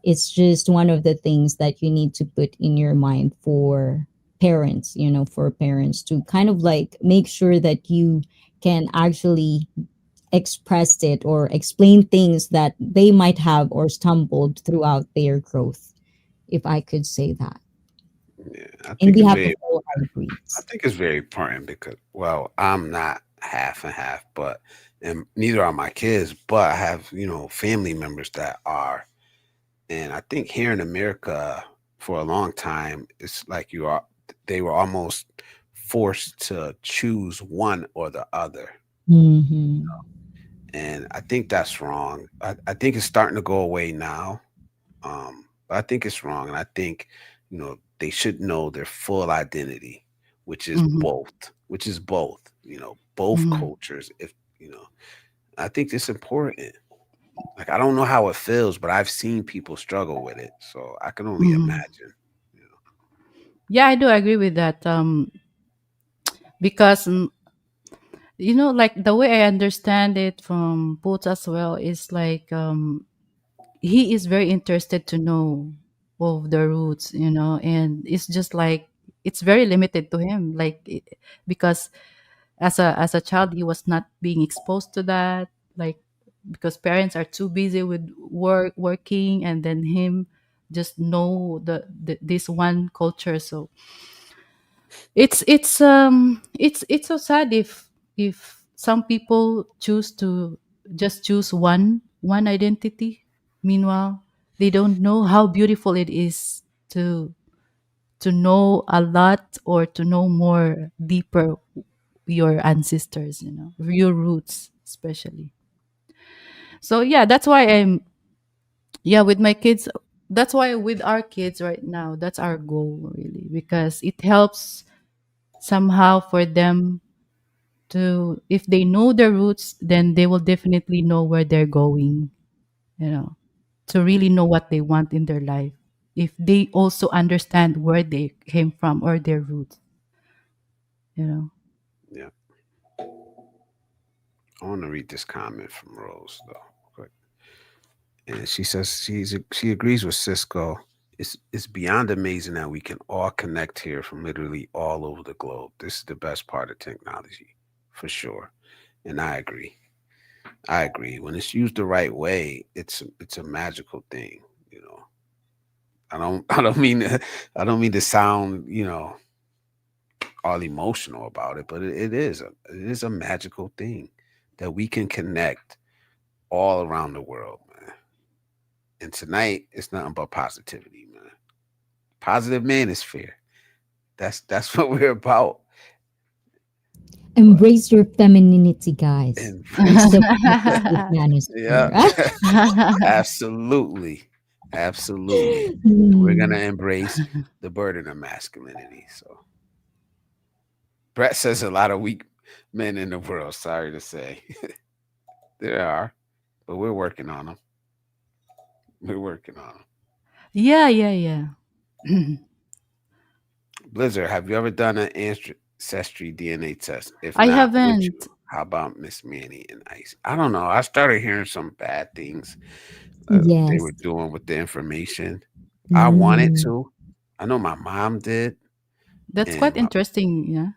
[SPEAKER 5] it's just one of the things that you need to put in your mind for parents, for parents to kind of like make sure that you can actually express it or explain things that they might have or stumbled throughout their growth, if I could say that.
[SPEAKER 1] yeah.
[SPEAKER 5] And we have to follow
[SPEAKER 1] I
[SPEAKER 5] hybrids.
[SPEAKER 1] think it's very important because, well, I'm not half and half, but and neither are my kids, but I have, family members that are. And I think here in America for a long time, it's like they were almost forced to choose one or the other.
[SPEAKER 5] Mm-hmm.
[SPEAKER 1] And I think that's wrong. I think it's starting to go away now. But I think it's wrong. And I think, they should know their full identity,
[SPEAKER 2] Mm-hmm.
[SPEAKER 1] which is both, both
[SPEAKER 2] Mm-hmm.
[SPEAKER 1] cultures. I think it's important. Like, I don't know how it feels, but I've seen people struggle with it. So I can only
[SPEAKER 2] Mm-hmm.
[SPEAKER 1] imagine. You know.
[SPEAKER 2] Yeah, I do agree with that. Because like the way I understand it from Poots as well is like he is very interested to know of the roots, and it's just like it's very limited to him, like because as a child he was not being exposed to that, like because parents are too busy with working, and then him just know this one culture. So it's so sad if some people choose to just choose one identity. Meanwhile, they don't know how beautiful it is to know a lot or to know more deeper your ancestors, your roots especially. So yeah, that's why I'm yeah with my kids. That's why with our kids right now, that's our goal really, because it helps somehow for them to, if they know their roots, then they will definitely know where they're going, you know to really know what they want in their life, if they also understand where they came from or their roots you know
[SPEAKER 1] Yeah. I want to read this comment from Rose though. Quick. And she says she agrees with Cisco. It's beyond amazing that we can all connect here from literally all over the globe. This is the best part of technology, for sure. And I agree. I agree. When it's used the right way, it's a magical thing. You know, I don't mean I don't mean to sound all emotional about it, but it is a magical thing that we can connect all around the world, man. And tonight it's nothing but positivity, man. Positive manosphere. That's what we're about. But
[SPEAKER 5] Embrace your femininity, guys. It's
[SPEAKER 1] embrace.
[SPEAKER 5] the positive
[SPEAKER 1] Yeah,
[SPEAKER 5] manosphere.
[SPEAKER 1] absolutely, absolutely. And we're gonna
[SPEAKER 5] Hmm.
[SPEAKER 1] embrace the burden of masculinity. So Brett says a lot of weak men in the world. Sorry to say, there are, but we're working on them. We're working on them.
[SPEAKER 2] yeah, yeah, yeah.
[SPEAKER 1] Blizzard, have you ever done an ancestry DNA test? If
[SPEAKER 2] I
[SPEAKER 1] not, would
[SPEAKER 2] haven't.
[SPEAKER 1] you? How about Miss Manny and Ice? I don't know. I started hearing some bad things they were
[SPEAKER 5] Yes.
[SPEAKER 1] doing with the information. I wanted
[SPEAKER 5] Mm.
[SPEAKER 1] to. I know my mom did,
[SPEAKER 2] That's
[SPEAKER 1] and
[SPEAKER 2] quite interesting. Yeah.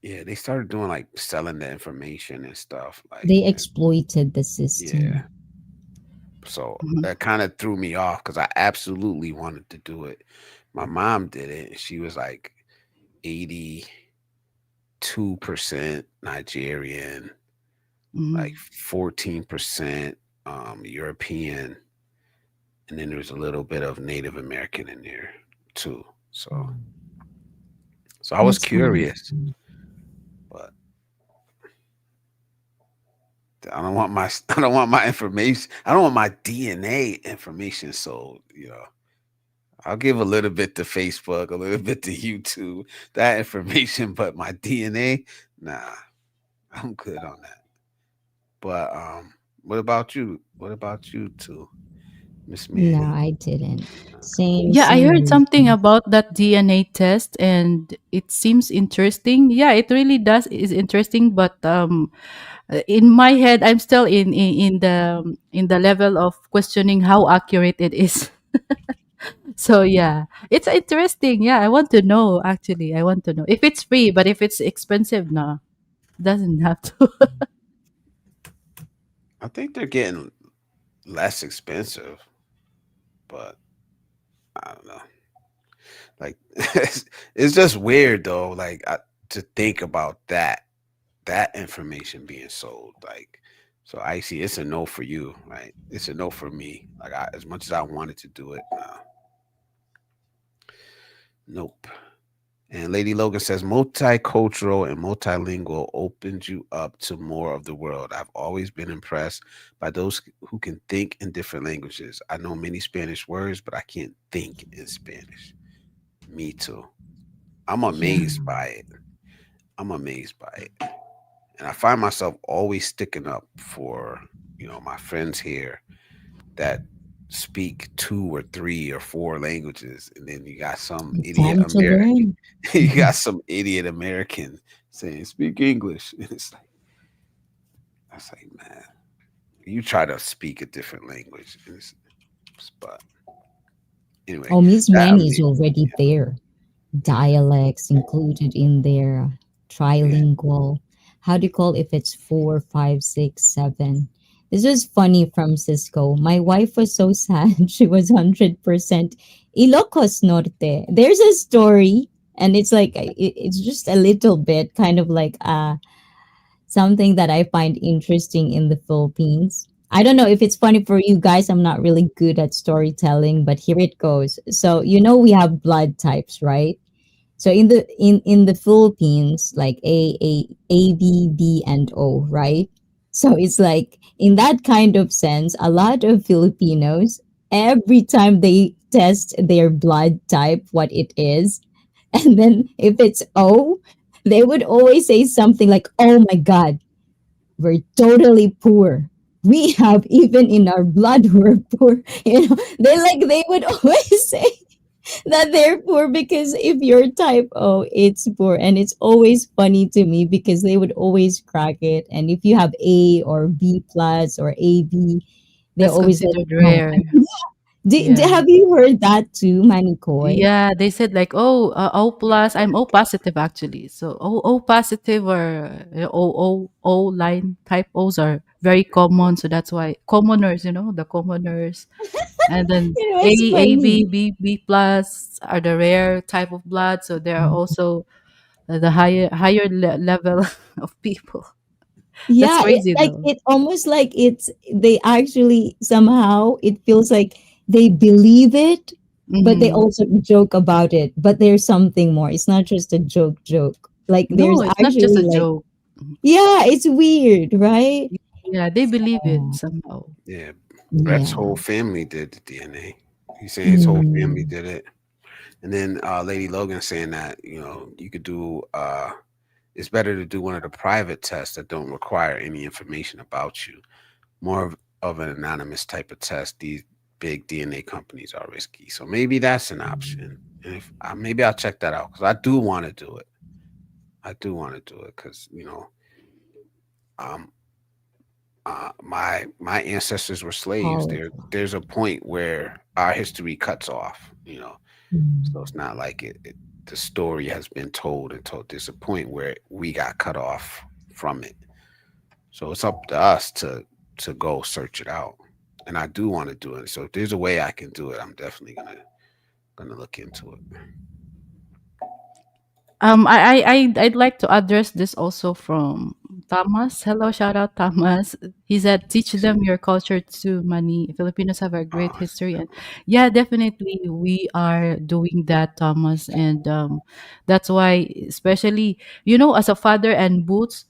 [SPEAKER 1] yeah, they started doing like selling the information and stuff. Like,
[SPEAKER 5] They exploited the
[SPEAKER 1] yeah,
[SPEAKER 5] system.
[SPEAKER 1] so
[SPEAKER 2] Mhm.
[SPEAKER 1] that kind of threw me off because I absolutely wanted to do it. My mom did it, and she was like 82% Nigerian, like
[SPEAKER 2] Mhm.
[SPEAKER 1] 14% European, and then there's a little bit of Native American in there too. So I was
[SPEAKER 5] That's
[SPEAKER 1] curious,
[SPEAKER 5] nice.
[SPEAKER 1] but I don't want my I don't want my information. I don't want my DNA information sold. I'll give a little bit to Facebook, a little bit to YouTube, that information, but my DNA, nah, I'm good on that. But what about you? What about you too, Miss
[SPEAKER 5] No,
[SPEAKER 1] Manny?
[SPEAKER 5] I didn't. Same,
[SPEAKER 2] Yeah, I
[SPEAKER 5] same
[SPEAKER 2] heard something
[SPEAKER 5] reason.
[SPEAKER 2] about that DNA test and it seems interesting. Yeah, it really does is interesting, but in my head I'm still in the level of questioning how accurate it is. So yeah, it's interesting. Yeah, I want to know actually. I want to know if it's free, but if it's expensive, no, doesn't have to.
[SPEAKER 1] I think they're getting less expensive, but I don't know. Like it's just weird though. Like to think about that information being sold. Like so, Icy, it's a no for you, right? It's a no for me. Like as much as I wanted to do it, nope. And Lady Logan says multicultural and multilingual opens you up to more of the world. I've always been impressed by those who can think in different languages. I know many Spanish words, but I can't think in Spanish. Me too. I'm
[SPEAKER 5] Yeah,
[SPEAKER 1] amazed by it. I'm amazed by it. And I find myself always sticking up for, my friends here that speak two or three or four languages, and then you got some idiot
[SPEAKER 5] time to
[SPEAKER 1] American,
[SPEAKER 5] learn.
[SPEAKER 1] you got some idiot American saying speak English. And it's like, man, you try to speak a different language, but anyway,
[SPEAKER 5] Oh, Miss
[SPEAKER 1] that I
[SPEAKER 5] Manny is
[SPEAKER 1] mean,
[SPEAKER 5] already there.
[SPEAKER 1] yeah,
[SPEAKER 5] Dialects included in there,
[SPEAKER 1] yeah.
[SPEAKER 5] trilingual. How do you call if it's four, five, six, seven? This was funny from Cisco. My wife was so sad. She was 100% Ilocos Norte. There's a story, and it's like it's just a little bit kind of like something that I find interesting in the Philippines. I don't know if it's funny for you guys. I'm not really good at storytelling, but here it goes. So we have blood types, right? So in the Philippines, like A B B and O, right? So it's like in that kind of sense, a lot of Filipinos every time they test their blood type, what it is, and then if it's O, they would always say something like, "Oh my God, we're totally poor. We have even in our blood we're poor." They would always say that they're poor because if you're type O, it's poor. And it's always funny to me because they would always crack it. And if you have A or B plus or AB, they're
[SPEAKER 2] That's
[SPEAKER 5] always like,
[SPEAKER 2] considered
[SPEAKER 5] no.
[SPEAKER 2] rare. Yeah.
[SPEAKER 5] Have you heard that too, Manikoy?
[SPEAKER 2] Yeah, they said like, oh, O plus. I'm O positive actually. So O positive or O line type O's are very common. So that's why commoners, the commoners, and then
[SPEAKER 5] It's funny.
[SPEAKER 2] B plus are the rare type of blood. So there are also the higher level of people. That's
[SPEAKER 5] Yeah,
[SPEAKER 2] crazy though.
[SPEAKER 5] it almost like it's they actually somehow it feels like they believe it, but they
[SPEAKER 2] Hmm.
[SPEAKER 5] also joke about it. But there's something more. It's not just a joke. Like there's
[SPEAKER 2] No, it's not just
[SPEAKER 5] actually
[SPEAKER 2] a
[SPEAKER 5] like
[SPEAKER 2] joke. Mhm.
[SPEAKER 5] yeah, it's weird, right?
[SPEAKER 2] Yeah, they believe it
[SPEAKER 5] Oh,
[SPEAKER 2] somehow.
[SPEAKER 1] Yeah, Brett's
[SPEAKER 5] yeah.
[SPEAKER 1] whole family did the DNA. He's saying his whole family
[SPEAKER 5] Mm,
[SPEAKER 1] did it. And then Lady Logan saying that, you could do it's better to do one of the private tests that don't require any information about you. More of an anonymous type of test. These big DNA companies are risky. So maybe that's an option. And if maybe I'll check that out because I do want to do it. I do want to do it because Um, my ancestors were slaves.
[SPEAKER 5] Powerful.
[SPEAKER 1] There's a point where our history cuts off. So
[SPEAKER 5] Mm.
[SPEAKER 1] it's not like the story has been told and told. There's a point where we got cut off from it. So it's up to us to go search it out. And I do want to do it. So if there's a way I can do it, I'm definitely gonna look into it.
[SPEAKER 2] I'd like to address this also from Thomas. Hello, shout out Thomas. He said, "Teach them your culture too, Mani. Filipinos have a great
[SPEAKER 1] Uh,
[SPEAKER 2] history." And yeah, definitely we are doing that, Thomas. And that's why, especially as a father and Boots,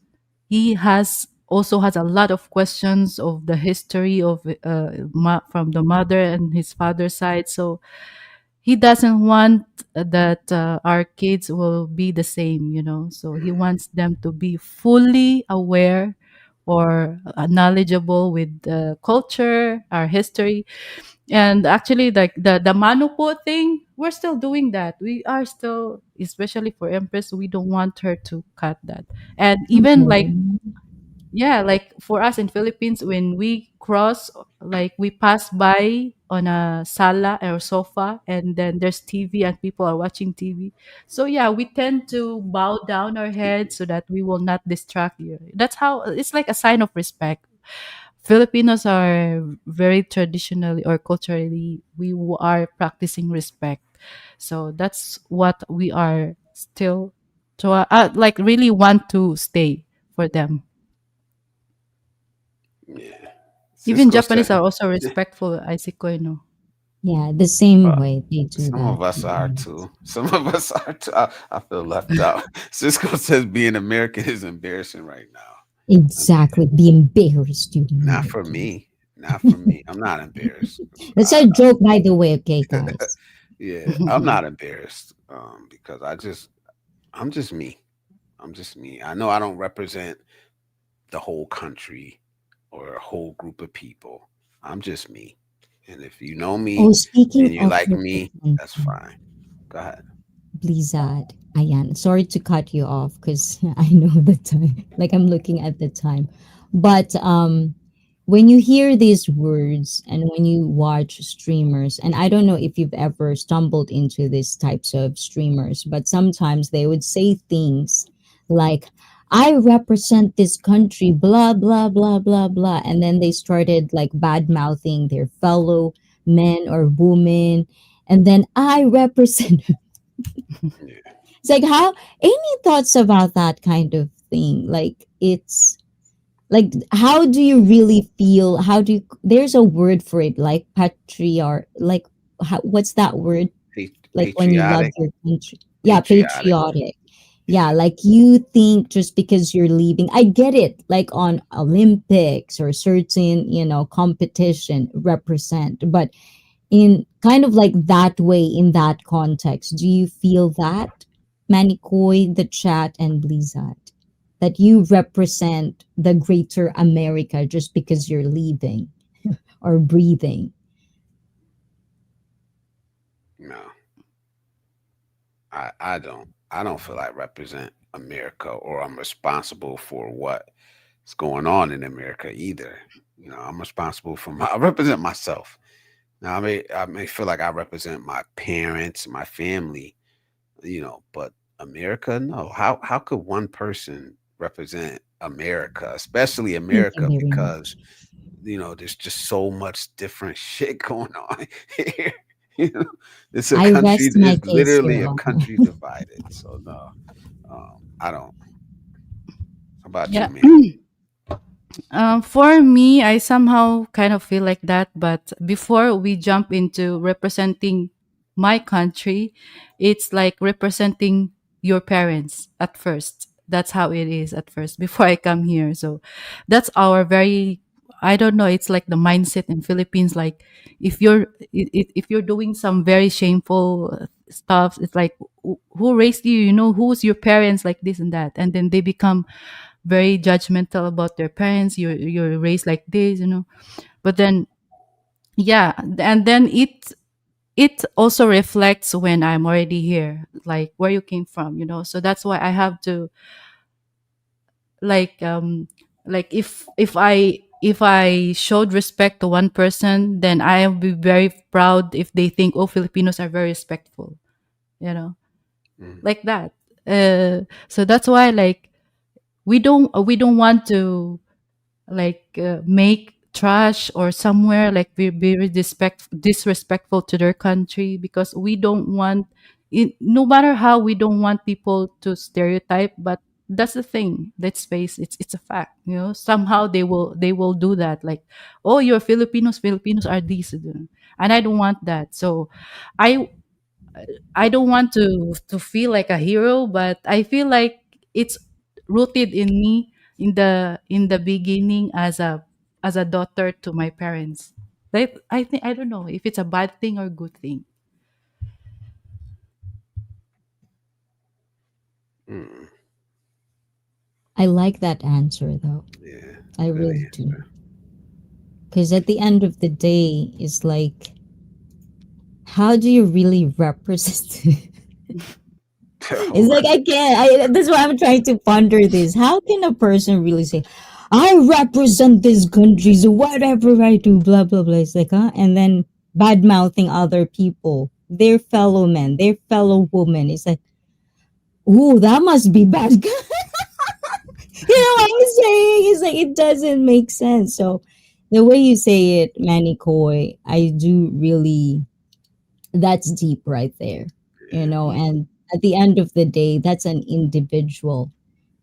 [SPEAKER 2] he has a lot of questions of the history of from the mother and his father's side. So he doesn't want that our kids will be the same, so he wants them to be fully aware or knowledgeable with the culture, our history. And actually, like the manupo thing, we're still doing that. We are still, especially for Empress, we don't want her to cut that. And even like,
[SPEAKER 5] Okay.
[SPEAKER 2] yeah, like for us in Philippines, when we cross, like we pass by on a sala or sofa, and then there's TV and people are watching TV. So yeah, we tend to bow down our heads so that we will not distract you. That's how it's like a sign of respect. Filipinos are very traditionally or culturally, are practicing respect. So that's what we are still to like really want to stay for them.
[SPEAKER 1] yeah.
[SPEAKER 2] Even
[SPEAKER 1] Cisco
[SPEAKER 2] Japanese
[SPEAKER 1] said
[SPEAKER 2] are also respectful, Aisiko, no?
[SPEAKER 5] Yeah, the same
[SPEAKER 1] uh,
[SPEAKER 5] way they do
[SPEAKER 1] some
[SPEAKER 5] that.
[SPEAKER 1] of us are
[SPEAKER 5] Yeah.
[SPEAKER 1] too. Some of us are too. I feel left out. Cisco says being American is embarrassing right now. I mean,
[SPEAKER 5] Exactly. Be embarrassed, you
[SPEAKER 1] not for
[SPEAKER 5] American.
[SPEAKER 1] me. Not for me. I'm not embarrassed.
[SPEAKER 5] That's a joke, by the way, okay, guys?
[SPEAKER 1] Yeah, I'm not embarrassed. Because I'm just me. I'm just me. I know I don't represent the whole country or a whole group of people. I'm just me. And if you know
[SPEAKER 5] Oh,
[SPEAKER 1] me
[SPEAKER 5] speaking
[SPEAKER 1] and you
[SPEAKER 5] of
[SPEAKER 1] like me, that's
[SPEAKER 5] representing,
[SPEAKER 1] fine. Go ahead.
[SPEAKER 5] Blizzard, Ayan, sorry to cut you off because I know the time. Like I'm looking at the time. But when you hear these words and when you watch streamers, and I don't know if you've ever stumbled into these types of streamers, but sometimes they would say things like, I represent this country, blah, blah, blah, blah, blah. And then they started like bad mouthing their fellow men or women. And then I represent.
[SPEAKER 1] Yeah.
[SPEAKER 5] It's like, how, any thoughts about that kind of thing? Like, it's like, how do you really feel? How do you, there's a word for it, like patriarch, like, how, what's that word? Like when you love
[SPEAKER 1] Patriotic,
[SPEAKER 5] your country. Yeah,
[SPEAKER 1] patriotic.
[SPEAKER 5] patriotic. Yeah,
[SPEAKER 1] Yeah.
[SPEAKER 5] like you think just because you're leaving, I get it, like on Olympics or certain, competition represent, but in kind of like that way, in that context, do you feel that, Manikoy, the chat, and Blizzard, that you represent the greater America just because you're leaving or breathing?
[SPEAKER 1] No, I don't. I don't feel I represent America or I'm responsible for what's going on in America either. I'm responsible for I represent myself. Now I may feel like I represent my parents, my family, but America, no. How could one person represent America, especially
[SPEAKER 5] Thank you
[SPEAKER 1] America,
[SPEAKER 5] very
[SPEAKER 1] because
[SPEAKER 5] much.
[SPEAKER 1] there's just so much different shit going on here. You know, it's a
[SPEAKER 5] I
[SPEAKER 1] country.
[SPEAKER 5] rest my
[SPEAKER 1] It's
[SPEAKER 5] case, Your
[SPEAKER 1] literally a
[SPEAKER 5] Honor.
[SPEAKER 1] country divided. So no, I don't. How about you,
[SPEAKER 2] Yeah.
[SPEAKER 1] man?
[SPEAKER 2] For me, I somehow kind of feel like that. But before we jump into representing my country, it's like representing your parents at first. That's how it is at first before I come here. So that's our very, I don't know, it's like the mindset in Philippines. Like if you're doing some very shameful stuff, it's like who raised you? Who's your parents, like this and that, and then they become very judgmental about their parents. You're raised like this. But then, yeah, and then it also reflects when I'm already here, like where you came from. So that's why I have to, like, Like if I showed respect to one person, then I will be very proud if they think, oh, Filipinos are very respectful, you know,
[SPEAKER 1] Mm,
[SPEAKER 2] like that. So that's why, like, we don't want to, like, make trash or somewhere, like, be very disrespectful to their country, because we don't want it. No matter how, we don't want people to stereotype, but that's the thing. Let's face it's a fact, somehow they will do that, like, oh, you're Filipinos are these, and I don't want that. So i I don't want to feel like a hero, but I feel like it's rooted in me, in the beginning, as a daughter to my parents. Like, I don't know if it's a bad thing or good thing.
[SPEAKER 1] mm,
[SPEAKER 5] I like that answer though.
[SPEAKER 1] yeah,
[SPEAKER 5] I
[SPEAKER 1] good
[SPEAKER 5] really do.
[SPEAKER 1] answer.
[SPEAKER 5] Because at the end of the day, it's like, how do you really represent? It's like
[SPEAKER 1] Right.
[SPEAKER 5] I can't. That's why I'm trying to ponder this. How can a person really say, "I represent this country, so whatever I do, blah blah blah." It's like, huh? And then bad mouthing other people, their fellow men, their fellow women. It's like, ooh, that must be bad. You know what I'm saying? It's like it doesn't make sense. So the way you say it, Manny Coy, I do really, that's deep right there,
[SPEAKER 1] Yeah.
[SPEAKER 5] and at the end of the day, that's an individual.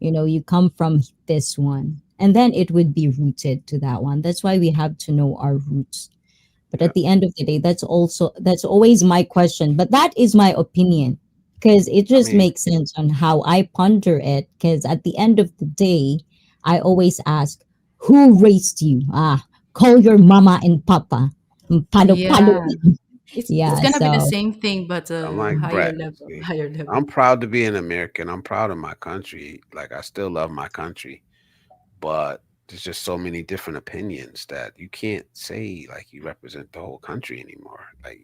[SPEAKER 5] You come from this one, and then it would be rooted to that one. That's why we have to know our roots. But at
[SPEAKER 1] Yeah.
[SPEAKER 5] the end of the day, that's always my question, but that is my opinion, because it
[SPEAKER 1] I
[SPEAKER 5] just
[SPEAKER 1] mean,
[SPEAKER 5] makes sense on how I ponder it. Because at the end of the day, I always ask, who raised you? Call your mama and papa. Palo palo.
[SPEAKER 2] Yeah, it's
[SPEAKER 5] Yeah,
[SPEAKER 2] gonna be the
[SPEAKER 5] so.
[SPEAKER 2] same thing, but
[SPEAKER 1] I'm
[SPEAKER 2] a
[SPEAKER 1] like
[SPEAKER 2] higher
[SPEAKER 1] Brett.
[SPEAKER 2] level,
[SPEAKER 1] See,
[SPEAKER 2] higher level.
[SPEAKER 1] I'm proud to be an American. I'm proud of my country. Like, I still love my country, but there's just so many different opinions that you can't say like you represent the whole country anymore. Like,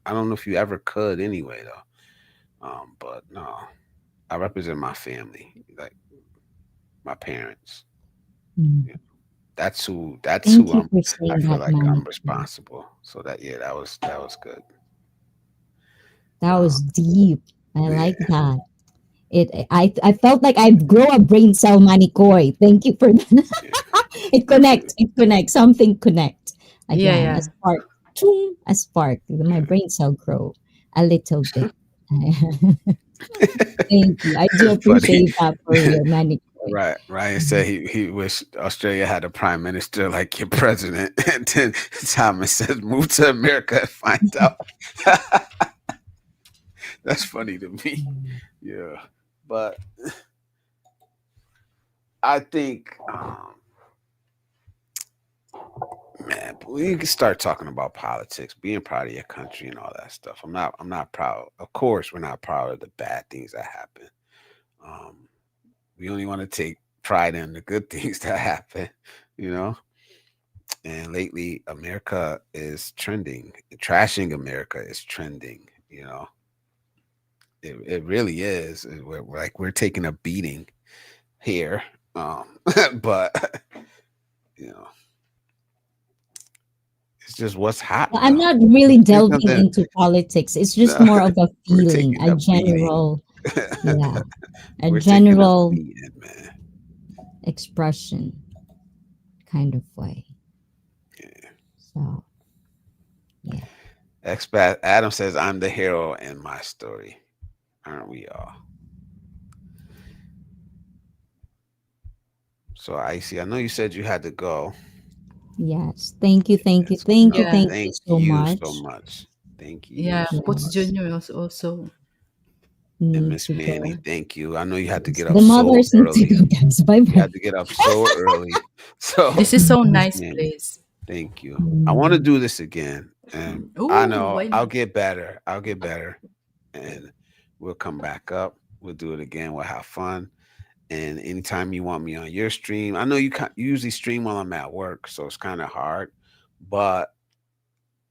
[SPEAKER 1] I don't know if you ever could anyway though. But no, I represent my family, like my parents.
[SPEAKER 5] Mm.
[SPEAKER 1] Yeah. That's who. That's
[SPEAKER 5] Thank
[SPEAKER 1] who
[SPEAKER 5] you
[SPEAKER 1] I'm.
[SPEAKER 5] for
[SPEAKER 1] I
[SPEAKER 5] saying
[SPEAKER 1] feel
[SPEAKER 5] that,
[SPEAKER 1] like I'm
[SPEAKER 5] Manny.
[SPEAKER 1] responsible. So that, yeah, that was good.
[SPEAKER 5] That
[SPEAKER 1] Uh,
[SPEAKER 5] was deep. I like
[SPEAKER 1] yeah,
[SPEAKER 5] that. I felt like I've grown a brain cell, Manikoy. Thank you for that.
[SPEAKER 1] yeah.
[SPEAKER 5] It connects. It connects. Something connect.
[SPEAKER 2] Yeah,
[SPEAKER 5] Again, a
[SPEAKER 2] yeah.
[SPEAKER 5] spark. Choom, a spark. My brain cell grow a little bit. Thank you. I do
[SPEAKER 1] Funny.
[SPEAKER 5] appreciate that for real, Manikoy.
[SPEAKER 1] Right. Ryan said he wished Australia had a prime minister like your president. And then Thomas says, move to America and find out. That's funny to me. Yeah. But I think, man, we can start talking about politics, being proud of your country and all that stuff. I'm not proud. Of course, we're not proud of the bad things that happen. Um, we only want to take pride in the good things that happen, you know? And lately, America is trending. Trashing America is trending. It really is. We're taking a beating here. But you know, it's just what's hot
[SPEAKER 5] I'm
[SPEAKER 1] though.
[SPEAKER 5] not really
[SPEAKER 1] There's
[SPEAKER 5] delving
[SPEAKER 1] nothing.
[SPEAKER 5] into politics. It's just
[SPEAKER 1] No,
[SPEAKER 5] more of a
[SPEAKER 1] we're
[SPEAKER 5] feeling,
[SPEAKER 1] taking
[SPEAKER 5] a
[SPEAKER 1] a beating.
[SPEAKER 5] general, yeah, a
[SPEAKER 1] We're taking a
[SPEAKER 5] general
[SPEAKER 1] beating, man.
[SPEAKER 5] expression kind of way. So, yeah.
[SPEAKER 1] Expat Adam says, "I'm the hero in my story." Aren't we all? So, Icy, I know you said you had to go.
[SPEAKER 5] Yes. Thank you. Thank you.
[SPEAKER 1] Yes.
[SPEAKER 5] Thank you.
[SPEAKER 1] No,
[SPEAKER 2] Yeah,
[SPEAKER 5] Thank you
[SPEAKER 1] thank
[SPEAKER 5] so
[SPEAKER 1] you so
[SPEAKER 5] much.
[SPEAKER 1] much. Thank you
[SPEAKER 2] yeah.
[SPEAKER 1] so
[SPEAKER 2] Puts
[SPEAKER 1] much.
[SPEAKER 5] Yes.
[SPEAKER 2] Junior also.
[SPEAKER 1] And
[SPEAKER 5] Need
[SPEAKER 1] Miss
[SPEAKER 5] to
[SPEAKER 1] Manny,
[SPEAKER 5] go.
[SPEAKER 1] thank you. I know you had to
[SPEAKER 5] Yes.
[SPEAKER 1] get up
[SPEAKER 5] The
[SPEAKER 1] so
[SPEAKER 5] mothers need to
[SPEAKER 1] early.
[SPEAKER 5] go, guys. Bye
[SPEAKER 1] You
[SPEAKER 5] bye.
[SPEAKER 1] had to get up so early. So,
[SPEAKER 2] This is so
[SPEAKER 1] Miss
[SPEAKER 2] nice
[SPEAKER 1] Manny,
[SPEAKER 2] place.
[SPEAKER 1] thank you. I want to
[SPEAKER 5] Mm,
[SPEAKER 1] do this again. And I
[SPEAKER 2] Oh,
[SPEAKER 1] know
[SPEAKER 2] why
[SPEAKER 1] I'll
[SPEAKER 2] not?
[SPEAKER 1] get better. I'll get better. And we'll come back up. We'll do it again. We'll have fun. And anytime you want me on your stream, I know you usually stream while I'm at work, so it's kind of hard. But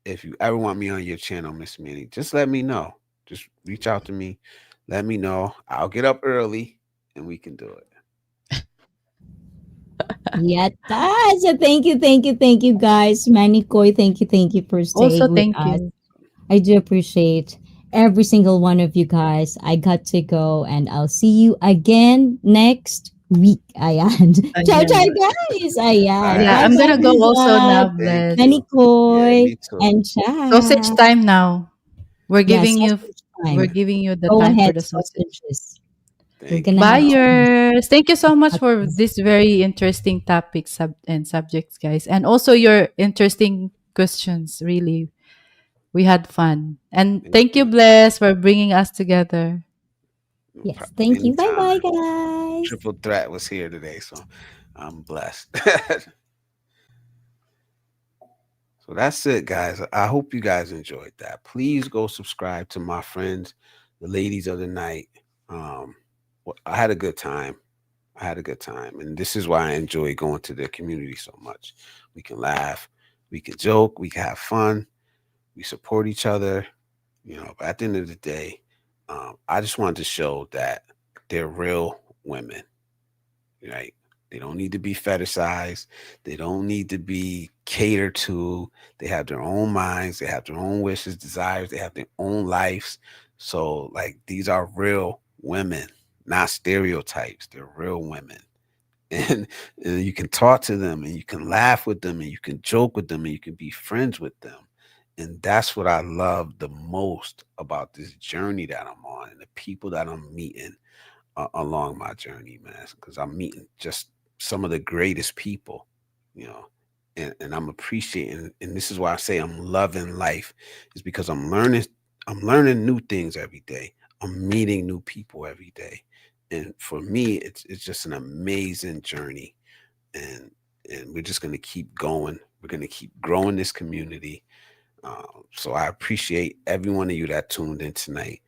[SPEAKER 1] if you ever want me on your channel, Miss Minnie, just let me know. Just reach out to me. Let me know. I'll get up early and we can do it.
[SPEAKER 5] Yeah, so thank you, guys. Manikoy, thank you for
[SPEAKER 2] Also,
[SPEAKER 5] staying with
[SPEAKER 2] thank
[SPEAKER 5] us.
[SPEAKER 2] you.
[SPEAKER 5] I do appreciate every single one of you guys. I got to go, and I'll see you again next week. Ayan. Ciao, ciao,
[SPEAKER 2] Ayan.
[SPEAKER 5] guys.
[SPEAKER 1] All
[SPEAKER 5] Ayan.
[SPEAKER 2] Yeah,
[SPEAKER 1] right.
[SPEAKER 5] Bye,
[SPEAKER 2] I'm
[SPEAKER 5] bye,
[SPEAKER 2] gonna go also
[SPEAKER 5] Lizard,
[SPEAKER 2] now,
[SPEAKER 1] Thank
[SPEAKER 2] Bless.
[SPEAKER 1] you. Yeah,
[SPEAKER 5] Manikoy,
[SPEAKER 1] me too.
[SPEAKER 5] and
[SPEAKER 2] Sausage
[SPEAKER 5] Ciao.
[SPEAKER 2] time now. We're
[SPEAKER 5] Yeah,
[SPEAKER 2] giving you
[SPEAKER 5] sausage
[SPEAKER 2] we're
[SPEAKER 5] time.
[SPEAKER 2] giving you the
[SPEAKER 5] Go
[SPEAKER 2] time for
[SPEAKER 5] ahead,
[SPEAKER 2] the sausage.
[SPEAKER 5] sausages. We're
[SPEAKER 1] Thank
[SPEAKER 5] gonna
[SPEAKER 1] you,
[SPEAKER 5] have
[SPEAKER 1] y'all.
[SPEAKER 5] cheese.
[SPEAKER 2] Buyers, thank you so much for
[SPEAKER 5] Okay.
[SPEAKER 2] this very interesting topic and subjects, guys, and also your interesting questions. Really, we had fun, and
[SPEAKER 1] Thank
[SPEAKER 2] thank you,
[SPEAKER 1] you.
[SPEAKER 2] Bless, for bringing us together.
[SPEAKER 5] Yes, thank you. Bye bye,
[SPEAKER 1] Anytime.
[SPEAKER 5] guys.
[SPEAKER 1] Triple Threat was here today, so I'm blessed. So that's it, guys. I hope you guys enjoyed that. Please go subscribe to my friends, the ladies of the night. Um, I had a good time. I had a good time, and this is why I enjoy going to the community so much. We can laugh, we can joke, we can have fun, we support each other. But at the end of the day, I just wanted to show that they're real women, right? They don't need to be fetishized. They don't need to be catered to. They have their own minds. They have their own wishes, desires. They have their own lives. So, like, these are real women, not stereotypes. They're real women. And, and you can talk to them and you can laugh with them and you can joke with them and you can be friends with them. And that's what I love the most about this journey that I'm on and the people that I'm meeting along my journey, man, because I'm meeting just some of the greatest people, you know, and I'm appreciating, and this is why I say I'm loving life, is because I'm learning new things every day. I'm meeting new people every day, and for me, it's just an amazing journey, and and we're just gonna keep going. We're gonna keep growing this community. So I appreciate every one of you that tuned in tonight.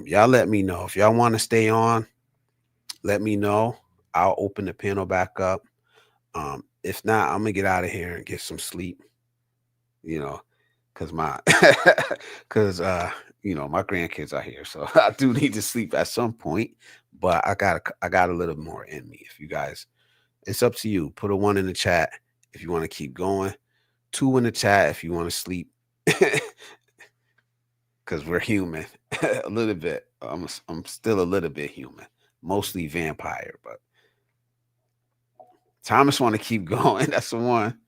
[SPEAKER 1] Y'all let me know if y'all want to stay on, let me know. I'll open the panel back up. If not, I'm gonna get out of here and get some sleep. You know, cause my, cause my grandkids are here, so I do need to sleep at some point. But I got a little more in me. If you guys, it's up to you. Put a one in the chat if you want to keep going. Two in the chat if you want to sleep, cause we're human. A little bit. I'm still a little bit human. Mostly vampire, but Thomas want to keep going. That's the one.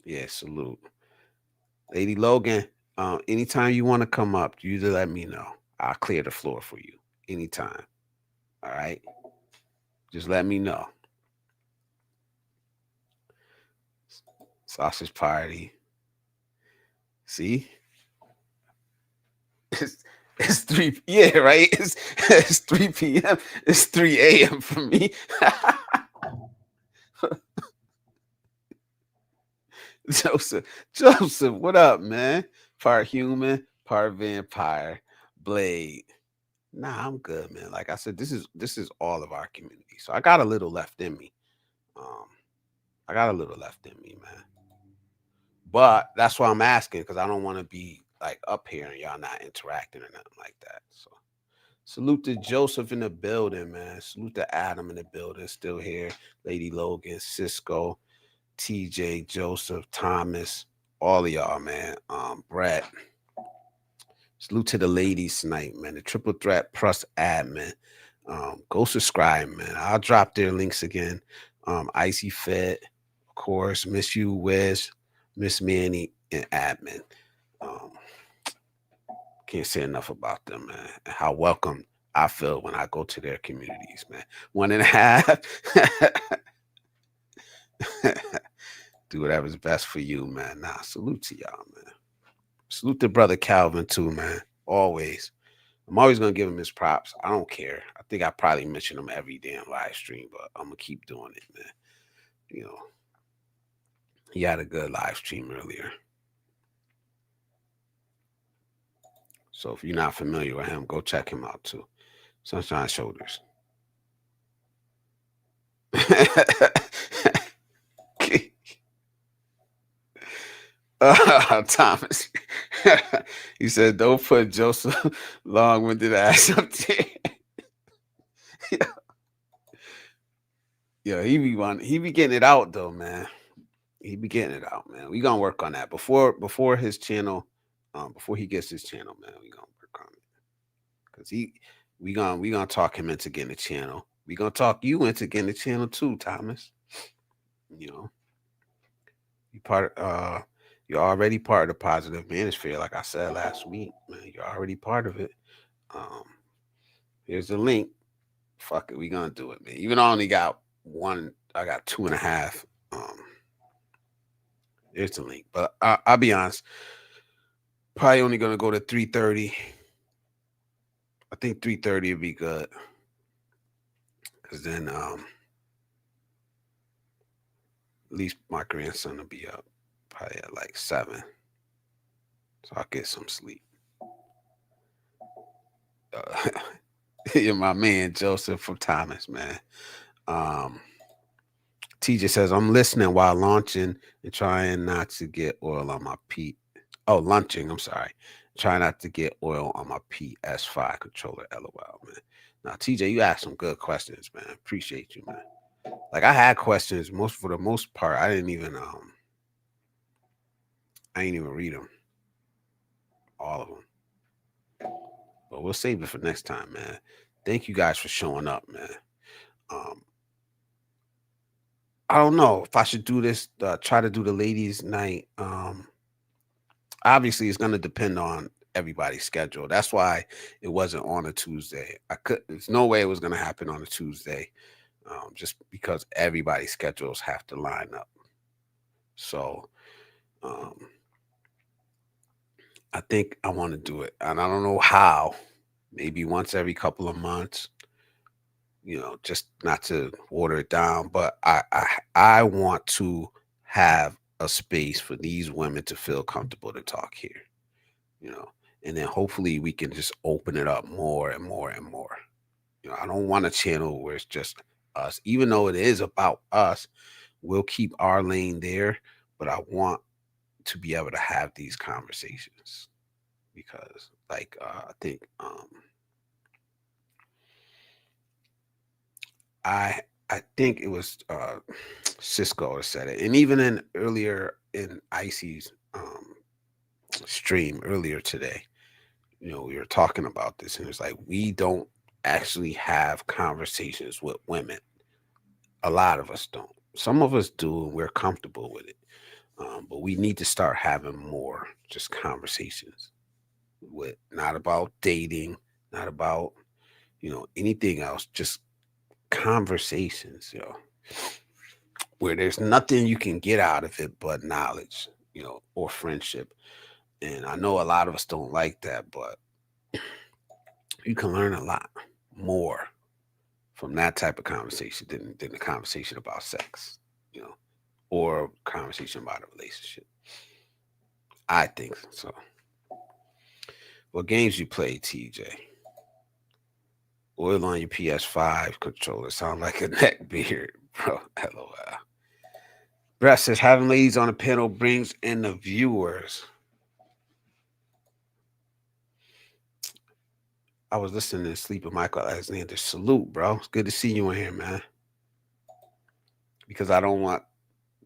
[SPEAKER 1] Yeah, salute. Lady Logan, anytime you want to come up, you just let me know. I'll clear the floor for you anytime. All right? Just let me know. Sausage party. See? It's, it's 3, yeah, right? It's 3 p.m. It's 3 a.m. for me. Joseph, Joseph, what up, man? Part human, part vampire. Blade. Nah, I'm good, man. Like I said, this is all of our community. So I got a little left in me. Um, I got a little left in me, man. But that's why I'm asking because I don't want to be like up here and y'all not interacting or nothing like that. So salute to Joseph in the building, man. Salute to Adam in the building, still here. Lady Logan, Cisco, TJ, Joseph, Thomas, all of y'all, man. Brett. Salute to the ladies tonight, man. The Triple Threat Plus admin. Go subscribe, man. I'll drop their links again. Icee Fit, of course, Miss You, Wiz, Miss Manny, and admin. Um, can't say enough about them, man. And how welcome I feel when I go to their communities, man. 1.5. Do whatever's best for you, man. Nah, salute to y'all, man. Salute to brother Calvin too, man. Always. I'm always gonna give him his props. I don't care. I think I probably mention him every damn live stream, but I'm gonna keep doing it, man. You know, he had a good live stream earlier. So if you're not familiar with him, go check him out too. Sunshine Shoulders. Thomas. He said, don't put Joseph long winded ass up there. Yeah, he be getting it out though, man. He be getting it out, man. We gonna work on that before his channel, before he gets his channel, man. We gonna work on it because we gonna talk him into getting a channel. We gonna talk you into getting a channel too, Thomas. You know, you part you're already part of the positive manosphere, like I said last week, man. You're already part of it. Um, here's the link. Fuck it, we gonna do it, man. Even though I only got one, I got two and a half. There's the link, but I'll be honest. Probably only gonna go to 3:30. I think 3:30 would be good, cause then at least my grandson will be up probably at like 7, so I'll get some sleep. Uh, you're my man Joseph from Thomas, man. Um, TJ says I'm listening while launching and trying not to get oil on my P. Oh, lunching. I'm sorry. Try not to get oil on my PS5 controller. LOL, man. Now, TJ, you asked some good questions, man. Appreciate you, man. Like I had questions. For the most part, I didn't even read them, all of them. But we'll save it for next time, man. Thank you guys for showing up, man. Um, I don't know if I should do this. Try to do the ladies' night. Obviously, it's going to depend on everybody's schedule. That's why it wasn't on a Tuesday. There's no way it was going to happen on a Tuesday, just because everybody's schedules have to line up. So, um, I think I want to do it, and I don't know how. Maybe once every couple of months, just not to water it down, but I want to have a space for these women to feel comfortable to talk here, you know, and then hopefully we can just open it up more and more and more. I don't want a channel where it's just us, even though it is about us. We'll keep our lane there, but I want to be able to have these conversations because, like, I think I think it was Cisco that said it, and even in earlier in Icee's stream earlier today, we were talking about this, and it's like we don't actually have conversations with women. A lot of us don't. Some of us do, and we're comfortable with it. But we need to start having more just conversations with not about dating, not about anything else, just conversations, where there's nothing you can get out of it but knowledge, or friendship. And I know a lot of us don't like that, but you can learn a lot more from that type of conversation than the conversation about sex, or conversation about a relationship. I think so. What games you play, TJ? Oil on your PS5 controller sound like a neck beard, bro. LOL. Brett says having ladies on a panel brings in the viewers. I was listening to Sleep with Michael Alexander. Salute, bro. It's good to see you in here, man. Because I don't want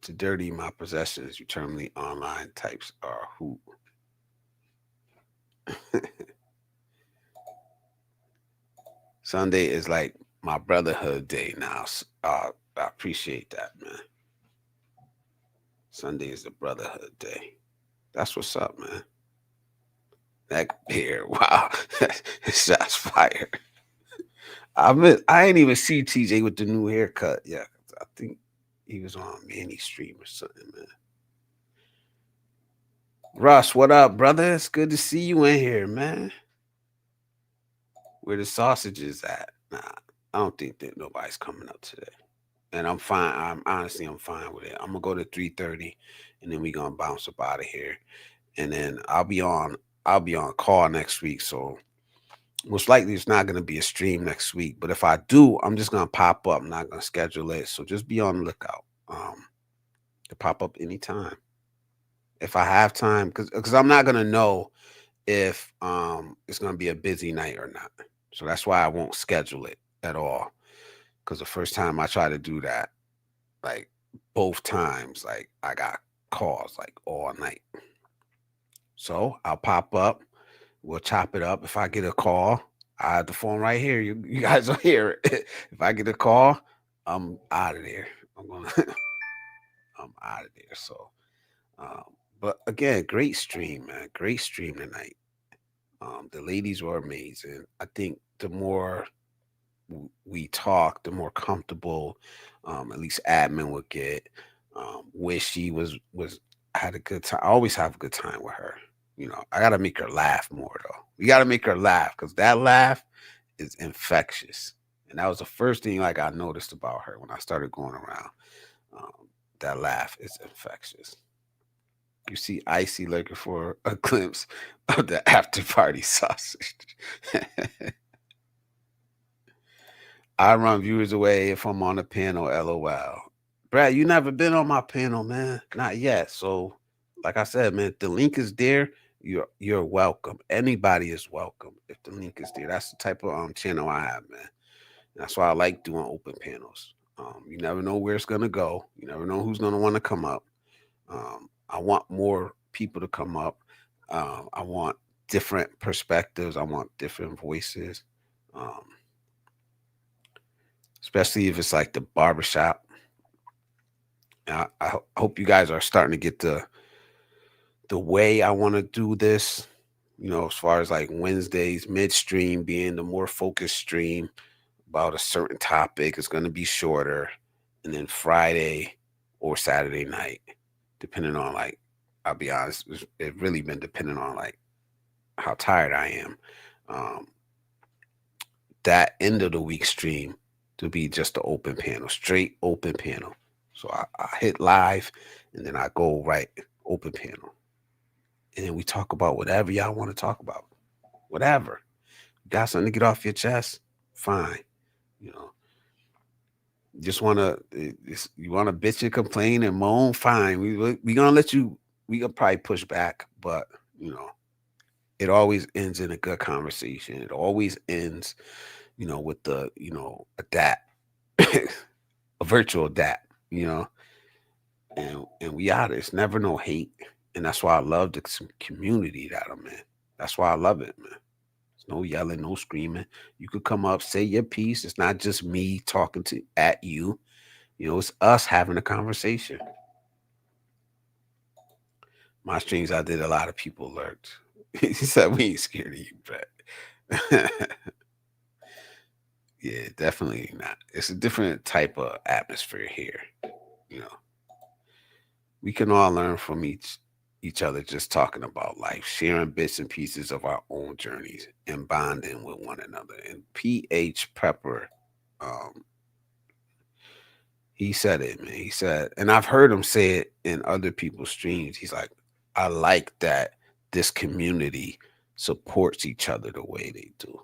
[SPEAKER 1] to dirty my possessions. You terminally online types are who. Sunday is like my brotherhood day now. I appreciate that, man. Sunday is the brotherhood day. That's what's up, man. Neck beard. Wow. Shots fired. I ain't even see TJ with the new haircut. Yeah, I think he was on Manny stream or something, man. Russ, what up, brother? It's good to see you in here, man. Where the sausages at? Nah, I don't think that nobody's coming up today. And I'm fine. I'm fine with it. I'm gonna go to 3:30 and then we gonna bounce up out of here. And then I'll be on call next week. So most likely it's not gonna be a stream next week. But if I do, I'm just gonna pop up. I'm not gonna schedule it. So just be on the lookout. To pop up anytime. If I have time, because I'm not gonna know if it's gonna be a busy night or not. So that's why I won't schedule it at all. because the first time I tried to do that, like both times, like I got calls like all night. So I'll pop up, we'll chop it up. If I get a call, I have the phone right here. You guys will hear it. If I get a call, I'm out of there. I'm gonna I'm out of there. So um, but again, great stream, man. Great stream tonight. The ladies were amazing. I think the more we talk, the more comfortable, at least admin would get. Where she was had a good time. I always have a good time with her. You know, I gotta make her laugh more though. We gotta make her laugh because that laugh is infectious, and that was the first thing like I noticed about her when I started going around. Um, that laugh is infectious. You see Icee looking for a glimpse of the after party sausage. I run viewers away if I'm on a panel, LOL. Brad, you never been on my panel, man. Not yet. So, like I said, man, if the link is there. You're welcome. Anybody is welcome if the link is there. That's the type of channel I have, man. And that's why I like doing open panels. You never know where it's gonna go. You never know who's gonna want to come up. I want more people to come up. I want different perspectives. I want different voices. Um, Especially if it's like the barbershop. I hope you guys are starting to get the way I want to do this. You know, as far as like Wednesdays, midstream being the more focused stream about a certain topic, it's going to be shorter, and then Friday or Saturday night, depending on like, I'll be honest, it really been depending on like how tired I am. Um, that end of the week stream to be just the open panel, straight open panel. So I hit live and then I go right open panel. And then we talk about whatever y'all want to talk about. Whatever. Got something to get off your chest? Fine. You know, just wanna you wanna bitch and complain and moan, fine. We gonna let you we gonna probably push back, but you know, it always ends in a good conversation. It always ends, with the, a dap, a virtual dap, and we out. It's never no hate, and that's why I love the community that I'm in. That's why I love it, man. There's no yelling, no screaming. You could come up, say your piece. It's not just me talking to at you. It's us having a conversation. My streams, I did a lot of people lurked. He said we ain't scared of you, but yeah, definitely not. It's a different type of atmosphere here. You know, we can all learn from each other just talking about life, sharing bits and pieces of our own journeys and bonding with one another. And PH Pepper, um, he said it, man. He said, and I've heard him say it in other people's streams. He's like, I like that this community supports each other the way they do.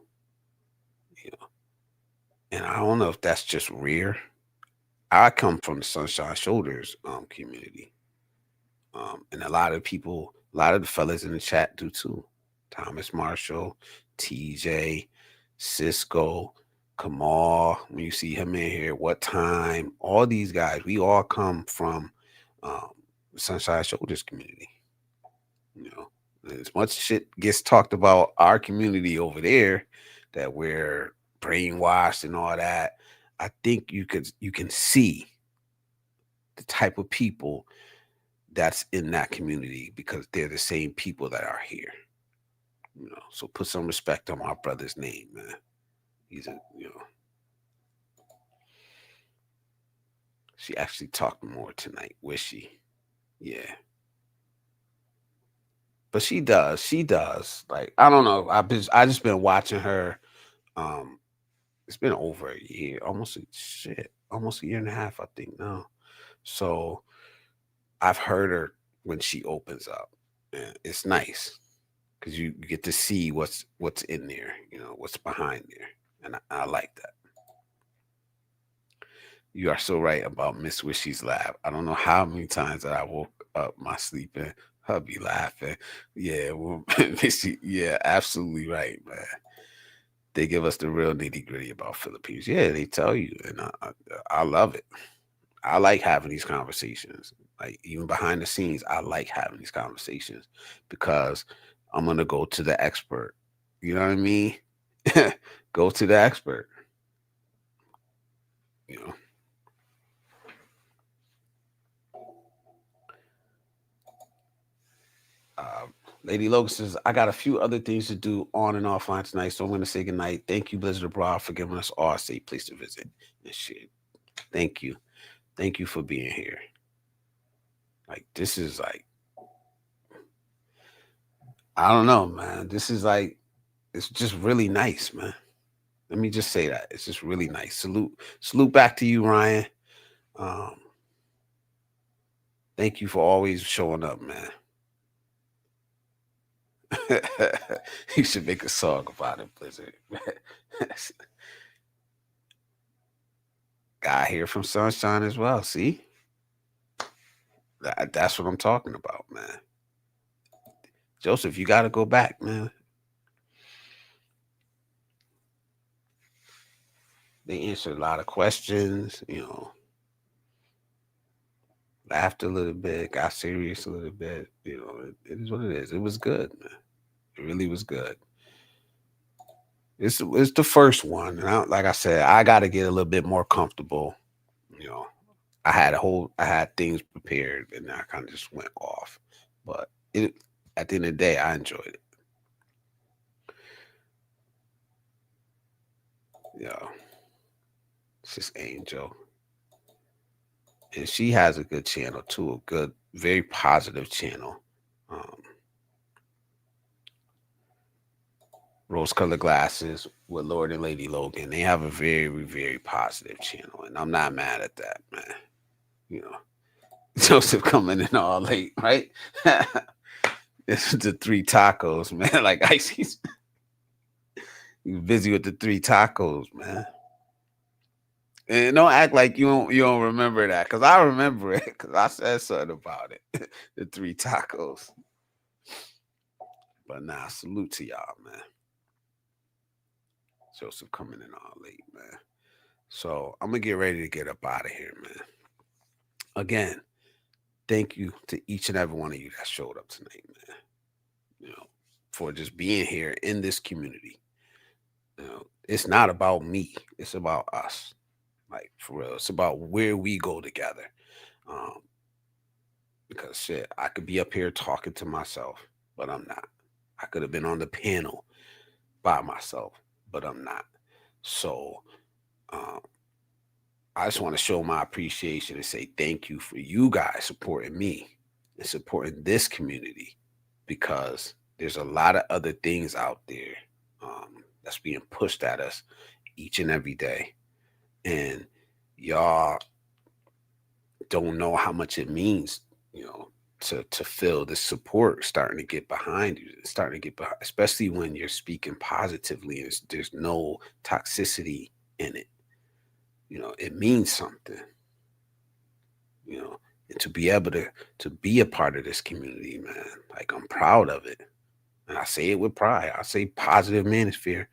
[SPEAKER 1] You know, and I don't know if that's just rare. I come from the Sunshine Shoulders community. And a lot of people, a lot of the fellas in the chat do too. Thomas Marshall, TJ, Cisco, Kamal, when you see him in here, what time, all these guys, we all come from um, the Sunshine Shoulders community. You know, as much shit gets talked about our community over there that we're brainwashed and all that. I think you can see the type of people that's in that community because they're the same people that are here. So put some respect on my brother's name, man. He's she actually talked more tonight, was she? Yeah. But she does. She does. Like, I don't know. I just been watching her. Um, it's been over a year, almost a year and a half, I think now. So I've heard her when she opens up. And it's nice because you get to see what's in there, what's behind there, and I like that. You are so right about Miss Wishy's laugh. I don't know how many times that I woke up my sleeping, her be laughing. Yeah, well, Missy, yeah, absolutely right, man. They give us the real nitty gritty about Philippines. Yeah, they tell you, and I love it. I like having these conversations. Like even behind the scenes, I like having these conversations because I'm gonna go to the expert. You know what I mean? Go to the expert. You know. Uh, Lady Logan says, I got a few other things to do on and offline tonight, so I'm going to say goodnight. Thank you, Blizzard Abroad, for giving us all a safe place to visit and shit. Thank you. Thank you for being here. Like, this is like, I don't know, man. This is like, it's just really nice, man. Let me just say that. It's just really nice. Salute back to you, Ryan. Um, thank you for always showing up, man. You should make a song about it, Blizzard. Got here from Sunshine as well. See, that's what I'm talking about, man. Joseph, you got to go back, man. They answered a lot of questions, you know, laughed a little bit, got serious a little bit. You know, it is what it is. It was good, man. It really was good. It's the first one, and like I said, I got to get a little bit more comfortable. You know, I had things prepared, and I kind of just went off. But at the end of the day, I enjoyed it. Yeah, it's just Angel, and she has a good channel too, a good, very positive channel. Um, Rose-colored glasses with Lord and Lady Logan. They have a very, very positive channel, and I'm not mad at that, man. You know, Joseph coming in all late, right? This is the 3 tacos, man. Like Icee's busy with the 3 tacos, man. And don't act like you don't remember that, cause I remember it, cause I said something about it. The 3 tacos. But nah, salute to y'all, man. Joseph coming in all late, man. So I'm gonna get ready to get up out of here, man. Again, thank you to each and every one of you that showed up tonight, man. You know, for just being here in this community. You know, it's not about me, it's about us. Like for real. It's about where we go together. Um, because shit, I could be up here talking to myself, but I'm not. I could have been on the panel by myself, but I'm not. So um, I just want to show my appreciation and say thank you for you guys supporting me and supporting this community, because there's a lot of other things out there that's being pushed at us each and every day. And y'all don't know how much it means, you know, to feel the support starting to get behind you, starting to get behind, especially when you're speaking positively and there's no toxicity in it. You know, it means something. You know, and to be able to be a part of this community, man, like I'm proud of it, and I say it with pride. I say positive manosphere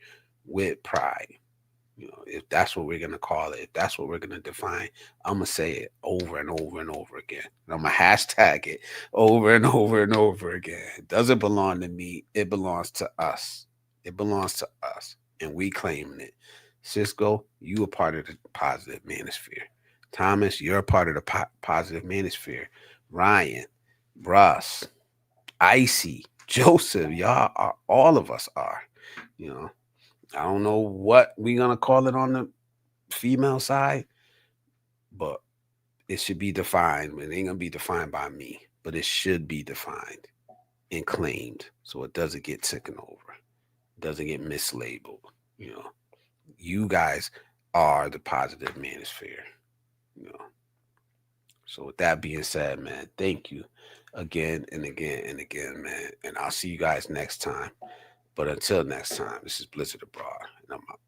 [SPEAKER 1] with pride. You know, if that's what we're gonna call it, if that's what we're gonna define, I'm gonna say it over and over and over again. And I'm gonna hashtag it over and over and over again. It doesn't belong to me. It belongs to us. It belongs to us, and we claiming it. Cisco, you a part of the positive manosphere. Thomas, you're a part of the positive manosphere. Ryan, Russ, Icee, Joseph, y'all are, all of us are. You know, I don't know what we're gonna call it on the female side, but it should be defined. It ain't gonna be defined by me, but it should be defined and claimed so it doesn't get taken over, doesn't get mislabeled. You know, you guys are the positive manosphere. You know. So with that being said, man, thank you again and again and again, man. And I'll see you guys next time. But until next time, this is Blizzard Abroad, and I'm out.